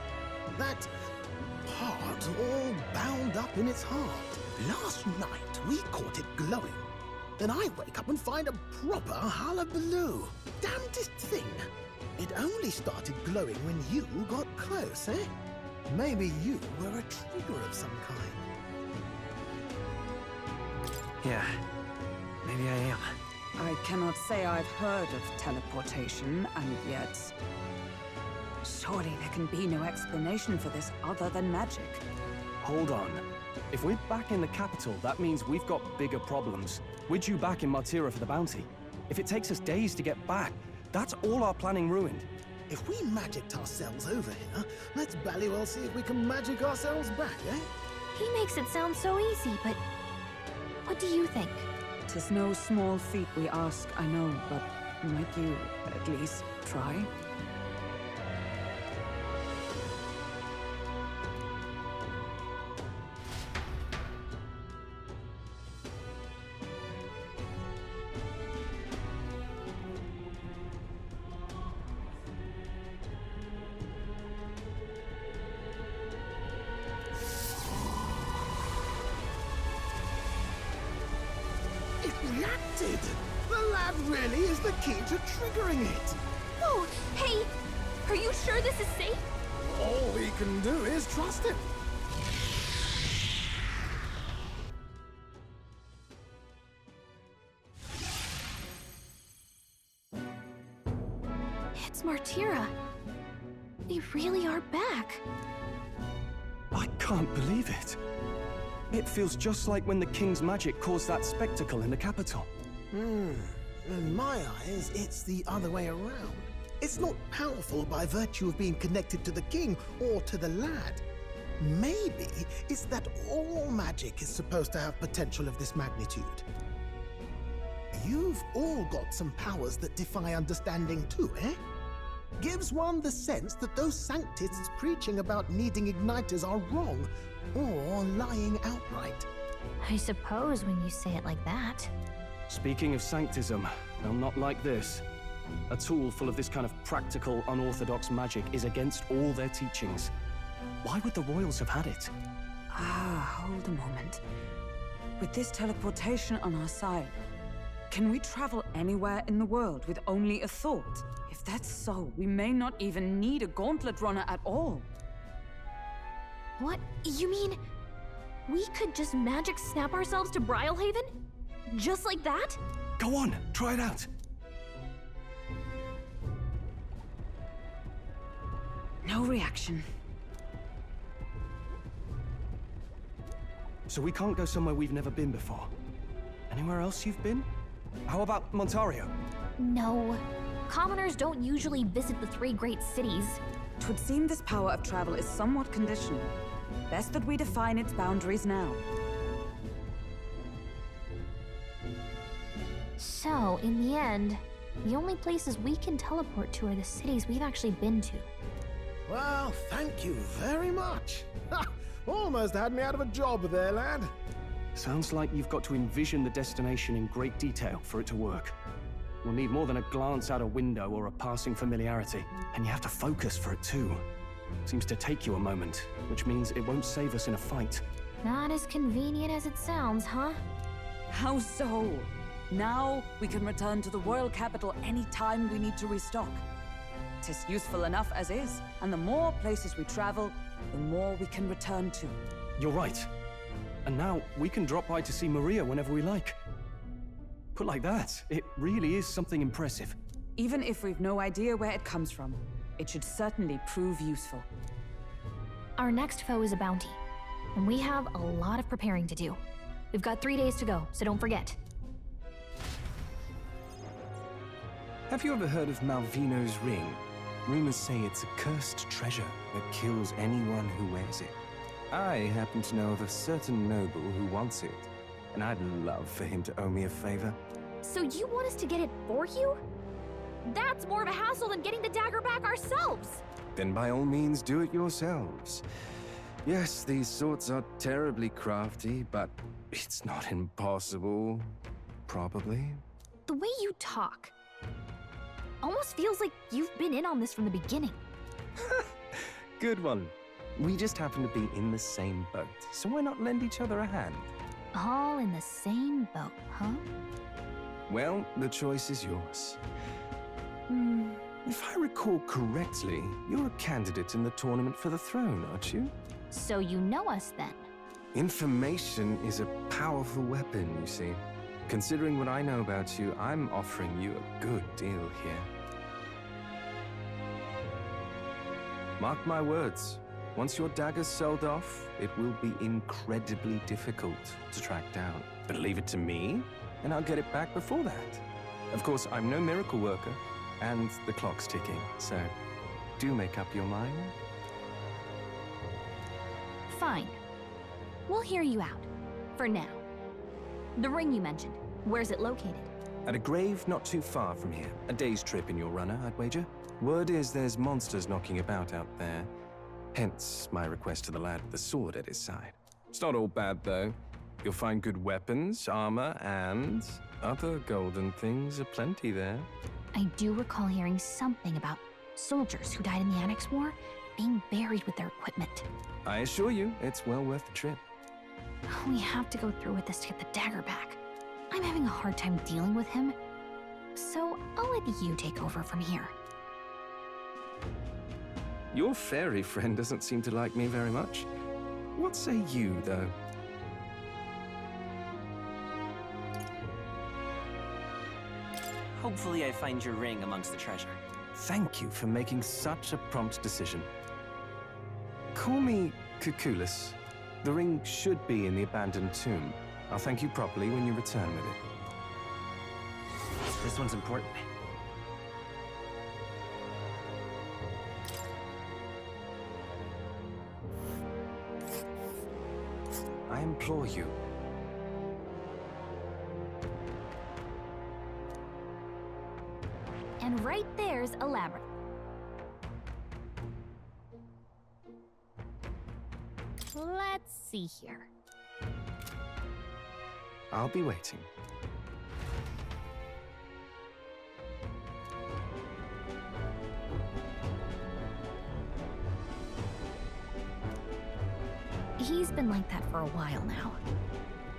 That part all bound up in its heart. Last night, we caught it glowing. Then I wake up and find a proper hullabaloo. Damnedest thing. It only started glowing when you got close, eh? Maybe you were a trigger of some kind. Yeah, maybe I am. I cannot say I've heard of teleportation, and yet... surely there can be no explanation for this other than magic. Hold on. If we're back in the capital, that means we've got bigger problems. We're due back in Martira for the bounty. If it takes us days to get back, that's all our planning ruined. If we magicked ourselves over here, let's bally well see if we can magic ourselves back, eh? He makes it sound so easy, but what do you think? 'Tis no small feat we ask, I know, but might you at least try? Reacted! The lad really is the key to triggering it! Whoa! Hey! Are you sure this is safe? All we can do is trust him. It's Martira. They really are back. I can't believe it. It feels just like when the king's magic caused that spectacle in the capital. In my eyes, it's the other way around. It's not powerful by virtue of being connected to the king or to the lad. Maybe it's that all magic is supposed to have potential of this magnitude. You've all got some powers that defy understanding too, eh? Gives one the sense that those sanctists preaching about needing igniters are wrong, or lying outright. I suppose when you say it like that. Speaking of sanctism, well, not like this. A tool full of this kind of practical, unorthodox magic is against all their teachings. Why would the royals have had it? Hold a moment. With this teleportation on our side, can we travel anywhere in the world with only a thought? If that's so, we may not even need a gauntlet runner at all. What? You mean we could just magic snap ourselves to Brylehaven? Just like that? Go on, try it out. No reaction. So we can't go somewhere we've never been before. Anywhere else you've been? How about Montario? No. Commoners don't usually visit the three great cities. 'Twould seem this power of travel is somewhat conditional. Best that we define its boundaries now. So, in the end, the only places we can teleport to are the cities we've actually been to. Well, thank you very much. Ha! Almost had me out of a job there, lad. Sounds like you've got to envision the destination in great detail for it to work. We'll need more than a glance out a window or a passing familiarity. And you have to focus for it too. Seems to take you a moment, which means it won't save us in a fight. Not as convenient as it sounds, huh? How so? Now we can return to the royal capital any time we need to restock. 'Tis useful enough as is, and the more places we travel, the more we can return to. You're right. And now we can drop by to see Maria whenever we like. Put like that, it really is something impressive. Even if we've no idea where it comes from, it should certainly prove useful. Our next foe is a bounty, and we have a lot of preparing to do. We've got 3 days to go, so don't forget. Have you ever heard of Malvino's ring? Rumors say it's a cursed treasure that kills anyone who wears it. I happen to know of a certain noble who wants it, and I'd love for him to owe me a favor. So you want us to get it for you? That's more of a hassle than getting the dagger back ourselves! Then by all means do it yourselves. Yes, these swords are terribly crafty, but it's not impossible. Probably. The way you talk almost feels like you've been in on this from the beginning. Good one. We just happen to be in the same boat, so why not lend each other a hand? All in the same boat, huh? Well, the choice is yours. If I recall correctly, you're a candidate in the tournament for the throne, aren't you? So you know us then? Information is a powerful weapon, you see. Considering what I know about you, I'm offering you a good deal here. Mark my words. Once your dagger's sold off, it will be incredibly difficult to track down. But leave it to me, and I'll get it back before that. Of course, I'm no miracle worker, and the clock's ticking, so do make up your mind. Fine. We'll hear you out. For now. The ring you mentioned, where's it located? At a grave not too far from here. A day's trip in your runner, I'd wager. Word is there's monsters knocking about out there. Hence my request to the lad with the sword at his side. It's not all bad, though. You'll find good weapons, armor, and other golden things aplenty there. I do recall hearing something about soldiers who died in the Annex War being buried with their equipment. I assure you, it's well worth the trip. We have to go through with this to get the dagger back. I'm having a hard time dealing with him, so I'll let you take over from here. Your fairy friend doesn't seem to like me very much. What say you, though? Hopefully I find your ring amongst the treasure. Thank you for making such a prompt decision. Call me Cuculus. The ring should be in the abandoned tomb. I'll thank you properly when you return with it. This one's important. I implore you. And right there's a labyrinth. Let's see here. I'll be waiting. He's been like that for a while now.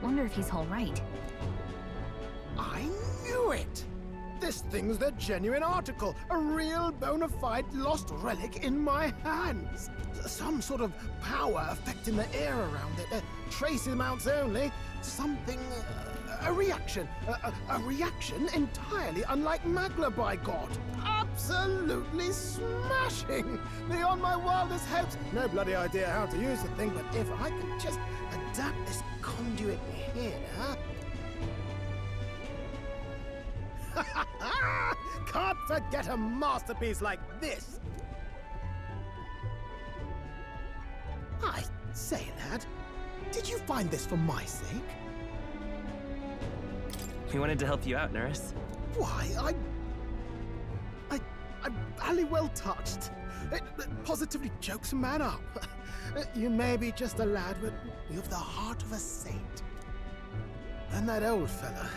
Wonder if he's all right. I knew it! This thing's the genuine article, a real bona fide lost relic in my hands. Some sort of power affecting the air around it. Trace amounts only. Something... a reaction. A reaction entirely unlike Magla, by God. Absolutely smashing! Beyond my wildest hopes. No bloody idea how to use the thing, but if I could just adapt this conduit here... Can't forget a masterpiece like this! I say, lad, did you find this for my sake? We wanted to help you out, Nurse. Why, I'm barely well touched. It positively chokes a man up. You may be just a lad, but you've the heart of a saint. And that old fella...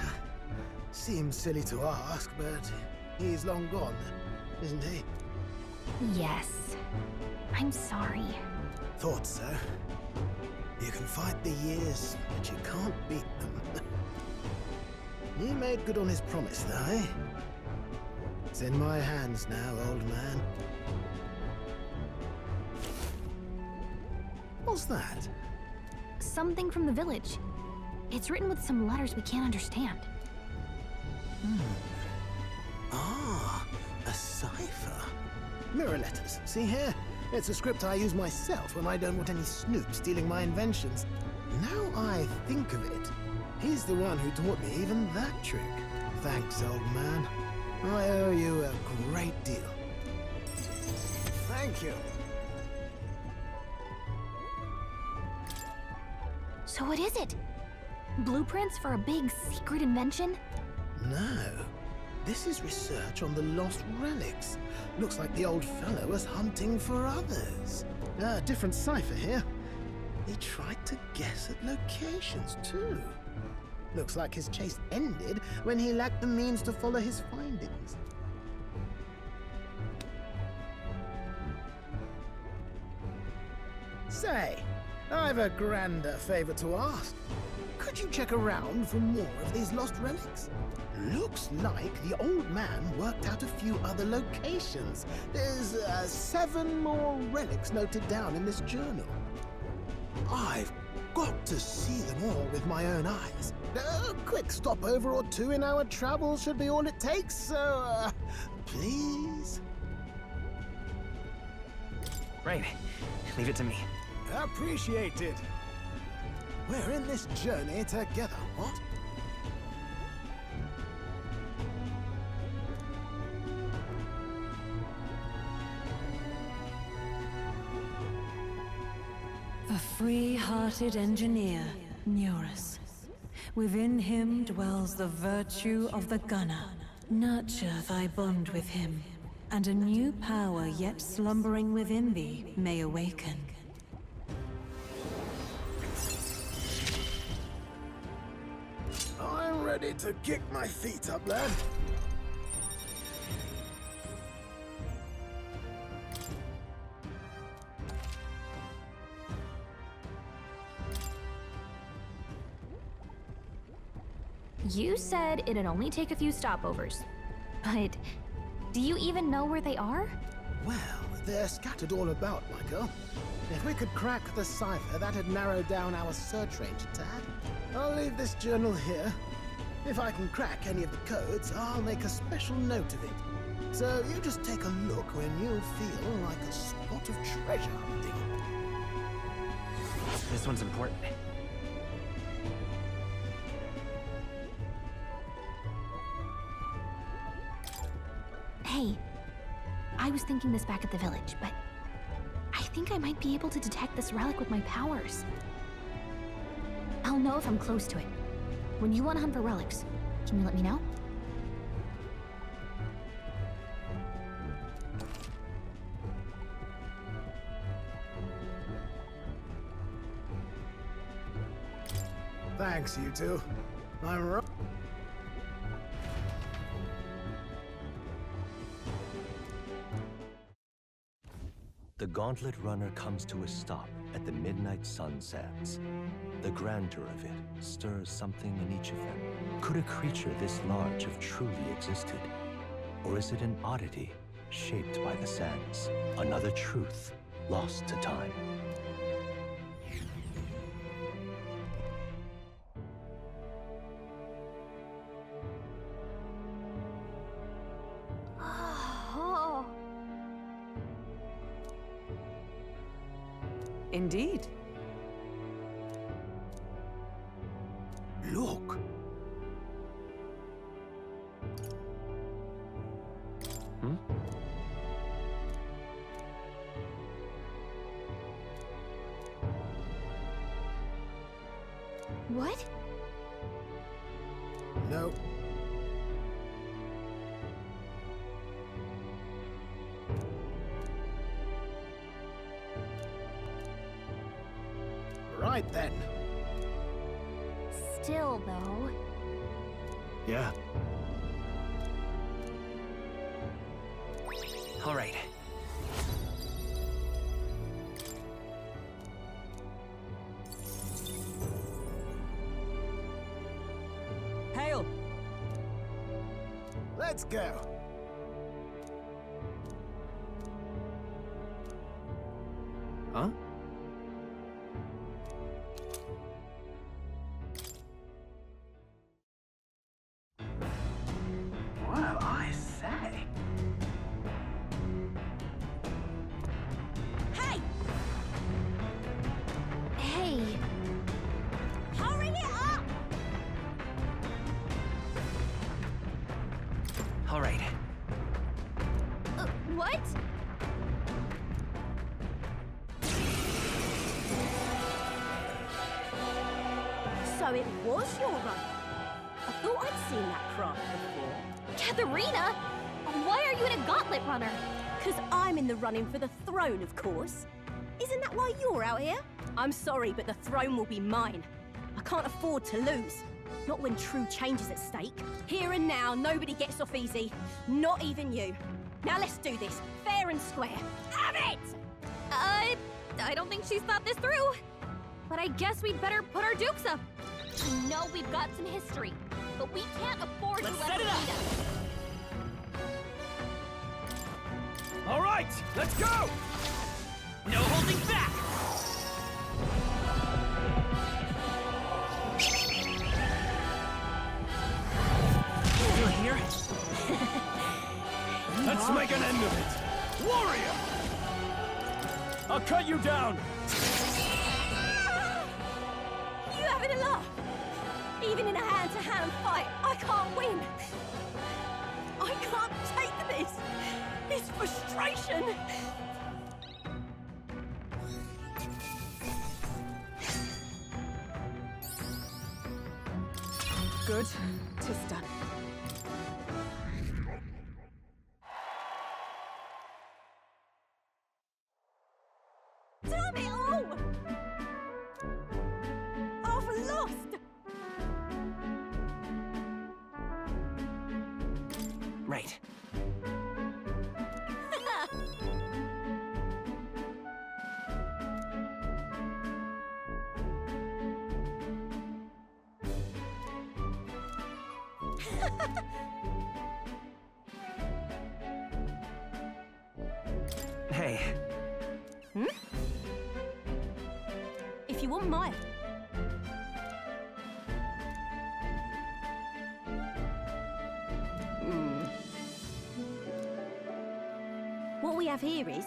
Seems silly to ask, but he's long gone, isn't he? Yes. I'm sorry. Thought so. You can fight the years, but you can't beat them. He made good on his promise, though, eh? It's in my hands now, old man. What's that? Something from the village. It's written with some letters we can't understand. Ah, a cipher. Mirror letters, see here? It's a script I use myself when I don't want any snoop stealing my inventions. Now I think of it, he's the one who taught me even that trick. Thanks, old man. I owe you a great deal. Thank you. So what is it? Blueprints for a big secret invention? No. This is research on the lost relics. Looks like the old fellow was hunting for others. Different cipher here. He tried to guess at locations, too. Looks like his chase ended when he lacked the means to follow his findings. Say, I've a grander favor to ask. Could you check around for more of these lost relics? Looks like the old man worked out a few other locations. There's 7 more relics noted down in this journal. I've got to see them all with my own eyes. A quick stopover or 2 in our travels should be all it takes, so please? Right. Leave it to me. Appreciated. We're in this journey together, what? The free-hearted engineer, Neurus. Within him dwells the virtue of the gunner. Nurture thy bond with him, and a new power yet slumbering within thee may awaken. I'm ready to kick my feet up, lad. You said it'd only take a few stopovers. But do you even know where they are? Well, they're scattered all about, Michael. If we could crack the cipher, that'd narrow down our search range a tad. I'll leave this journal here. If I can crack any of the codes, I'll make a special note of it. So you just take a look when you feel like a spot of treasure hunting. This one's important. Hey, I was thinking this back at the village, but I think I might be able to detect this relic with my powers. I'll know if I'm close to it. When you want to hunt for relics, can you let me know? Thanks, you two. I'm The Gauntlet Runner comes to a stop at the midnight sun sands. The grandeur of it stirs something in each of them. Could a creature this large have truly existed? Or is it an oddity shaped by the sands? Another truth lost to time. Oh. Indeed. Look! What? No. Right then. Still, though. Yeah. All right. Hail! Let's go. Huh? Well, I say. Hey! Hey! Hurry it up! All right. What? So it was your run. I thought I'd seen that craft before. Katharina! Why are you in a gauntlet runner? Because I'm in the running for the throne, of course. Isn't that why you're out here? I'm sorry, but the throne will be mine. I can't afford to lose. Not when true change is at stake. Here and now, nobody gets off easy. Not even you. Now let's do this, fair and square. Have it! I don't think she's thought this through. But I guess we'd better put our dukes up. I know we've got some history, but we can't afford to let her beat us. All right, let's go! No holding back! Still here? Let's make an end of it! Warrior! I'll cut you down! You having a laugh? Even in a hand-to-hand fight, I can't win. I can't take this. This frustration. Good. 'Tis done. Damn it all! I've lost! Right. Hey. Hmm? If you want mine. What we have here is...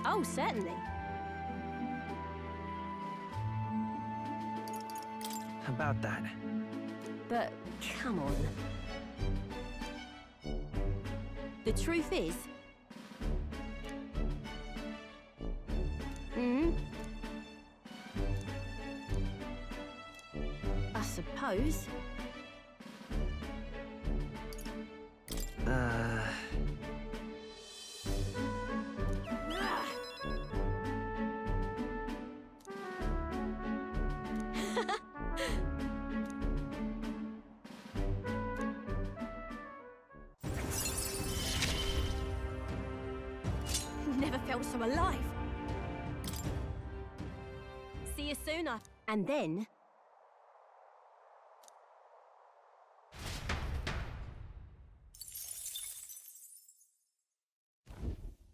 Oh, certainly. About that. But come on. The truth is... I suppose... never felt so alive. See you sooner. And then...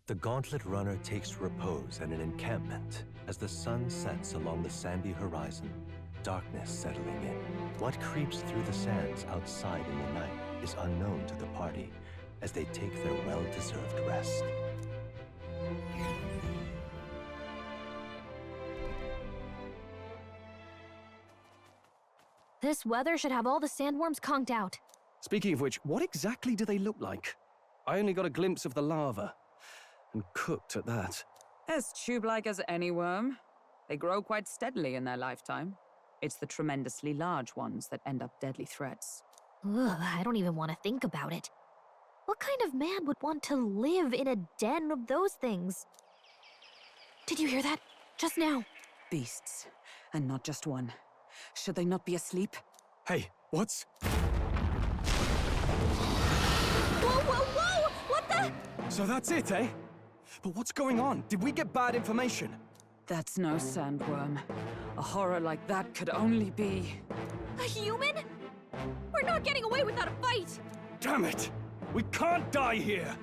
The Gauntlet Runner takes repose at an encampment as the sun sets along the sandy horizon, darkness settling in. What creeps through the sands outside in the night is unknown to the party as they take their well-deserved rest. This weather should have all the sandworms conked out. Speaking of which, what exactly do they look like? I only got a glimpse of the lava. And cooked at that. As tube-like as any worm. They grow quite steadily in their lifetime. It's the tremendously large ones that end up deadly threats. Ugh, I don't even want to think about it. What kind of man would want to live in a den of those things? Did you hear that? Just now. Beasts. And not just one. Should they not be asleep? Hey, what's... Whoa, whoa, whoa! What the... So that's it, eh? But what's going on? Did we get bad information? That's no sandworm. A horror like that could only be... A human? We're not getting away without a fight! Damn it! We can't die here!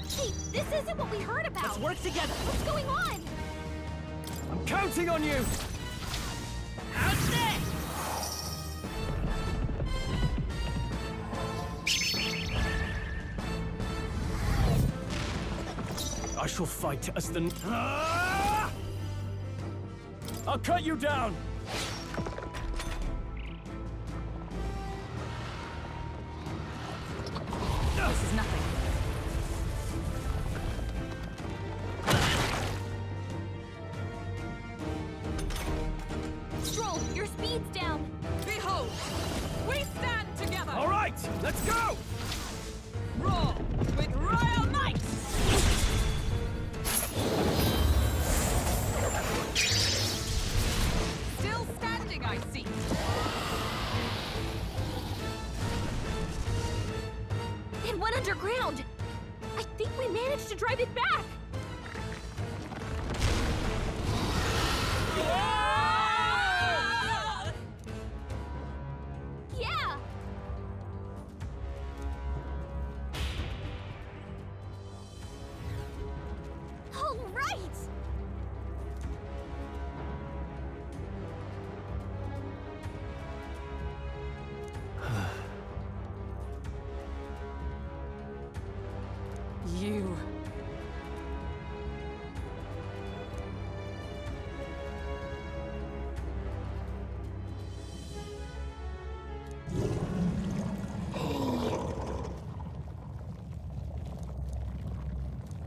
Hey, this isn't what we heard about! Let's work together! What's going on? I'm counting on you! Out there! I shall fight as the... I'll cut you down! This is nothing. Stroll, your speed's down! Behold! We stand together! All right, let's go! Roar with royal might! Still standing, I see. It went underground! I think we managed to drive it back! Yeah! All right! You...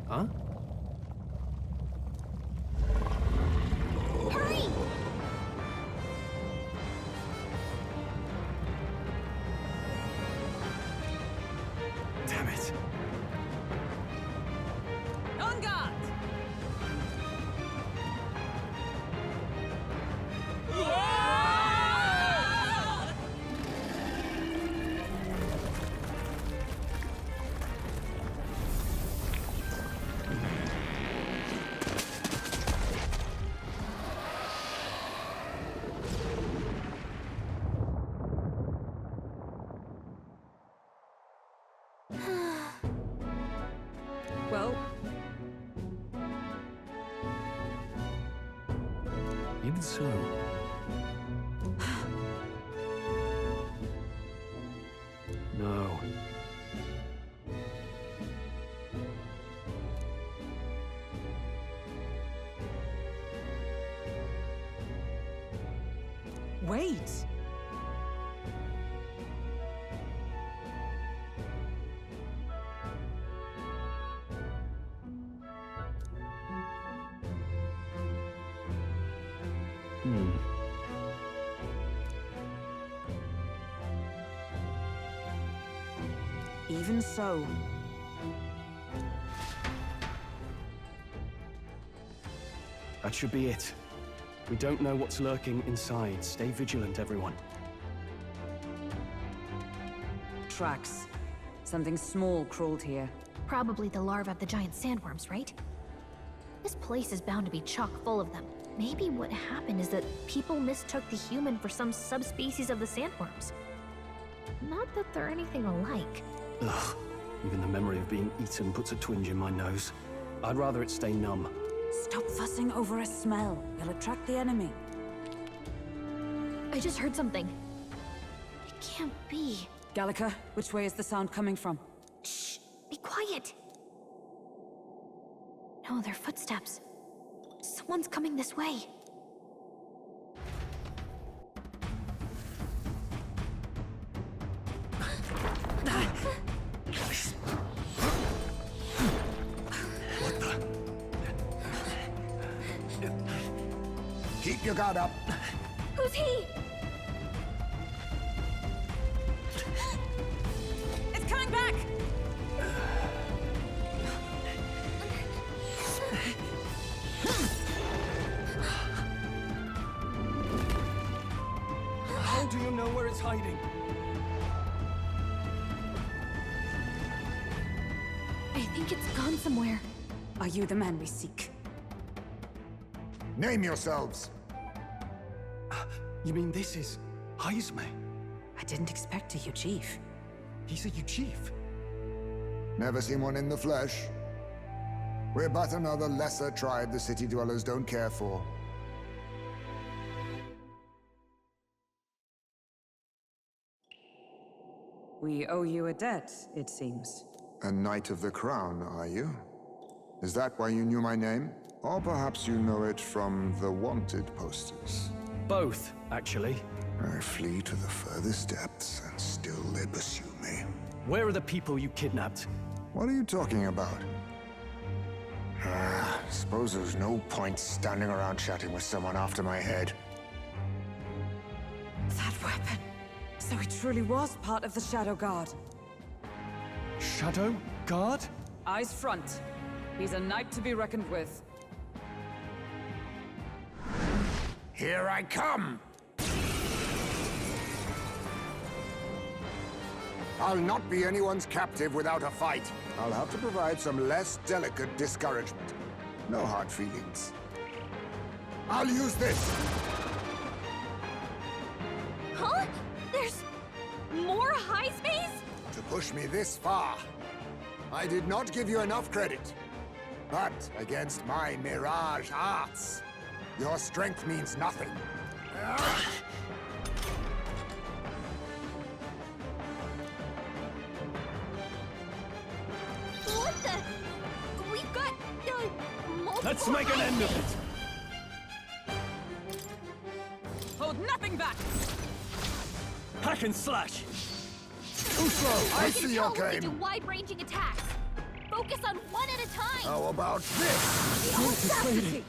Huh? Hurry! Damn it. On guard! Well, Even so... No. wait! Even so... That should be it. We don't know what's lurking inside. Stay vigilant, everyone. tracks. Something small crawled here. Probably the larvae of the giant sandworms, right? This place is bound to be chock full of them. Maybe what happened is that people mistook the human for some subspecies of the sandworms. Not that they're anything alike. Ugh. Even the memory of being eaten puts a twinge in my nose. I'd rather it stay numb. Stop fussing over a smell. You'll attract the enemy. I just heard something. It can't be. Gallica, which way is the sound coming from? Shh! Be quiet! No, they're footsteps. Someone's coming this way. Keep your guard up. Who's he? It's coming back! How do you know where it's hiding? I think it's gone somewhere. Are you the man we seek? Name yourselves. You mean this is Heisme? I didn't expect a Uchief. He's a Uchief? Never seen one in the flesh. We're but another lesser tribe the city dwellers don't care for. We owe you a debt, it seems. A Knight of the Crown, are you? Is that why you knew my name? Or perhaps you know it from the wanted posters? Both, actually. I flee to the furthest depths, and still they pursue me. Where are the people you kidnapped? What are you talking about? Suppose there's no point standing around chatting with someone after my head. That weapon. So he truly was part of the Shadow Guard. Shadow Guard? Eyes front. He's a knight to be reckoned with. Here I come! I'll not be anyone's captive without a fight. I'll have to provide some less delicate discouragement. No hard feelings. I'll use this! Huh? There's more high space? To push me this far. I did not give you enough credit. But against my mirage arts, your strength means nothing. What the? We've got multiple Let's make an end of it! Hold nothing back! Hack and slash! Too slow! I see your game! Do wide-ranging attacks. Focus on one at a time! How about this?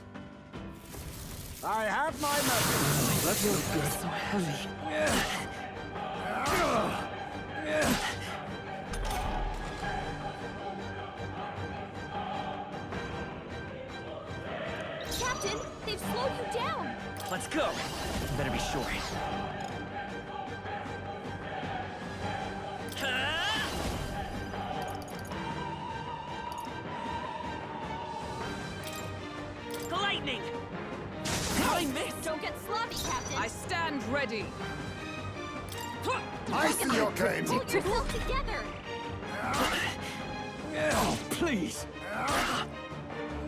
I have my message! That feels good. So heavy. Captain, they've slowed you down! Let's go! Better be sure. Lightning! I missed! Don't get sloppy, Captain! I stand ready! I see your game! Hold yourself together! Oh, please!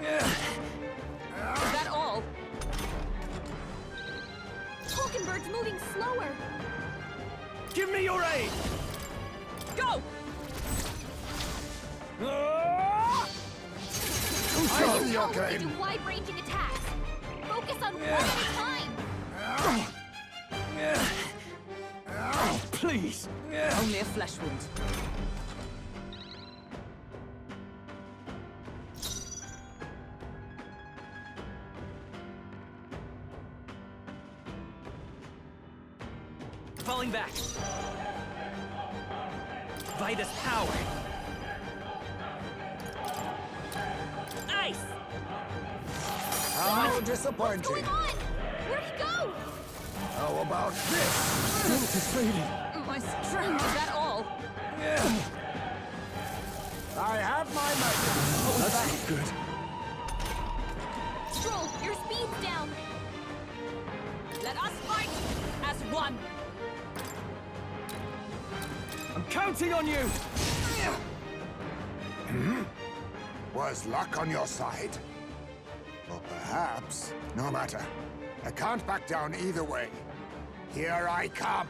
Is that all? Hulkenberg's moving slower! Give me your aid! Go! I see your To game! do wide-ranging attacks. Focus on one at a time. Please! Only a flesh wound. Falling back. Vitus power. Ice! How disappointing! What's going on? Where'd he go? How about this? Strength is fading. My strength, is that all? I have my motive. Oh, that's not good. Stroll, your speed's down. Let us fight as one. I'm counting on you! Was luck on your side? Or perhaps, no matter. I can't back down either way. Here I come.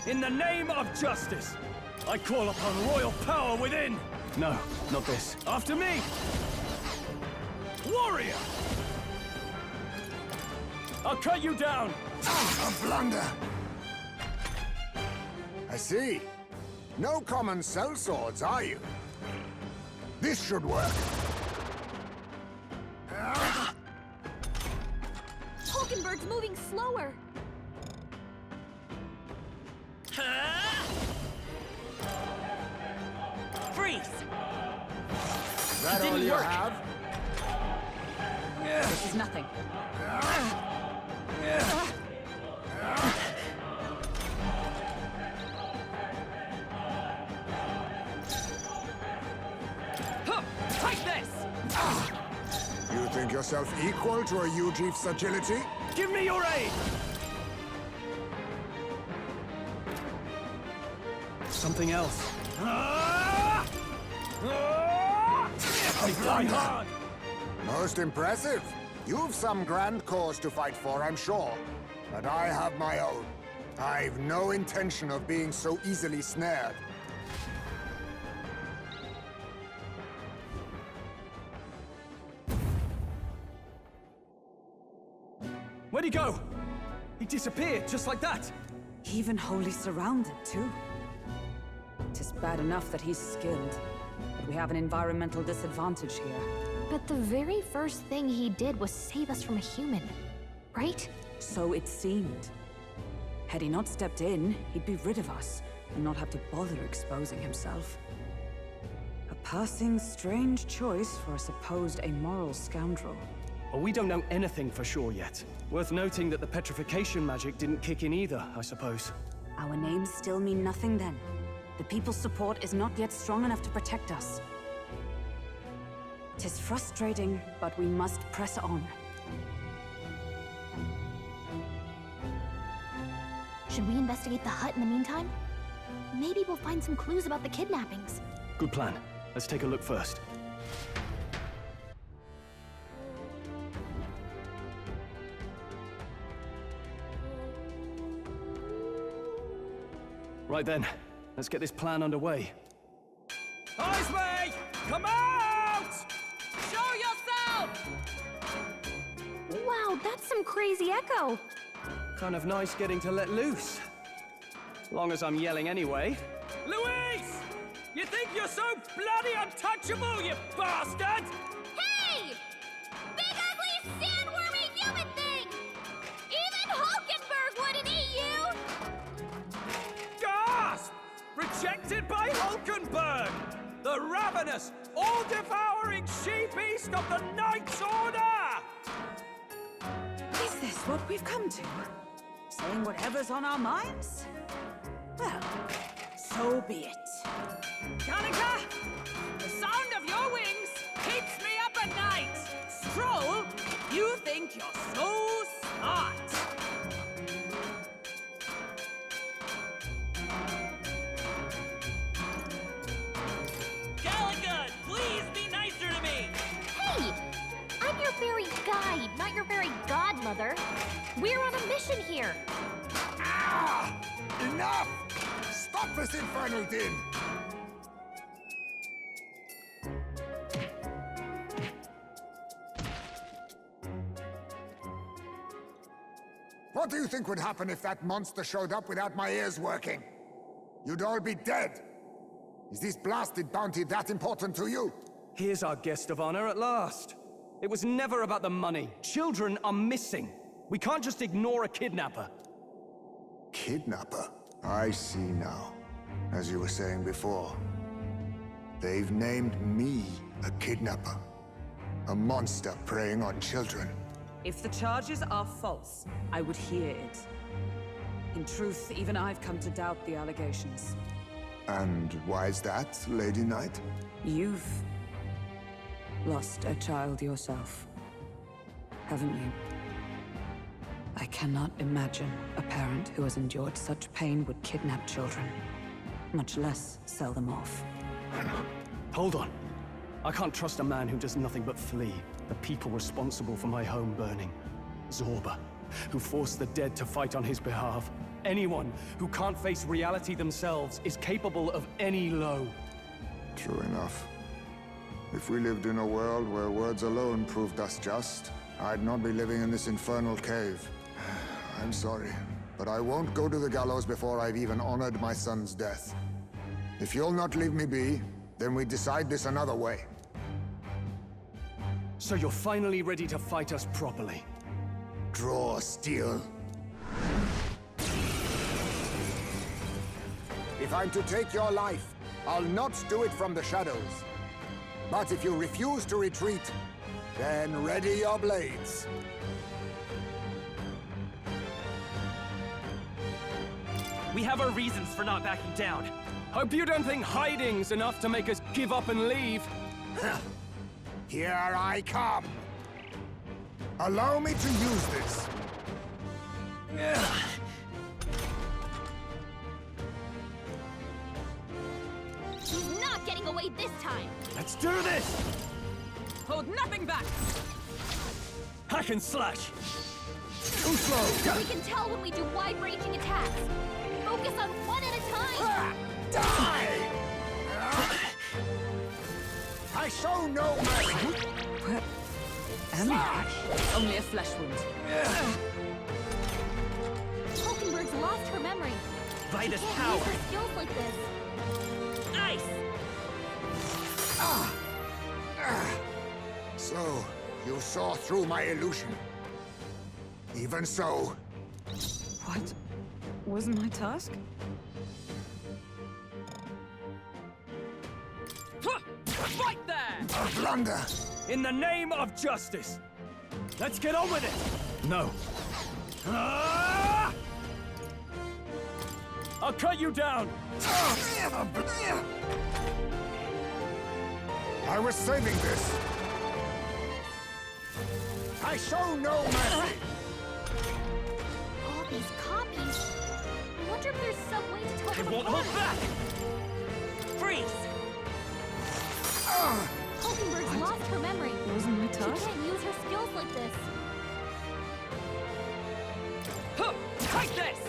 In the name of justice, I call upon royal power within! No, not this. After me! Warrior! I'll cut you down! A blunder! I see. No common sellswords, are you? This should work. Hulkenberg's moving slower. Freeze! Is that all you have? This is nothing. Take this! You think yourself equal to a Ujief's agility? Give me your aid! Something else. I die hard! Most impressive. You've some grand cause to fight for, I'm sure. But I have my own. I've no intention of being so easily snared. Where'd he go? He disappeared, just like that. Even wholly surrounded, too. Tis bad enough that he's skilled, but we have an environmental disadvantage here. But the very first thing he did was save us from a human, right? So it seemed. Had he not stepped in, he'd be rid of us, and not have to bother exposing himself. A passing, strange choice for a supposed amoral scoundrel. Well, we don't know anything for sure yet. Worth noting that the petrification magic didn't kick in either, I suppose. Our names still mean nothing then. The people's support is not yet strong enough to protect us. 'Tis frustrating, but we must press on. Should we investigate the hut in the meantime? Maybe we'll find some clues about the kidnappings. Good plan. Let's take a look first. Right then, let's get this plan underway. Eyesway! Come out! Show yourself! Wow, that's some crazy echo. Kind of nice getting to let loose. Long as I'm yelling anyway. Luis! You think you're so bloody untouchable, you bastard? Hey! Big ugly sandwormy human thing! Even Hulkenberg wouldn't eat you! Gasp! Rejected by Hulkenberg! The ravenous, all-devouring she-beast of the Knight's Order! Is this what we've come to? Saying whatever's on our minds? Well, so be it. Kanika! The sound of your wings keeps me up at night! Stroll, you think you're so smart! Gallagher, please be nicer to me! Hey! I'm your fairy guide, not your fairy godmother. We're on a mission here. Ah! Enough! Stop this infernal din! What do you think would happen if that monster showed up without my ears working? You'd all be dead. Is this blasted bounty that important to you? Here's our guest of honor at last. It was never about the money. Children are missing. We can't just ignore a kidnapper. Kidnapper? I see now. As you were saying before, they've named me a kidnapper. A monster preying on children. If the charges are false, I would hear it. In truth, even I've come to doubt the allegations. And why is that, Lady Knight? You've lost a child yourself, haven't you? I cannot imagine a parent who has endured such pain would kidnap children, much less sell them off. Hold on. I can't trust a man who does nothing but flee. The people responsible for my home burning. Zorba, who forced the dead to fight on his behalf. Anyone who can't face reality themselves is capable of any low. True enough. If we lived in a world where words alone proved us just, I'd not be living in this infernal cave. I'm sorry, but I won't go to the gallows before I've even honored my son's death. If you'll not leave me be, then we decide this another way. So you're finally ready to fight us properly? Draw steel. If I'm to take your life, I'll not do it from the shadows. But if you refuse to retreat, then ready your blades. We have our reasons for not backing down. Hope you don't think hiding's enough to make us give up and leave. Here I come. Allow me to use this. He's not getting away this time! Let's do this! Hold nothing back! Hack and slash! Too slow! We can tell when we do wide-ranging attacks. Focus on one at a time! Die! I show no mercy! Where am I? Only a flesh wound. Hulkenberg's lost her memory. By this She can't power! use her skills like this. Ice! So, you saw through my illusion. Even so... What was my task? Right there! A blunder! In the name of justice! Let's get on with it! No. Ah! I'll cut you down! I was saving this! I show no mercy! All these copies. I wonder if there's some way to tell I them won't apart. hold back! Freeze! Hulkenberg's lost her memory. Wasn't my She task? can't use her skills like this. Huh! Take this!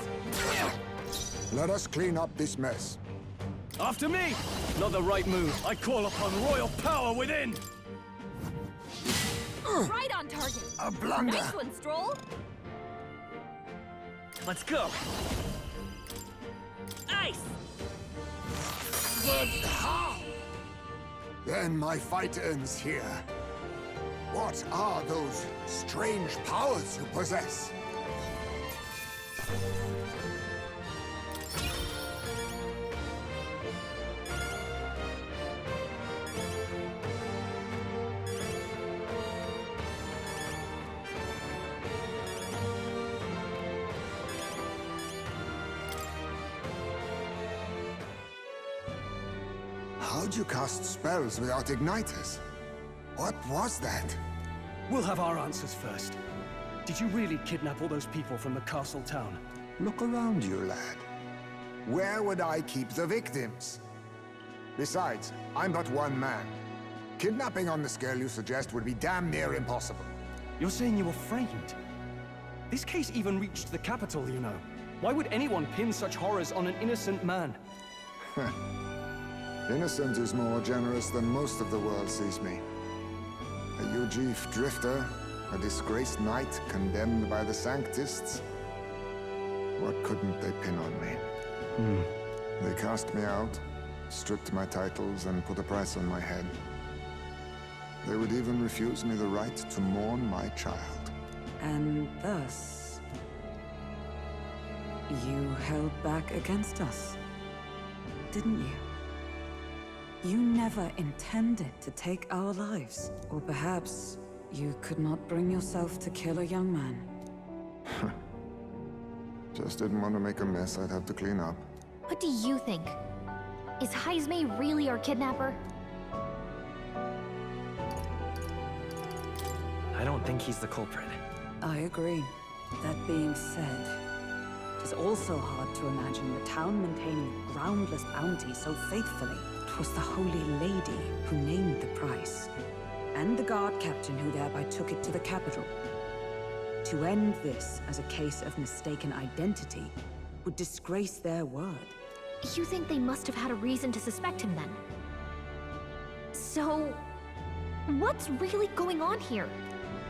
Let us clean up this mess. After me! Not the right move. I call upon royal power within! Right on target. A blunder! Nice one, Stroll. Let's go! Ice! But how? Then my fight ends here. What are those strange powers you possess? How'd you cast spells without igniters? What was that? We'll have our answers first. Did you really kidnap all those people from the castle town? Look around you, lad. Where would I keep the victims? Besides, I'm but one man. Kidnapping on the scale you suggest would be damn near impossible. You're saying you were framed? This case even reached the capital, you know. Why would anyone pin such horrors on an innocent man? Innocent is more generous than most of the world sees me. A Ujif drifter, a disgraced knight condemned by the Sanctists. What couldn't they pin on me? They cast me out, stripped my titles, and put a price on my head. They would even refuse me the right to mourn my child. And thus, you held back against us, didn't you? You never intended to take our lives. Or perhaps you could not bring yourself to kill a young man. Just didn't want to make a mess I'd have to clean up. What do you think? Is Heisme really our kidnapper? I don't think he's the culprit. I agree. That being said, it is also hard to imagine the town maintaining a groundless bounty so faithfully. It was the Holy Lady who named the price, and the guard captain who thereby took it to the capital. To end this as a case of mistaken identity would disgrace their word. You think they must have had a reason to suspect him then? So, what's really going on here?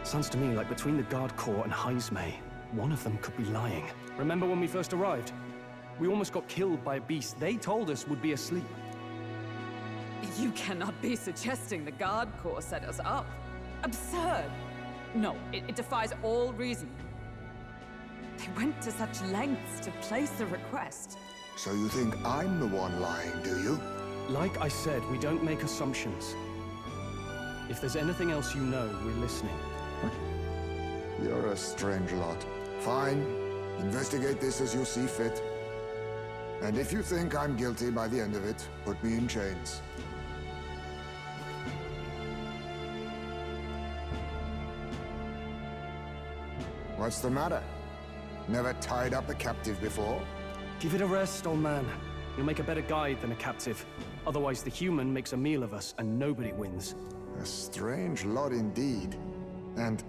Sounds to me like between the Guard Corps and Heisme, one of them could be lying. Remember when we first arrived? We almost got killed by a beast they told us would be asleep. You cannot be suggesting the Guard Corps set us up. Absurd! No, it defies all reason. They went to such lengths to place the request. So you think I'm the one lying, do you? Like I said, we don't make assumptions. If there's anything else you know, we're listening. You're a strange lot. Fine. Investigate this as you see fit. And if you think I'm guilty by the end of it, put me in chains. What's the matter? Never tied up a captive before? Give it a rest, old man. You'll make a better guide than a captive. Otherwise, the human makes a meal of us, and nobody wins. A strange lot indeed. And...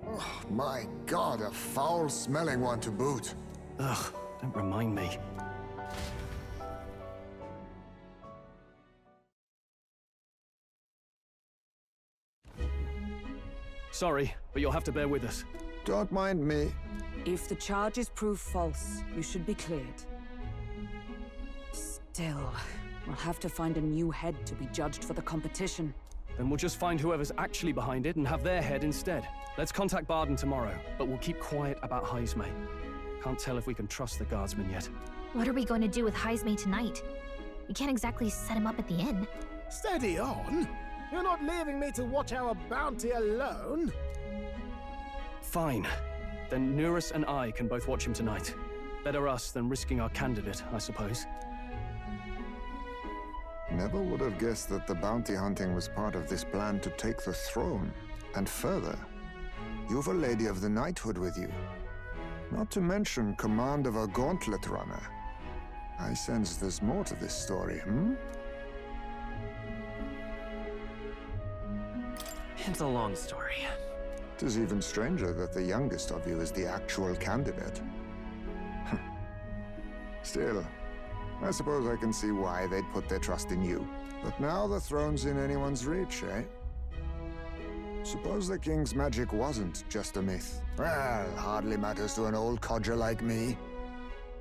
oh, my God, a foul-smelling one to boot. Ugh, don't remind me. Sorry, but you'll have to bear with us. Don't mind me. If the charges prove false, you should be cleared. Still, we'll have to find a new head to be judged for the competition. Then we'll just find whoever's actually behind it and have their head instead. Let's contact Barden tomorrow, but we'll keep quiet about Heisme. Can't tell if we can trust the guardsmen yet. What are we going to do with Heisme tonight? We can't exactly set him up at the inn. Steady on! You're not leaving me to watch our bounty alone! Fine. Then Nurus and I can both watch him tonight. Better us than risking our candidate, I suppose. Never would have guessed that the bounty hunting was part of this plan to take the throne. And further, you've a Lady of the Knighthood with you. Not to mention command of a gauntlet runner. I sense there's more to this story, hmm? It's a long story. It is even stranger that the youngest of you is the actual candidate. Still, I suppose I can see why they'd put their trust in you. But now the throne's in anyone's reach, eh? Suppose the king's magic wasn't just a myth. Well, hardly matters to an old codger like me.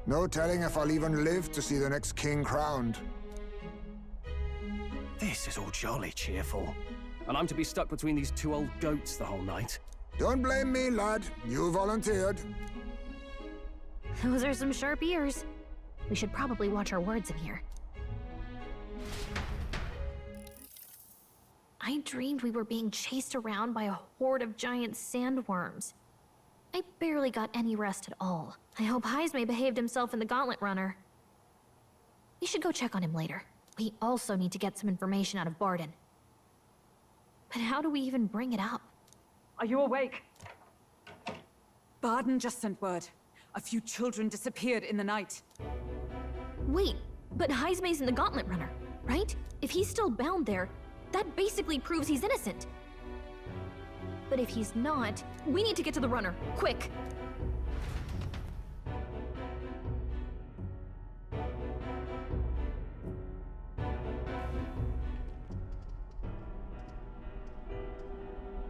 No telling if I'll even live to see the next king crowned. This is all jolly cheerful. And I'm to be stuck between these two old goats the whole night. Don't blame me, lad. You volunteered. Those are some sharp ears. We should probably watch our words in here. I dreamed we were being chased around by a horde of giant sandworms. I barely got any rest at all. I hope Heisme behaved himself in the Gauntlet Runner. We should go check on him later. We also need to get some information out of Barden. But how do we even bring it up? Are you awake? Barden just sent word. A few children disappeared in the night. Wait, but Heisme's in the Gauntlet Runner, right? If he's still bound there, that basically proves he's innocent. But if he's not, we need to get to the runner, quick!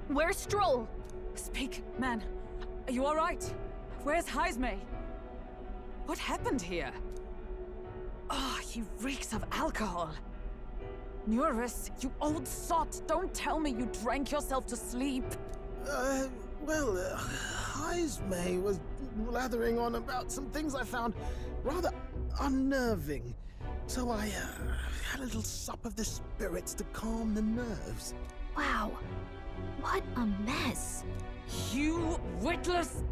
Where's Stroll? Speak, man. Are you all right? Where's Heisme? What happened here? Oh, he reeks of alcohol. Nurus, you old sot, don't tell me you drank yourself to sleep. Heisme was blathering on about some things I found rather unnerving. So I had a little sup of the spirits to calm the nerves. Wow, what a mess. You witless...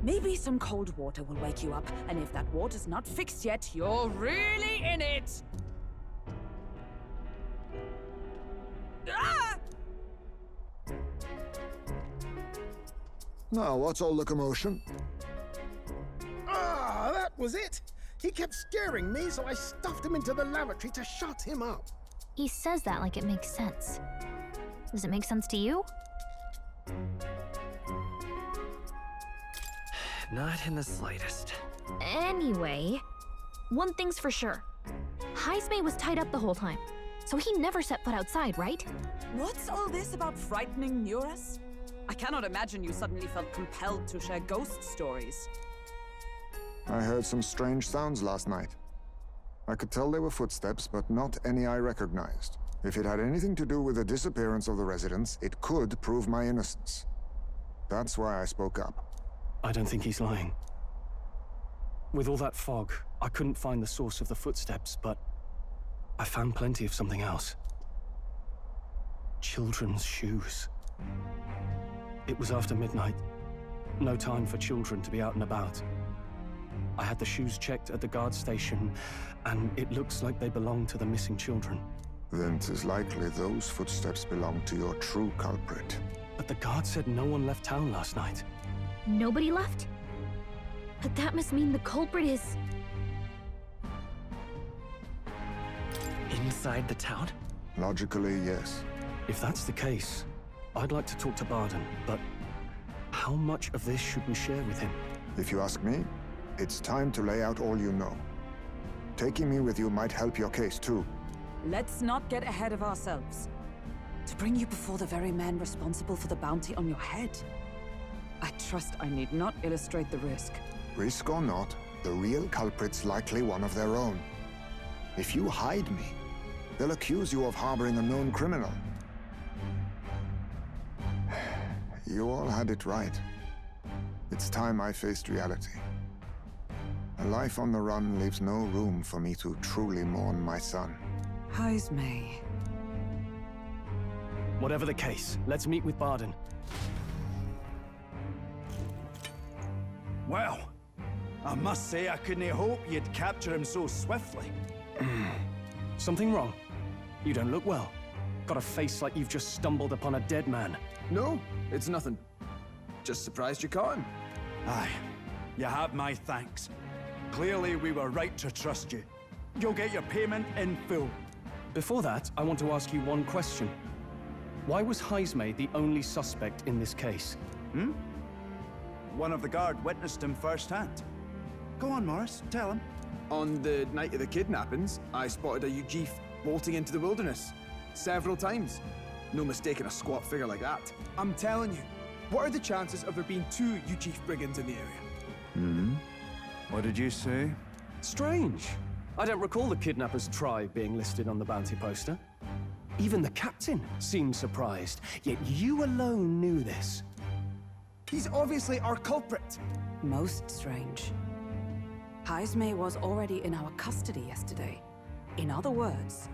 Maybe some cold water will wake you up, and if that water's not fixed yet, you're really in it! Ah! Now, what's all the commotion? Ah, that was it! He kept scaring me, so I stuffed him into the lavatory to shut him up. He says that like it makes sense. Does it make sense to you? Not in the slightest. Anyway, one thing's for sure. Heismay was tied up the whole time, so he never set foot outside, right? What's all this about frightening Nuras? I cannot imagine you suddenly felt compelled to share ghost stories. I heard some strange sounds last night. I could tell they were footsteps, but not any I recognized. If it had anything to do with the disappearance of the residents, it could prove my innocence. That's why I spoke up. I don't think he's lying. With all that fog, I couldn't find the source of the footsteps, but I found plenty of something else. Children's shoes. It was after midnight. No time for children to be out and about. I had the shoes checked at the guard station, and it looks like they belong to the missing children. Then 'tis likely those footsteps belong to your true culprit. But the guard said no one left town last night. Nobody left? But that must mean the culprit is... Inside the town? Logically, yes. If that's the case, I'd like to talk to Barden, but how much of this should we share with him? If you ask me, it's time to lay out all you know. Taking me with you might help your case, too. Let's not get ahead of ourselves. To bring you before the very man responsible for the bounty on your head. I trust I need not illustrate the risk. Risk or not, the real culprit's likely one of their own. If you hide me, they'll accuse you of harboring a known criminal. You all had it right. It's time I faced reality. A life on the run leaves no room for me to truly mourn my son. Heismay. Whatever the case, let's meet with Barden. Well, I must say I couldn't hope you'd capture him so swiftly. Something wrong? You don't look well. Got a face like you've just stumbled upon a dead man. No, it's nothing. Just surprised you caught him. Aye, you have my thanks. Clearly we were right to trust you. You'll get your payment in full. Before that, I want to ask you one question. Why was Heismay the only suspect in this case? One of the guard witnessed him firsthand. Go on, Morris, tell him. On the night of the kidnappings, I spotted a Ujif bolting into the wilderness. Several times. No mistaking a squat figure like that. I'm telling you, what are the chances of there being 2 Ujif brigands in the area? What did you say? Strange. I don't recall the kidnappers' tribe being listed on the bounty poster. Even the captain seemed surprised, yet you alone knew this. He's obviously our culprit. Most strange. Heismay was already in our custody yesterday. In other words,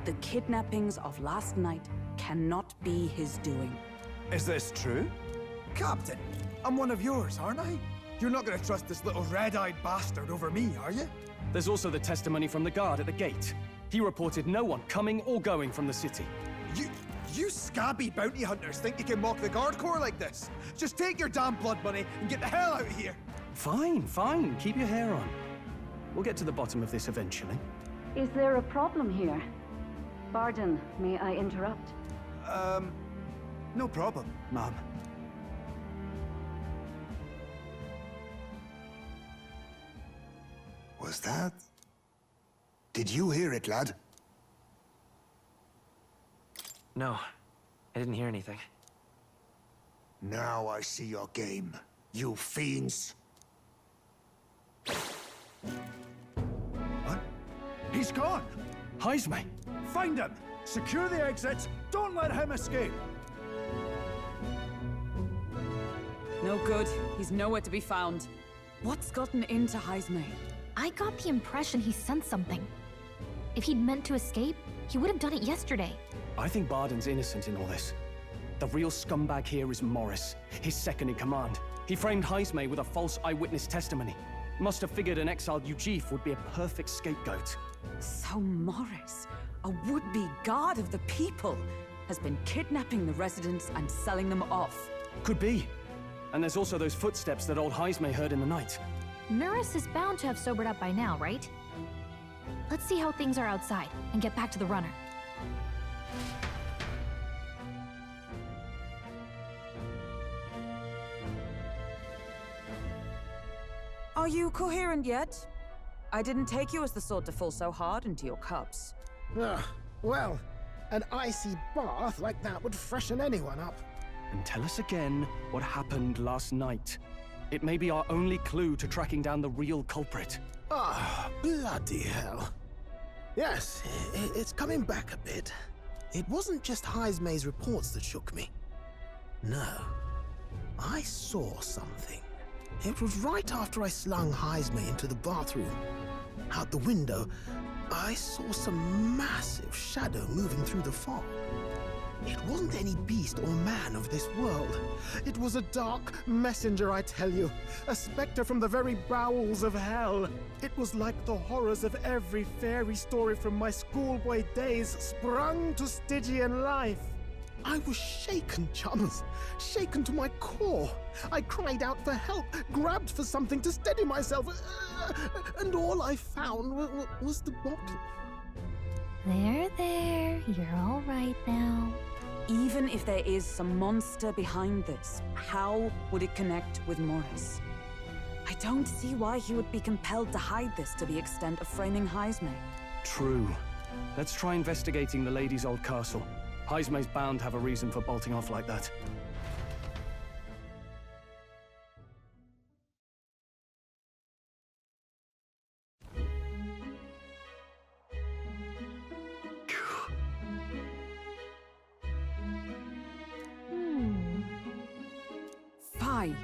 the kidnappings of last night cannot be his doing. Is this true? Captain, I'm one of yours, aren't I? You're not gonna trust this little red-eyed bastard over me, are you? There's also the testimony from the guard at the gate. He reported no one coming or going from the city. You scabby bounty hunters think you can mock the Guard Corps like this? Just take your damn blood money and get the hell out of here! Fine, fine. Keep your hair on. We'll get to the bottom of this eventually. Is there a problem here? Barden, may I interrupt? No problem, ma'am. Was that? Did you hear it, lad? No, I didn't hear anything. Now I see your game, you fiends. What? He's gone! Heismay! Find him! Secure the exits! Don't let him escape! No good. He's nowhere to be found. What's gotten into Heismay? I got the impression he sensed something. If he'd meant to escape, he would have done it yesterday. I think Barden's innocent in all this. The real scumbag here is Morris, his second in command. He framed Heismay with a false eyewitness testimony. Must have figured an exiled Ujif would be a perfect scapegoat. So Morris, a would-be god of the people, has been kidnapping the residents and selling them off. Could be. And there's also those footsteps that old Heismay heard in the night. Nuris is bound to have sobered up by now, right? Let's see how things are outside and get back to the runner. Are you coherent yet? I didn't take you as the sort to fall so hard into your cups. Well, an icy bath like that would freshen anyone up. And tell us again what happened last night. It may be our only clue to tracking down the real culprit. Bloody hell. Yes, it's coming back a bit. It wasn't just Heismay's reports that shook me. No, I saw something. It was right after I slung Heismay into the bathroom. Out the window, I saw some massive shadow moving through the fog. It wasn't any beast or man of this world. It was a dark messenger, I tell you. A specter from the very bowels of hell. It was like the horrors of every fairy story from my schoolboy days sprung to Stygian life. I was shaken, chums. Shaken to my core. I cried out for help, grabbed for something to steady myself, and all I found was the bottle. There. You're all right now. Even if there is some monster behind this, how would it connect with Morris? I don't see why he would be compelled to hide this to the extent of framing Heismay. True. Let's try investigating the lady's old castle. Heismay's bound to have a reason for bolting off like that. Fie.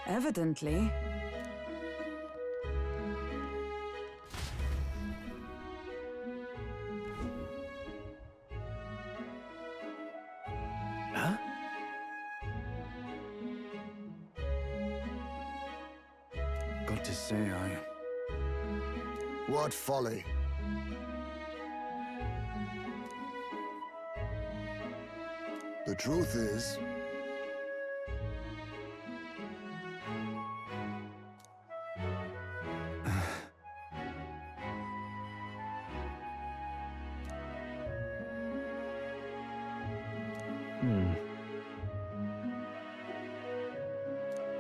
Evidently. Huh? Got to say, What folly? The truth is,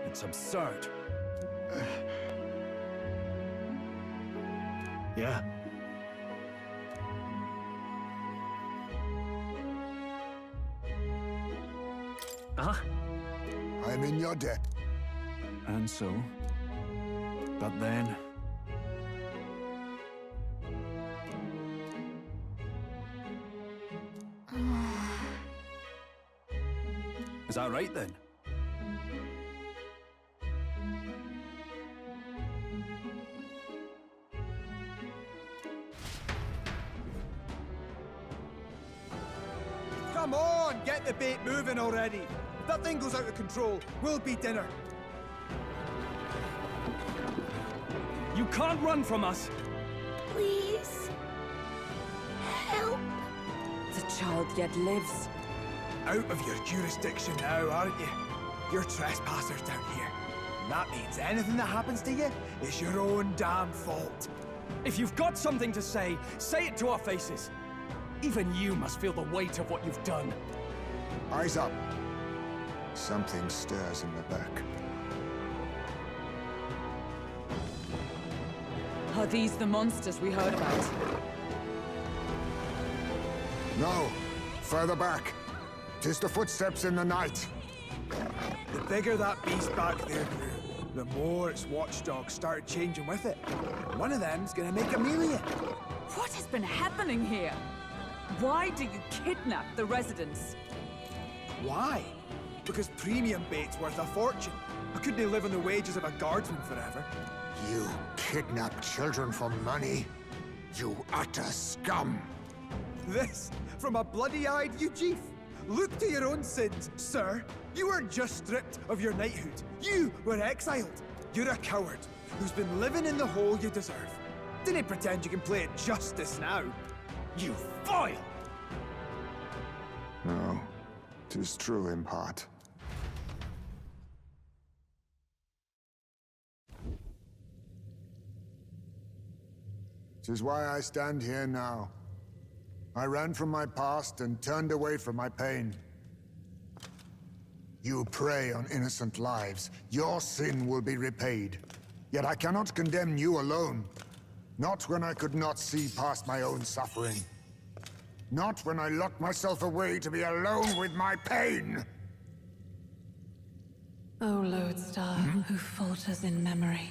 It's absurd. Yeah. I'm in your debt. And so? But then... Is that right then? Come on, get the bait moving already. If that thing goes out of control, we'll be dinner. You can't run from us! Please. Help. The child yet lives. Out of your jurisdiction now, aren't you? You're trespassers down here. And that means anything that happens to you is your own damn fault. If you've got something to say it to our faces. Even you must feel the weight of what you've done. Eyes up. Something stirs in the back. Are these the monsters we heard about? No, further back. 'Tis the footsteps in the night. The bigger that beast back there grew, the more its watchdogs started changing with it. One of them's gonna make a meal of you. What has been happening here? Why do you kidnap the residents? Why? Because premium bait's worth a fortune. I couldn't live on the wages of a guardsman forever. You kidnap children for money? You utter scum! This from a bloody-eyed Eugene. Look to your own sins, sir. You weren't just stripped of your knighthood. You were exiled. You're a coward who's been living in the hole you deserve. Didn't pretend you can play it justice now. You foil! No, 'tis true in part. Tis why I stand here now. I ran from my past and turned away from my pain. You prey on innocent lives. Your sin will be repaid. Yet I cannot condemn you alone. Not when I could not see past my own suffering. Not when I locked myself away to be alone with my pain. O lodestar, who falters in memory,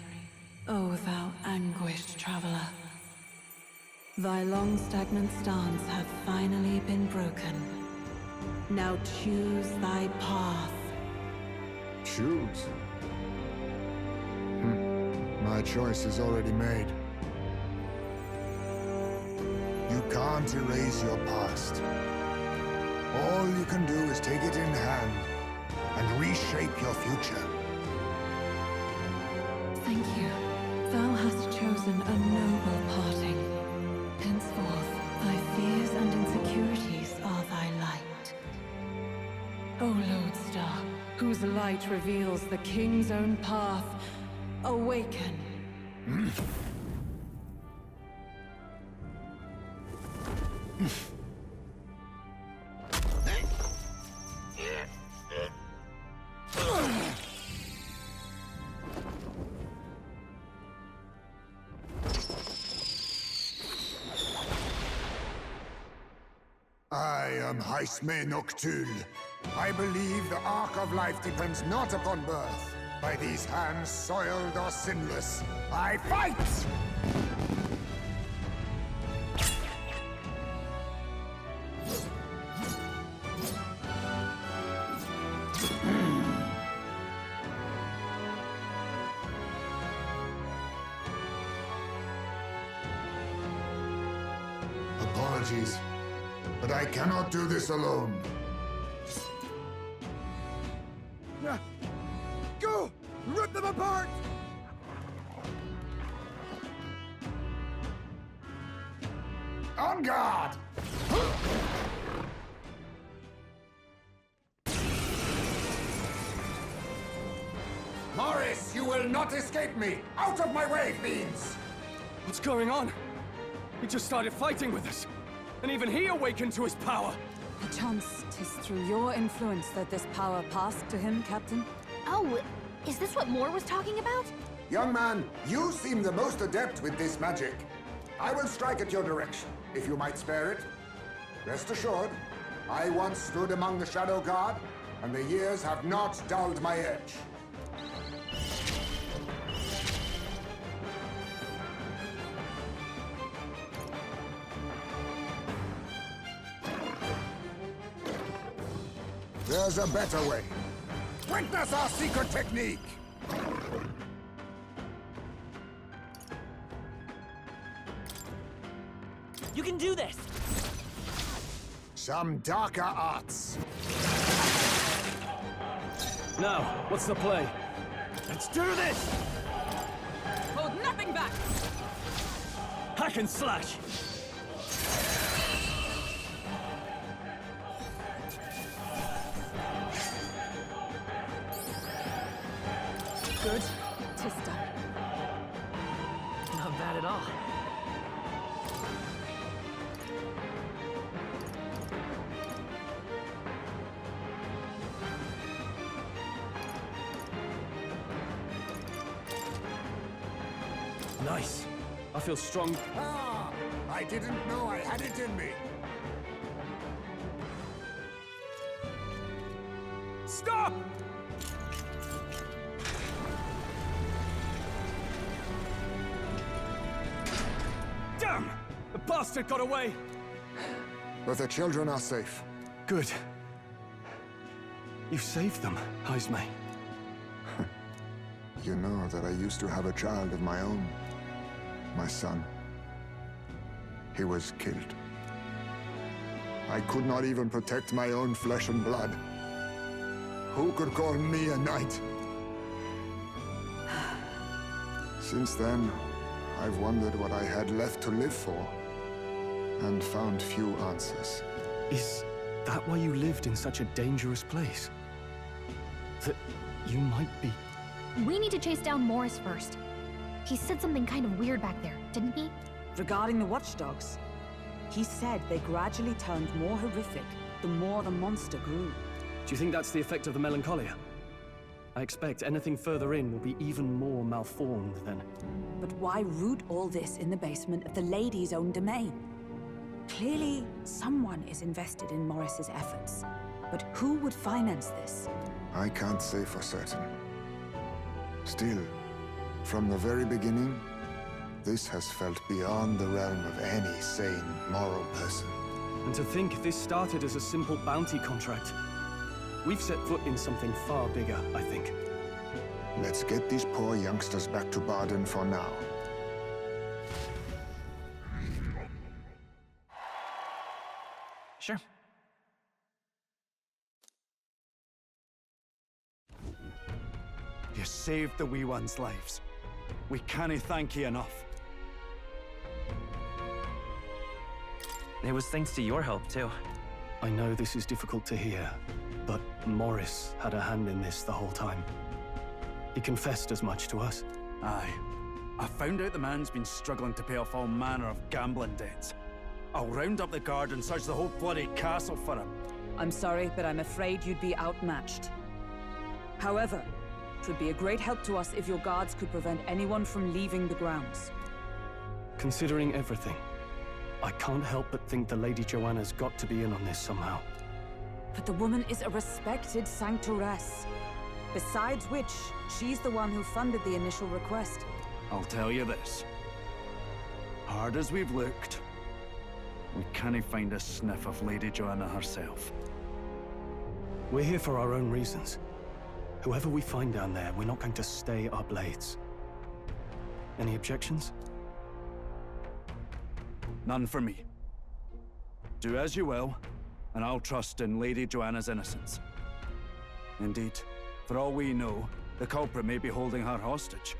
O thou anguished traveler. Thy long stagnant stance hath finally been broken. Now choose thy path. Choose? My choice is already made. You can't erase your past. All you can do is take it in hand and reshape your future. Thank you. Thou hast chosen a noble parting. Henceforth, thy fears and insecurities are thy light. O lodestar, whose light reveals the king's own path, awaken. I am Haisme Noctul. I believe the arc of life depends not upon birth. By these hands, soiled or sinless, I fight! Apologies, but I cannot do this alone. Go! Rip them apart! On guard! Morris, you will not escape me! Out of my way, fiends! What's going on? He just started fighting with us. And even he awakened to his power. Perchance 'tis through your influence that this power passed to him, Captain. Oh, is this what Moore was talking about? Young man, you seem the most adept with this magic. I will strike at your direction, if you might spare it. Rest assured, I once stood among the Shadow Guard, and the years have not dulled my edge. There's a better way. Witness our secret technique! You can do this! Some darker arts. Now, what's the play? Let's do this! Hold nothing back! Hack and slash! Good. 'Tis done. Not bad at all. Nice. I feel strong. Ah! I didn't know I had it in me. Stop! Damn! The bastard got away! But the children are safe. Good. You saved them, Haisme. You know that I used to have a child of my own. My son. He was killed. I could not even protect my own flesh and blood. Who could call me a knight? Since then, I've wondered what I had left to live for, and found few answers. Is that why you lived in such a dangerous place? That you might be... We need to chase down Morris first. He said something kind of weird back there, didn't he? Regarding the watchdogs, he said they gradually turned more horrific the more the monster grew. Do you think that's the effect of the melancholia? I expect anything further in will be even more malformed then. But why root all this in the basement of the lady's own domain? Clearly, someone is invested in Morris's efforts. But who would finance this? I can't say for certain. Still, from the very beginning, this has felt beyond the realm of any sane, moral person. And to think this started as a simple bounty contract. We've set foot in something far bigger, I think. Let's get these poor youngsters back to Baden for now. Sure. You saved the wee ones' lives. We cannae thank you enough. It was thanks to your help, too. I know this is difficult to hear, but Morris had a hand in this the whole time. He confessed as much to us. Aye. I found out the man's been struggling to pay off all manner of gambling debts. I'll round up the guard and search the whole bloody castle for him. I'm sorry, but I'm afraid you'd be outmatched. However, it would be a great help to us if your guards could prevent anyone from leaving the grounds. Considering everything, I can't help but think the Lady Joanna's got to be in on this somehow. But the woman is a respected sanctoress. Besides which, she's the one who funded the initial request. I'll tell you this. Hard as we've looked, we cannae find a sniff of Lady Joanna herself. We're here for our own reasons. Whoever we find down there, we're not going to stay our blades. Any objections? None for me. Do as you will, and I'll trust in Lady Joanna's innocence. Indeed, for all we know, the culprit may be holding her hostage.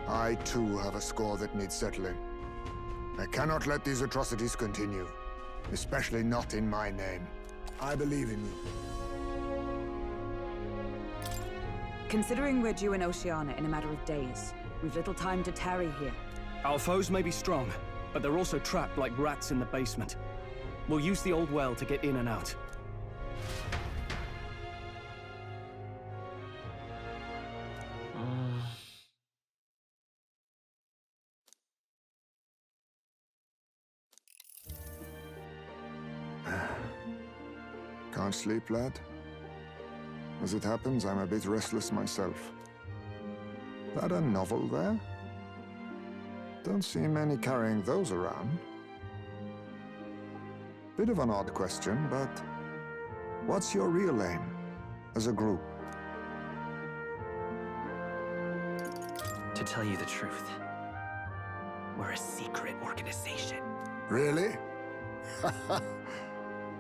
I too have a score that needs settling. I cannot let these atrocities continue, especially not in my name. I believe in you. Considering we're due in Oceania in a matter of days, we've little time to tarry here. Our foes may be strong, but they're also trapped like rats in the basement. We'll use the old well to get in and out. Can't sleep, lad? As it happens, I'm a bit restless myself. That a novel there? Don't see many carrying those around. Bit of an odd question, but what's your real aim as a group? To tell you the truth, we're a secret organization. Really?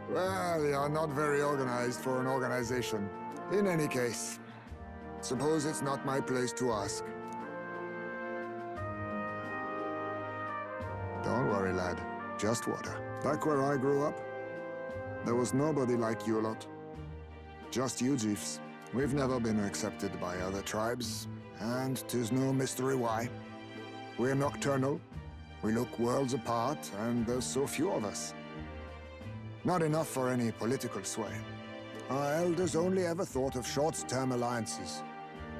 Well, you're not very organized for an organization. In any case, suppose it's not my place to ask. Don't worry, lad. Just water. Back where I grew up, there was nobody like you lot. Just you chiefs. We've never been accepted by other tribes, and 'tis no mystery why. We're nocturnal, we look worlds apart, and there's so few of us. Not enough for any political sway. Our elders only ever thought of short-term alliances,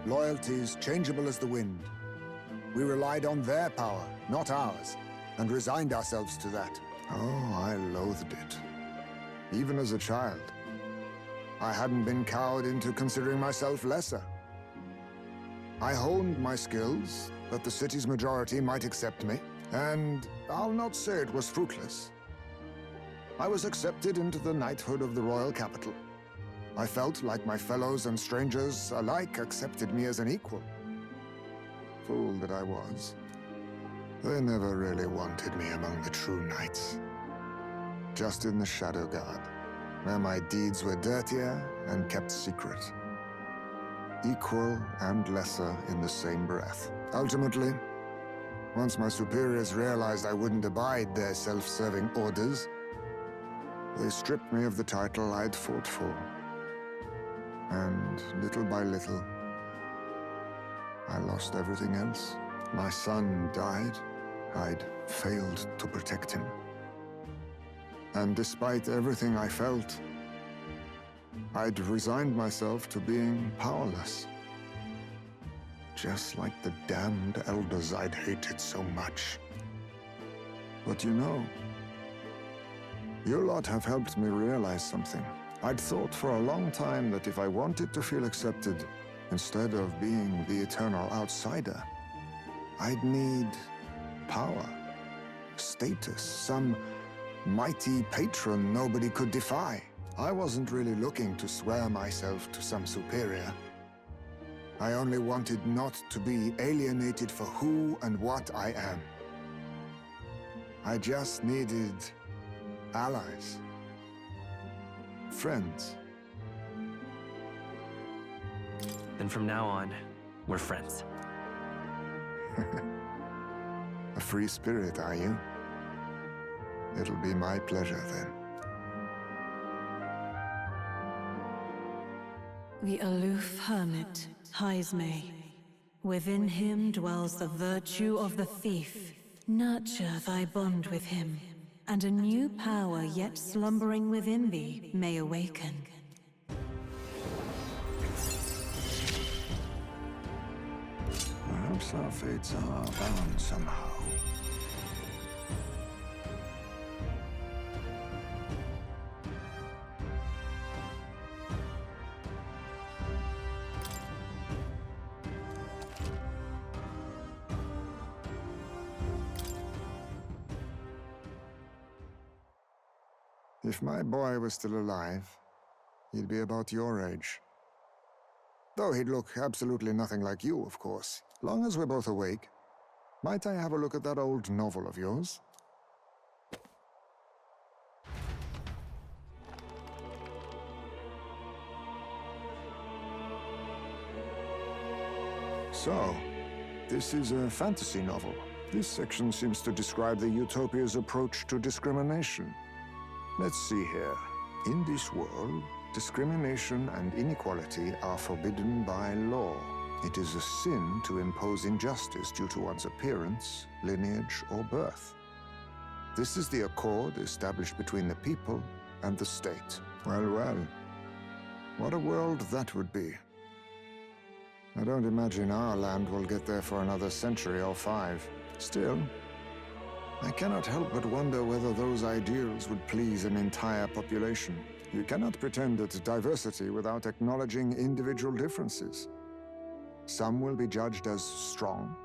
loyalties changeable as the wind. We relied on their power, not ours, and resigned ourselves to that. Oh, I loathed it. Even as a child. I hadn't been cowed into considering myself lesser. I honed my skills, that the city's majority might accept me, and I'll not say it was fruitless. I was accepted into the knighthood of the royal capital. I felt like my fellows and strangers alike accepted me as an equal. Fool that I was. They never really wanted me among the true knights. Just in the Shadow Guard, where my deeds were dirtier and kept secret. Equal and lesser in the same breath. Ultimately, once my superiors realized I wouldn't abide their self-serving orders, they stripped me of the title I'd fought for. And little by little, I lost everything else. My son died. I'd failed to protect him. And despite everything I felt, I'd resigned myself to being powerless. Just like the damned elders I'd hated so much. But you know, you lot have helped me realize something. I'd thought for a long time that if I wanted to feel accepted, instead of being the eternal outsider, I'd need power, status, some mighty patron nobody could defy. I wasn't really looking to swear myself to some superior. I only wanted not to be alienated for who and what I am. I just needed allies. Friends. Then from now on, we're friends. A free spirit, are you? It'll be my pleasure then. The aloof hermit, Heismay. Within him dwells the virtue of the thief. Nurture thy bond with him, and a new power yet slumbering within thee may awaken. Perhaps our fates are bound somehow. If my boy was still alive, he'd be about your age. Though he'd look absolutely nothing like you, of course. Long as we're both awake, might I have a look at that old novel of yours? So, this is a fantasy novel. This section seems to describe the Utopia's approach to discrimination. Let's see here. In this world, discrimination and inequality are forbidden by law. It is a sin to impose injustice due to one's appearance, lineage, or birth. This is the accord established between the people and the state. Well, well. What a world that would be. I don't imagine our land will get there for another century or 5. Still, I cannot help but wonder whether those ideals would please an entire population. You cannot pretend at diversity without acknowledging individual differences. Some will be judged as strong,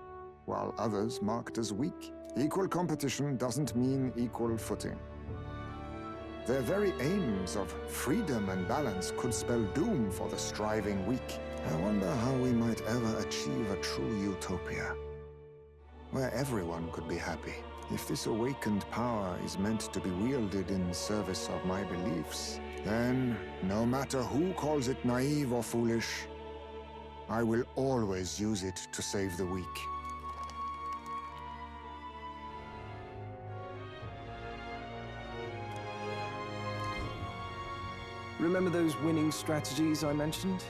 while others marked as weak. Equal competition doesn't mean equal footing. Their very aims of freedom and balance could spell doom for the striving weak. I wonder how we might ever achieve a true utopia, where everyone could be happy. If this awakened power is meant to be wielded in service of my beliefs, then, no matter who calls it naive or foolish, I will always use it to save the weak. Remember those winning strategies I mentioned?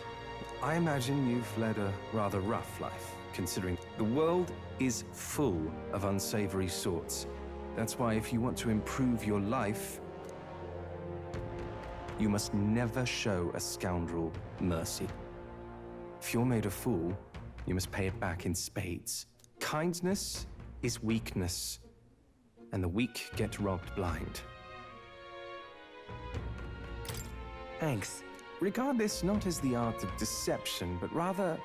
I imagine you've led a rather rough life, considering the world is full of unsavory sorts. That's why if you want to improve your life, you must never show a scoundrel mercy. If you're made a fool, you must pay it back in spades. Kindness is weakness, and the weak get robbed blind. Thanks. Regard this not as the art of deception, but rather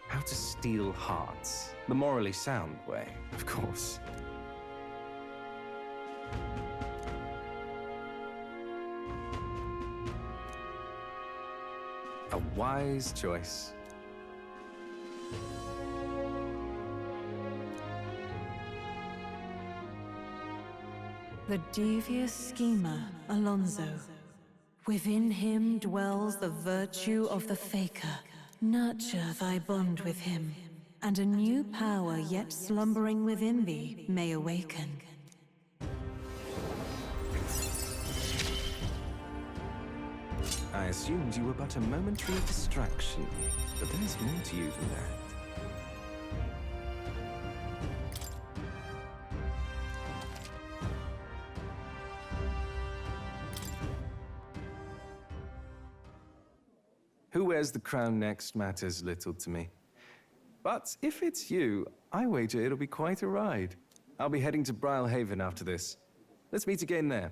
how to steal hearts. The morally sound way, of course. A wise choice. The devious schemer, Alonso. Within him dwells the virtue of the Faker. Nurture thy bond with him, and a new power yet slumbering within thee may awaken. I assumed you were but a momentary distraction, but there's more to you than that. Who wears the crown next matters little to me. But if it's you, I wager it'll be quite a ride. I'll be heading to Brylehaven after this. Let's meet again there.